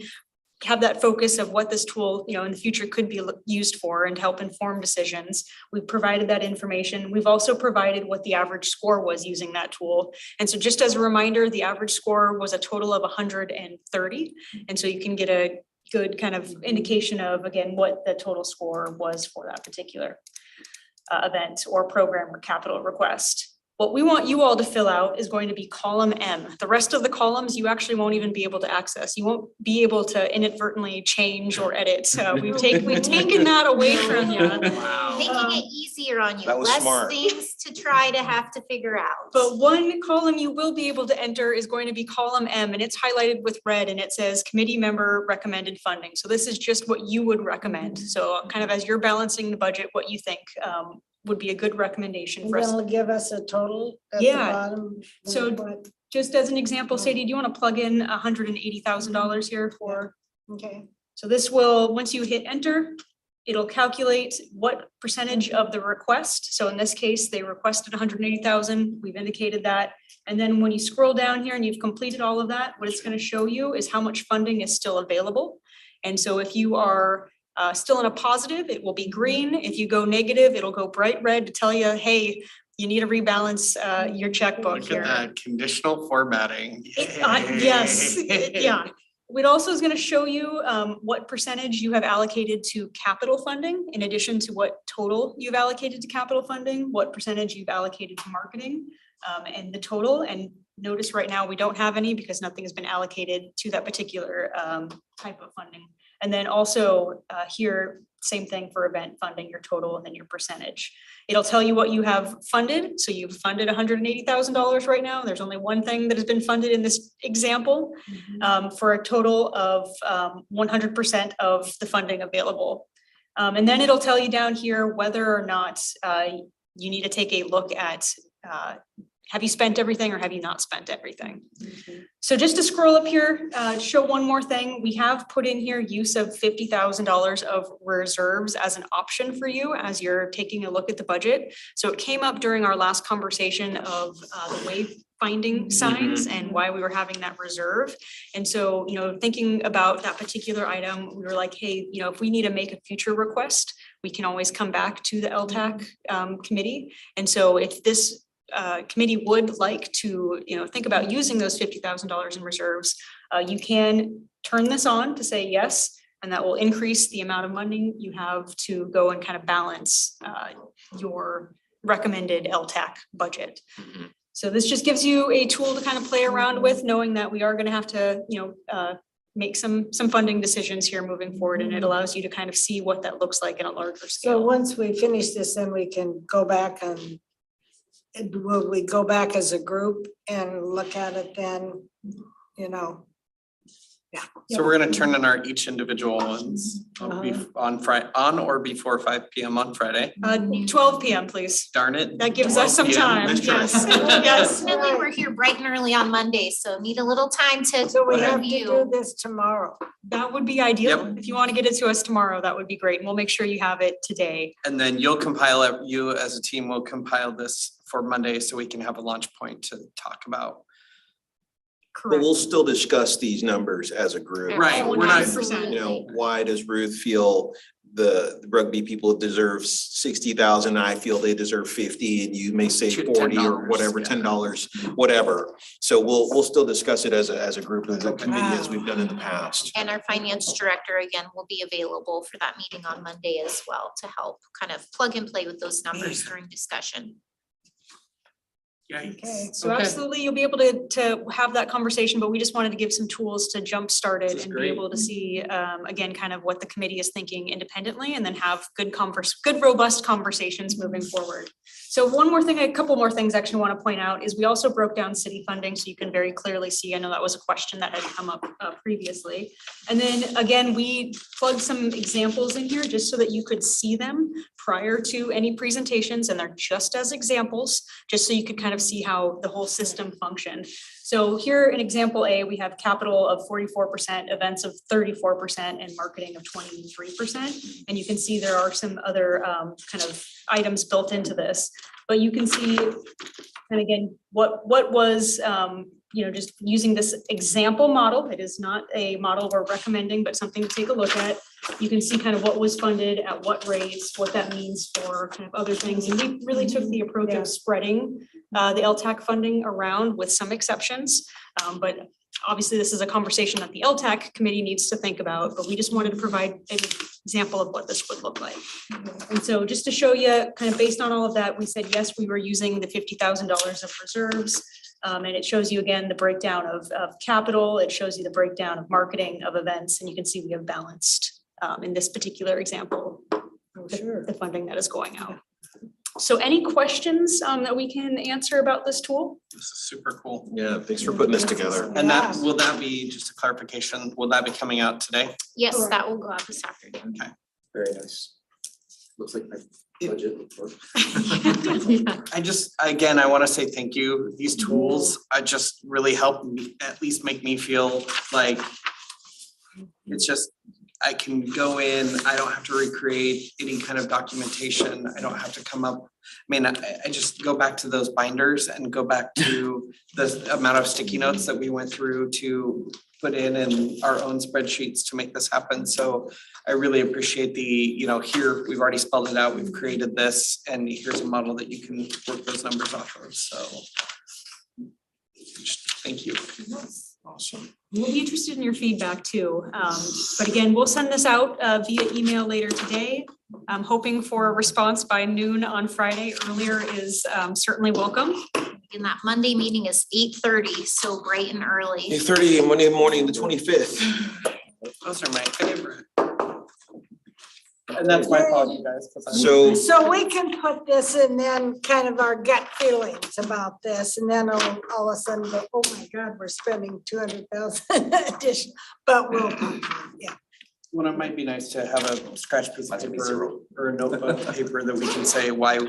have that focus of what this tool, in the future could be used for and help inform decisions. We've provided that information. We've also provided what the average score was using that tool. And so just as a reminder, the average score was a total of 130. And so you can get a good kind of indication of, again, what the total score was for that particular event or program or capital request. What we want you all to fill out is going to be column M. The rest of the columns you actually won't even be able to access. You won't be able to inadvertently change or edit. So we've taken that away from you. Making it easier on you, That was less smart. things to try to have to figure out. But one column you will be able to enter is going to be column M, and it's highlighted with red, and it says committee member recommended funding. So this is just what you would recommend. So kind of as you're balancing the budget, what you think would be a good recommendation And for us. they'll give us a total at the Yeah. bottom. So just as an example, Sadie, do you want to plug in $180,000 here for? Okay. So this will, once you hit enter, it'll calculate what percentage of the request. So in this case, they requested 180,000. We've indicated that. And then when you scroll down here and you've completed all of that, what it's going to show you is how much funding is still available. And so if you are still in a positive, it will be green. If you go negative, it'll go bright red to tell you, hey, you need to rebalance your checkbook Look here. at that conditional formatting. Yes, yeah. It also is gonna show you what percentage you have allocated to capital funding, in addition to what total you've allocated to capital funding, what percentage you've allocated to marketing, and the total. And notice right now, we don't have any because nothing has been allocated to that particular type of funding. And then also here, same thing for event funding, your total and then your percentage. It'll tell you what you have funded. So you've funded $180,000 right now. There's only one thing that has been funded in this example for a total of 100% of the funding available. And then it'll tell you down here whether or not you need to take a look at have you spent everything or have you not spent everything? So just to scroll up here, show one more thing, we have put in here use of $50,000 of reserves as an option for you as you're taking a look at the budget. So it came up during our last conversation of the wayfinding signs and why we were having that reserve. And so, you know, thinking about that particular item, we were like, hey, you know, if we need to make a future request, we can always come back to the LTAC committee. And so if this committee would like to, you know, think about using those $50,000 in reserves, you can turn this on to say yes, and that will increase the amount of money you have to go and kind of balance your recommended LTAC budget. So this just gives you a tool to kind of play around with, knowing that we are going to have to, you know, make some funding decisions here moving forward, and it allows you to kind of see what that looks like in a larger scale. So once we finish this, then we can go back and will we go back as a group and look at it then, you know? Yeah. So we're gonna turn in our each individual ones on or before 5 PM on Friday. 12 PM, please. Darn it. That gives us some 12 PM. time. Nice try. Yes, yes. Definitely, we're here bright and early on Monday, so need a little time to So we have to review. do this tomorrow. That would be ideal. If you want to get it to us tomorrow, that would be great. And we'll make sure you have it today. And then you'll compile it, you as a team will compile this for Monday so we can have a launch point to talk about. But we'll still discuss these numbers as a group. Right, we're not- You know, why does Ruth feel the rugby people deserve 60,000, I feel they deserve 50, and you may say 40 or whatever, $10, whatever. So we'll still discuss it as a group, as a committee, as we've done in the past. And our finance director, again, will be available for that meeting on Monday as well to help kind of plug and play with those numbers during discussion. Okay, so absolutely, you'll be able to have that conversation, but we just wanted to give some tools to jumpstart it and be able to see, again, kind of what the committee is thinking independently, and then have good robust conversations moving forward. So one more thing, a couple more things I actually want to point out is we also broke down city funding, so you can very clearly see, I know that was a question that had come up previously. And then again, we plugged some examples in here just so that you could see them prior to any presentations, and they're just as examples, just so you could kind of see how the whole system functioned. So here in example A, we have capital of 44%, events of 34%, and marketing of 23%. And you can see there are some other kind of items built into this, but you can see, and again, what was, you know, just using this example model. It is not a model we're recommending, but something to take a look at. You can see kind of what was funded at what rates, what that means for kind of other things. And we really took the approach of spreading the LTAC funding around with some exceptions. But obviously this is a conversation that the LTAC committee needs to think about, but we just wanted to provide an example of what this would look like. And so just to show you kind of based on all of that, we said, yes, we were using the $50,000 of reserves. And it shows you again, the breakdown of capital. It shows you the breakdown of marketing, of events, and you can see we have balanced in this particular example, the funding that is going out. So any questions that we can answer about this tool? This is super cool. Yeah, thanks for putting this together. And that, will that be, just a clarification, will that be coming out today? Yes, that will go out this afternoon. Okay. Very nice. Looks like my budget. I just, again, I want to say thank you. These tools, I just really help me, at least make me feel like it's just, I can go in, I don't have to recreate any kind of documentation. I don't have to come up. I mean, I just go back to those binders and go back to the amount of sticky notes that we went through to put in our own spreadsheets to make this happen. So I really appreciate here, we've already spelled it out, we've created this, and here's a model that you can work those numbers off of, so. Thank you. Awesome. We'll be interested in your feedback too. But again, we'll send this out via email later today. I'm hoping for a response by noon on Friday. Earlier is certainly welcome. And that Monday meeting is 8:30, so bright and early. 8:30 Monday morning, the 25th. Those are my favorite. And that's my fault, you guys. 'Cause I'm- So we can put this in then kind of our gut feelings about this, and then all of a sudden go, oh my God, we're spending 200,000 additional, but we'll, yeah. Well, it might be nice to have a scratch piece of paper or a notebook paper that we can say why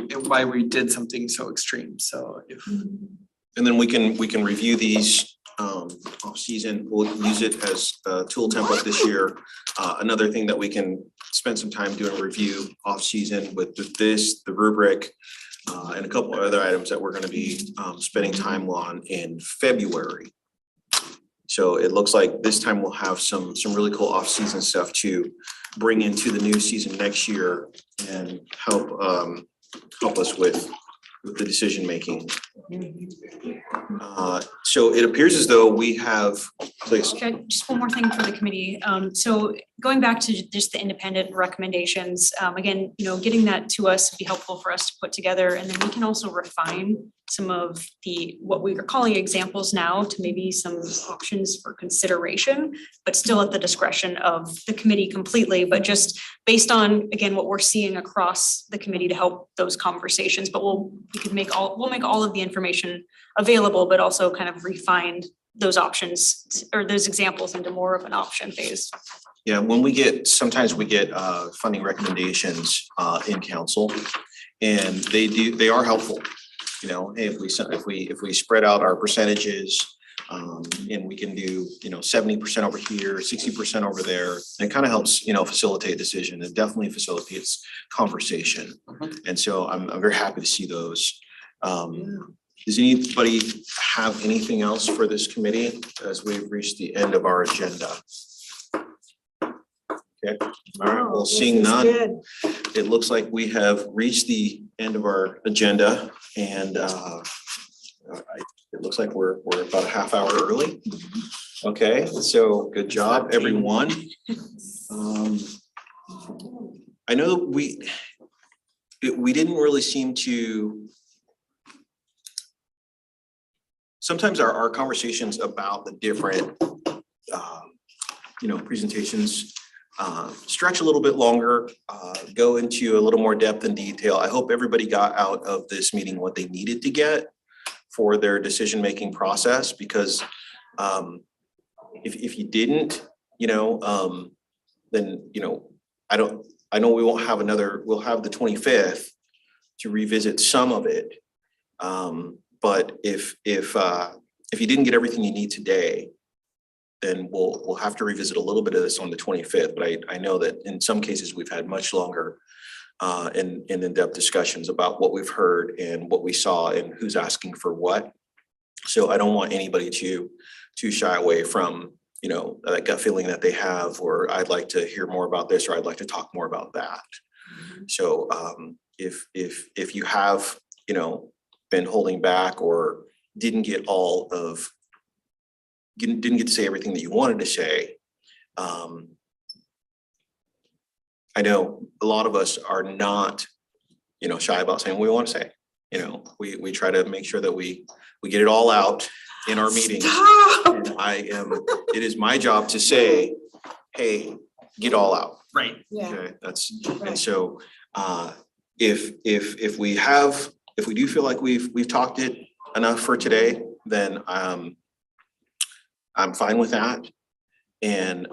we did something so extreme, so if. And then we can review these off-season. We'll use it as a tool template this year. Another thing that we can spend some time doing a review off-season with this, the rubric, and a couple of other items that we're gonna be spending time on in February. So it looks like this time we'll have some really cool off-season stuff to bring into the new season next year and help us with the decision-making. So it appears as though we have, please. Okay, just one more thing for the committee. So going back to just the independent recommendations, again, getting that to us would be helpful for us to put together, and then we can also refine some of what we are calling examples now to maybe some options for consideration, but still at the discretion of the committee completely, but just based on, again, what we're seeing across the committee to help those conversations. But we'll make all of the information available, but also kind of refine those options or those examples into more of an option phase. Yeah, sometimes we get funding recommendations in council, and they are helpful. Hey, if we spread out our percentages, and we can do 70% over here, 60% over there, it kind of helps facilitate decision. It definitely facilitates conversation, and so I'm very happy to see those. Does anybody have anything else for this committee as we've reached the end of our agenda? Okay, all right, well, seeing none, it looks like we have reached the end of our agenda, and it looks like we're about a half hour early. Okay, so good job, everyone. I know we didn't really seem to. Sometimes our conversations about the different presentations stretch a little bit longer, go into a little more depth and detail. I hope everybody got out of this meeting what they needed to get for their decision-making process, because if you didn't, then I know we won't have we'll have the 25th to revisit some of it. But if you didn't get everything you need today, then we'll have to revisit a little bit of this on the 25th. But I know that in some cases we've had much longer and in-depth discussions about what we've heard and what we saw and who's asking for what. So I don't want anybody to shy away from that gut feeling that they have, or I'd like to hear more about this, or I'd like to talk more about that. So if you have been holding back or didn't get to say everything that you wanted to say, I know a lot of us are not shy about saying what we want to say. We try to make sure that we get it all out in our meetings. And it is my job to say, hey, get all out. Right. Yeah. Okay, and so if we do feel like we've talked it enough for today, then I'm fine with that. And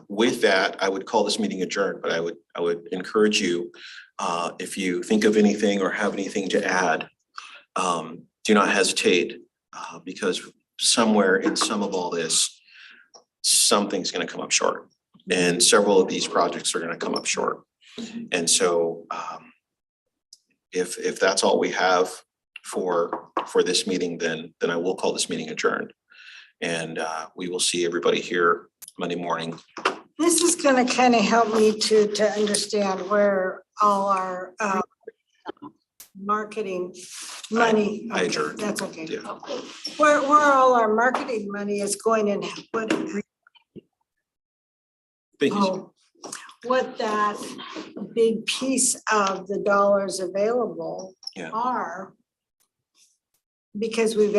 with that, I would call this meeting adjourned, but I would encourage you, if you think of anything or have anything to add, do not hesitate, because somewhere in some of all this, something's going to come up short, and several of these projects are going to come up short. And so if that's all we have for this meeting, then I will call this meeting adjourned. And we will see everybody here Monday morning. This is gonna kind of help me to understand where all our marketing money. I okay, adjourn. That's okay. Yeah. Where all our marketing money is going and what, what that big piece of the dollars available Yeah. are. Because we've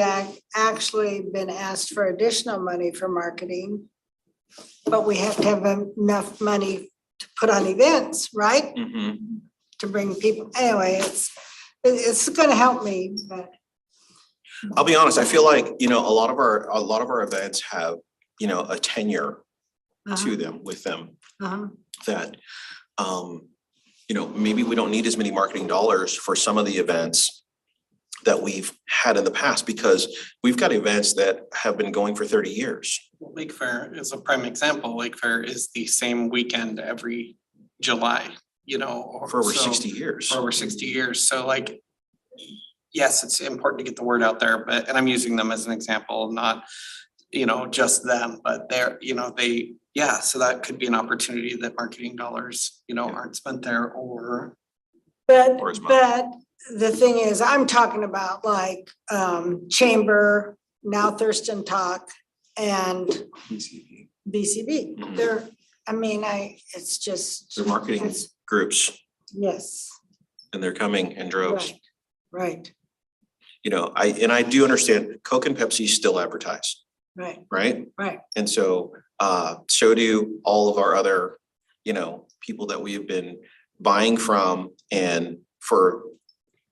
actually been asked for additional money for marketing. But we have to have enough money to put on events, right? To bring people, anyway, it's gonna help me, but. I'll be honest, I feel like, a lot of our events have, a tenure to them, with them, that, maybe we don't need as many marketing dollars for some of the events that we've had in the past, because we've got events that have been going for 30 years. Lake Fair is a prime example. Lake Fair is the same weekend every July, For over 60 years. For over 60 years. So like, yes, it's important to get the word out there, and I'm using them as an example, not, just them, but so that could be an opportunity that marketing dollars, aren't spent there But the thing is, I'm talking about like Chamber, now Thurston Talk, and BCB. They're, it's just. They're marketing groups, Yes. and they're coming in droves. Right. I do understand Coke and Pepsi still advertise, Right. right? And so do all of our other, people that we have been buying from, and for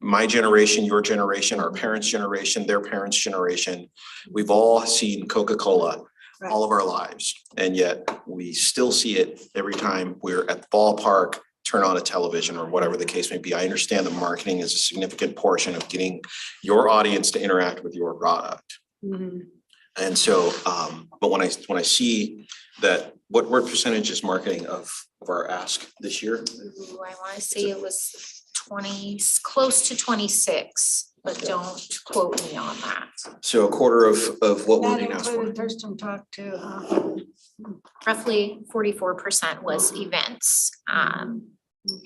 my generation, your generation, our parents' generation, their parents' generation, we've all seen Coca-Cola all of our lives. And yet we still see it every time we're at the ballpark, turn on a television or whatever the case may be. I understand that marketing is a significant portion of getting your audience to interact with your product. And so, but when I see that, what percentage is marketing of our ask this year? Ooh, I wanna say it was 20, close to 26, but don't quote me on that. So a quarter of what we're being That asked for. included Thurston Talk too, huh? Roughly 44% was events.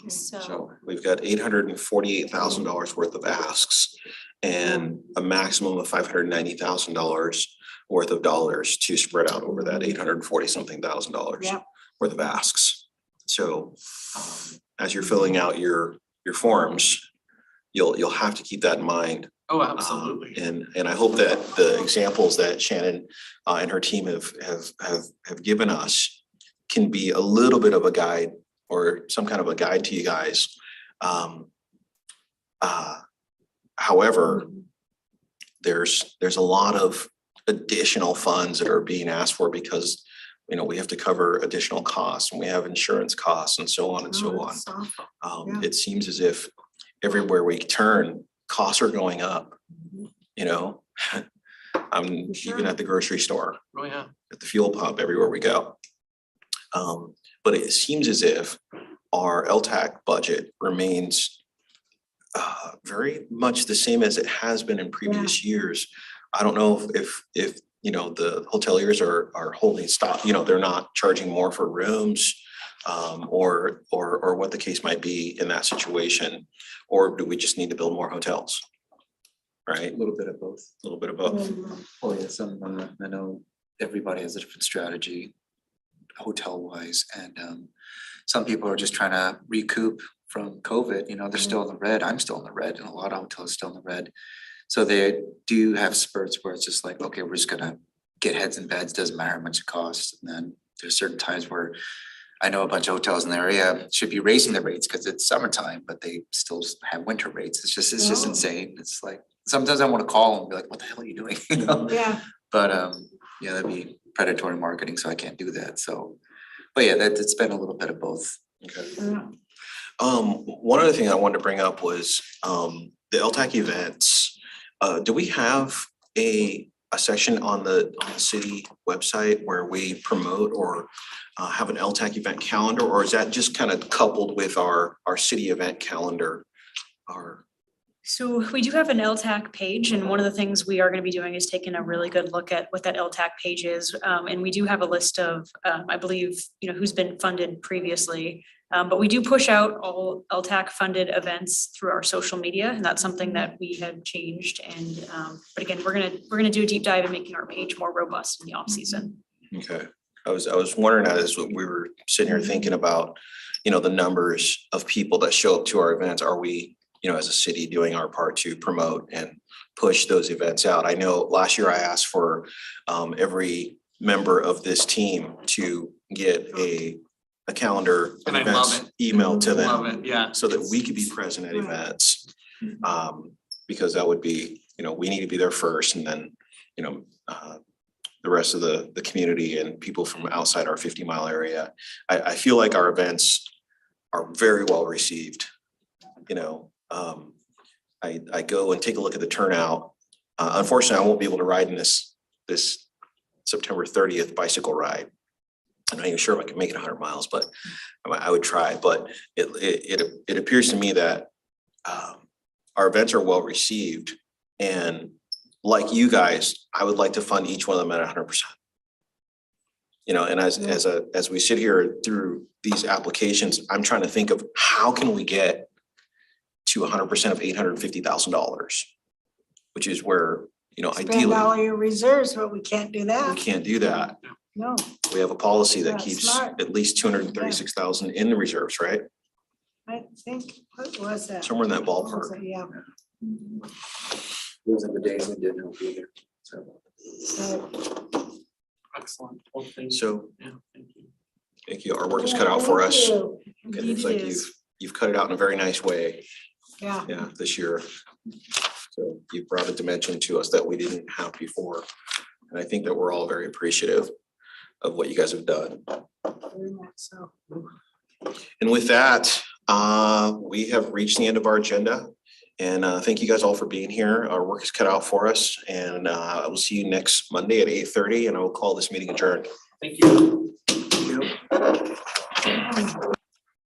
So we've got $848,000 worth of asks and a maximum of $590,000 worth of dollars to spread out over that $840-something thousand worth of asks. So as you're filling out your forms, you'll have to keep that in mind. Oh, absolutely. And I hope that the examples that Shannon and her team have given us can be a little bit of a guide, or some kind of a guide to you guys. However, there's a lot of additional funds that are being asked for, because we have to cover additional costs, and we have insurance costs, and so on and so on. It seems as if everywhere we turn, costs are going up. Even at the grocery store, Oh, yeah. at the fuel pump, everywhere we go. But it seems as if our LTAC budget remains very much the same as it has been in previous years. I don't know if the hoteliers are holding stock, they're not charging more for rooms, or what the case might be in that situation, or do we just need to build more hotels? Right? A little bit of both. A little bit of both. Oh, yeah, I know everybody has a different strategy hotel wise, and some people are just trying to recoup from COVID, they're still in the red, I'm still in the red, and a lot of hotels still in the red. So they do have spurts where it's just like, okay, we're just gonna get heads in beds, doesn't matter how much it costs. And then there's certain times where I know a bunch of hotels in the area should be raising their rates because it's summertime, but they still have winter rates. It's just insane. It's like, sometimes I want to call and be like, what the hell are you doing? Yeah. But that'd be predatory marketing, so I can't do that. So, but yeah, it's been a little bit of both. Okay. One other thing I wanted to bring up was the LTAC events. Do we have a section on the city website where we promote or have an LTAC event calendar, or is that just kind of coupled with our city event calendar? So we do have an LTAC page, and one of the things we are gonna be doing is taking a really good look at what that LTAC page is. And we do have a list of, I believe, who's been funded previously. But we do push out all LTAC funded events through our social media, and that's something that we have changed. And, but again, we're gonna do a deep dive in making our page more robust in the off season. Okay, I was wondering as we were sitting here thinking about, the numbers of people that show up to our events. Are we, as a city doing our part to promote and push those events out? I know last year I asked for every member of this team to get a calendar of And I love events emailed to them. Love it, yeah. So that we could be present at events. Because that would be, we need to be there first, and then, the rest of the community and people from outside our 50-mile area. I feel like our events are very well received. I go and take a look at the turnout. Unfortunately, I won't be able to ride in this September 30th bicycle ride. I'm not even sure if I can make it 100 miles, but I would try. But it appears to me that our events are well received, and like you guys, I would like to fund each one of them at 100%. And as we sit here through these applications, I'm trying to think of how can we get to 100% of $850,000, which is where, Spend ideally, all your reserves, but we can't do we that. can't do that. No. We have a policy that That's keeps smart. at least 236,000 in the reserves, right? I think, what was that? Somewhere in that What was ballpark. it? Yeah. Those are the days we didn't help either. So. Excellent. Well, thank you. So, Yeah, thank you. thank you. Our work is cut out for us. Thank Okay, you. looks Indeed like it is. you've cut it out in a very nice way. Yeah. Yeah, this year. So you brought a dimension to us that we didn't have before. And I think that we're all very appreciative of what you guys have done. Very much so. And with that, we have reached the end of our agenda. And thank you guys all for being here. Our work is cut out for us. And I will see you next Monday at 8:30, and I will call this meeting adjourned. Thank you. Thank you.